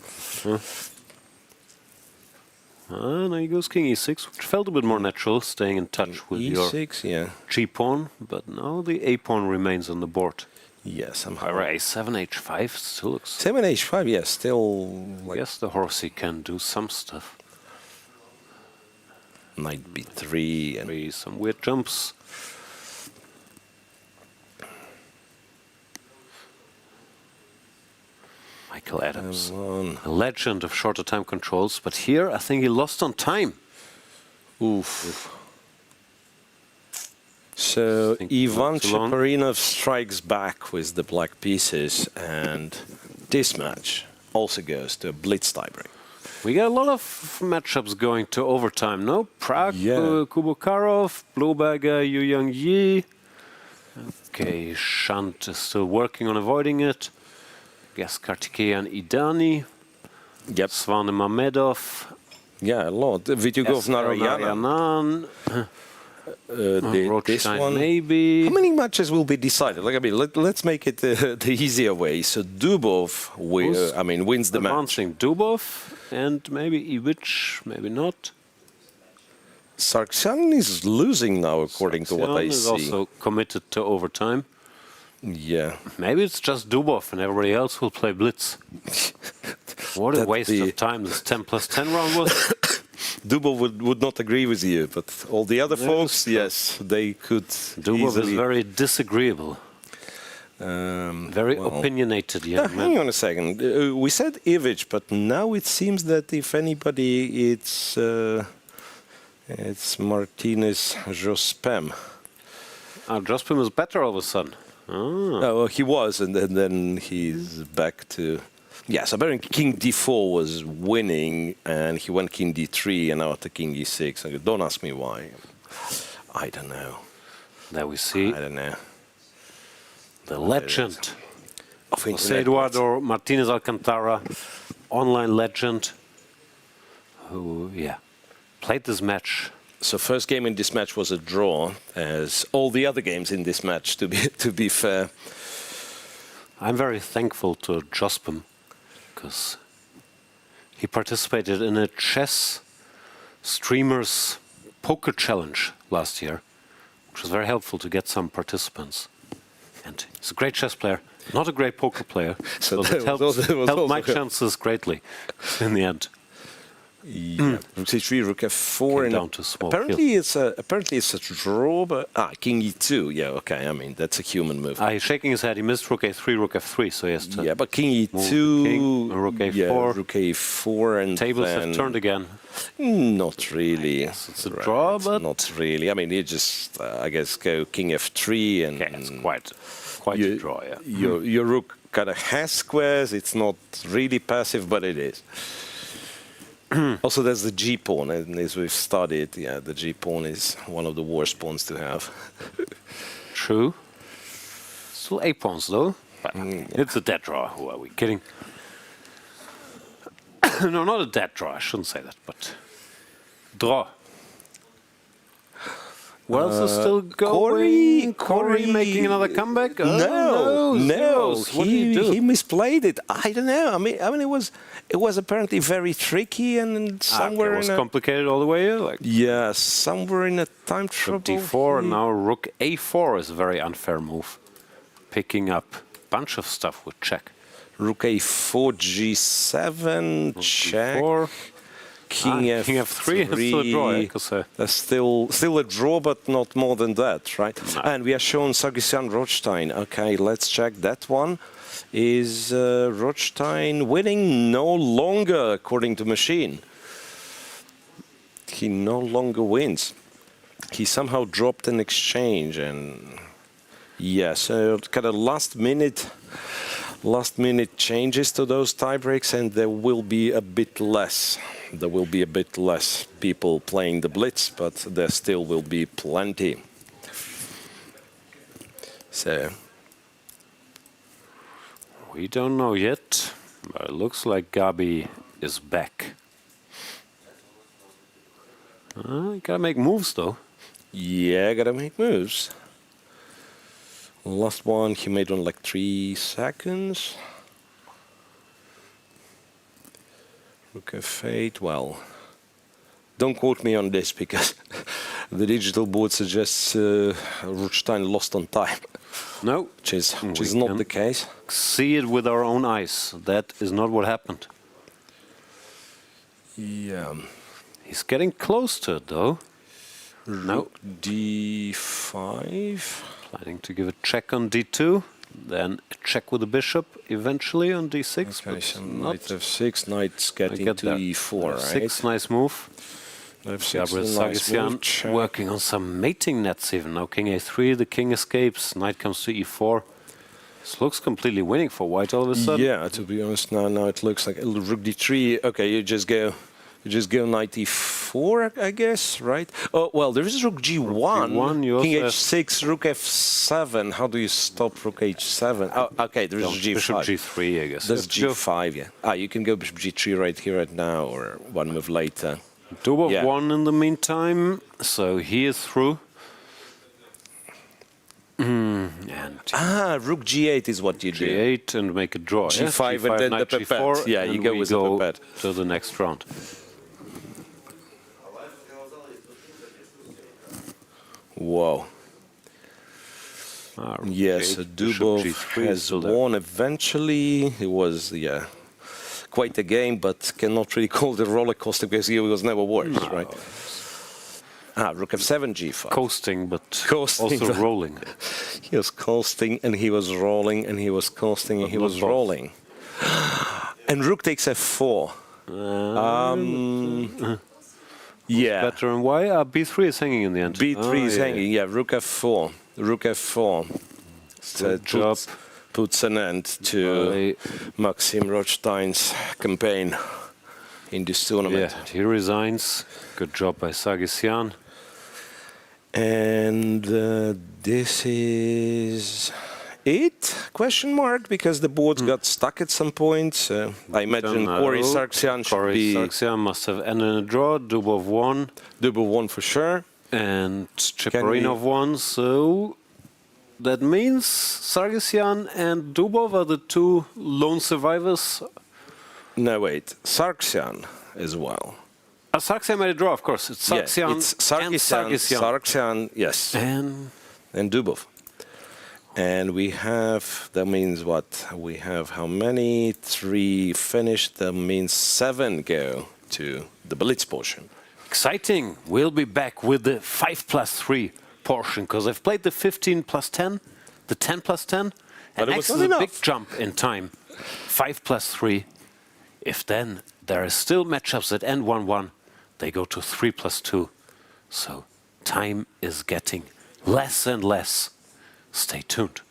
Now he goes king e6, which felt a bit more natural, staying in touch with e6, your g-pawn, but now the a-pawn remains on the board. Yeah, somehow. a7, h5 still looks... 7, h5, yeah, still... I guess the horsey can do some stuff. Knight b3 and... some weird jumps. Michael Adams, a legend of shorter time controls, but here I think he lost on time. Oof. So Ivan Cheparinov strikes back with the black pieces, and this match also goes to a blitz tiebreak. We got a lot of matchups going to overtime, no? Pragg, Kuybokarov, Blohberger, Yangyi. Okay, Shant is still working on avoiding it. Guess Kartikeyan Idani. Yep. Svane Mamedyarov. Yeah, a lot. Vityugov Narayanan. This one, maybe. How many matches will be decided? Like, I mean, let's make it the easier way. So Dubov, wins the match. Advancing Dubov and maybe Iwich, maybe not. Sargsyan is losing now, according to what I see. Is also committed to overtime. Yeah. Maybe it's just Dubov and everybody else will play blitz. What a waste of time this 10 plus 10 round was. Dubov would not agree with you, but all the other folks, yes, they could Dubov easily... is very disagreeable. Very opinionated young man. Hang on a second. We said Ivic, but now it seems that if anybody, it's Martinez Jospem. Jospem is better all of a sudden. Oh, well, he was, and then he's back to... Yes, apparently King D4 was winning, and he went King D3, and now to King E6. Don't ask me why. I don't know. There we see. I don't know. The legend of José Eduardo Martínez Alcántara, online legend, who, played this match. So first game in this match was a draw, as all the other games in this match, to be fair. I'm very thankful to Jospem, because he participated in a chess streamers poker challenge last year, which was very helpful to get some participants. And he's a great chess player, not a great poker player, so it helped my chances greatly in the end. Yeah. Rook C3, Rook F4, and down to small apparently it's a draw, but King E2. Yeah, okay. I mean that's a human move. He's shaking his head. He missed Rook A3, Rook F3, so he has to. Yeah, but King E2, Rook A4. Yeah, Rook A4, and tables then have turned again. Not really. Yes, it's a draw, but not really. I mean, you just I guess go King F3, and it's quite a draw. Yeah. Your Rook kind of has squares. It's not really passive, but it is. Also, there's the G pawn, and as we've studied, the G pawn is one of the worst pawns to have. True. Still A pawns though. It's a dead draw. Who are we kidding? No, not a dead draw. I shouldn't say that, but draw. What else is still going? Corey making another comeback? No. What do you do? He misplayed it. I don't know. I mean, it was apparently very tricky, and somewhere it was complicated all the way. Somewhere in a time trouble. D4, and now Rook A4 is a very unfair move, picking up a bunch of stuff with check. Rook A4, G7, check. G4. King F3 is still a draw. That's still a draw, but not more than that, right? No. And we are shown Sargsyan Rothstein. Okay, let's check that one. Is Rothstein winning? No longer, according to machine. He no longer wins. He somehow dropped an exchange, and so kind of last minute changes to those tie breaks, and there will be a bit less. There will be a bit less people playing the blitz, but there still will be plenty. So we don't know yet, but it looks like Gabi is back. You gotta make moves though. Yeah, gotta make moves. Last one he made on like 3 seconds. Rook F8, well, don't quote me on this because the digital board suggests Rothstein lost on time. No, which is not the case. See it with our own eyes. That is not what happened. Yeah. He's getting close to it though. No. D5. Planning to give a check on D2. Then a check with the bishop eventually on D6. Okay, so knight F6, knight's getting to E4, right? F6, nice move. Gabriel Sargsyan working on some mating nets even. Now King A3, the king escapes, knight comes to E4. This looks completely winning for white all of a sudden. Yeah, to be honest, now it looks like Rook D3. Okay, you just go knight E4, I guess, right? Oh, well, there is Rook G1, King H6, Rook F7. How do you stop Rook H7? Oh, okay, there is G5. Bishop G3, I guess. That's G5, yeah. You can go Bishop G3 right here, right now, or one move later. Dubov won in the meantime, so he is through. Rook G8 is what you do. G8 and make a draw. G5 and then the pipette. Yeah, you go with the pipette. To the next round. Whoa. Yes, Dubov has won eventually. It was, quite a game, but cannot really call it a roller coaster because he was never worse, right? Rook f7, g5. Coasting, but coasting, also rolling. He was coasting, and he was rolling, and he was coasting, and he was rolling. And rook takes f4. Better and why? b3 is hanging in the end. b3 is hanging, rook f4. Rook f4. So puts an end to Maxim Rothstein's campaign in this tournament. Yeah, he resigns. Good job by Sargsyan. And this is it? Question mark, because the boards got stuck at some point. I imagine Kourkoulos-Arditis should be... Sargsyan must have ended in a draw. Dubov won. Dubov won for sure. And Cheparinov won, so that means Sargsyan and Dubov are the two lone survivors. No, wait. Sargsyan as well. Sargsyan made a draw, of course. It's Sargsyan, it's Sargsyan, yes. And Dubov. And we have, that means what? We have how many? 3 finished. That means 7 go to the Blitz portion. Exciting. We'll be back with the 5+3 portion, because I've played the 15+10, the 10+10, and X is a big jump in time. 5+3. If then there are still matchups that end 1-1, they go to 3+2. So time is getting less and less. Stay tuned.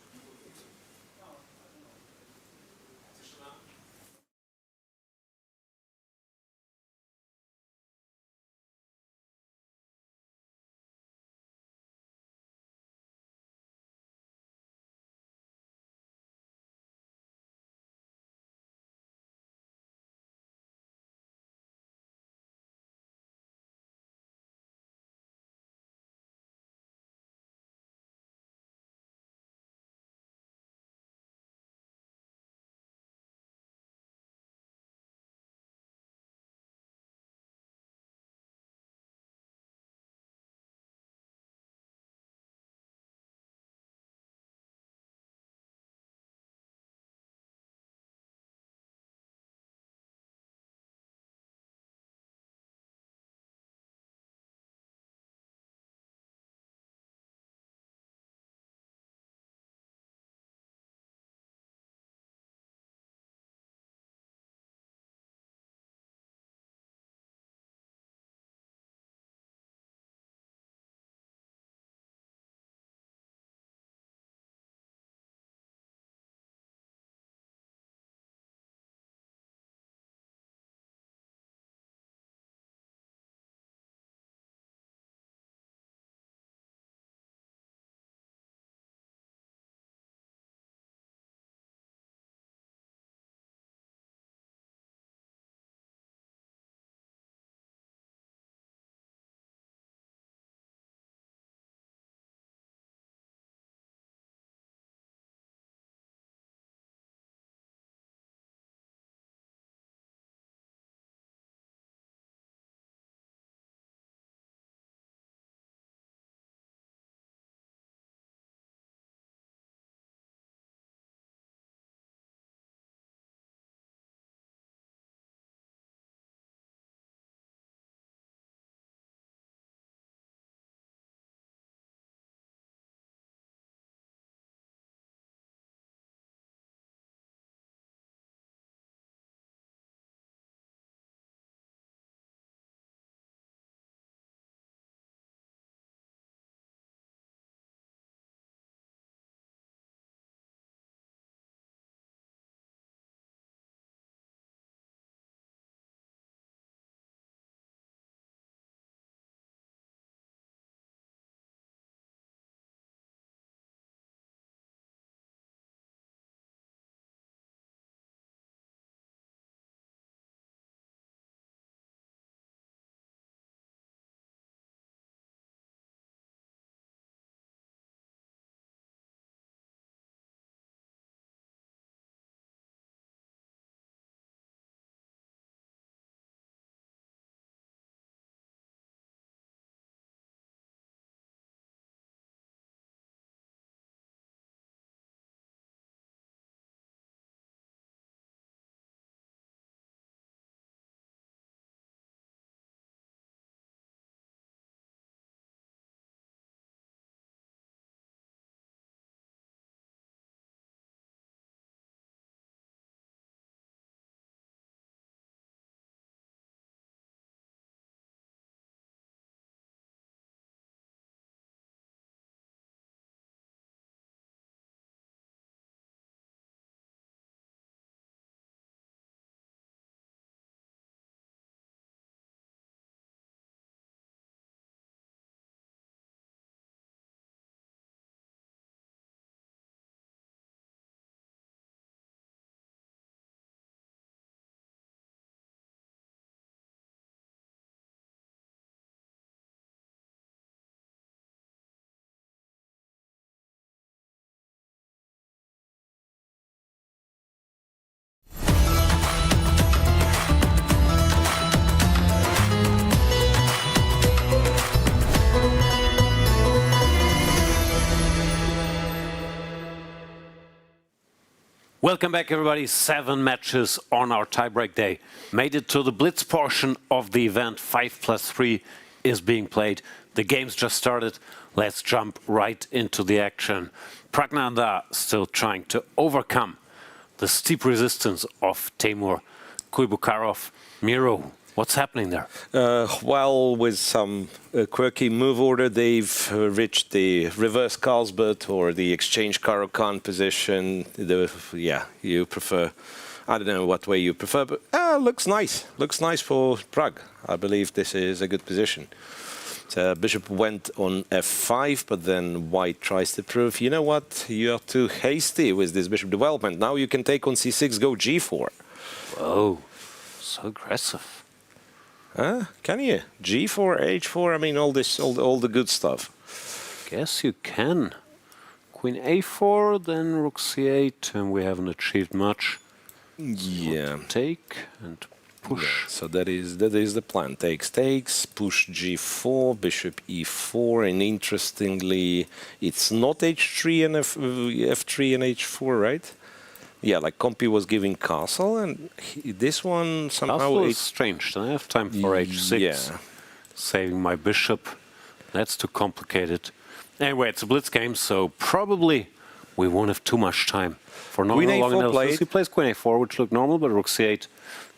Welcome back, everybody. 7 matches on our tiebreak day. Made it to the blitz portion of the event. 5+3 is being played. The game's just started. Let's jump right into the action. Praggnanandhaa still trying to overcome the steep resistance of Temur. Kuybokarov, Miro, what's happening there? Well, with some quirky move order, they've reached the reverse Carlsbad or the exchange Caro-Kann position. You prefer, I don't know what way you prefer, but looks nice. Looks nice for Pragg. I believe this is a good position. So bishop went on f5, but then white tries to prove, you know what, you are too hasty with this bishop development. Now you can take on c6, go g4. Whoa, so aggressive. Can you? G4, H4, I mean, all the good stuff. Guess you can. Queen a4, then rook c8, and we haven't achieved much. Yeah. Take and push. Yeah, so that is the plan. Takes, push g4, bishop e4, and interestingly, it's not h3 and f3 and h4, right? Yeah, like Compi was giving castle, and this one somehow... Castle is strange. Then I have time for h6. Yeah. Saving my bishop. That's too complicated. Anyway, it's a blitz game, so probably we won't have too much time for normal long analysis. He plays queen a4, which looked normal, but rook c8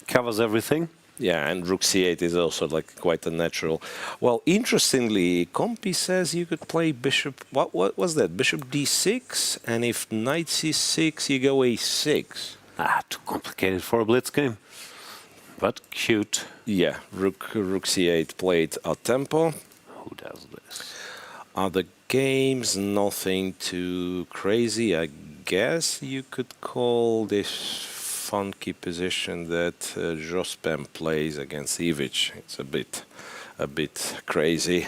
covers everything. Yeah, and rook c8 is also like quite unnatural. Well, interestingly, Compi says you could play bishop... What was that? Bishop d6, and if knight c6, you go a6. Too complicated for a blitz game. But cute. Yeah, rook c8 played a tempo. Who does this? Other games, nothing too crazy. I guess you could call this funky position that Jospin plays against Ivic. It's a bit crazy.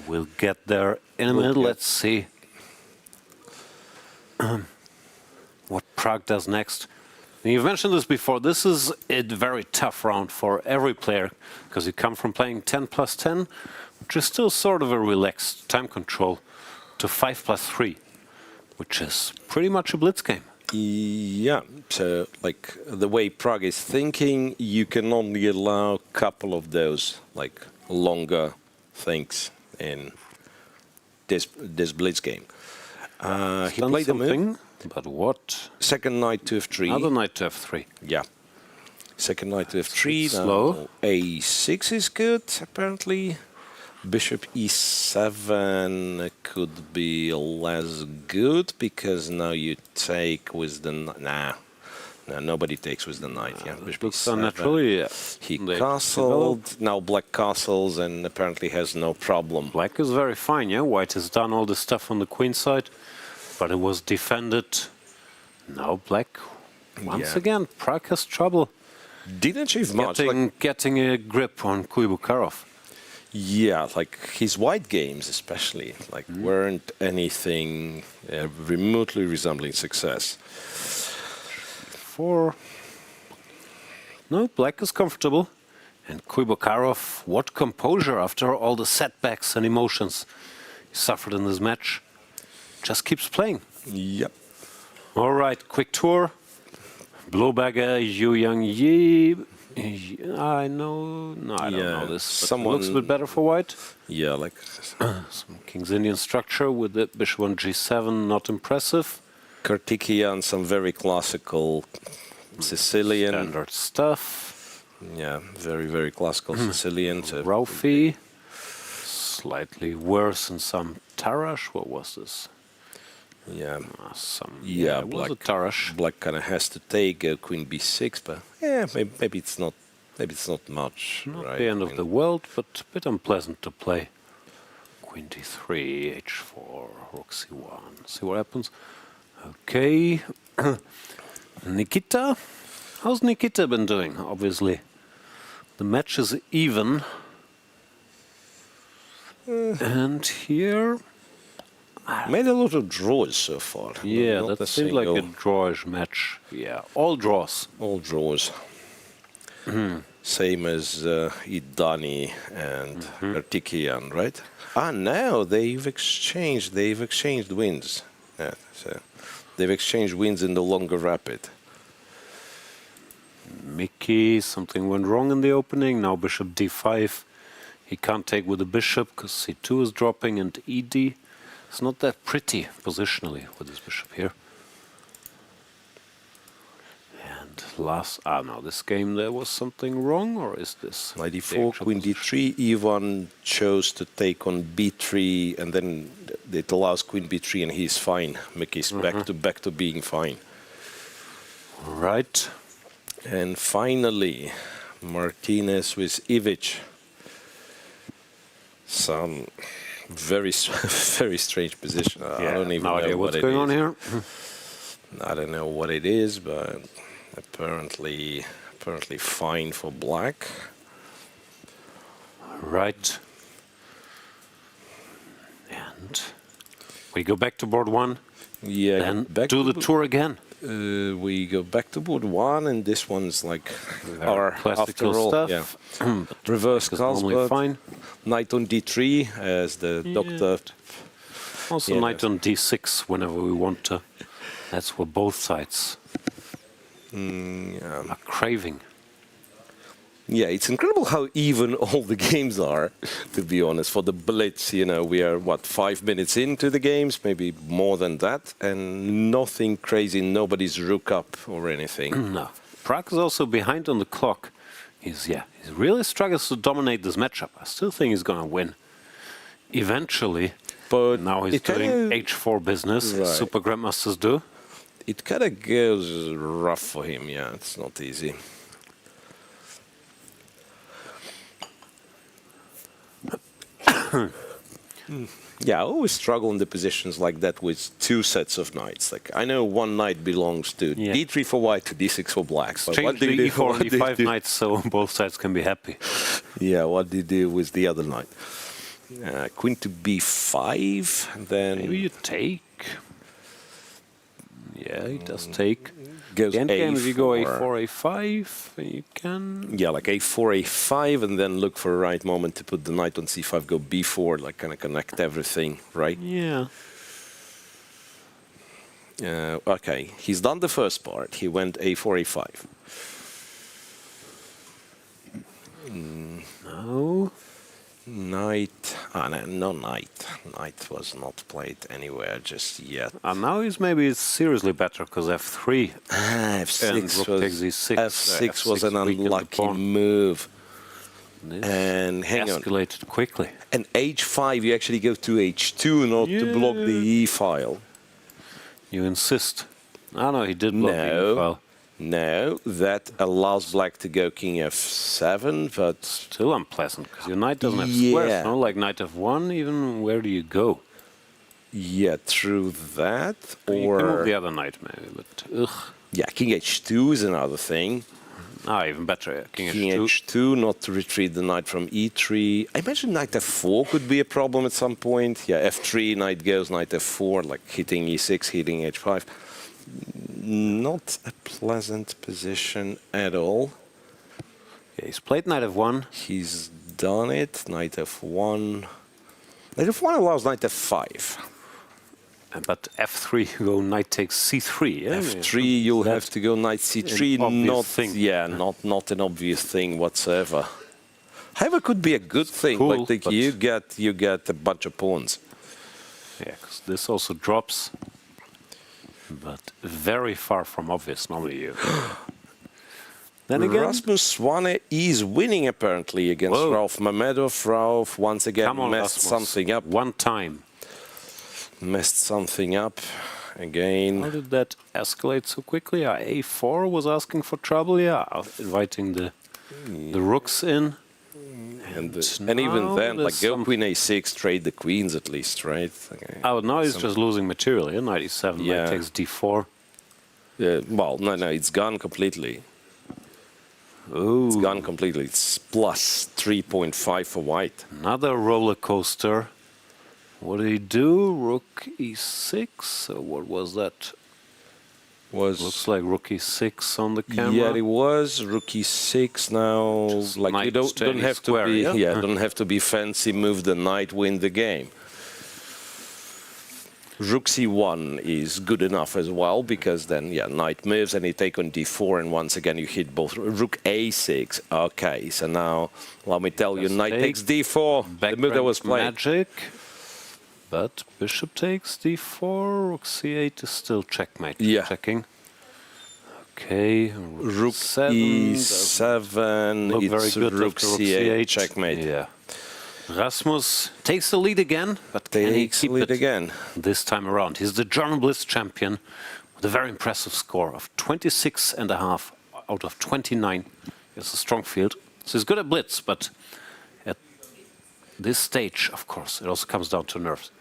We'll get there in a minute. Let's see what Pragg does next. And you've mentioned this before. This is a very tough round for every player because you come from playing 10+10, which is still sort of a relaxed time control, to 5+3, which is pretty much a blitz game. Yeah, so like the way Pragg is thinking, you can only allow a couple of those like longer things in this blitz game. He played a move. But what? Second knight to f3. Another knight to f3. Yeah. Second knight to f3. Slow. A6 is good, apparently. Bishop e7 could be less good because now you take with the knight. No, nobody takes with the knight. Yeah, Bishop looks unnaturally. Yeah. He castled. Now black castles and apparently has no problem. Black is very fine. Yeah, white has done all the stuff on the queen side, but it was defended. Now black once again. Pragg has trouble. Didn't achieve much. Getting a grip on Kuybokarov. Yeah, like his white games especially, like weren't anything remotely resembling success. No, black is comfortable. And Kuybokarov, what composure after all the setbacks and emotions he suffered in this match. Just keeps playing. Yep. All right, quick tour. Blohberger, Yangyi. I know. No, I don't know this. Someone looks a bit better for white. Yeah, like some King's Indian structure with the bishop on g7, not impressive. Kartikian, some very classical Sicilian. Standard stuff. Yeah, very, very classical Sicilian. Raufi. Slightly worse than some Tarash. What was this? Yeah, black Tarash. Black kind of has to take queen b6, but yeah, maybe it's not much. Not right? the end of the world, but a bit unpleasant to play. Queen d3, h4, rook c1. See what happens. Okay, Nikita. How's Nikita been doing? Obviously, the match is even, and here. Made a lot of draws so far. Yeah, that seems like a drawish match. Yeah, all draws. All draws. Same as Idani and Kartikian, right? Now they've exchanged wins. Yeah, so They've exchanged wins in the longer rapid. Mickey, something went wrong in the opening. Now bishop d5. He can't take with the bishop because c2 is dropping, and ed. It's not that pretty positionally with this bishop here. And last, no, this game there was something wrong, or is this? Knight d4, queen d3. Ivan chose to take on b3, and then it allows queen b3, and he's fine. Mickey's back to being fine. Right. And finally, Martinez with Ivic. Some very strange position. I don't even know what's going on here. I don't know what it is, but apparently fine for black. Right. And we go back to board one. Yeah. And do the tour again. We go back to board one, and this one's like our classical after all, stuff. Yeah. Reverse Carlsberg. Fine. Knight on d3 as the doctor. Also knight on d6 whenever we want to. That's what both sides are craving. Yeah, it's incredible how even all the games are, to be honest. For the Blitz, you know, we are, 5 minutes into the games, maybe more than that, and nothing crazy, nobody's rook up or anything. No. Pragg is also behind on the clock. He really struggles to dominate this matchup. I still think he's going to win eventually. But now he's doing h4 business, as Super Grandmasters do. It kind of goes rough for him, yeah, it's not easy. Yeah, I always struggle in the positions like that with two sets of knights. Like, I know one knight belongs to d3 for white, to d6 for black. But change the e4 and e5 knights so both sides can be happy. Yeah, what do you do with the other knight? Queen to b5, and then... Maybe you take. Yeah, he does take. Goes Endgame, if you go a4, a5, you can... Yeah, like a4, a5, and then look for a right moment to put the knight on c5, go b4, like kind of connect everything, right? Yeah. Okay, he's done the first part. He went a4, a5. No. Knight. No knight. Knight was not played anywhere just yet. And now he's maybe seriously better because f3. F6 was an unlucky move. And hang on. Escalated quickly. And h5, you actually go to h2 not to block the e file. You insist. No, he did block the e file. No, that allows black to go king f7, but... Still unpleasant, because your knight doesn't have squares, no? Like knight f1, even where do you go? Yeah, through that, or... You can move the other knight, maybe, but ugh. Yeah, king h2 is another thing. Even better, yeah. King h2, not to retreat the knight from e3. I imagine knight f4 could be a problem at some point. Yeah, f3, knight goes, knight f4, like hitting e6, hitting h5. Not a pleasant position at all. Yeah, he's played knight f1. He's done it. Knight f1. Knight f1 allows knight f5. But f3, you go knight takes c3. Yeah? F3, you'll have to go knight c3. Not an obvious thing whatsoever. However, could be a good thing. Cool, like you get a bunch of pawns. Yeah, because this also drops. But very far from obvious, normally you. Then again, Rasmus Swane is winning apparently against Ralph Mamedyarov. Ralph once again messed something up. One time. Messed something up again. How did that escalate so quickly? A4 was asking for trouble, inviting the rooks in. And even then, like go queen a6, trade the queens at least, right? Okay. Now he's just losing material. Yeah? Knight e7, knight takes d4. Yeah, well, no, it's gone completely. Ooh. It's gone completely. It's plus 3.5 for white. Another roller coaster. What did he do? Rook e6? So what was that? Looks like rook e6 on the camera. Yeah, it was rook e6 now. Just like you don't have to be don't have to be fancy. Move the knight, win the game. Rook c1 is good enough as well, because then, yeah, knight moves and you take on d4, and once again you hit both. Rook a6. Okay, so now, let me tell you, knight takes d4. The move that was played. Magic. But bishop takes d4. Rook c8 is still checkmate. Yeah. Checking. Okay. Rook e7. Look very good Rook c8. Checkmate. Yeah. Rasmus takes the lead again, but can he keep it again this time around? He's the German Blitz champion with a very impressive score of 26.5 out of 29. It's a strong field. So he's good at Blitz, but at this stage, of course, it also comes down to nerves.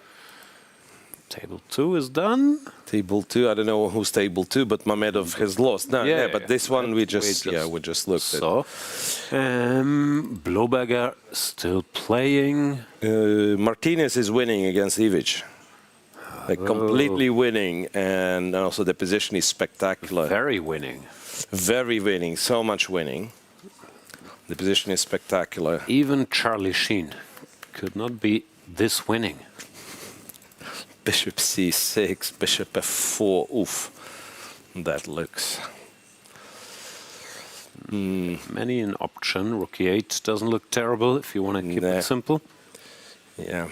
Table 2 is done. Table 2, I don't know who's table 2, but Mamedyarov has lost. No, yeah, but this one we just looked at. So, Blohberger still playing. Martinez is winning against Ivic. Like completely winning, and also the position is spectacular. Very winning. Very winning, so much winning. The position is spectacular. Even Charlie Sheen could not be this winning. Bishop c6, bishop f4, oof, that looks... Many an option. Rook e8 doesn't look terrible if you want to keep it simple. Yeah.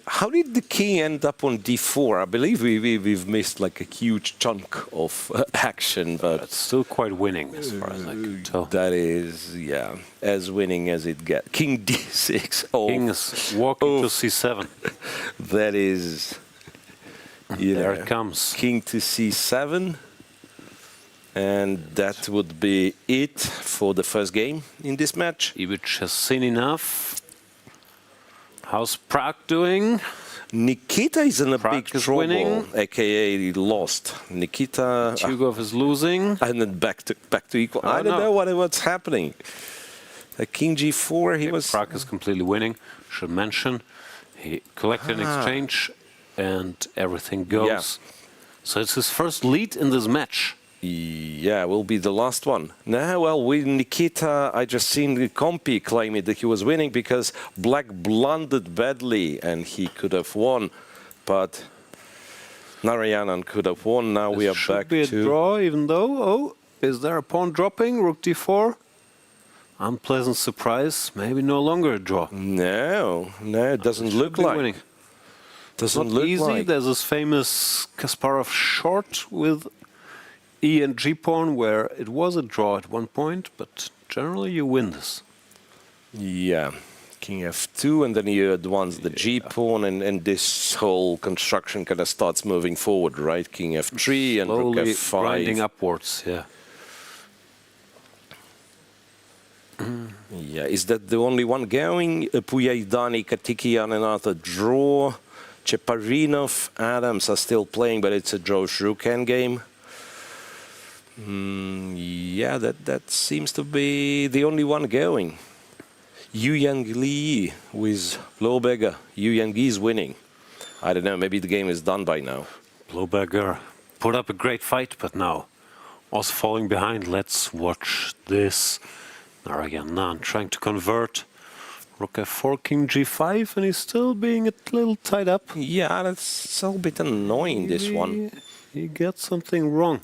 How did the king end up on d4? I believe we've missed like a huge chunk of action, but it's still quite winning as far as I can tell. That is, yeah, as winning as it gets. King d6. Oh, king is walking to c7. That is, there it comes. King to c7, and that would be it for the first game in this match. Ivic has seen enough. How's Pragg doing? Nikita is in a Pragg big trouble, winning. aka he lost. Nikita Tugov is losing, and then back to equal. I don't know what's happening. King g4, he was. Pragg is completely winning. Should mention he collected an exchange, and everything goes. Yeah. So it's his first lead in this match. Yeah, will be the last one. Now, well, with Nikita, I just seen the compy claiming that he was winning because Black blundered badly and he could have won, but Narayanan could have won. Now we are back to... Should be a draw, even though... Oh, is there a pawn dropping? Rook d4? Unpleasant surprise. Maybe no longer a draw. No, it doesn't look like. Winning. Doesn't Not look easy. like. There's this famous Kasparov short with E and G pawn, where it was a draw at one point, but generally you win this. Yeah, King f2, and then you advance the G pawn, and this whole construction kind of starts moving forward, right? King f3 and Rook f5. Grinding upwards, yeah. Yeah, is that the only one going? Puyaidani, Katikian, another draw. Cheparinov, Adams are still playing, but it's a Josh Rukan game. Yeah, that seems to be the only one going. Yangyi with Blohberger. Yangyi is winning. I don't know, maybe the game is done by now. Blohberger put up a great fight, but now also falling behind. Let's watch this. Narayanan trying to convert. Rook f4, King g5, and he's still being a little tied up. Yeah, that's a little bit annoying, this one. He gets something wrong.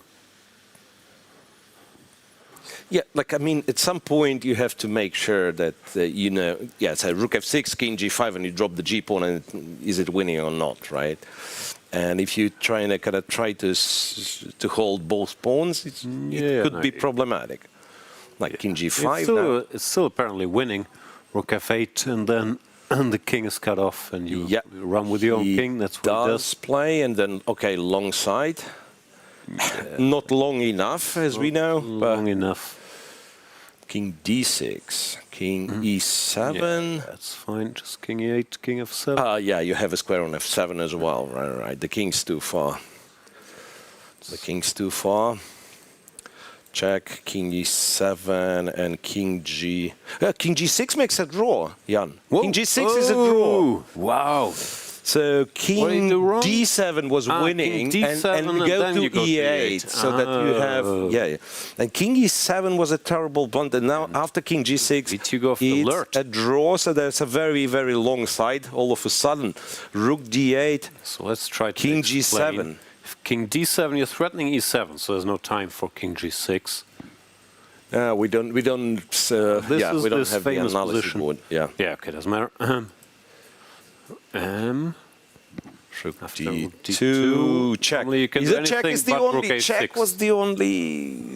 Yeah, like, I mean, at some point you have to make sure that, you know, yeah, so Rook f6, King g5, and you drop the g pawn, and is it winning or not, right? And if you try to hold both pawns, it could be problematic. Like King g5 it's still apparently winning. Rook f8, and then the king is cut off, and you run with your own king. That's what he does. Play, and then, okay, long side. Not long enough, as we know. Long enough. King d6, King e7. Yeah, that's fine. Just King e8, King f7. Yeah, you have a square on f7 as well. Right. The king's too far. The king's too far. Check, King e7 and King g... King g6 makes a draw, Jan. Whoa. King g6 is a draw. Wow. So king d7 was winning, king D7 and we then go you to e8, so that you have And king e7 was a terrible blunder. Now after king g6, it's a draw. So there's a very, very long side. All of a sudden, rook d8. So let's try to king explain. g7. If king d7, you're threatening e7, so there's no time for king g6. We don't have the analysis position. board. Yeah. Yeah. Okay, doesn't matter. Rook d2 check. Check is the only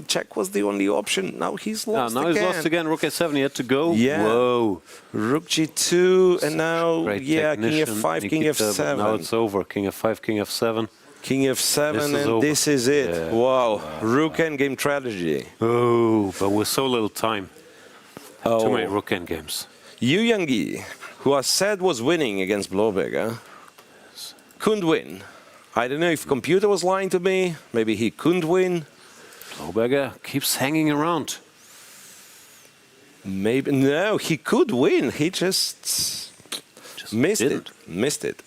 check was the only option. Now he's lost now again. he's lost again. Rook a7. He had to go. Yeah. Whoa. Rook g2 and now Great king f5, king f7. Now it's over. King f5, king f7. King f7 this is it. Yeah. Wow. Rook endgame tragedy. Oh, but with so little time. Too many rook endgames. Yangyi, who I said was winning against Blohberger, couldn't win. I don't know if computer was lying to me. Maybe he couldn't win. Blohberger keeps hanging around. Maybe no, he could win. He just missed it. Missed it.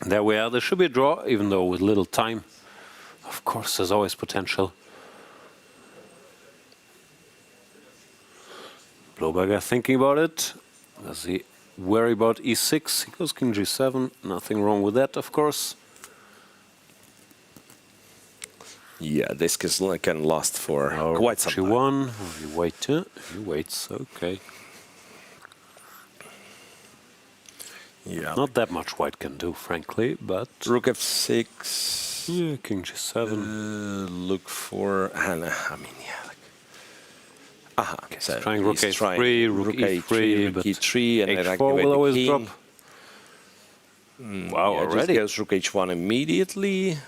There we are. There should be a draw, even though with little time. Of course, there's always potential. Blohberger thinking about it. Does he worry about e6? He goes king g7. Nothing wrong with that, of course. Yeah, this can last for quite some time. g1. You wait. He waits. Okay. Yeah. Not that much white can do, frankly, but... Rook f6. Yeah, king g7. Look for... I mean, yeah. Aha. Okay, So trying rook a3, rook e3, rook e3, and then h4 will always king. drop. Wow, Yeah, already? just goes rook h1 immediately.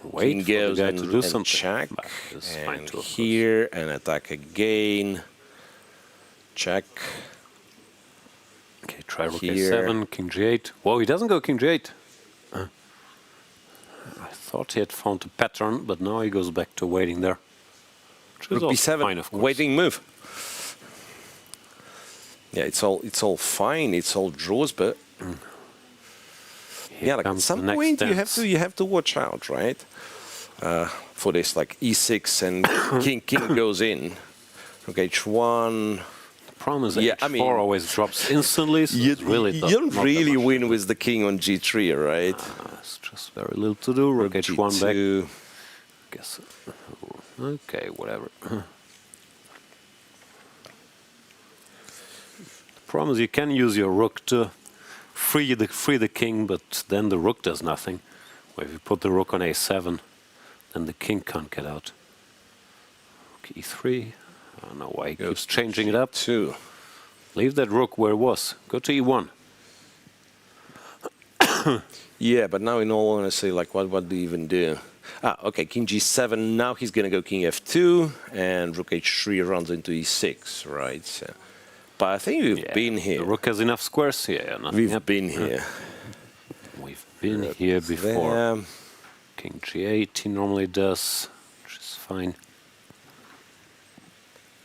Wait king for the goes guy and, to do and something. check. It's And fine too, of here, and attack again. Check. Okay, try rook Here. a7, king g8. Whoa, he doesn't go king g8. I thought he had found a pattern, but now he goes back to waiting there. Which is Rook also b7, fine, of course. waiting move. Yeah, it's all fine. It's all draws, but yeah, like at some point you have to watch out, right? For this, like e6 and king goes in. Rook h1. The problem is that h4 always drops instantly. So You really don't really win with the king on g3, right? It's just very little to do. Rook h1 g2. back. Guess. Okay, whatever. The problem is you can use your rook to free the king, but then the rook does nothing. Or if you put the rook on a7, then the king can't get out. Rook e3. I don't know why he keeps changing it up. Leave that rook where it was. Go to e1. Yeah, but now in all honesty, like what do you even do? Okay, king g7. Now he's gonna go king f2, and rook h3 runs into e6, right? So, but I think we've been here. The rook has enough squares here. We've been here. We've been here before. King g8 he normally does, which is fine.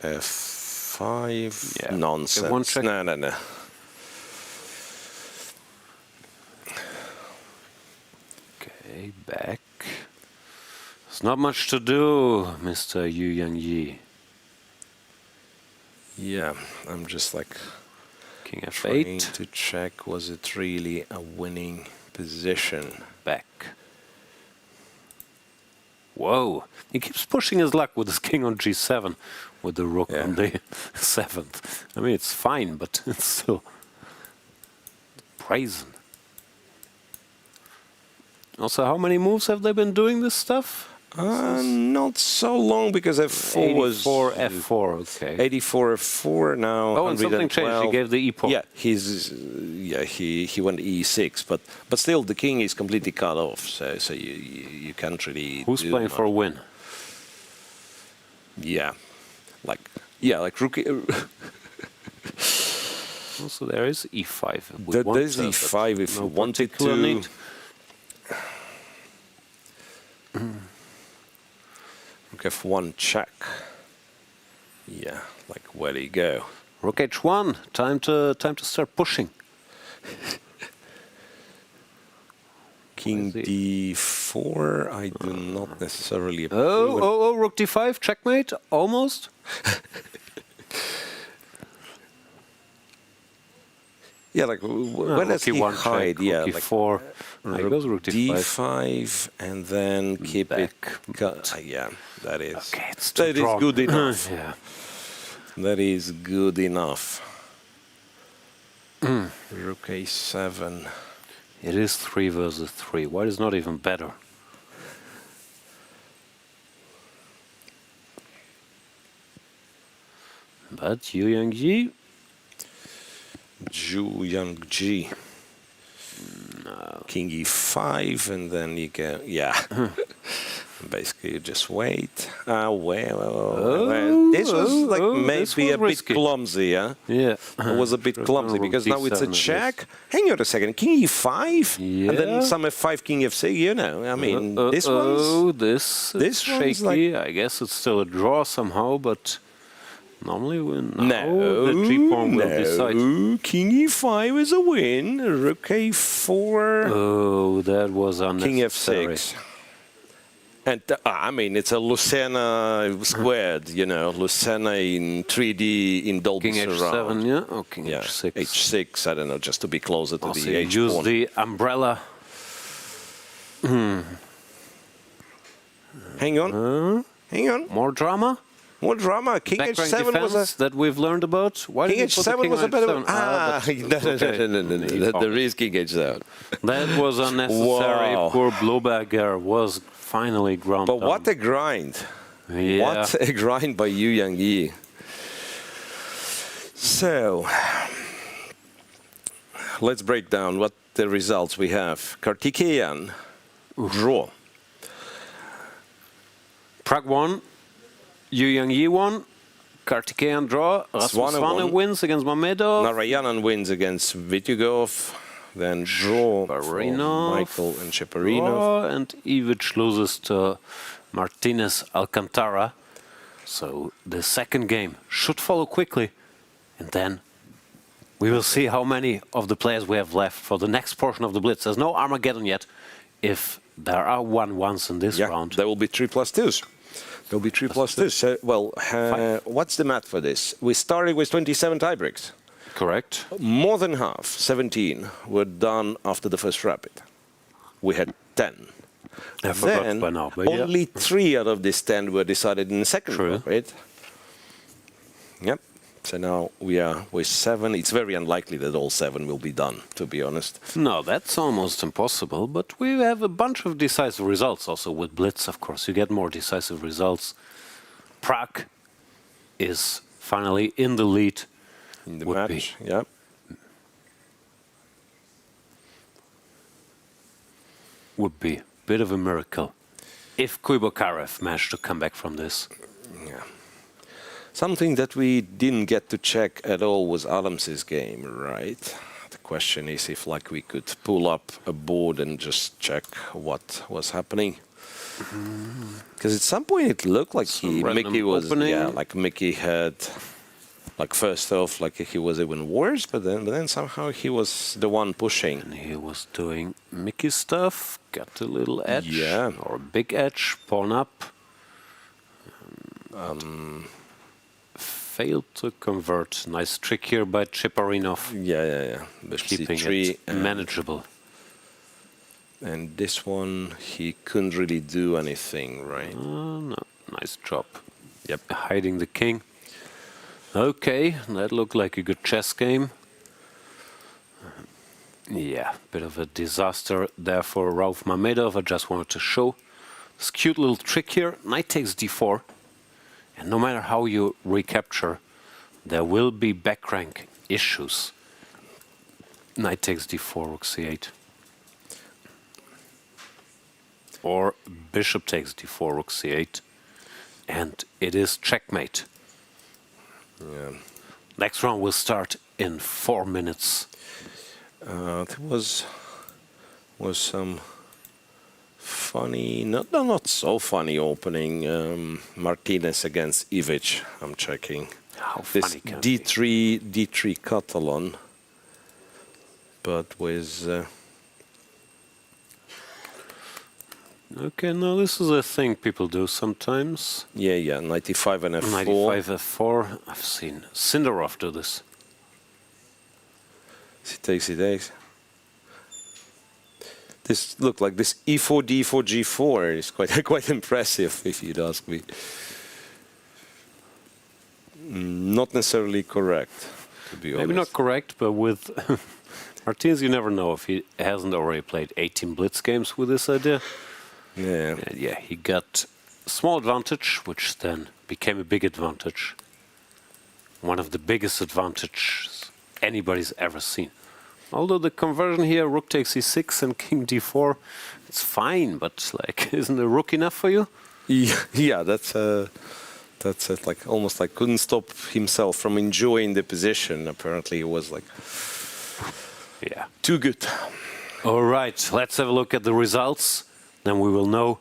f5. Nonsense. No. Okay, back. There's not much to do, Mr. Yangyi. Yeah, I'm just like king trying f8 to check, was it really a winning position? Back. Whoa, he keeps pushing his luck with his king on g7 with the rook on the 7th. I mean, it's fine, but it's still brazen. Also, how many moves have they been doing this stuff? Not so long, because f4 was 84 f4. Okay. 84 f4 now. Oh, and something changed. He gave the e-pawn. Yeah, he went e6, but still the king is completely cut off. So you can't really. Who's do playing much. for a win? Yeah, like rook. Also, there is e5. There's e5 if you wanted to. Need. Rook f1 check. Yeah, like where do you go? Rook h1. Time to start pushing. King d4, I do not necessarily approve. Oh, rook d5, checkmate, almost. Yeah, like where does he hide? Yeah, rook like e4. rook Goes rook d5, and then keep it. Yeah, that is. Okay, it's that is good enough. Yeah. That is good enough. Rook a7. It is 3 versus 3. White is not even better. But Yangyi. Yangyi. No. King e5, and then you go. Yeah. Basically, you just wait. Well. This was like maybe a bit clumsy, yeah? Yeah. It was a bit clumsy because now it's a check. Hang on a second, King e5, and then some f5, King f6. You know, I mean, this one's this shaky. Like, I guess it's still a draw somehow, but normally the g-pawn will decide. King e5 is a win. Rook a4. Oh, that was unnecessary. King f6. And I mean, it's a Lucena squared, you know, Lucena in 3D in Dolby King surround. h7, yeah, or King h6. h6, I don't know, just to be closer to the h use pawn. the umbrella. Hang on, hang on. More drama? More drama. King h7 was a... that we've learned about. Why King did you put h7 the was a better... h7? No. There is King h7. That was unnecessary. Wow. Poor Blohberger was finally ground But down. what a grind. Yeah. What a grind by you, Yangyi. So, let's break down what the results we have. Kartikeyan, draw. Pragg won. Yangyi won. Kartikeyan draw. Rasmussen wins against Mamedyarov. Narayanan wins against Vityugov. Then draw for Michael and Shaparinov. And Ivic loses to Martinez Alcantara. So the second game should follow quickly. And then we will see how many of the players we have left for the next portion of the Blitz. There's no Armageddon yet. If there are 1-1s in this round. There will be 3+2s. There will be 3+2s. So, well, what's the math for this? We started with 27 tiebreaks. Correct. More than half, 17, were done after the first rapid. We had 10. I forgot by now, but only 3 out of these 10 were decided in the second rapid. Yep. So now we are with 7. It's very unlikely that all 7 will be done, to be honest. No, that's almost impossible. But we have a bunch of decisive results also with Blitz, of course. You get more decisive results. Pragg is finally in the lead. In the match, yeah. Would be a bit of a miracle if Kuybokarov managed to come back from this. Yeah. Something that we didn't get to check at all was Adams's game, right? The question is if like we could pull up a board and just check what was happening. Because at some point it looked like Mickey was like Mickey had like first off like he was even worse, but then somehow he was the one pushing. And he was doing Mickey stuff, got a little edge or a big edge, pawn up. Failed to convert. Nice trick here by Shaparinov. Yeah. Keeping it manageable. And this one, he couldn't really do anything, right? No, nice job. Yep, hiding the king. Okay, that looked like a good chess game. Yeah, bit of a disaster there for Rauf Mamedyarov. I just wanted to show this cute little trick here. Knight takes d4. And no matter how you recapture, there will be back rank issues. Knight takes d4, rook c8. Or bishop takes d4, rook c8. And it is checkmate. Yeah. Next round will start in 4 minutes. There was some funny, not so funny opening. Martinez against Ivic. I'm checking. How this funny can D3 Catalan, but with Okay, no, this is a thing people do sometimes. Yeah, 95 and F4. 95 F4. I've seen Sindarov do this. He takes. This look like this E4, D4, G4 is quite impressive, if you'd ask me. Not necessarily correct, to be honest. Maybe not correct, but with Martinez, you never know if he hasn't already played 18 blitz games with this idea. Yeah. And yeah, he got a small advantage, which then became a big advantage. One of the biggest advantages anybody's ever seen. Although the conversion here, rook takes e6 and king d4, it's fine, but like, isn't a rook enough for you? Yeah, that's like almost like couldn't stop himself from enjoying the position. Apparently, it was like too good. All right, let's have a look at the results. Then we will know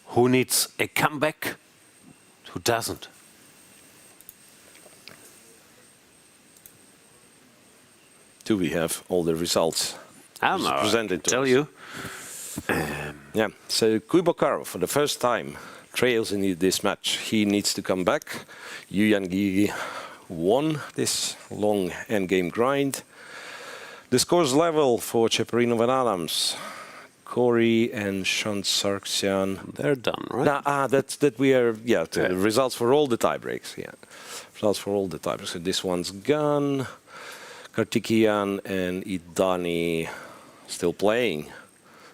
who needs a comeback, who doesn't. Do we have all the results presented to tell us? you. Yeah, so Kuybokarov for the first time trails in this match. He needs to come back. Yangyi won this long endgame grind. The scores level for Cheparinov and Adams. Corey and Shansarksian. They're done, right? That we are, the results for all the tiebreaks, Results for all the tiebreaks. So this one's gone. Kartikian and Idani still playing.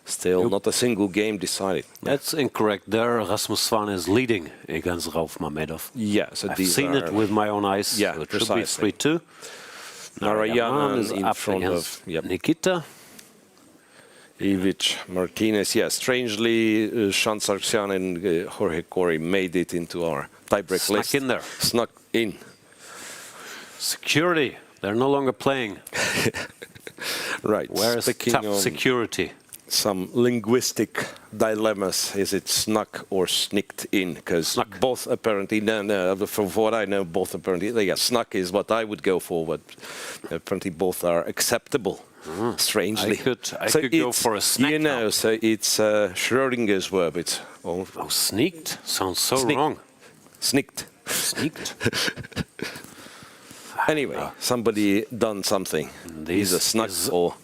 Still not a single game decided. That's incorrect. There, Rasmus Svan is leading against Rauf Mamedov. Yeah, so I've seen it with my own eyes. Yeah, so it precisely. should be 3-2. Narayanan is in up front against of Nikita. Ivic Martinez. Yeah, strangely, Shansarksian and Jorge Corey made it into our tiebreak list. Snuck in there. Snuck in. Security. They're no longer playing. Right. Where's Speaking tough of security? Some linguistic dilemmas. Is it snuck or sneaked in? Because both apparently, from what I know, both apparently, snuck is what I would go for, but apparently both are acceptable. Strangely. I could go for a snack. You know, so it's Schrödinger's verb. It's sneaked? Sounds so wrong. Sneaked. Sneaked? Anyway, somebody done something. He's a snuck or...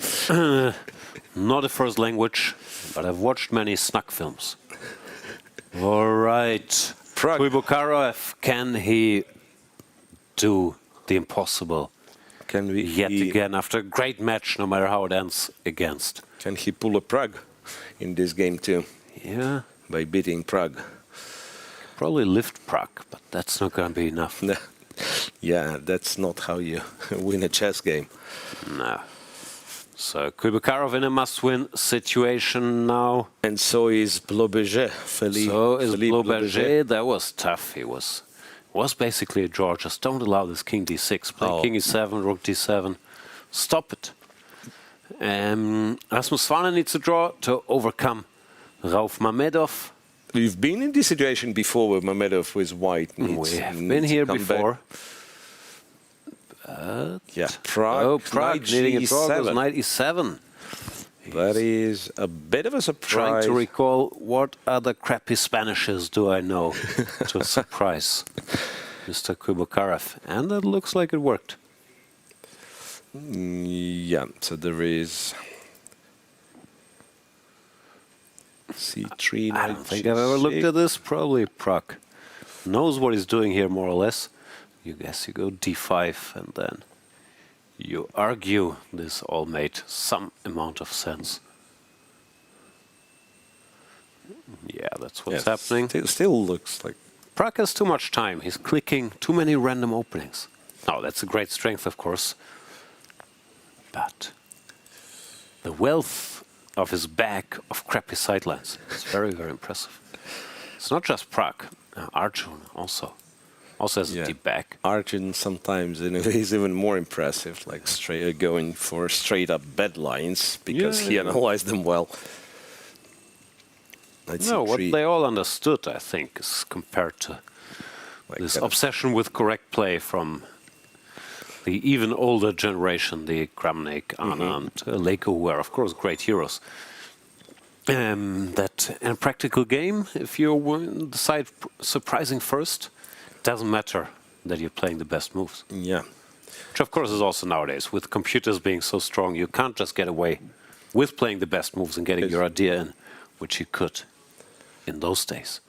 Not a first language, but I've watched many snuck films. All right. Kuybokarov, can he do the impossible? Can we yet again, after a great match, no matter how it ends, against? Can he pull a Pragg in this game too? Yeah. By beating Pragg. Probably lift Pragg, but that's not going to be enough. No. Yeah, that's not how you win a chess game. No. So Kuybokarov in a must-win situation now. And so is Blohberger. So is Blohberger. That was tough. He was basically a draw. Just don't allow this king d6. Play king e7, rook d7. Stop it. Rasmus Svan needs a draw to overcome Rauf Mamedov. We've been in this situation before where Mamedov with white needs, we have been here before. Pragg needing a draw goes knight e7. That is a bit of a surprise. Trying to recall what other crappy Spanishes do I know to surprise Mr. Kuybokarov. And that looks like it worked. Yeah, so there is c3. I don't think I've ever looked at this. Probably Pragg knows what he's doing here, more or less. You guess you go d5 and then you argue. This all made some amount of sense. Yeah, that's what's happening. Still looks like Pragg has too much time. He's clicking too many random openings. Oh, that's a great strength, of course. But the wealth of his bag of crappy sidelines is very, very impressive. It's not just Pragg. Arjun also has a deep back. Arjun sometimes is even more impressive, like straight going for straight up bed lines because he analyzed them well. What they all understood, I think, is compared to this obsession with correct play from the even older generation, the Kramnik, Anna, and Leko, who are, of course, great heroes. that in a practical game, if you decide surprising first, it doesn't matter that you're playing the best moves. Yeah. Which of course is also nowadays, with computers being so strong, you can't just get away with playing the best moves and getting your idea in, which you could in those days.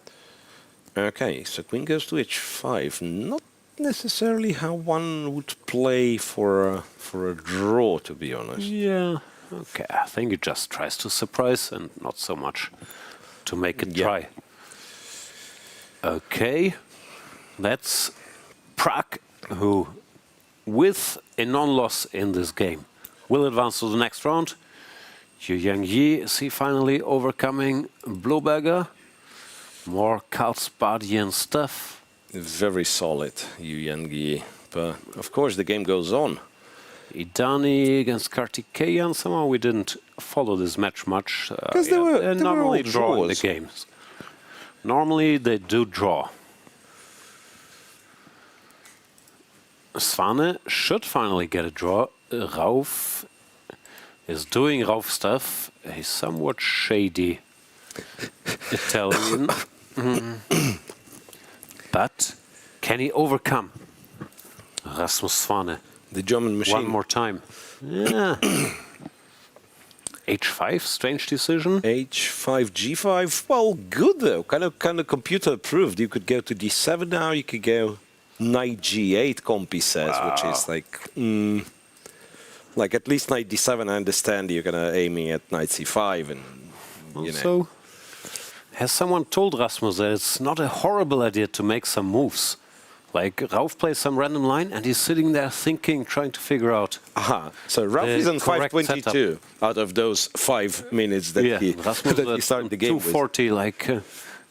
Okay, so queen goes to h5. Not necessarily how one would play for a draw, to be honest. Yeah. Okay, I think it just tries to surprise and not so much to make it try. Okay, that's Pragg, who, with a non-loss in this game, will advance to the next round. Yangyi, is he finally overcoming Blohberger? More Karlsbadian stuff. Very solid, Yangyi. But of course the game goes on. Idani against Kartikeyan. Somehow we didn't follow this match much. Because they were normally all drawing the draws. games. Normally they do draw. Svane should finally get a draw. Rauf is doing Rauf stuff. He's somewhat shady Italian. But can he overcome Rasmus Svane? The German machine. One more time. Yeah. H5, strange decision. H5, G5. Well, good though. Kind of computer approved. You could go to D7 now. You could go knight G8. Compi says, which is like at least knight D7. I understand you're gonna aiming at knight C5, and you know. Also, has someone told Rasmus that it's not a horrible idea to make some moves? Like Rauf plays some random line and he's sitting there thinking, trying to figure out. Aha. So Rauf is on 522 out of those 5 minutes that he started the game 240, like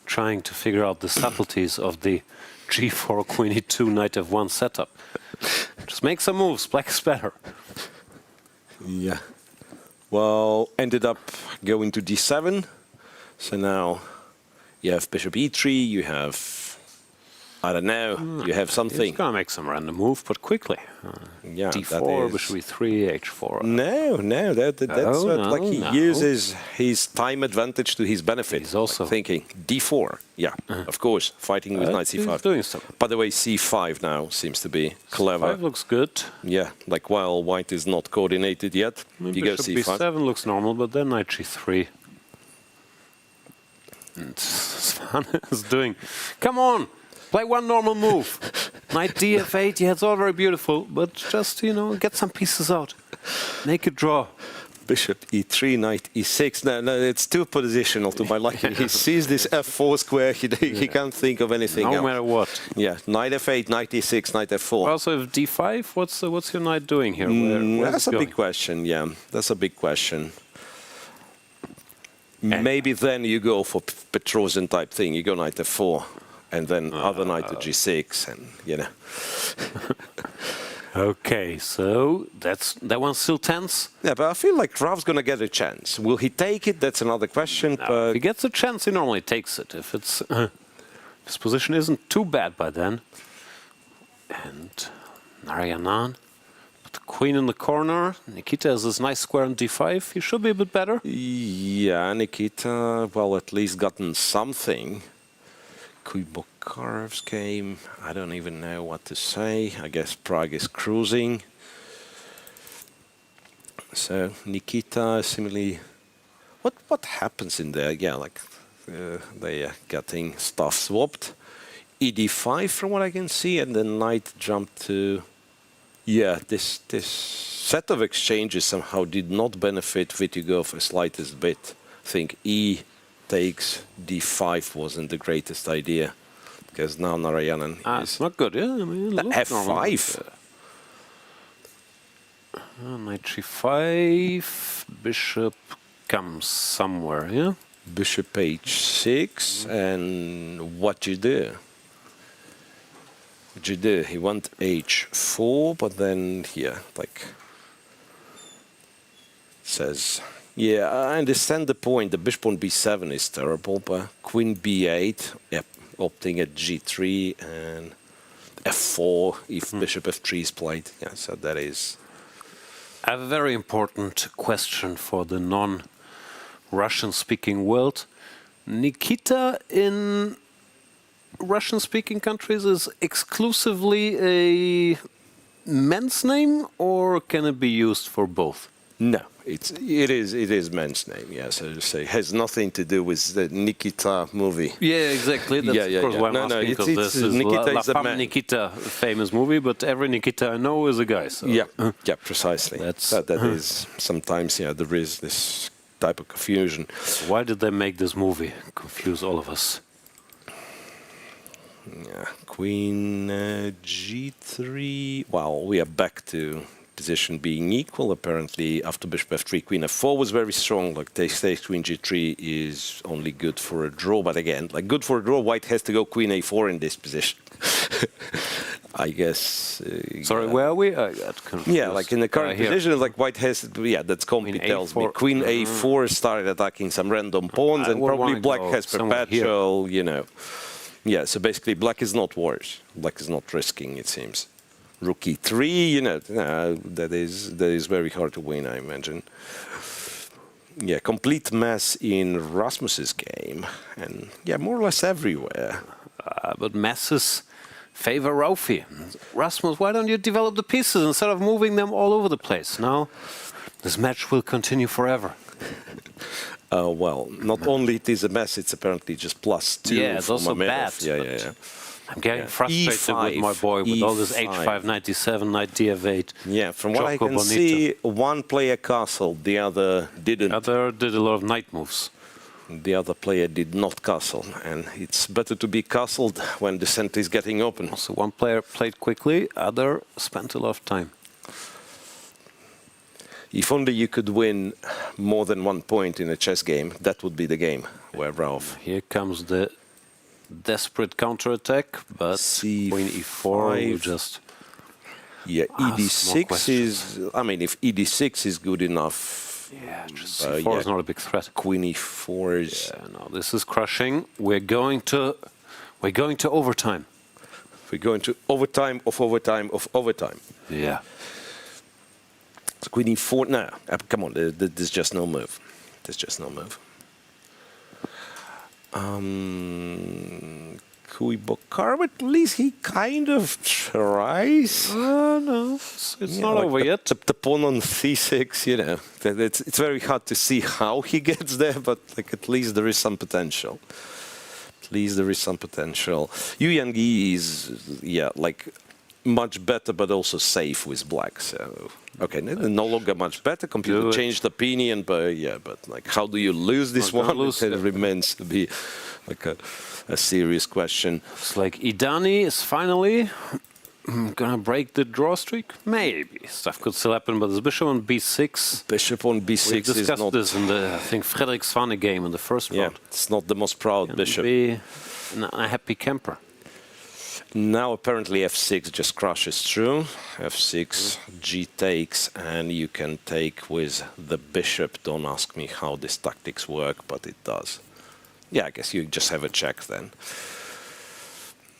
trying to figure out the subtleties of the G4 Queen E2 Knight F1 setup. Just make some moves. Black is better. Yeah. Well, ended up going to D7. So now you have Bishop E3. You have. I don't know. You have something. He's gonna make some random move, but quickly. Yeah, D4, Bishop E3, H4. No, that's what he uses his time advantage to his benefit. He's also thinking D4. Yeah, of course, fighting with knight C5. He's doing something. By the way, C5 now seems to be clever. C5 looks good. Yeah, like while white is not coordinated yet, you go Bishop C5. B7 looks normal, but then knight G3. And Svane is doing. Come on! Play one normal move. Knight df8, yeah, it's all very beautiful, but just, get some pieces out. Make a draw. Bishop e3, knight e6. No, it's too positional to my liking. He sees this f4 square, he can't think of anything else. No matter what. Yeah, knight f8, knight e6, knight f4. Also, if d5, what's your knight doing here? That's a big question, yeah. That's a big question. Maybe then you go for Petrosian type thing. You go knight f4. And then other knight to g6, and Okay, so that one's still tense. Yeah, but I feel like Rauf's gonna get a chance. Will he take it? That's another question. No, but if he gets a chance, he normally takes it. If it's his position isn't too bad by then. And Narayanan, put the queen in the corner. Nikita has this nice square on d5. He should be a bit better. Yeah, Nikita, well, at least gotten something. Kuybokarov's game, I don't even know what to say. I guess Pragg is cruising. So Nikita similarly, what happens in there? Yeah, like they are getting stuff swapped. ED5 from what I can see, and then knight jumped to. Yeah, this set of exchanges somehow did not benefit Vitigov the slightest bit. I think E takes d5 wasn't the greatest idea, because now Narayanan is it's not good, yeah. I mean, f5. Knight g5, bishop comes somewhere, yeah? Bishop h6, and what you do? What you do? He went h4, but then here, like, says... Yeah, I understand the point. The bishop on b7 is terrible, but queen b8, yep, opting at g3 and f4 if bishop f3 is played. Yeah, so that is... I have a very important question for the Russian-speaking world. Nikita in Russian-speaking countries is exclusively a men's name, or can it be used for both? No, it is men's name. Yeah, so to say, has nothing to do with the Nikita movie. Yeah, exactly. That's of course why I'm asking, because this is La Femme Nikita, a famous movie, but every Nikita I know is a guy. So. Yeah, yeah, precisely. That is sometimes, yeah, there is this type of confusion. Why did they make this movie? Confuse all of us. Yeah, Queen G3. Well, we are back to position being equal. Apparently, after Bishop F3, Queen F4 was very strong. Like takes Queen G3 is only good for a draw. But again, like good for a draw, White has to go Queen A4 in this position. I guess. Sorry, where are we? I got confused. Yeah, like in the current position, like White has. Yeah, that's Compi tells me. Queen A4 started attacking some random pawns, and probably Black has perpetual. You know. Yeah, so basically Black is not worse. Black is not risking, it seems. Rook E3, you know, that is very hard to win, I imagine. Yeah, complete mess in Rasmus's game, and yeah, more or less everywhere. But messes favor Raufi. Rasmus, why don't you develop the pieces instead of moving them all over the place? Now, this match will continue forever. Well, not only it is a mess, it's apparently just +2. Yeah, it's also bad. Yeah. I'm getting frustrated E5, with my boy with all this H5, knight D7, knight DF8. Yeah, from what I can see, one player castled, the other didn't. The other did a lot of knight moves. The other player did not castle, and it's better to be castled when the center is getting open. Also, one player played quickly, other spent a lot of time. If only you could win more than 1 point in a chess game, that would be the game where Ralph. Here comes the desperate counterattack, but Queen E4 will just. Yeah, ED6 is. I mean, if ED6 is good enough. Yeah, just C4 is not a big threat. Queen E4 is. Yeah, no, this is crushing. We're going to overtime. We're going to overtime of overtime of overtime. Yeah. Queen E4, no, come on, there's just no move. There's just no move. Kuybokarov, at least he kind of tries. No, it's not like over yet. The pawn on C6, you know, it's very hard to see how he gets there, but like at least there is some potential. At least there is some potential. Yangyi is, yeah, like much better, but also safe with Black. So okay, no longer much better. Computer changed opinion, but yeah, but like, how do you lose this one? It remains to be like a serious question. It's like Idani is finally gonna break the draw streak. Maybe stuff could still happen, but this bishop on B6. Bishop on B6 we discussed is not. This in the, I think, Fredrik Svane game in the first round. Yeah, it's not the most proud bishop. Be a happy camper. Now apparently F6 just crashes through. F6, G takes, and you can take with the bishop. Don't ask me how these tactics work, but it does. Yeah, I guess you just have a check then.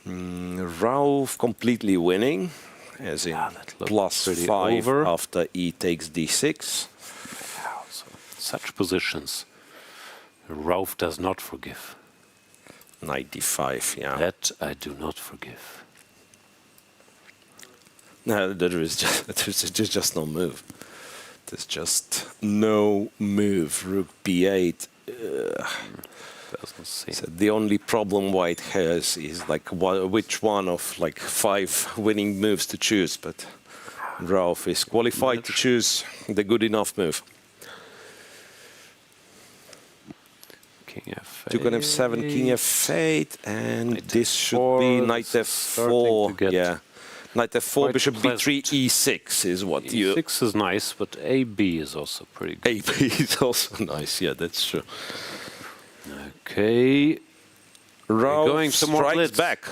Rauf completely winning, as in +5 after E takes D6. Yeah, so such positions, Rauf does not forgive. Knight D5, yeah. That I do not forgive. No, there's just no move. There's just no move. Rook B8. Doesn't seem. So the only problem White has is like which one of like 5 winning moves to choose. But Rauf is qualified to choose the good enough move. King F8. Took on F7, King F8, and this should be Knight F4. Yeah, Knight F4, Bishop B3, E6 is what you. E6 is nice, but AB is also pretty good. AB is also nice. Yeah, that's true. Okay, Rauf going to more strikes blitz. back.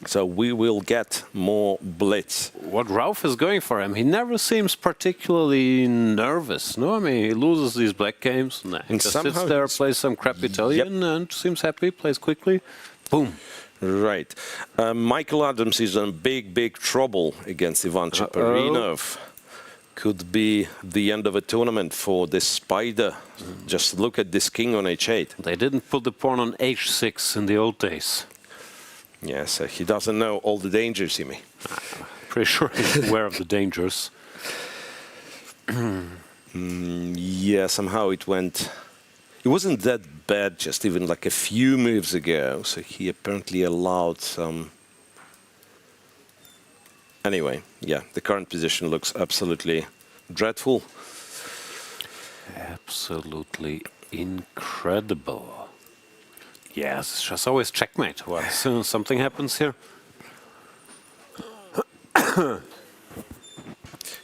So we will get more blitz. What Rauf is going for him, he never seems particularly nervous. No, I mean, he loses these black games. Nah, he just sits there, plays some crap Italian, and seems happy, plays quickly. Boom. Right. Michael Adams is in big trouble against Ivan Cheparinov. could be the end of a tournament for this spider. Just look at this king on h8. They didn't put the pawn on h6 in the old days. Yes, he doesn't know all the dangers, you mean. Pretty sure he's aware of the dangers. Yeah, somehow it went... It wasn't that bad just even like a few moves ago, so he apparently allowed some... Anyway, yeah, the current position looks absolutely dreadful. Absolutely incredible. Yes, it's just always checkmate. Well, as soon as something happens here.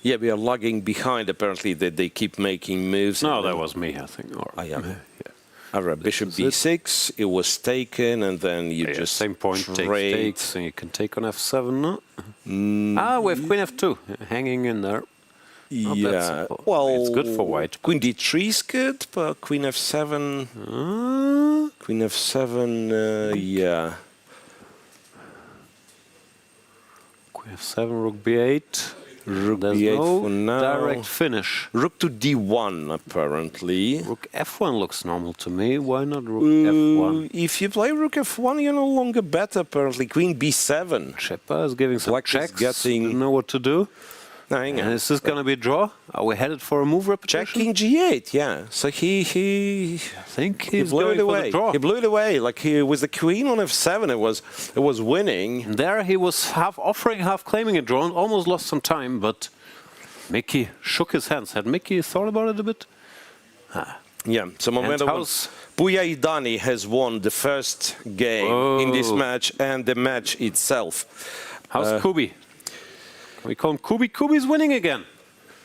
Yeah, we are lagging behind. Apparently, they keep making moves. No, that was me, I think. Or, yeah. Bishop b6. It was taken, and then you just same point. Takes, and you can take on f7. No? We have queen f2 hanging in there. Yeah, well, it's good for white. Queen d3 is good, but queen f7. Queen f7. Yeah. Queen f7, rook b8. Rook There's b8 no for now. direct finish. Rook to d1, apparently. Rook f1 looks normal to me. Why not rook f1? If you play rook f1, you're no longer better, apparently. Queen b7. Chepa is giving some checks. Getting... know what to do. No, hang on. Is this going to be a draw? Are we headed for a move repetition? Check king g8, yeah. So he I think he's blew going it for away. the draw. He blew it away. Like with the queen on f7, it was winning. And there he was half offering, half claiming a draw, and almost lost some time, but Mickey shook his hands. Had Mickey thought about it a bit? Yeah, so Mamedyarov, Daniil has won the first game in this match and the match itself. How's Kubi? We call him Kubi. Kubi's winning again.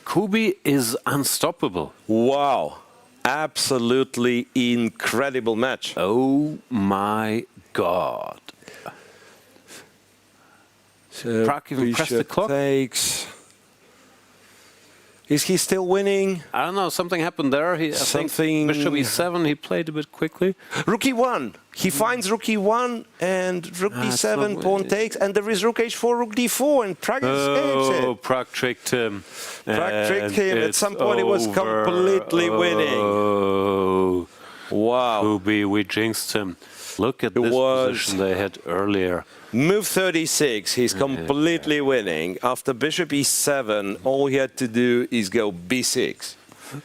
Kubi is unstoppable. Wow. Absolutely incredible match. Oh my God. So Pragg even pressed the clock. Takes. Is he still winning? I don't know. Something happened there. I think Bishop e7. He played a bit quickly. Rook e1. He finds rook e1 and rook d7. Pawn takes, and there is rook h4, rook d4, and Pragg escapes it. Oh, Pragg tricked him. Pragg tricked him. At some point, he was completely winning. Oh, wow. Kubi, we jinxed him. Look at this position they had earlier. Move 36, he's completely winning. After bishop e7, all he had to do is go b6.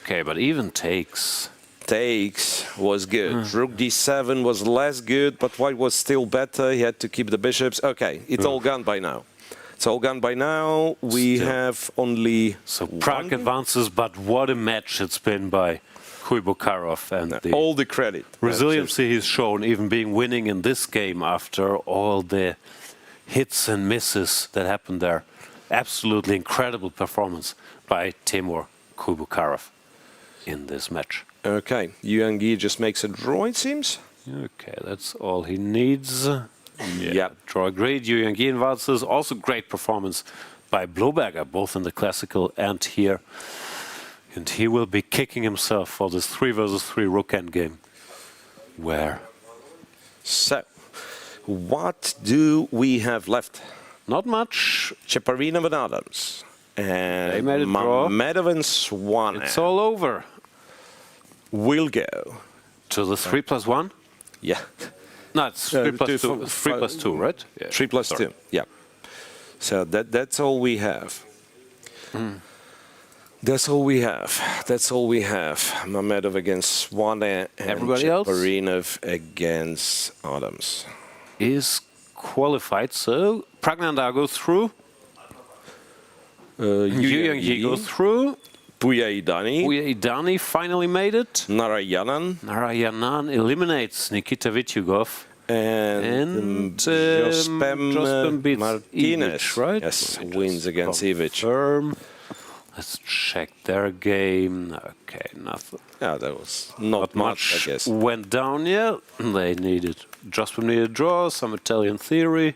Okay, but even takes. Takes was good. Rook d7 was less good, but white was still better. He had to keep the bishops. Okay, it's all gone by now. It's all gone by now. We have only... So Pragg advances, but what a match it's been by Kuybokarov, and all the credit. Resiliency he's shown, even being winning in this game after all the hits and misses that happened there. Absolutely incredible performance by Temur Kuybokarov in this match. Okay, Yangyi just makes a draw, it seems. Okay, that's all he needs. Yeah. Draw agreed. Yangyi advances. Also great performance by Blohberger, both in the classical and here. And he will be kicking himself for this 3 versus 3 rook endgame. Where? So, what do we have left? Not much. Chaparrinov and Adams. And they made a draw. Mamedyarov and Swan. It's all over. We'll go to the 3+1? Yeah. No, it's 3+2. 3+2, right? Yeah. 3+2. Yeah. So that's all we have. That's all we have. That's all we have. Mamedyarov against Swan and Chaparrinov against Adams. Is qualified, so Praggnanandhaa goes through. Yangyi goes through. Dani finally made it. Narayanan eliminates Nikita Vityugov. And Jospem beats Martinez, Ivic, right? Yes, wins against Ivic. Let's check their game. Okay, nothing. Yeah, that was not much, I guess. Went down, yeah. They needed, Jospem needed a draw, some Italian theory.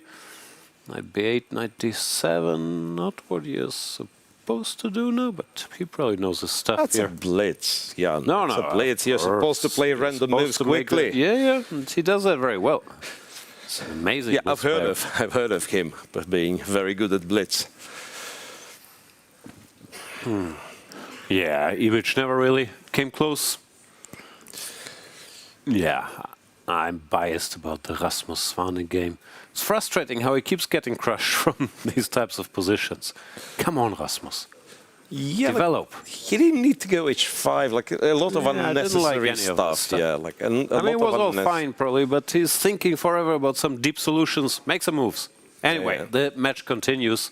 Knight b8, knight d7, not what he is supposed to do now, but he probably knows his stuff. That's here. A blitz. Yeah, no, it's a blitz. You're supposed to play random moves quickly. Yeah, he does that very well. It's amazing. Yeah, I've heard of him being very good at blitz. Yeah, Ivic never really came close. Yeah, I'm biased about the Rasmus Svanen game. It's frustrating how he keeps getting crushed from these types of positions. Come on, Rasmus. Yeah, develop. He didn't need to go H5, like a lot of unnecessary stuff. Yeah, like a I mean, it was all fine probably, but he's thinking forever about some deep solutions. Make some moves. Anyway, the match continues.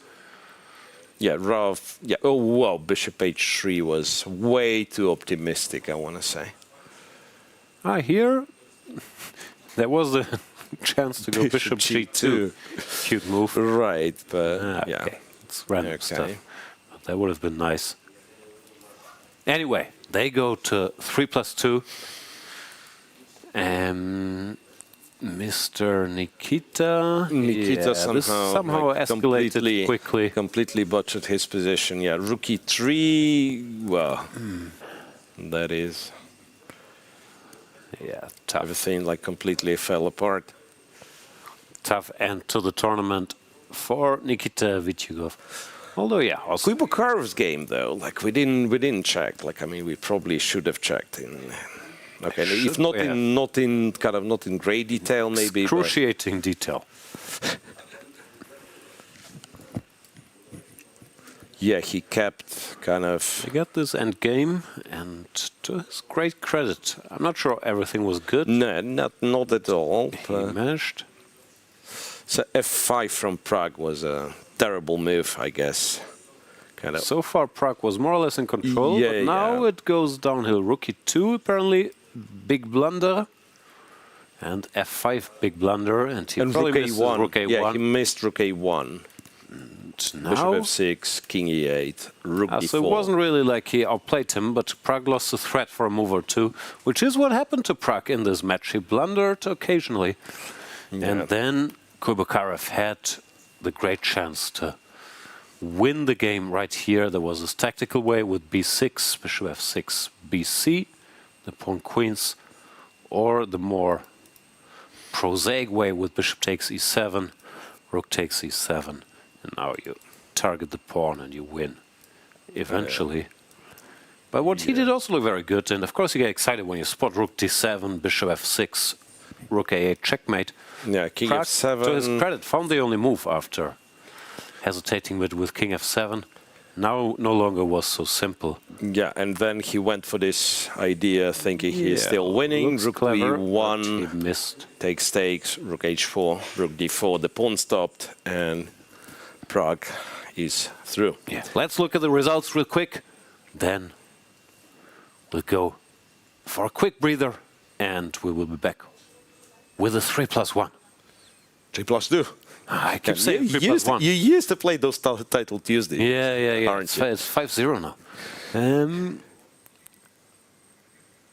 Yeah, Rav. Yeah. Oh wow, Bishop H3 was way too optimistic, I want to say. Here there was the chance to go Bishop G2. Cute move. Right, but yeah, okay. It's random stuff. But that would have been nice. Anyway, they go to 3+2. Mr. Nikita somehow like escalated quickly. Completely butchered his position. Yeah, Rook E3. Well, that is. Yeah, tough. Everything like completely fell apart. Tough end to the tournament for Nikita Vityugov. Although, yeah, also Kuybokarov's game though, like we didn't check. Like I mean, we probably should have checked in. Okay, if not in great detail, maybe. Excruciating detail. Yeah, he kept kind of. He got this end game, and to his great credit, I'm not sure everything was good. No, not at all. He managed. So F5 from Pragg was a terrible move, I guess. Kind of. So far, Pragg was more or less in control, but now it goes downhill. Rook E2, apparently, big blunder. And F5, big blunder. And he probably missed Rook A1. Yeah, he missed Rook A1. Now, Bishop F6, King E8, Rook D4. So it wasn't really like he outplayed him, but Pragg lost the threat for a move or two, which is what happened to Pragg in this match. He blundered occasionally. Yeah. And then Kuybokarov had the great chance to win the game right here. There was this tactical way with B6, Bishop F6, BC, the pawn queens, or the more prosaic way with Bishop takes E7, Rook takes E7. And now you target the pawn and you win, eventually. But what he did also look very good, and of course you get excited when you spot Rook D7, Bishop F6, Rook A8, checkmate. Yeah, King Pragg, F7. to his credit, found the only move after hesitating with King F7. Now no longer was so simple. Yeah, and then he went for this idea, thinking he's still winning. Rook B1, he missed. Takes stakes, Rook H4, Rook D4, the pawn stopped, and Pragg is through. Yeah. Let's look at the results real quick. Then we'll go for a quick breather, and we will be back with a 3+1. 3+2. I keep saying 3+1. You used to play those title Tuesdays. Yeah. Aren't you? It's 5-0 now.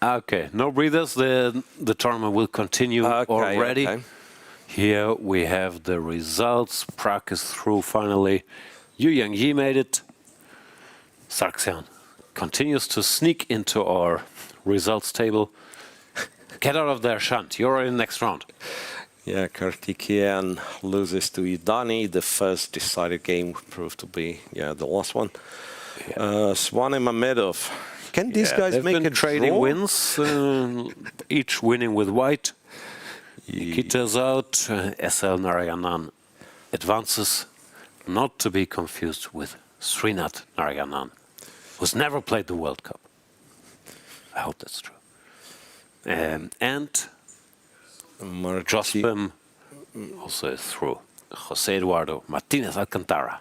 Okay, no breathers. The tournament will continue already. Okay. Here we have the results. Pragg is through finally. Yangyi made it. Sargsyan continues to sneak into our results table. Get out of there, Shant. You're in the next round. Yeah, Kartikeyan loses to Idani. The first decided game proved to be the last one. Swan and Mamedyarov. Can these guys make a trading draw? wins, each winning with white. Nikita's out. SL Narayanan advances, not to be confused with Srinath Narayanan, who's never played the World Cup. I hope that's true. And Jospin also is through. Jose Eduardo Martinez Alcantara.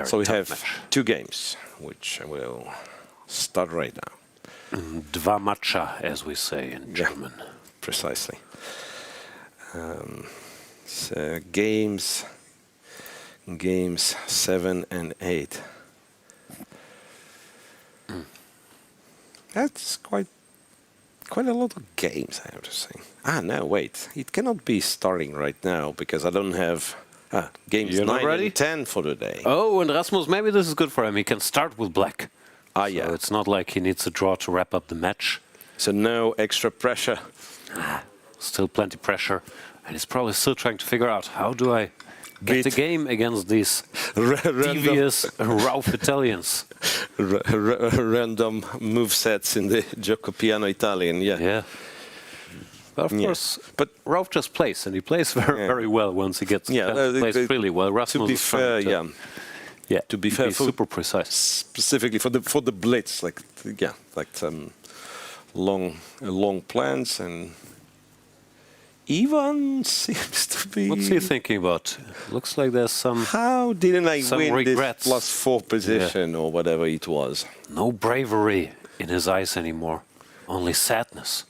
So we have two games, which I will start right now. Dva matcha, as we say in German. Precisely. So games 7 and 8. That's quite a lot of games, I have to say. No, wait. It cannot be starting right now because I don't have games 9 and 10 for the day. Oh, and Rasmus, maybe this is good for him. He can start with black. So it's not like he needs a draw to wrap up the match. So no extra pressure. Still plenty pressure. And he's probably still trying to figure out, how do I get a game against these devious, rough Italians. Random movesets in the gioco piano Italian, Yeah. But of course, but Ralph just plays, and he plays very well once he gets plays really well. Rasmus, to be fair, to be fair, super precise. Specifically for the blitz, like some long plans, and Ivan seems to be. What's he thinking about? Looks like there's some. How didn't I win regrets. this +4 position or whatever it was? No bravery in his eyes anymore, only sadness.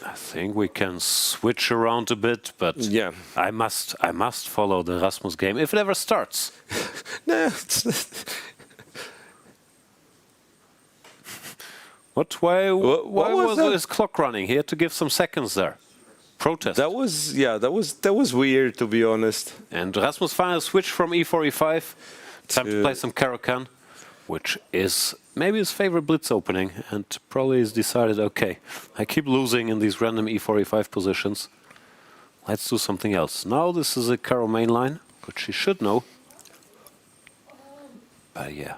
I think we can switch around a bit, but I must follow the Rasmus game if it ever starts. No. Why was his clock running? He had to give some seconds there. Protest. That was weird, to be honest. And Rasmus finally switched from E4, E5. Time to play some Caro-Kann, which is maybe his favorite blitz opening, and probably he's decided, okay, I keep losing in these random E4, E5 positions. Let's do something else. Now this is a Caro main line, which he should know. But yeah.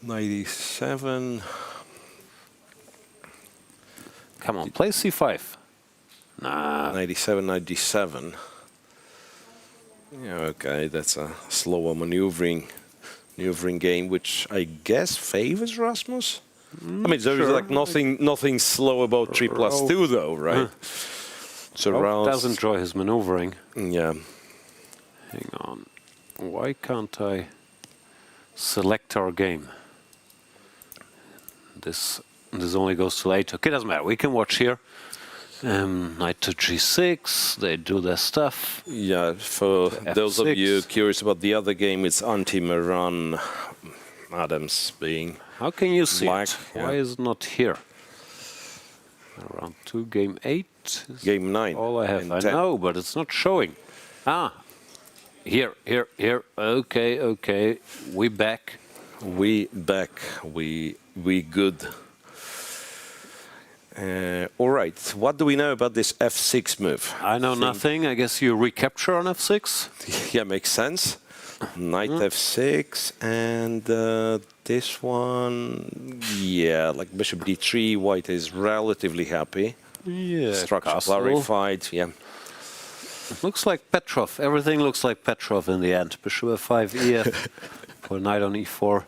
97. Come on, play C5. Nah. 97, 97. Yeah, okay, that's a slower maneuvering game, which I guess favors Rasmus. I mean, there is like nothing slow about 3+2 though, right? So Ralph does enjoy his maneuvering. Yeah. Hang on. Why can't I select our game? This only goes to 8. Okay, doesn't matter. We can watch here. Knight to G6. They do their stuff. Yeah, for those of you curious about the other game, it's anti-Maran Adams being. How can you see black, it? Why is it not here? Round 2, game 8. Game 9. All I have. I know, but it's not showing. Ah, here. Okay. We back. We good. All right, what do we know about this F6 move? I know nothing. I guess you recapture on F6? Yeah, makes sense. Knight F6, and this one, yeah, like Bishop D3, White is relatively happy. Yeah, structure castle. clarified, yeah. Looks like Petrov. Everything looks like Petrov in the end. Bishop F5, EF, for Knight on E4.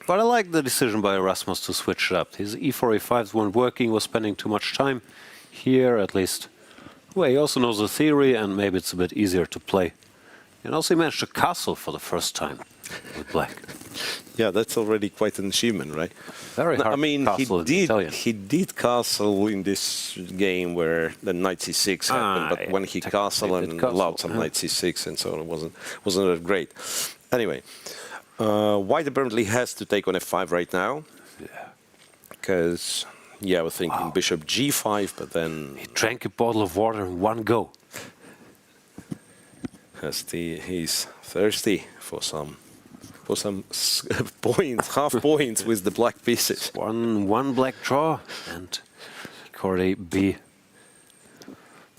But I like the decision by Rasmus to switch it up. His E4, E5s weren't working, was spending too much time. Here, at least, well, he also knows the theory, and maybe it's a bit easier to play. And also he managed to castle for the first time with black. Yeah, that's already quite an achievement, right? Very hard. I mean, castle he did castle in this game where the Knight C6 happened, but when he castled and allowed some Knight C6 and so on, it wasn't that great. Anyway. White apparently has to take on F5 right now. Yeah. Because, yeah, we're thinking Bishop G5, but then... He drank a bottle of water in one go. He's thirsty for some points, half points with the black pieces. One black draw, and Corday B.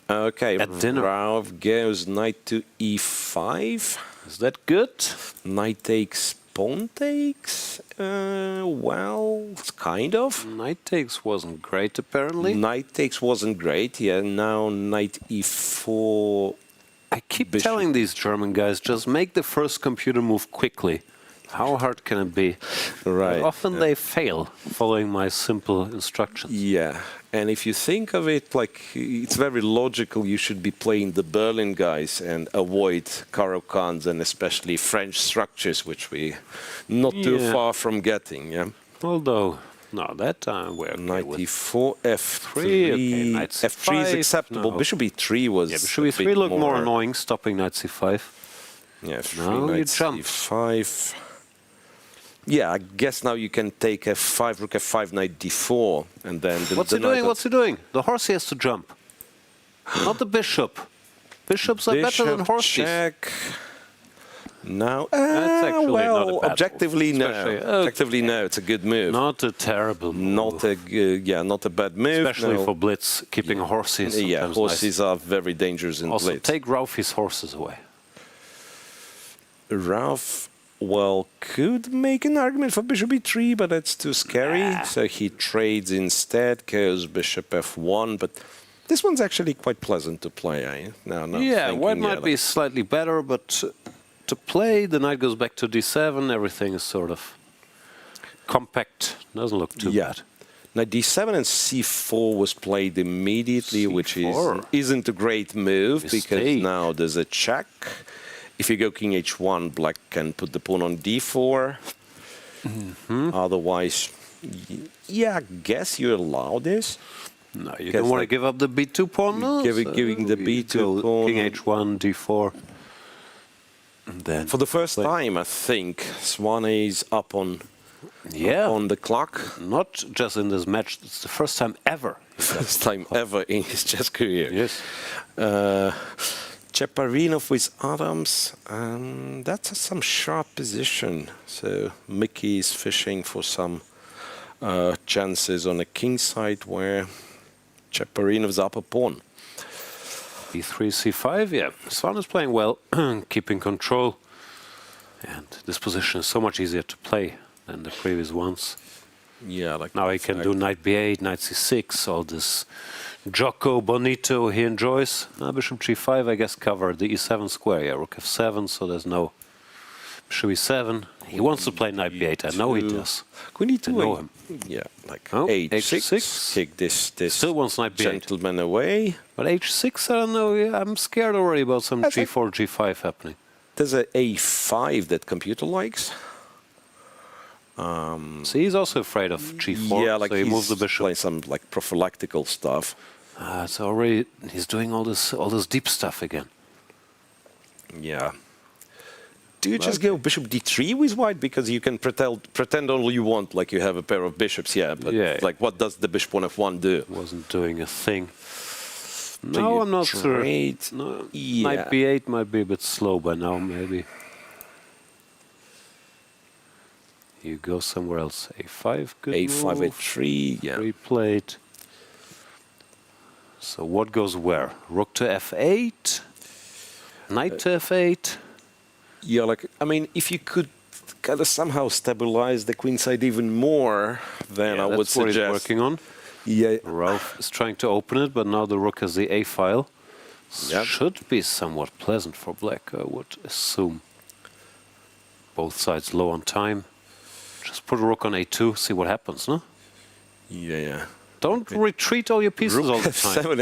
Okay, at dinner. Ralph goes Knight to E5. Is that good? Knight takes, pawn takes. Well, kind of. Knight takes wasn't great, apparently. Knight takes wasn't great. Yeah, now Knight E4. I keep telling these German guys, just make the first computer move quickly. How hard can it be? Right. But often they fail following my simple instructions. Yeah, and if you think of it, like, it's very logical you should be playing the Berlin guys and avoid Caro-Kanns and especially French structures, which we not too far from getting, yeah? Although, no, that time we're okay Knight with E4, F3, okay, Knight C5, F3 is acceptable. No. Bishop E3 was Bishop E3 looked more annoying, stopping Knight C5. Yeah, F3, now Knight you jump. C5. Yeah, I guess now you can take F5, Rook F5, Knight D4, and then... What's he doing? What's he doing? The horse has to jump. Not the bishop. Bishops are better than horses. Check. Now, That's actually well, not a bad objectively, move, no. Objectively, no. It's a good move. Not a terrible move. Not a bad move. Especially no. for blitz, keeping horses. Yeah, sometimes horses nice. are very dangerous in Also, blitz. take Ralphie's horses away. Ralph, well, could make an argument for bishop e3, but that's too scary. So he trades instead, goes bishop f1, but this one's actually quite pleasant to play, eh? No, Yeah, white might be slightly better, but to play, the knight goes back to d7, everything is sort of compact, doesn't look too bad. Now d7 and c4 was played immediately, which isn't a great move because now there's a check. If you go king h1, black can put the pawn on d4. Otherwise, yeah, I guess you allow this. No, you don't want to give up the b2 pawn, no? Giving the b2 pawn. King h1, d4. And then for the first time, I think, Swan is up on the clock. Not just in this match, it's the first time ever. First time ever in his chess career. Yes. Chaparinov with Adams, that's some sharp position. So Mickey is fishing for some chances on the king side where Chaparinov's up a pawn. e3, c5, yeah. Swan is playing well, keeping control. And this position is so much easier to play than the previous ones. Yeah, like now he can do knight b8, knight c6, all this Jocko Bonito he enjoys. Now bishop g5, I guess, covered the e7 square. Yeah, rook f7, so there's no bishop e7. He wants to play knight b8. I know he does. Queen e2. I know him. Yeah, like h6. Kick this Still wants knight b8. Gentleman away. But h6, I don't know. Yeah, I'm scared already about some g4, g5 happening. There's a a5 that computer likes. So he's also afraid of g4. Yeah, like so he moves the bishop. Playing some like prophylactical stuff. So already he's doing all this deep stuff again. Yeah. Do you just go bishop d3 with white because you can pretend all you want, like you have a pair of bishops? Yeah, but like what does the bishop on f1 do? Wasn't doing a thing. No, I'm not sure. No, knight b8 might be a bit slow by now, maybe. You go somewhere else. a5, good a5, move. a3, yeah. Replayed. So what goes where? Rook to f8, knight to f8. Yeah, like I mean, if you could kind of somehow stabilize the queen side even more, then I would that's what suggest. he's working on. Yeah, Ralph is trying to open it, but now the rook has the a file. Should be somewhat pleasant for black, I would assume. Both sides low on time. Just put a rook on a2, see what happens, no? Yeah. Don't retreat all your pieces Rook all the time. f7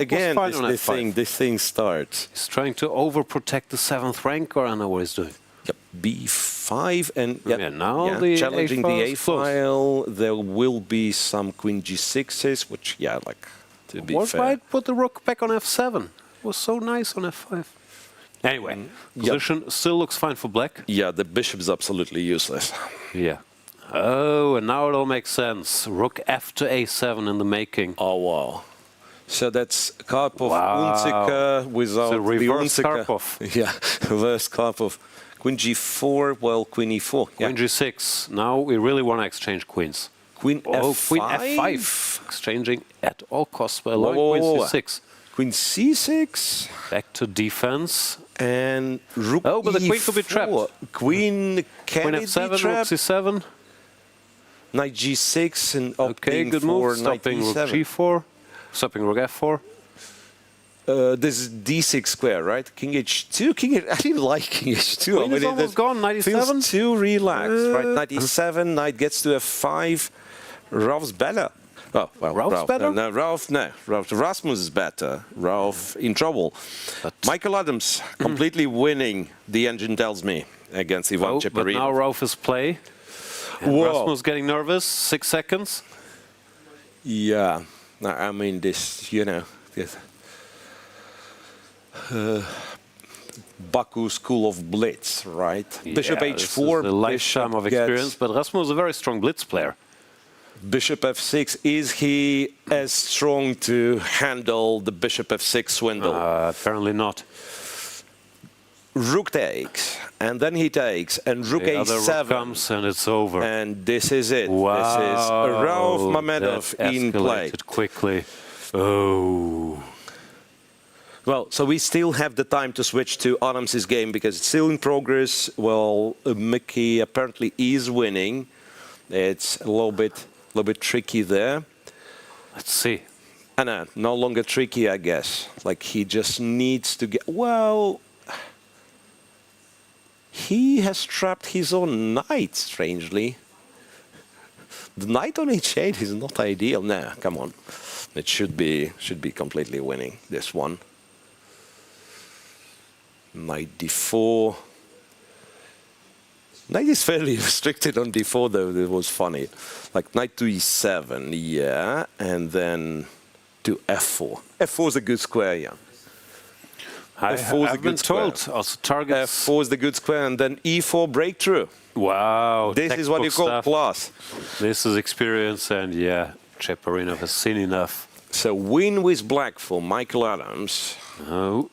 again. This thing starts. He's trying to overprotect the 7th rank, or I know what he's doing. Yep, b5 and now challenging the a file. file. There will be some queen g6s, which like to be fair. Why put the rook back on f7? It was so nice on f5. Anyway, position still looks fine for black. Yeah, the bishop is absolutely useless. Yeah. Oh, and now it all makes sense. Rook f to a7 in the making. Oh, wow. So that's Karpov, Unziker without the reverse Unziker. Karpov. Yeah, reverse Karpov. Queen g4, well, queen e4. Queen g6. Now we really want to exchange queens. Queen f5? Queen f5. Exchanging at all costs by allowing queen c6. Queen c6. Back to defense. And rook but the queen could be e4. trapped. Queen can Queen it f7, be trapped? rook c7. Knight g6 and opting okay, good for move. knight Stopping rook e7. g4. Stopping rook f4. This is d6 square, right? King h2. King I didn't like king h2. Queen is almost gone. Knight e7. Feels too relaxed, right? Knight e7. Knight gets to f5. Ralph's better. Oh, well, Ralph's better? No, Ralph, no. Rasmus is better. Ralph in trouble. But Michael Adams completely winning, the engine tells me, against Ivan Chaparinov. But now Ralph is play. Rasmus getting nervous. 6 seconds. Yeah. I mean, this, this, Baku School of Blitz, right? Bishop h4. A lifetime of experience, but Rasmus is a very strong blitz player. Bishop f6, is he as strong to handle the bishop f6 swindle? Apparently not. Rook takes, and then he takes, and rook The other a7 rook comes and it's over. And this is it. Wow. This is Rauf Mamedov that in play. escalated quickly. Oh. Well, so we still have the time to switch to Adams's game because it's still in progress. Well, Mickey apparently is winning. It's a little bit tricky there. Let's see. And no longer tricky, I guess. Like he just needs to get. Well, he has trapped his own knight, strangely. The knight on h8 is not ideal. No, come on. It should be completely winning, this one. Knight d4. Knight is fairly restricted on d4, though. It was funny. Like knight to e7, yeah, and then to f4. f4 is a good square, yeah. I've been told also targets. f4 is the good square, and then e4 breakthrough. Wow. This is what you call class. This is experience, and yeah, Cheparinov has seen enough. So win with black for Michael Adams. Oh,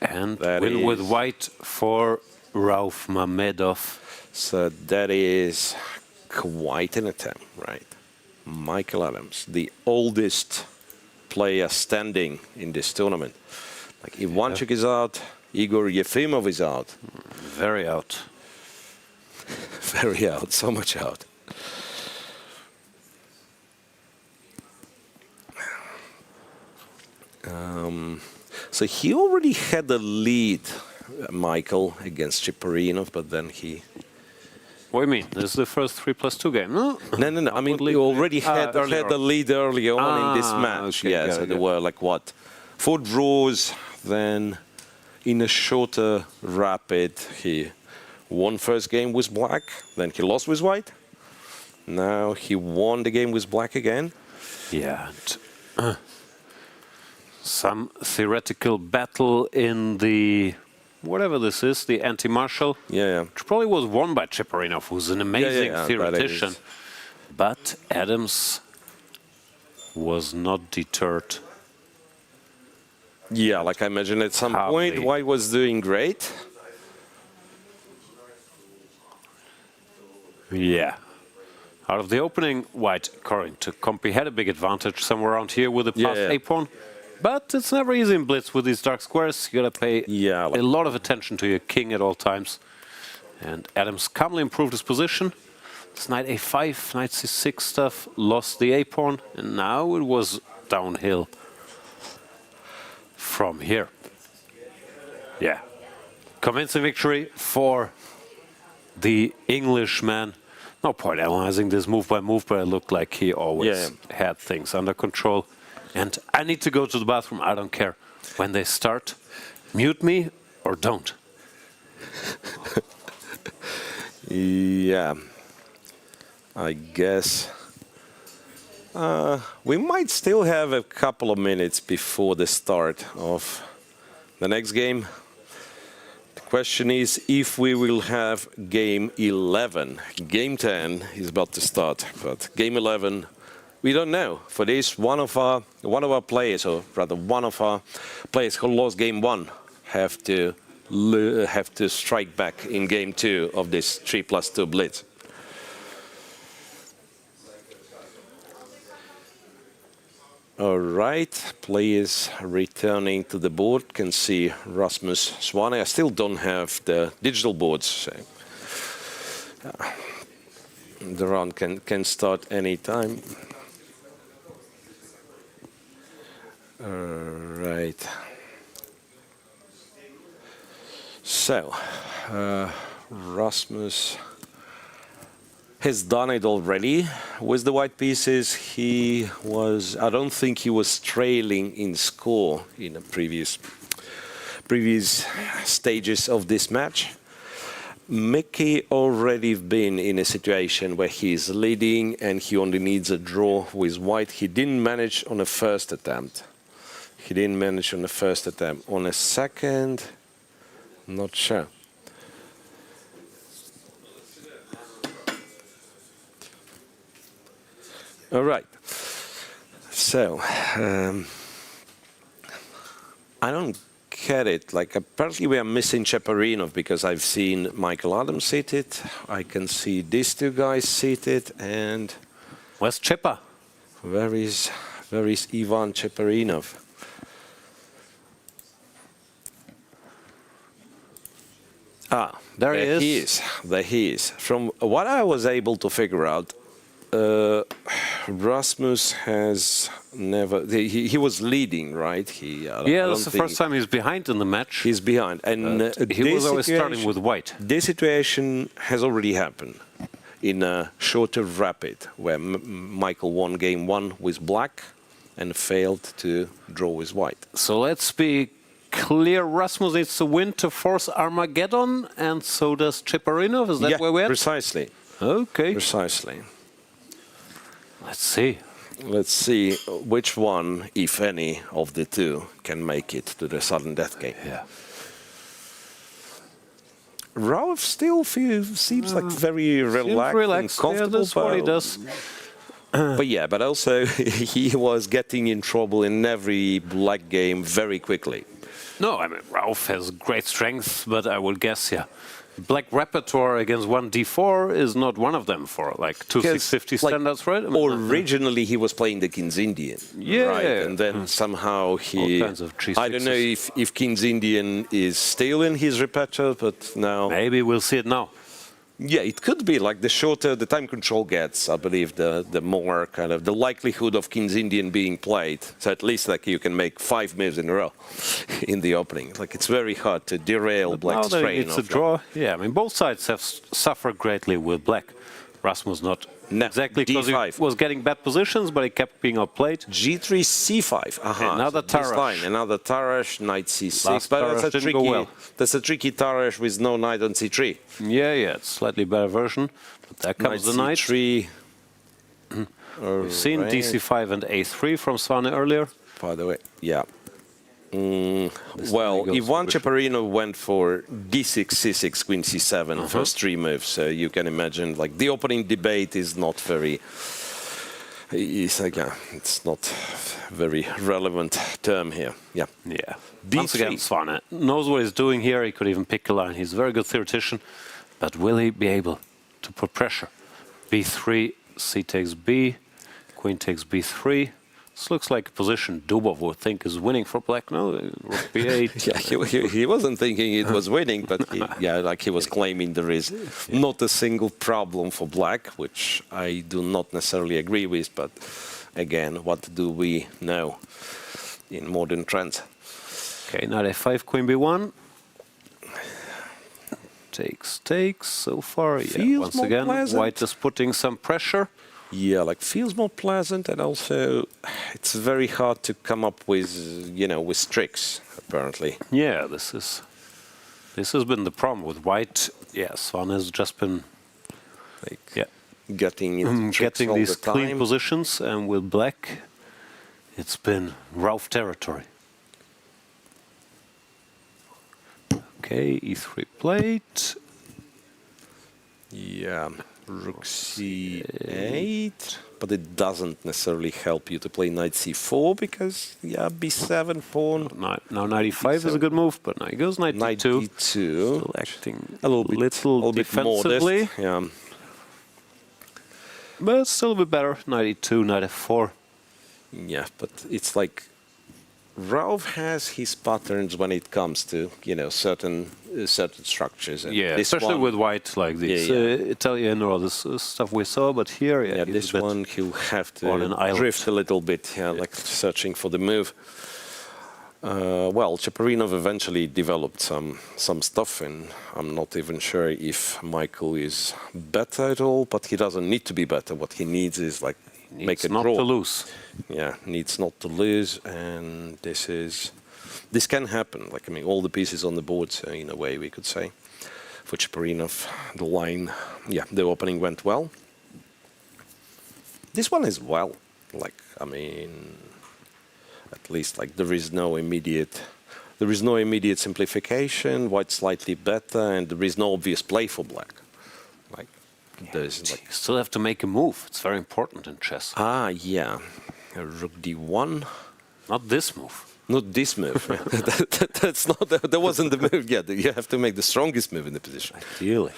and that win is with white for Rauf Mamedov. So that is quite an attempt, right? Michael Adams, the oldest player standing in this tournament. Like Ivanchuk is out, Igor Yefimov is out. Very out. Very out, so much out. So he already had a lead, Michael, against Cheparinov, but then he... What do you mean? This is the first 3+2 game, no? No. I mean, he already had the lead early on in this match. Okay, yeah, so there were like what? 4 draws, then in a shorter rapid, he won first game with black, then he lost with white. Now he won the game with black again. Yeah. Some theoretical battle in the... whatever this is, the anti-martial, which probably was won by Cheparinov, who's an amazing theoretician. But Adams was not deterred. Yeah, like I imagine at some point, White was doing great. Yeah. Out of the opening, White, according to Compy, had a big advantage somewhere around here with the passed a-pawn. But it's never easy in blitz with these dark squares. You gotta pay a lot of attention to your king at all times. And Adams calmly improved his position. It's knight a5, knight c6 stuff, lost the a-pawn, and now it was downhill from here. Yeah. Convincing victory for the Englishman. No point analyzing this move by move, but it looked like he always had things under control. And I need to go to the bathroom. I don't care. When they start, mute me or don't. Yeah. I guess we might still have a couple of minutes before the start of the next game. The question is if we will have game 11. Game 10 is about to start, but game 11, we don't know. For this, one of our players, or rather one of our players who lost game 1, have to strike back in game 2 of this 3+2 blitz. All right, players returning to the board. Can see Rasmus Swane. I still don't have the digital boards, so the round can start any time. All right. So, Rasmus has done it already with the white pieces. I don't think he was trailing in score in the previous stages of this match. Mickey already been in a situation where he's leading and he only needs a draw with white. He didn't manage on the first attempt. On a second, not sure. All right. So, I don't look at it, like apparently we are missing Cheparinov because I've seen Michael Adams seated. I can see these two guys seated, and where's Chepa? Where is Ivan Cheparinov? Ah, there he is. There he is. From what I was able to figure out, Rasmus has never. He was leading, right? That's the first time he's behind in the match. He's behind, and he was always starting with white. This situation has already happened in a shorter rapid, where Michael won game 1 with black and failed to draw with white. So let's be clear. Rasmus needs to win to force Armageddon, and so does Cheparinov. Is that where we're at? Precisely. Okay. Precisely. Let's see. Let's see which one, if any, of the two can make it to the sudden death game. Yeah. Ralph still seems like very relaxed and comfortable. Yeah, that's what he does. But also he was getting in trouble in every black game very quickly. No, I mean, Ralph has great strength, but I would guess, black repertoire against 1d4 is not one of them for like 2650 standards, right? I mean, originally he was playing the King's Indian, right? And then somehow he... All kinds of I don't know if King's Indian is still in his repertoire, but now... Maybe we'll see it now. Yeah, it could be. Like the shorter the time control gets, I believe the more kind of the likelihood of King's Indian being played. So at least like you can make 5 moves in a row in the opening. Like it's very hard to derail Black's train. It's a draw. Yeah, I mean both sides have suffered greatly with Black. Rasmus not exactly because he was getting bad positions, but he kept being outplayed. G3, C5. Another Tarash. Another Tarash, Knight C6. Last but Tarash didn't go well. That's a tricky Tarash with no Knight on C3. Yeah, it's slightly better version. But there comes the Knight. C3. We've seen DC5 and A3 from Svane earlier. By the way, yeah. Well, Ivan Cheparinov went for D6, C6, Queen C7 first 3 moves, so you can imagine like the opening debate is not very. It's not very relevant term here. Yeah. Once again, Svane knows what he's doing here. He could even pick a line. He's a very good theoretician, but will he be able to put pressure? B3, C takes B, Queen takes B3. This looks like a position Dubov would think is winning for Black. No, Rook B8. he wasn't thinking it was winning, but he was claiming there is not a single problem for Black, which I do not necessarily agree with. But again, what do we know in modern trends? Okay, Knight A5, Queen B1. Takes so far. Once again, White is putting some pressure. Yeah, like feels more pleasant, and also it's very hard to come up with, with tricks, apparently. Yeah, this has been the problem with White. Yeah, Svane has just been getting these clean positions, and with Black, it's been Ralph territory. Okay, E3 plate. Yeah. Rook C8, but it doesn't necessarily help you to play Knight C4 because, B7 pawn. Now Knight E5 is a good move, but now he goes Knight D2. Still acting a little defensively. Modest, but still a bit better. Knight E2, Knight F4. Yeah, but it's like Ralph has his patterns when it comes to, certain structures. And especially with White like this Italian or this stuff we saw. But here, this one he'll have to drift a little bit, like searching for the move. Well, Cheparinov eventually developed some stuff, and I'm not even sure if Michael is better at all. But he doesn't need to be better. What he needs is make a draw. Not to lose. Yeah, needs not to lose, and this can happen. All the pieces on the board, so in a way we could say. For Cheparinov, the line, the opening went well. This one as well. At least there is no immediate simplification. White slightly better, and there is no obvious play for Black. You still have to make a move. It's very important in chess. Rook D1. Not this move. Not this move. That's not. That wasn't the move yet. You have to make the strongest move in the position. Ideally.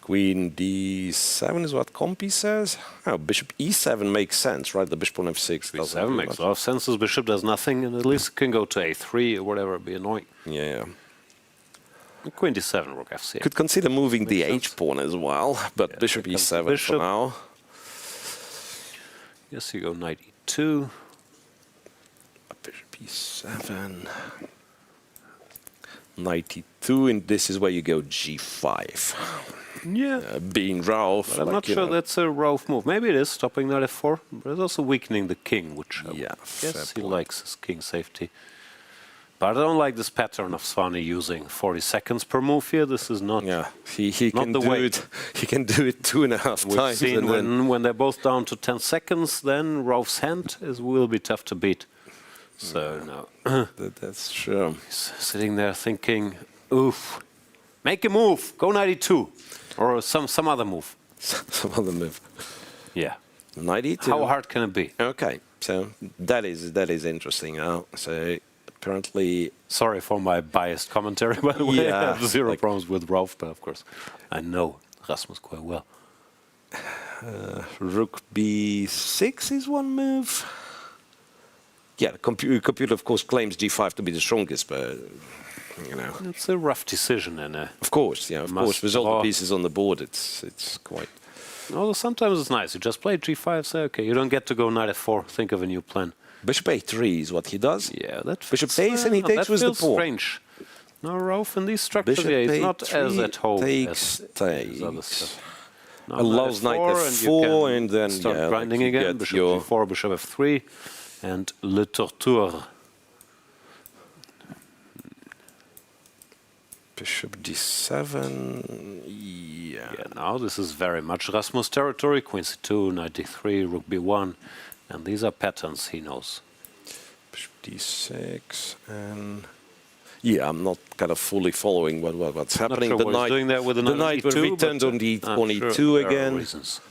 Queen d7 is what Compy says. Oh, bishop e7 makes sense, right? The bishop on f6 doesn't. E7 makes a lot of sense. This bishop does nothing, and at least it can go to a3 or whatever. It'd be annoying. Yeah. Queen d7, rook f6. Could consider moving the h-pawn as well, but yeah, bishop e7 for now. Yes, you go knight e2. Bishop e7. Knight e2, and this is where you go g5. Yeah. Being Rauf. But I'm not sure that's a Rauf move. Maybe it is, stopping knight f4, but it's also weakening the king, which I guess he likes his king safety. But I don't like this pattern of Svani using 40 seconds per move here. This is not. Yeah, he can do it. He can do it 2.5 times. We've seen when they're both down to 10 seconds, then Rauf's hand will be tough to beat. So no, that's true. He's sitting there thinking, "Oof, make a move, go 92, or some other move." Some other move. Yeah. 92. How hard can it be? Okay, so that is interesting. So apparently, sorry for my biased commentary, by the way. Yeah, I have zero problems with Rauf, but of course, I know Rasmus quite well. Rook b6 is one move. Yeah, the computer of course claims g5 to be the strongest, but you know, it's a rough decision, and of course, yeah, of course, with all the pieces on the board, it's quite. Although sometimes it's nice. You just play g5, say, okay, you don't get to go knight f4. Think of a new plan. Bishop a3 is what he does. Yeah, that bishop takes and he takes with the pawn. Strange. No, Rauf in these structures, Bishop yeah, it's not as at home takes, as other stuff. No, allows knight f4 and then start grinding again. Bishop g4, bishop f3, and le torture. Bishop d7. Yeah. Now this is very much Rasmus territory. Queen c2, knight d3, rook b1, and these are patterns he knows. Bishop d6 and yeah, I'm not kind of fully following what's happening. Not sure what he's doing there with the knight will return on e2 again,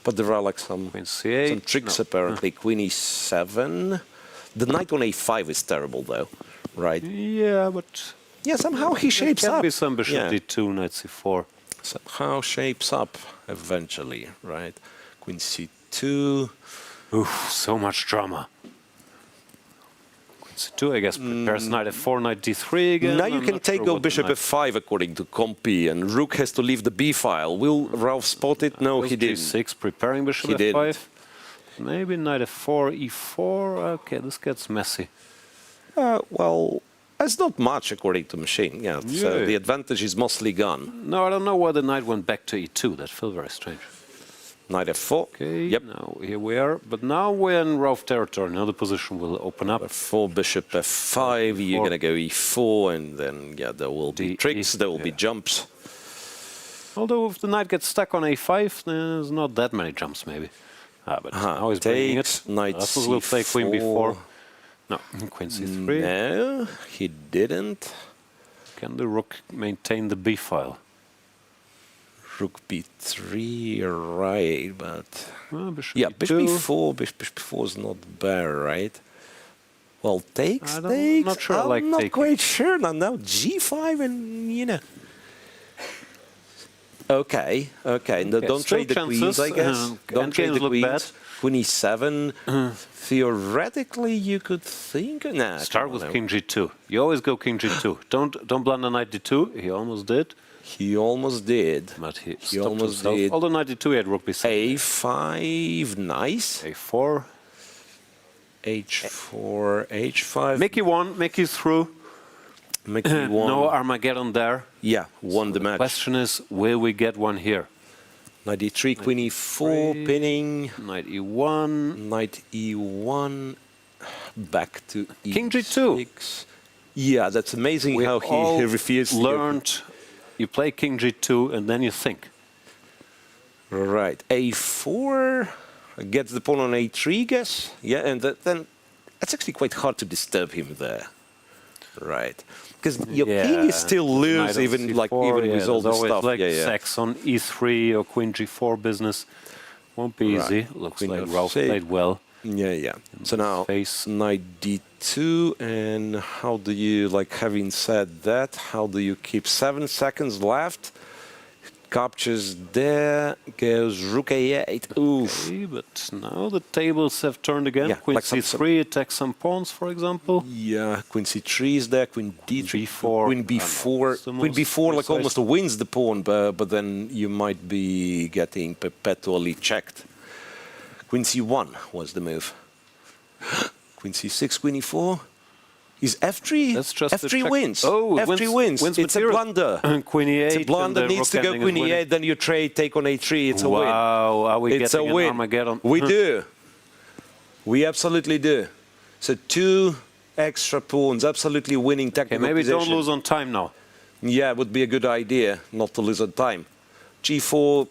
but there are like some tricks apparently. Queen e7. The knight on a5 is terrible though, right? Yeah, but yeah, somehow he shapes up. There can be some bishop d2, knight c4. Somehow shapes up eventually, right? Queen c2. Oof, so much drama. Queen c2, I guess, prepares knight f4, knight d3 again. Now you can take go bishop f5 according to Compy, and rook has to leave the b file. Will Rauf spot it? No, he didn't. g6, preparing bishop f5. Maybe knight f4, e4. Okay, this gets messy. Well, it's not much according to machine. Yeah, so the advantage is mostly gone. No, I don't know why the knight went back to e2. That feels very strange. Knight f4. Okay, yep. Now here we are. But now we're in Rauf territory. Now the position will open up. f4, bishop f5. You're going to go e4, and then there will be tricks. There will be jumps. Although if the knight gets stuck on a5, there's not that many jumps, maybe. But now he's bringing it. Knight Rasmus will play queen b4. No, queen c3. No, he didn't. Can the rook maintain the b file? Rook b3, right, but bishop bishop b4. Bishop b4 is not bad, right? Well, takes. Not sure. I'm not quite sure now. G5 and you know. Okay. Don't trade the queens, I guess. Don't trade the queens. Queen e7. Theoretically, you could think. Nah. Start with king g2. You always go king g2. Don't blunder knight d2. He almost did. He almost did. But he almost did. Although knight d2, he had rook b7. a5, nice. a4. h4, h5. Mickey won. Mickey's through. Mickey won. No Armageddon there. Yeah, won the match. The question is, will we get one here? Knight e3, queen e4, pinning. Knight e1. Knight e1. Back to e6. King g2. Yeah, that's amazing how he refused. Learned. You play king g2 and then you think. Right. a4 gets the pawn on a3, guess. Yeah, and then it's actually quite hard to disturb him there. Right. Because your king is still loose, even with all the stuff. Like sex on e3 or queen g4 business. Won't be easy. Looks like Rauf played well. Yeah. So now face knight d2, and how do you, like, having said that, how do you keep 7 seconds left? Captures there, goes rook a8. Oof. Okay, but now the tables have turned again. Yeah, Queen like c3 attacks some pawns, for example. Yeah, queen c3 is there, queen d3, b4, queen b4. Queen b4 like almost wins the pawn, but then you might be getting perpetually checked. Queen c1 was the move. Queen c6, queen e4. Is f3? That's just f3 wins. Oh, f3 wins. Wins it's material. a blunder. Queen e8. It's a blunder. Needs to go queen e8. Then you trade, take on a3. It's a win. Wow, are we it's getting a win. an Armageddon? We do. We absolutely do. So 2 extra pawns, absolutely winning technical maybe position. don't lose on time now. Yeah, it would be a good idea not to lose on time. g4,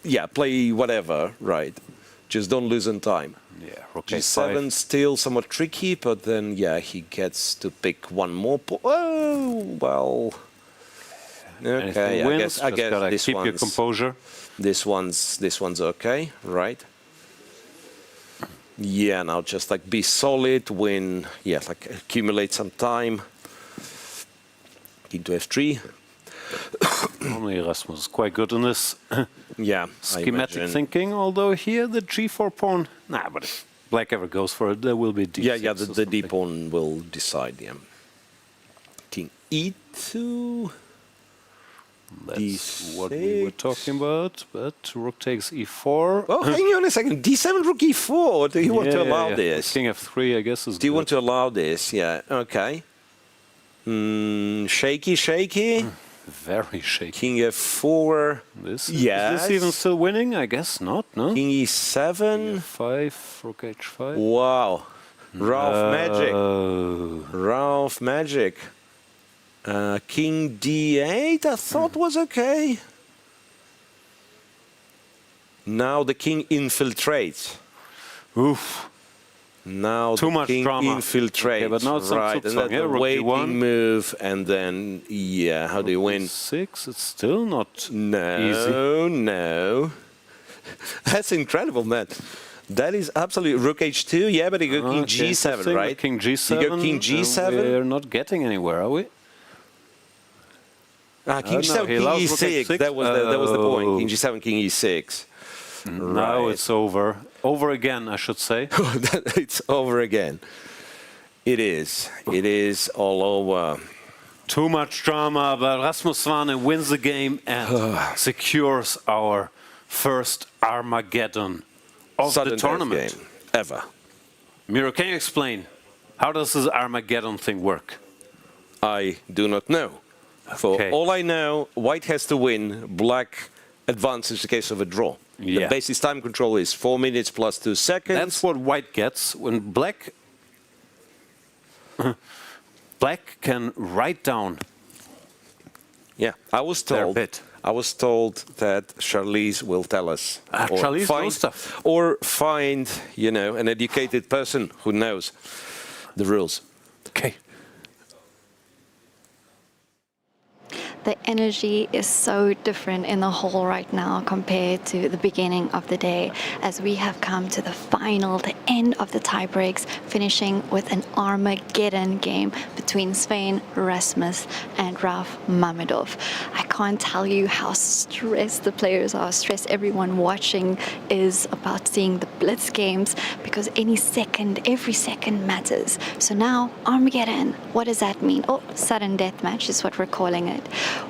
yeah, play whatever, right. Just don't lose on time. Yeah, rook g7 still somewhat tricky, but then, yeah, he gets to pick one more pawn. Oh, well. Okay, I guess this keep one's, your composure. This one's okay, right? Yeah, now just like be solid, win, yeah, like accumulate some time. Into f3. Normally Rasmus is quite good in this. Yeah, schematic thinking, although here the g4 pawn, nah, but if black ever goes for it, there will be d6. Yeah, the d pawn will decide, yeah. King e2. That's what we were talking about, but rook takes e4. Oh, hang on a second, d7, rook e4. Do you want to allow this? King f3, I guess, is Do you want to allow this? Yeah, okay. Shaky. Very shaky. King f4. Is yes. this even still winning? I guess not, no? King e7. F5, rook h5. Wow. Ralph magic. King d8 I thought was okay. Now the king infiltrates. Oof. Now too the much king drama. infiltrates. Okay, but now it's right, and that's a waiting move, and then yeah, how do you win? 6. It's still not easy. No. That's incredible, man. That is absolutely rook h2. Yeah, but you go king g7, right? King g7. You go king g7. We're not getting anywhere, are we? King g7, king e6. That was the point. King g7, king e6. Now it's over. Over again, I should say. It's over again. It is. It is all over. Too much drama, but Rasmus Svane wins the game and secures our first Armageddon of the tournament. Game ever. Miro, can you explain? How does this Armageddon thing work? I do not know. For all I know, white has to win, black advances in the case of a draw. Yeah. The basis time control is 4 minutes plus 2 seconds. That's what white gets when black can write down. Yeah, I was told that Charlize will tell us. Charlize knows stuff. Or find, you know, an educated person who knows the rules. Okay. The energy is so different in the hall right now compared to the beginning of the day, as we have come to the final, the end of the tie breaks, finishing with an Armageddon game between Svein Rasmus and Ralph Mamedyarov. I can't tell you how stressed the players are, stressed everyone watching is about seeing the blitz games, because every second matters. So now, Armageddon, what does that mean? Oh, sudden death match is what we're calling it.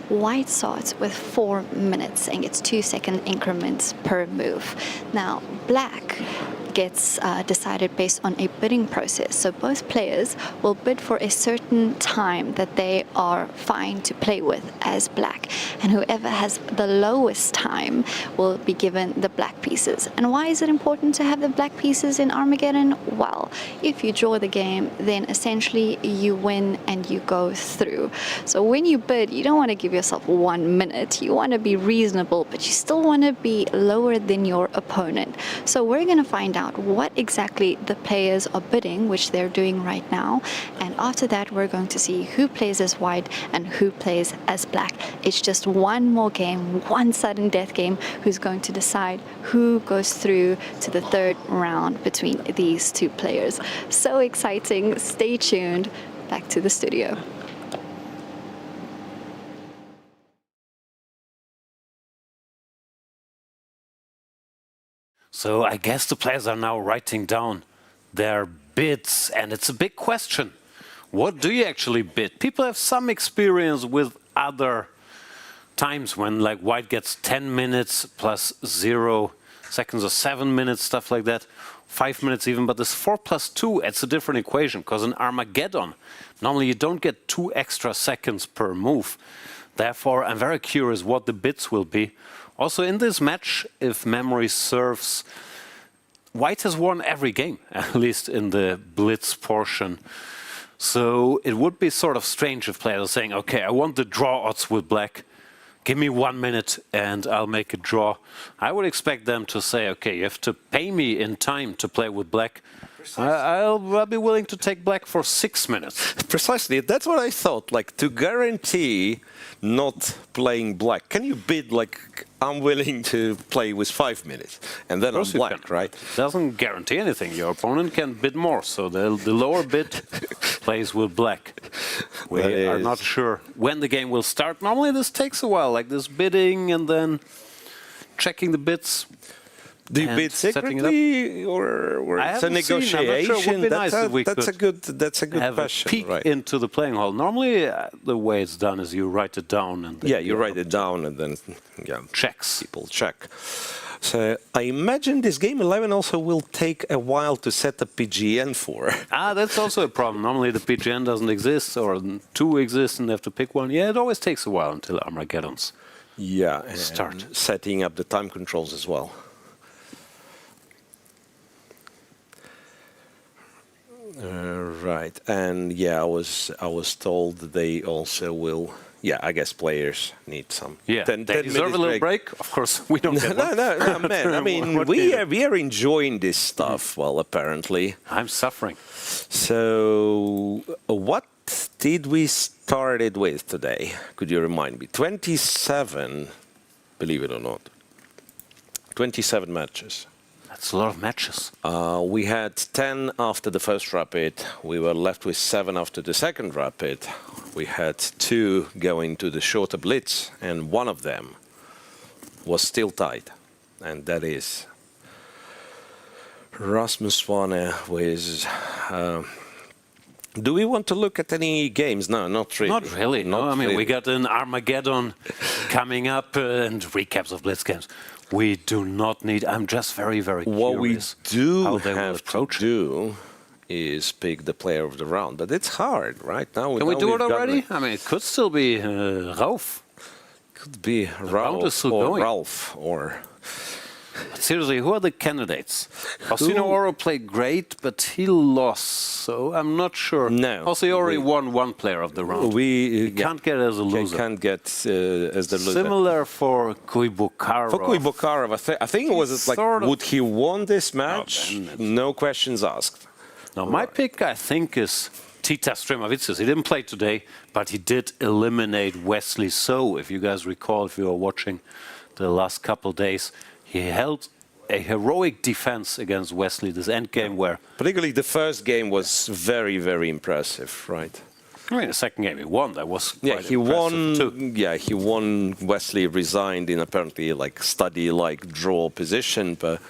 White starts with 4 minutes, saying it's 2-second increments per move. Now, black gets decided based on a bidding process. So both players will bid for a certain time that they are fine to play with as black. And whoever has the lowest time will be given the black pieces. And why is it important to have the black pieces in Armageddon? Well, if you draw the game, then essentially you win and you go through. So when you bid, you don't want to give yourself 1 minute. You want to be reasonable, but you still want to be lower than your opponent. So we're going to find out out what exactly the players are bidding, which they're doing right now. And after that, we're going to see who plays as white and who plays as black. It's just one more game, one sudden death game, who's going to decide who goes through to the third round between these two players. So exciting. Stay tuned. Back to the studio. So I guess the players are now writing down their bids, and it's a big question. What do you actually bid? People have some experience with other times when like white gets 10 minutes plus 0 seconds or 7 minutes, stuff like that, 5 minutes even, but this 4+2, it's a different equation, because in Armageddon, normally you don't get 2 extra seconds per move. Therefore, I'm very curious what the bids will be. Also in this match, if memory serves, white has won every game, at least in the blitz portion. So it would be sort of strange if players are saying, okay, I want the draw odds with black. Give me 1 minute and I'll make a draw. I would expect them to say, okay, you have to pay me in time to play with black. I'll be willing to take black for 6 minutes. Precisely, that's what I thought. Like, to guarantee not playing black, can you bid like, I'm willing to play with 5 minutes, and then I'm black, right? Doesn't guarantee anything. Your opponent can bid more, so the lower bid plays with black. We are not sure when the game will start. Normally this takes a while, like this bidding and then checking the bids. Do you bid secretly, or it's a negotiation? That's a good have question. A peek right. into the playing hall. Normally, the way it's done is you write it down and then you write it down and then checks. People check. So I imagine this game 11 also will take a while to set a PGN for. That's also a problem. Normally the PGN doesn't exist, or 2 exist, and they have to pick one. Yeah, it always takes a while until Armageddon's start. Setting up the time controls as well. Right, and I was told they also will. Yeah, I guess players need some. Yeah, 10 they deserve a little break. Of course, we don't get one. No, man. I mean, we are enjoying this stuff. Well, apparently, I'm suffering. So, what did we start it with today? Could you remind me? 27, believe it or not. 27 matches. That's a lot of matches. We had 10 after the first rapid. We were left with 7 after the second rapid. We had 2 going to the shorter blitz, and one of them was still tied, and that is Rasmus Swane with... do we want to look at any games? No, not really. Not really, no. I mean, we got an Armageddon coming up and recaps of blitz games. We do not need... I'm just very, very curious. What we do how they have to do is pick the player of the round. But it's hard, right? Now, can we do it already? I mean, it could still be Ralf. Could be Ralf or Ralf or... But seriously, who are the candidates? Faustino Oro played great, but he lost, so I'm not sure. No. Also, he already won 1 player of the round. We can't get as a loser. Can't get as the loser. Similar for Kuybokarov. For Kuybokarov, I think it was like, would he won this match? No questions asked. Now, my pick, I think, is Titas Stremavicius. He didn't play today, but he did eliminate Wesley So, if you guys recall, if you were watching the last couple of days. He held a heroic defense against Wesley, this endgame where... Particularly the first game was very, very impressive, right? I mean, the second game he won, that was quite he won too. Yeah, he won. Wesley resigned in apparently like study-like draw position, but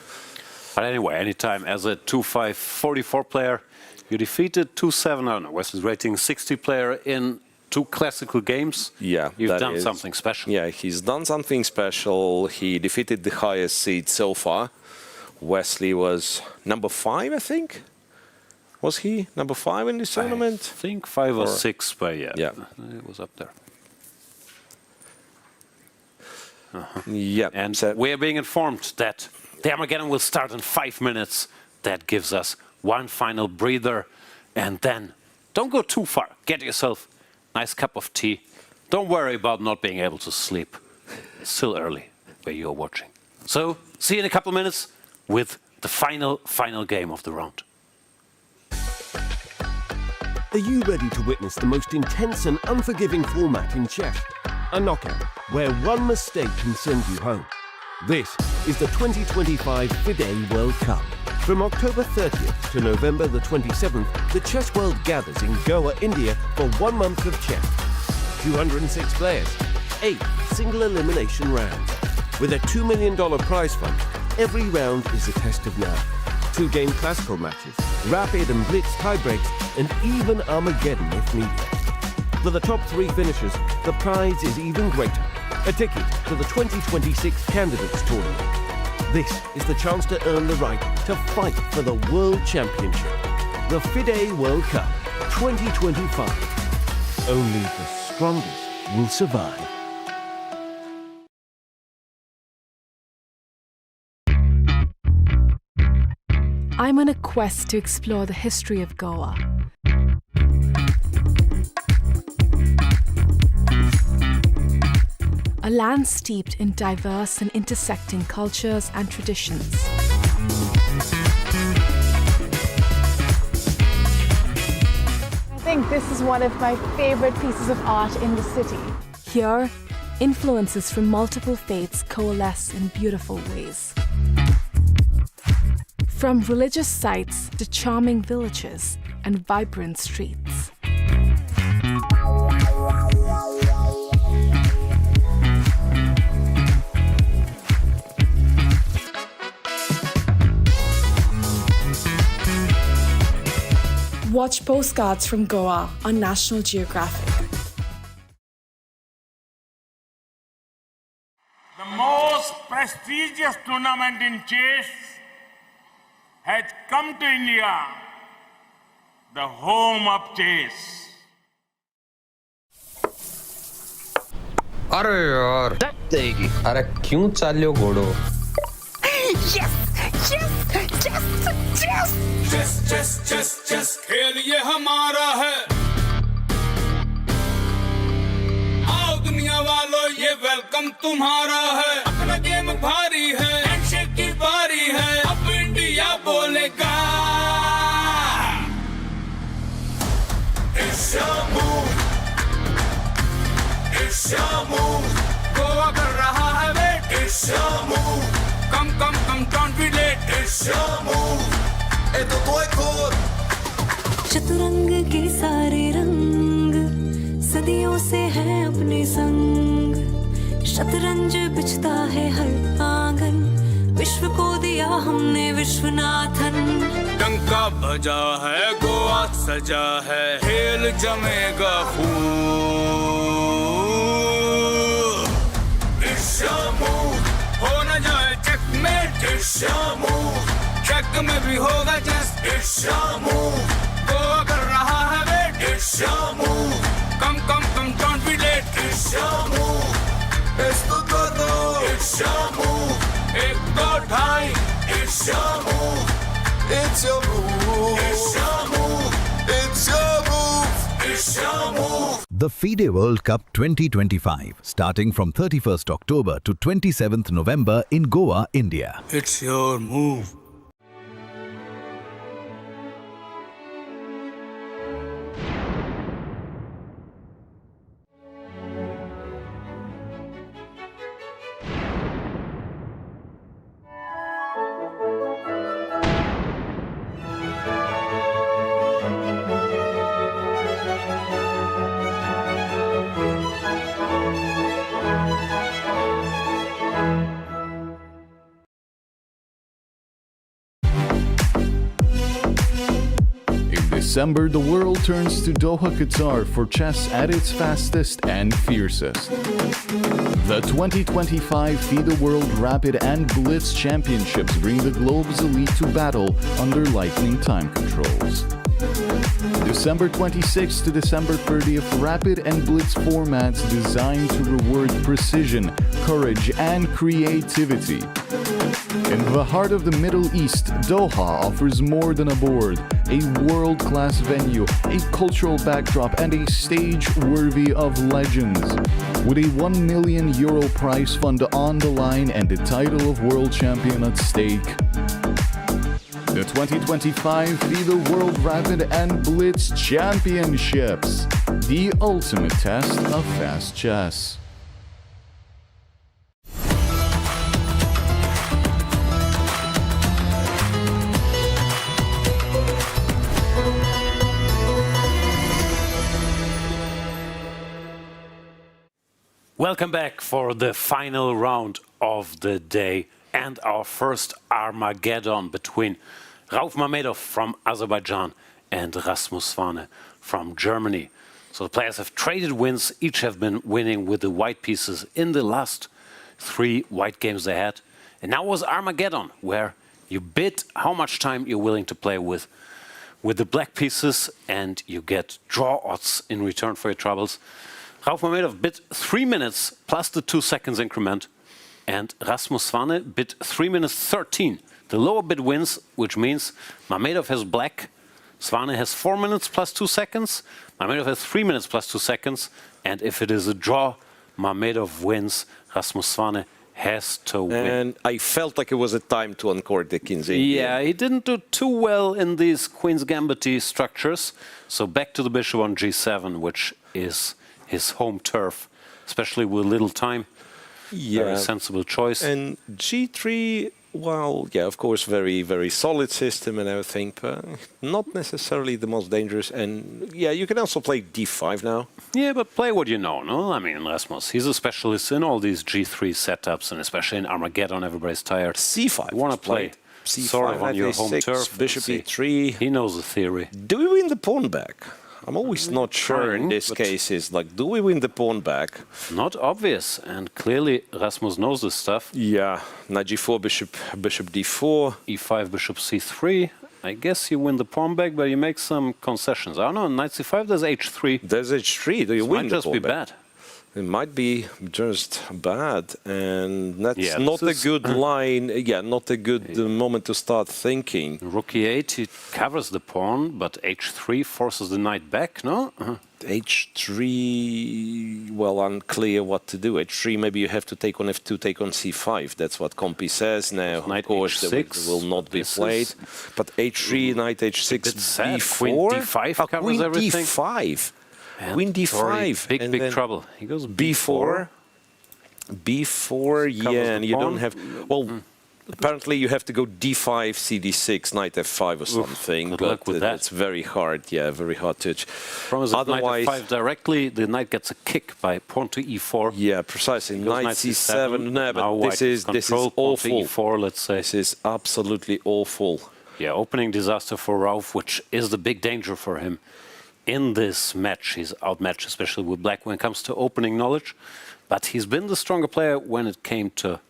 anyway, anytime as a 2-5, 44 player, you defeated 2-7, I don't know, Wesley's rating 60 player in 2 classical games. Yeah, you've done something special. Yeah, he's done something special. He defeated the highest seed so far. Wesley was number 5, I think. Was he number 5 in this tournament? I think 5 or 6, but yeah, it was up there. Yeah, and we are being informed that the Armageddon will start in 5 minutes. That gives us 1 final breather, and then don't go too far. Get yourself a nice cup of tea. Don't worry about not being able to sleep. It's still early where you're watching. So, see you in a couple of minutes with the final game of the round. Are you ready to witness the most intense and unforgiving format in chess? A knockout where one mistake can send you home. This is the 2025 FIDE World Cup. From October 30th to November the 27th, the chess world gathers in Goa, India for 1 month of chess. 206 players, 8 single elimination rounds. With a $2 million prize fund, every round is a test of nerve. 2-game classical matches, rapid and blitz tiebreaks, and even Armageddon if needed. For the top 3 finishers, the prize is even greater. A ticket to the 2026 Candidates Tournament. This is the chance to earn the right to fight for the World Championship. The FIDE World Cup 2025. Only the strongest will survive. I'm on a quest to explore the history of Goa. A land steeped in diverse and intersecting cultures and traditions. I think this is one of my favorite pieces of art in the city. Here, influences from multiple faiths coalesce in beautiful ways. From religious sites to charming villages and vibrant streets. Watch postcards from Goa on National Geographic. The most prestigious tournament in chess has come to India, the home of chess. अरे यार देगी अरे क्यों चाल्यो घोड़ो Yes! Chess, खेल ये हमारा है। आओ दुनिया वालों ये वेलकम तुम्हारा है। अपना गेम भारी है, हैंडशेक की बारी है। अब इंडिया बोलेगा। It's your move, it's your move। Goa कर रहा है wait, it's your move। Come, don't be late, it's your move। ए तो तू एक और। चतुरंग के सारे रंग सदियों से हैं अपने संग। शतरंज बिछता है हर आंगन, विश्व को दिया हमने विश्वनाथन। डंका बजा है, गोवा सजा है, खेल जमेगा खूब। It's your move, हो न जाए checkmate, it's your move। check में भी होगा just, it's your move। Goa कर रहा है wait, it's your move। come, don't be late, it's your move। esto todo, it's your move। एक दो ढाई, it's your move। it's your move, it's your move, it's your move, it's your move। The FIDE World Cup 2025, starting from 31st October to 27th November in Goa, India. It's your move. December, the world turns to Doha, Qatar for chess at its fastest and fiercest. The 2025 FIDE World Rapid and Blitz Championships bring the globe's elite to battle under lightning time controls. December 26th to December 30th, Rapid and Blitz formats designed to reward precision, courage, and creativity. In the heart of the Middle East, Doha offers more than a board, a world-class venue, a cultural backdrop, and a stage worthy of legends. With a €1 million prize fund on the line and the title of world champion at stake, The 2025 FIDE World Rapid and Blitz Championships, the ultimate test of fast chess. Welcome back for the final round of the day and our first Armageddon between Rauf Mamedov from Azerbaijan and Rasmus Svane from Germany. So the players have traded wins, each have been winning with the white pieces in the last 3 white games they had. And now was Armageddon, where you bid how much time you're willing to play with the black pieces, and you get draw odds in return for your troubles. Rauf Mamedov bid 3 minutes plus the 2 seconds increment, and Rasmus Svane bid 3 minutes 13. The lower bid wins, which means Mamedov has black, Svane has 4 minutes plus 2 seconds, Mamedov has 3 minutes plus 2 seconds, and if it is a draw, Mamedov wins, Rasmus Svane has to win. And I felt like it was a time to uncork the king's eight. Yeah, he didn't do too well in these Queen's Gambit structures, so back to the bishop on g7, which is his home turf, especially with little time. Yeah. Very sensible choice. And g3, well, yeah, of course, very, very solid system and everything, but not necessarily the most dangerous. And yeah, you can also play d5 now. Yeah, but play what you know, no? I mean, Rasmus, he's a specialist in all these g3 setups, and especially in Armageddon, everybody's tired. c5. You want to play c5 sort of on your home a6, turf. bishop e3. He knows the theory. Do we win the pawn back? I'm always not sure in this case. Is like, do we win the pawn back? Not obvious, and clearly Rasmus knows this stuff. Yeah, knight g4, bishop d4, e5, bishop c3. I guess you win the pawn back, but you make some concessions. I don't know, knight c5, there's h3. There's h3. Do you win might the just pawn be back? bad. It might be just bad, and that's Yeah, not a this is- good line. Yeah, not a good moment to start thinking. Rook e8, he covers the pawn, but h3 forces the knight back, no? h3, well, unclear what to do. h3, maybe you have to take on f2, take on c5. That's what Compi says now. Knight of course, h6 will not be this played. is But h3, knight h6, sad. b4. Queen d5 covers Queen everything. d5. And Queen d5. Big, and big then trouble. He goes b4. b4, yeah, and you don't have... Well, apparently you have to go d5, cd6, knight f5 or something. Good but luck with that. It's very hard, yeah, very hard to... Otherwise, knight f5 directly, the knight gets a kick by pawn to e4. Yeah, precisely. Knight c7. No, but this is pawn awful. to e4, let's say. This is absolutely awful. Yeah, opening disaster for Rauf, which is the big danger for him. In this match, he's outmatched, especially with black when it comes to opening knowledge. But he's been the stronger player when it came to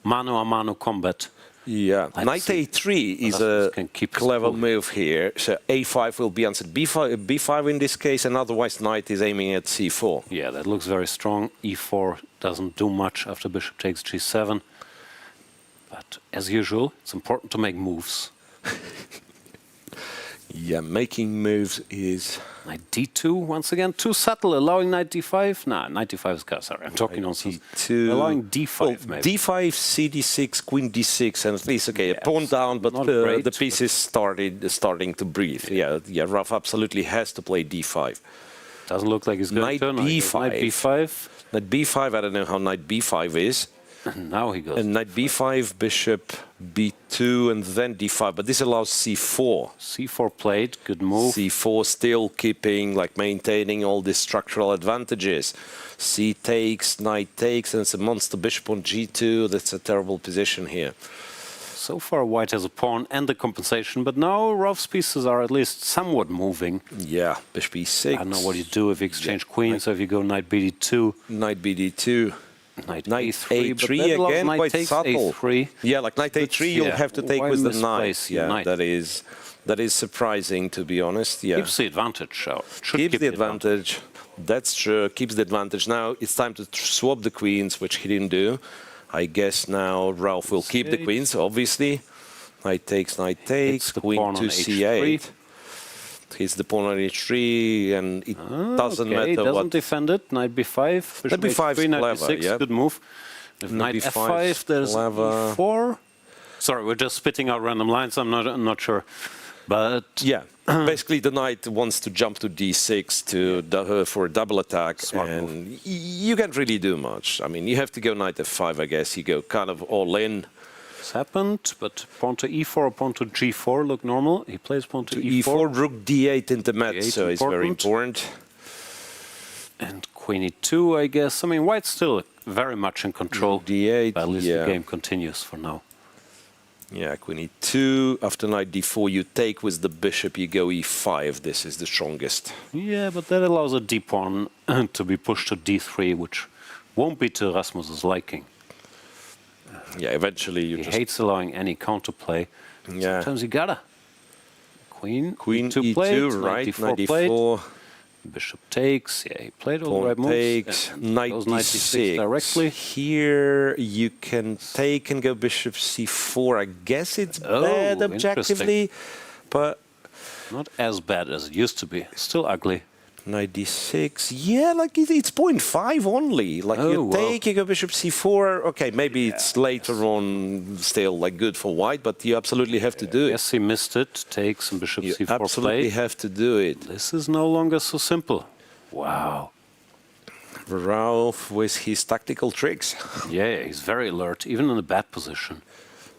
mano-a-mano combat. Yeah, knight a3 is a clever move here. So a5 will be answered b5 in this case, and otherwise knight is aiming at c4. Yeah, that looks very strong. e4 doesn't do much after bishop takes g7. But as usual, it's important to make moves. Yeah, making moves is... Knight d2, once again, too subtle, allowing knight d5. Nah, knight d5 is... Sorry, I'm talking nonsense. Allowing d5, well, maybe. d5, cd6, queen d6, and at least, okay, a pawn down, but the piece is starting to breathe. Yeah, Rauf absolutely has to play d5. Doesn't look like he's going to. Knight b5. Knight b5. Knight b5, I don't know how knight b5 is. Now he goes. And knight b5, bishop b2, and then d5. But this allows c4. c4 played, good move. c4 still keeping, like maintaining all the structural advantages. c takes, knight takes, and it's a monster bishop on g2. That's a terrible position here. So far, white has a pawn and the compensation, but now Rauf's pieces are at least somewhat moving. Yeah, bishop e6. I don't know what you do if you exchange queens, so if you go knight bd2. Knight bd2. Knight a3 but again, knight quite takes subtle. A3. Yeah, like knight a3, you'll have to take why with the misplace knight. your Yeah, knight? that is surprising, to be honest. Yeah, Keeps the advantage. Keeps the advantage. That's true. Keeps the advantage. Now it's time to swap the queens, which he didn't do. I guess now Rauf will keep the queens, obviously. Knight takes, queen to c8. Hits the pawn on h3, and it doesn't matter doesn't what. defend it. Knight b5. Knight b5 is knight clever, b6, yeah. good move. If knight f5, there's clever. e4. Sorry, we're just spitting out random lines. I'm not sure. But yeah, basically the knight wants to jump to d6 for a double attack, and you can't really do much. I mean, you have to go knight f5, I guess. You go kind of all in. It's happened, but pawn to e4, pawn to g4 look normal. He plays pawn to e4. Rook d8 into mezzo is very important. And queen e2, I guess. I mean, white's still very much in control. d8, but at least the game continues for now. Yeah, queen e2. After knight d4, you take with the bishop, you go e5. This is the strongest. Yeah, but that allows a d-pawn to be pushed to d3, which won't be to Rasmus's liking. Yeah, eventually he hates allowing any counterplay. Yeah. Sometimes you gotta. Queen e2, played, right, knight d4. Bishop takes, yeah, he played all the right moves. Takes, knight d6 directly. Here you can take and go bishop c4. I guess it's bad objectively, but not as bad as it used to be. Still ugly. Knight d6, yeah, like it's 0.5 only. Like you take, you go bishop c4. Okay, maybe it's later on still like good for white, but you absolutely have to do it. Yes, he missed it. Takes and bishop c4 play. Absolutely have to do it. This is no longer so simple. Wow. Ralph with his tactical tricks. Yeah, he's very alert, even in a bad position.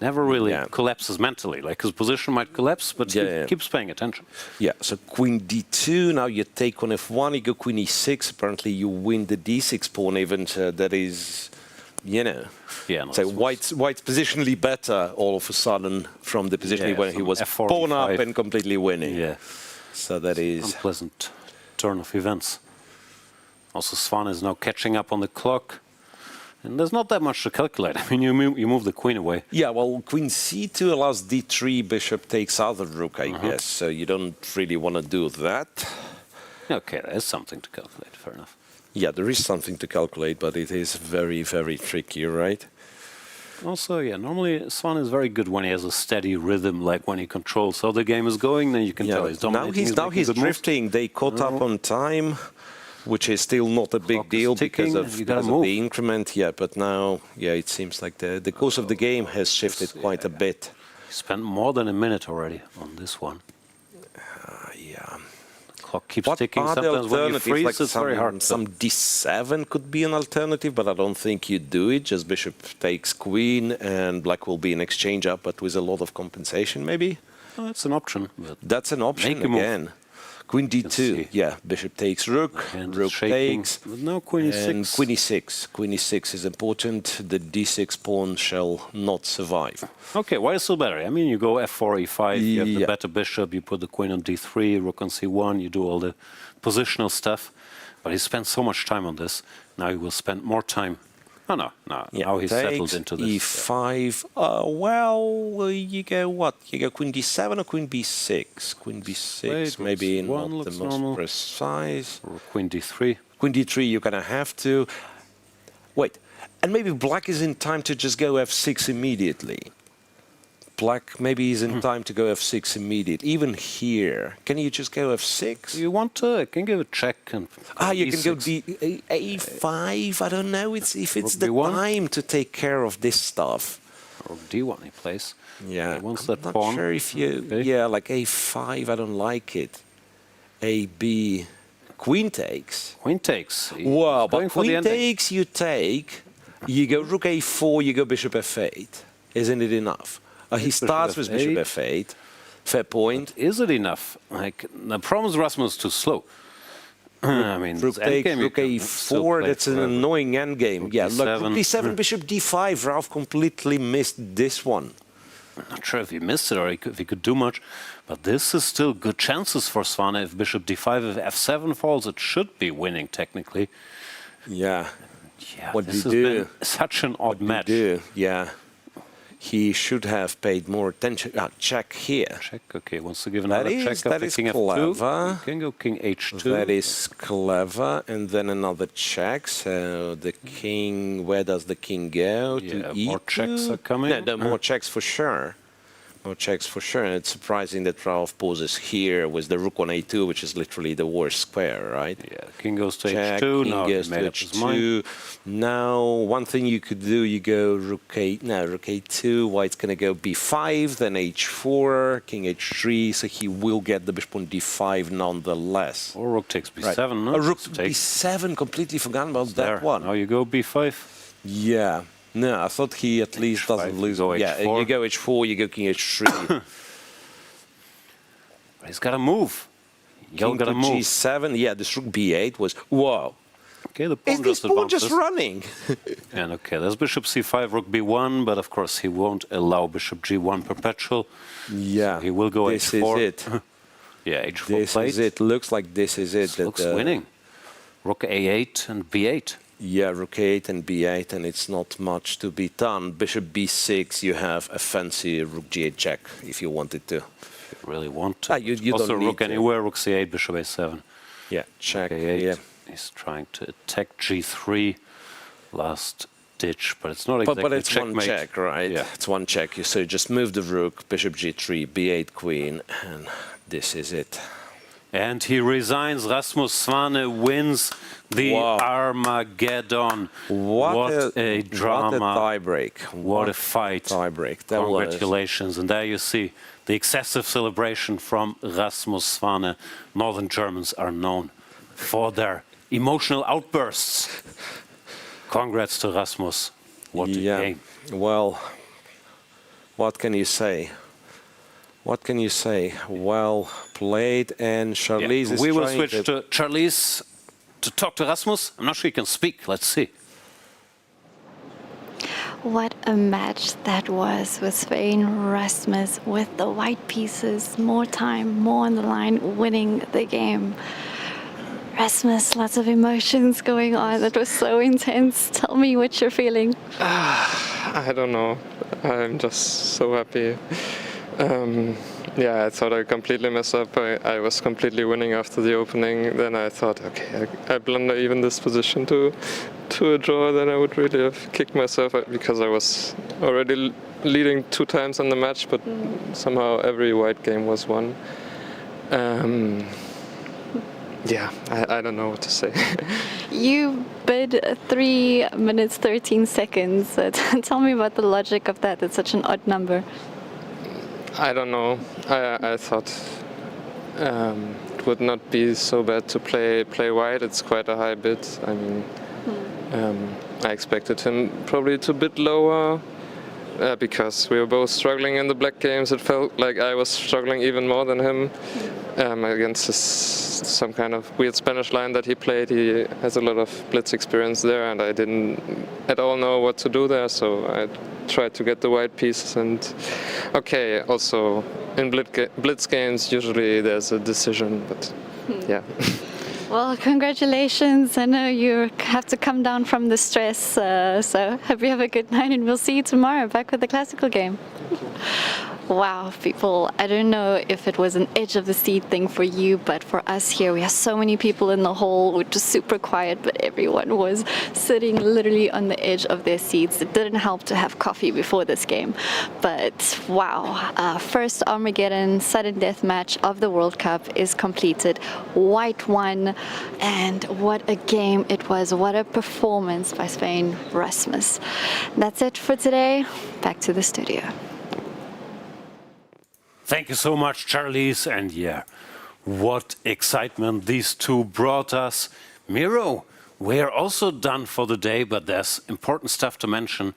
Never really collapses mentally. Like his position might collapse, but he keeps paying attention. Yeah, so queen d2, now you take on f1, you go queen e6, apparently you win the d6 pawn even, that is, you know. Yeah, no, so white's positionally better all of a sudden from the position when he was F4, pawn E5. up and completely winning. Yeah. So that is... unpleasant turn of events. Also, Svan is now catching up on the clock. And there's not that much to calculate. I mean, you move the queen away. Yeah, well, queen c2 allows d3, bishop takes other rook, I guess. So you don't really want to do that. Okay, there's something to calculate, fair enough. Yeah, there is something to calculate, but it is very, very tricky, right? Also, yeah, normally Svan is very good when he has a steady rhythm, like when he controls how the game is going, then you can tell he's dominating. Now he's drifting. They caught up on time, which is still not a big deal because of the increment. Yeah, but now, it seems like the course of the game has shifted quite a bit. He spent more than a minute already on this one. Yeah. The clock keeps ticking. Sometimes when you freeze, like it's very hard. Some d7 could be an alternative, but I don't think you do it. Just bishop takes queen, and black will be an exchange up, but with a lot of compensation, maybe. Oh, that's an option. That's an option again. Queen d2, yeah, bishop takes rook, rook takes, but now queen e6. And queen e6. Queen e6 is important, the d6 pawn shall not survive. Okay, why is still better? I mean, you go f4, e5, you have the better bishop, you put the queen on d3, rook on c1, you do all the positional stuff, but he spent so much time on this, now he will spend more time. Oh, no, now he's settled into this. e5, well, you go what? You go queen d7 or queen b6? Queen b6, maybe not the most precise. Or queen d3. Queen d3, you're going to have to. Wait, and maybe black is in time to just go f6 immediately. Black maybe is in time to go f6 immediately. Even here, can you just go f6? You want to? I can give a check. And you can go a5. I don't know if it's the time to take care of this stuff. Or d1 he plays. Yeah, once I'm that not pawn. sure if you. Okay. Yeah, like a5. I don't like it. ab. Queen takes. Queen takes. Wow, but queen takes, you take. You go rook a4. You go bishop f8. Isn't it enough? He starts with bishop f8. Fair point. But is it enough? Like the problem is Rasmus is too slow. I mean, rook takes, rook a4. That's an annoying endgame. Yeah, look, rook d7, bishop d5. Ralph completely missed this one. I'm not sure if he missed it or if he could do much, but this is still good chances for Svan. If bishop d5, if f7 falls, it should be winning technically. Yeah. What this has been such an odd match. Yeah. He should have paid more attention. Check here. Check, okay. Wants to give another check. That is clever. Can go king h2. That is clever. And then another check. So the king, where does the king go? To e2? More checks are coming. No, more checks for sure. More checks for sure, and it's surprising that Rauf pauses here with the rook on a2, which is literally the worst square, right? Yeah, king goes to Check, h2, king now goes he to made up his mind. h2. Now, one thing you could do, you go rook a2, white's gonna go b5, then h4, king h3, so he will get the bishop on d5 nonetheless. Or rook takes b7, Right. no? A rook b7, completely forgotten about that one. Now you go b5. Yeah. No, I thought he at least doesn't lose. Go Yeah, h4. you go h4, you go king h3. He's got to move. King got to to move. g7. Yeah, this rook b8 was... Whoa. Okay, the pawn Is this pawn just advances. running? And okay, there's bishop c5, rook b1, but of course he won't allow bishop g1 perpetual. Yeah. So he will go this h4. is it. Yeah, h4 This plate. is it. Looks like this is it. Looks winning. Rook a8 and b8. Yeah, rook a8 and b8, and it's not much to be done. Bishop b6, you have a fancy rook g8 check if you wanted to. If you really want to. You also don't need rook to. anywhere, rook c8, bishop a7. Yeah, check. Rook a8. Yeah. He's trying to attack g3, last ditch, but it's not exactly But it's checkmate. one check, right? Yeah. It's one check. So you just move the rook, bishop g3, b8 queen, and this is it. And he resigns. Rasmus Svane wins the Wow. Armageddon. What a drama. What a tiebreak. What a fight. Tiebreak. Congratulations. And there you see the excessive celebration from Rasmus Svane. Northern Germans are known for their emotional outbursts. Congrats to Rasmus. What a game. Well, what can you say? What can you say? Well played, and Charlize is we will trying switch to Charlize to talk to Rasmus. I'm not sure he can speak. Let's see. What a match that was with Svein Rasmus with the white pieces, more time, more on the line, winning the game. Rasmus, lots of emotions going on. That was so intense. Tell me what you're feeling. I don't know. I'm just so happy. Yeah, I thought I completely messed up. I was completely winning after the opening. Then I thought, okay, I blunder even this position to a draw. Then I would really have kicked myself because I was already leading 2 times in the match, but somehow every white game was won. Yeah, I don't know what to say. You bid 3 minutes, 13 seconds. Tell me about the logic of that. It's such an odd number. I don't know. I thought it would not be so bad to play white. It's quite a high bid. I mean, I expected him probably to bid lower because we were both struggling in the black games. It felt like I was struggling even more than him against some kind of weird Spanish line that he played. He has a lot of blitz experience there, and I didn't at all know what to do there. So I tried to get the white pieces, and okay, also in blitz games usually there's a decision, but yeah. Well, congratulations. I know you have to come down from the stress, so hope you have a good night, and we'll see you tomorrow back with the classical game. Wow, people, I don't know if it was an edge of the seat thing for you, but for us here, we have so many people in the hall, which is super quiet, but everyone was sitting literally on the edge of their seats. It didn't help to have coffee before this game. But wow, first Armageddon sudden death match of the World Cup is completed. White won, and what a game it was. What a performance by Svein Rasmus. That's it for today. Back to the studio. Thank you so much, Charlize. And yeah, what excitement these two brought us. Miro, we're also done for the day, but there's important stuff to mention.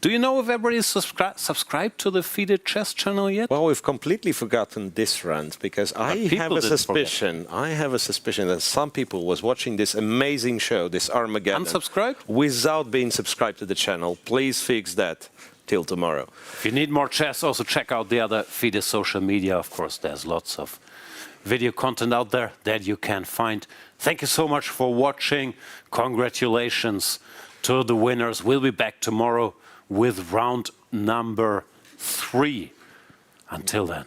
Do you know if everybody's subscribed to the FIDE Chess channel yet? Well, we've completely forgotten this rant because I have a suspicion. That some people was watching this amazing show, this Armageddon, unsubscribed without being subscribed to the channel. Please fix that till tomorrow. If you need more chess, also check out the other FIDE social media. Of course, there's lots of video content out there that you can find. Thank you so much for watching. Congratulations to the winners. We'll be back tomorrow with round number 3. Until then.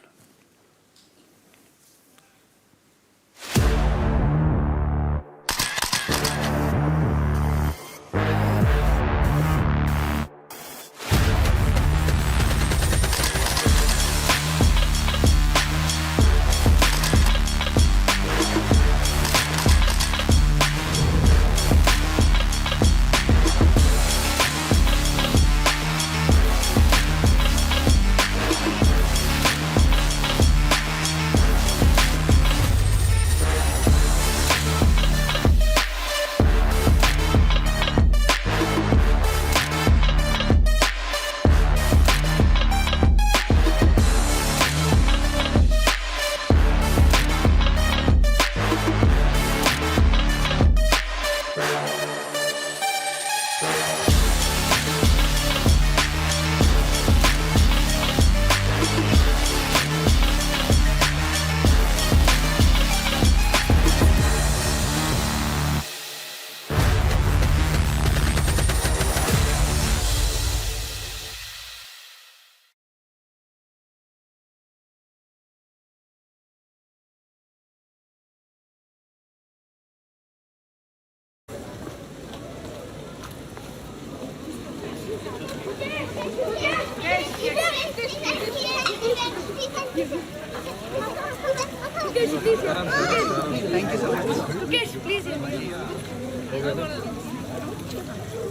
Thank you so much. Mukesh, please.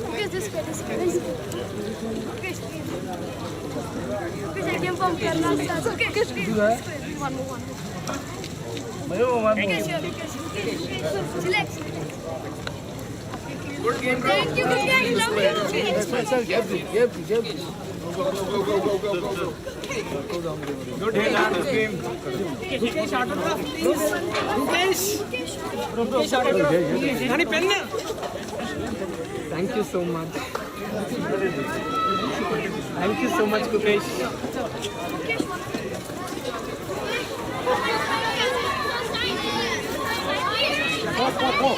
Mukesh, this way. Mukesh, please. Mukesh, I came from Karnataka. Mukesh, please. One more. Mukesh, relax. Good game, bro. Thank you, Mukesh. Love you. Go. Good game. Mukesh, autograph, please. Mukesh, autograph, please. Honey, pen. Thank you so much. Thank you so much, Mukesh. Go.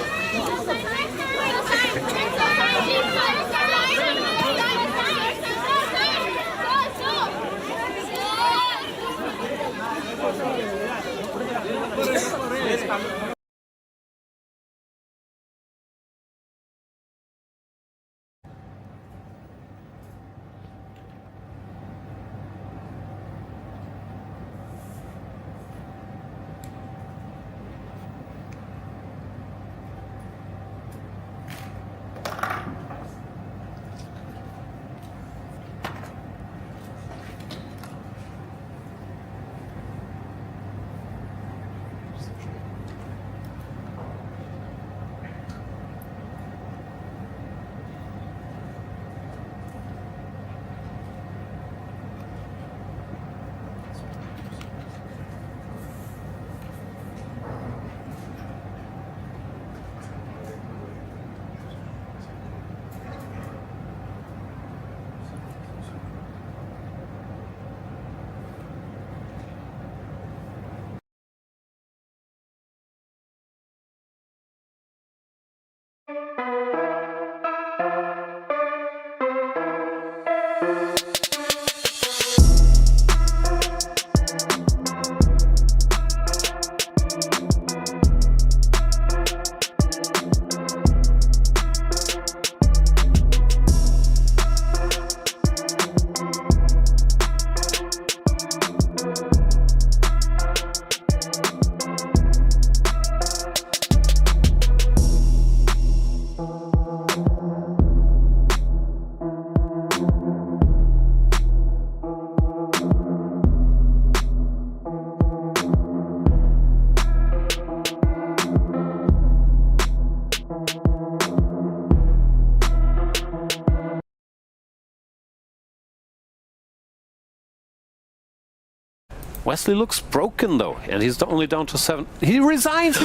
Wesley looks broken though, and he's only down to 7. He resigns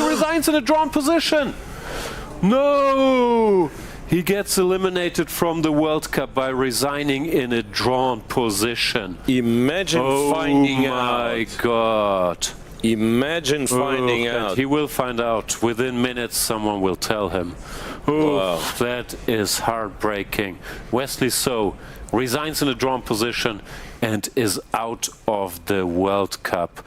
in a drawn position. No! He gets eliminated from the World Cup by resigning in a drawn position. Imagine finding out. Oh my God. Imagine finding out. He will find out. Within minutes, someone will tell him. Oh, wow. That is heartbreaking. Wesley So resigns in a drawn position and is out of the World Cup.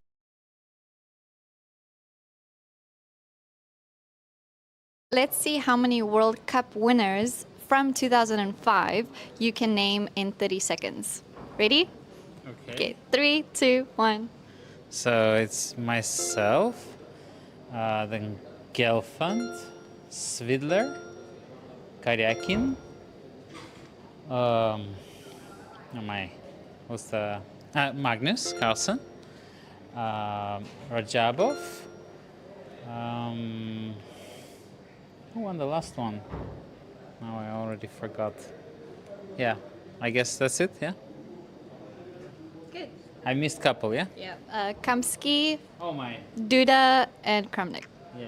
Let's see how many World Cup winners from 2005 you can name in 30 seconds. Ready? Okay. 3, 2, 1. So it's myself, then Gelfand, Svidler, Karyakin, Magnus Carlsen, Rajabov. Who won the last one? Now I already forgot. Yeah, I guess that's it, yeah? Good. I missed a couple, yeah? Yeah. Kamsky, Oh my. Duda, and Kramnik. Yeah.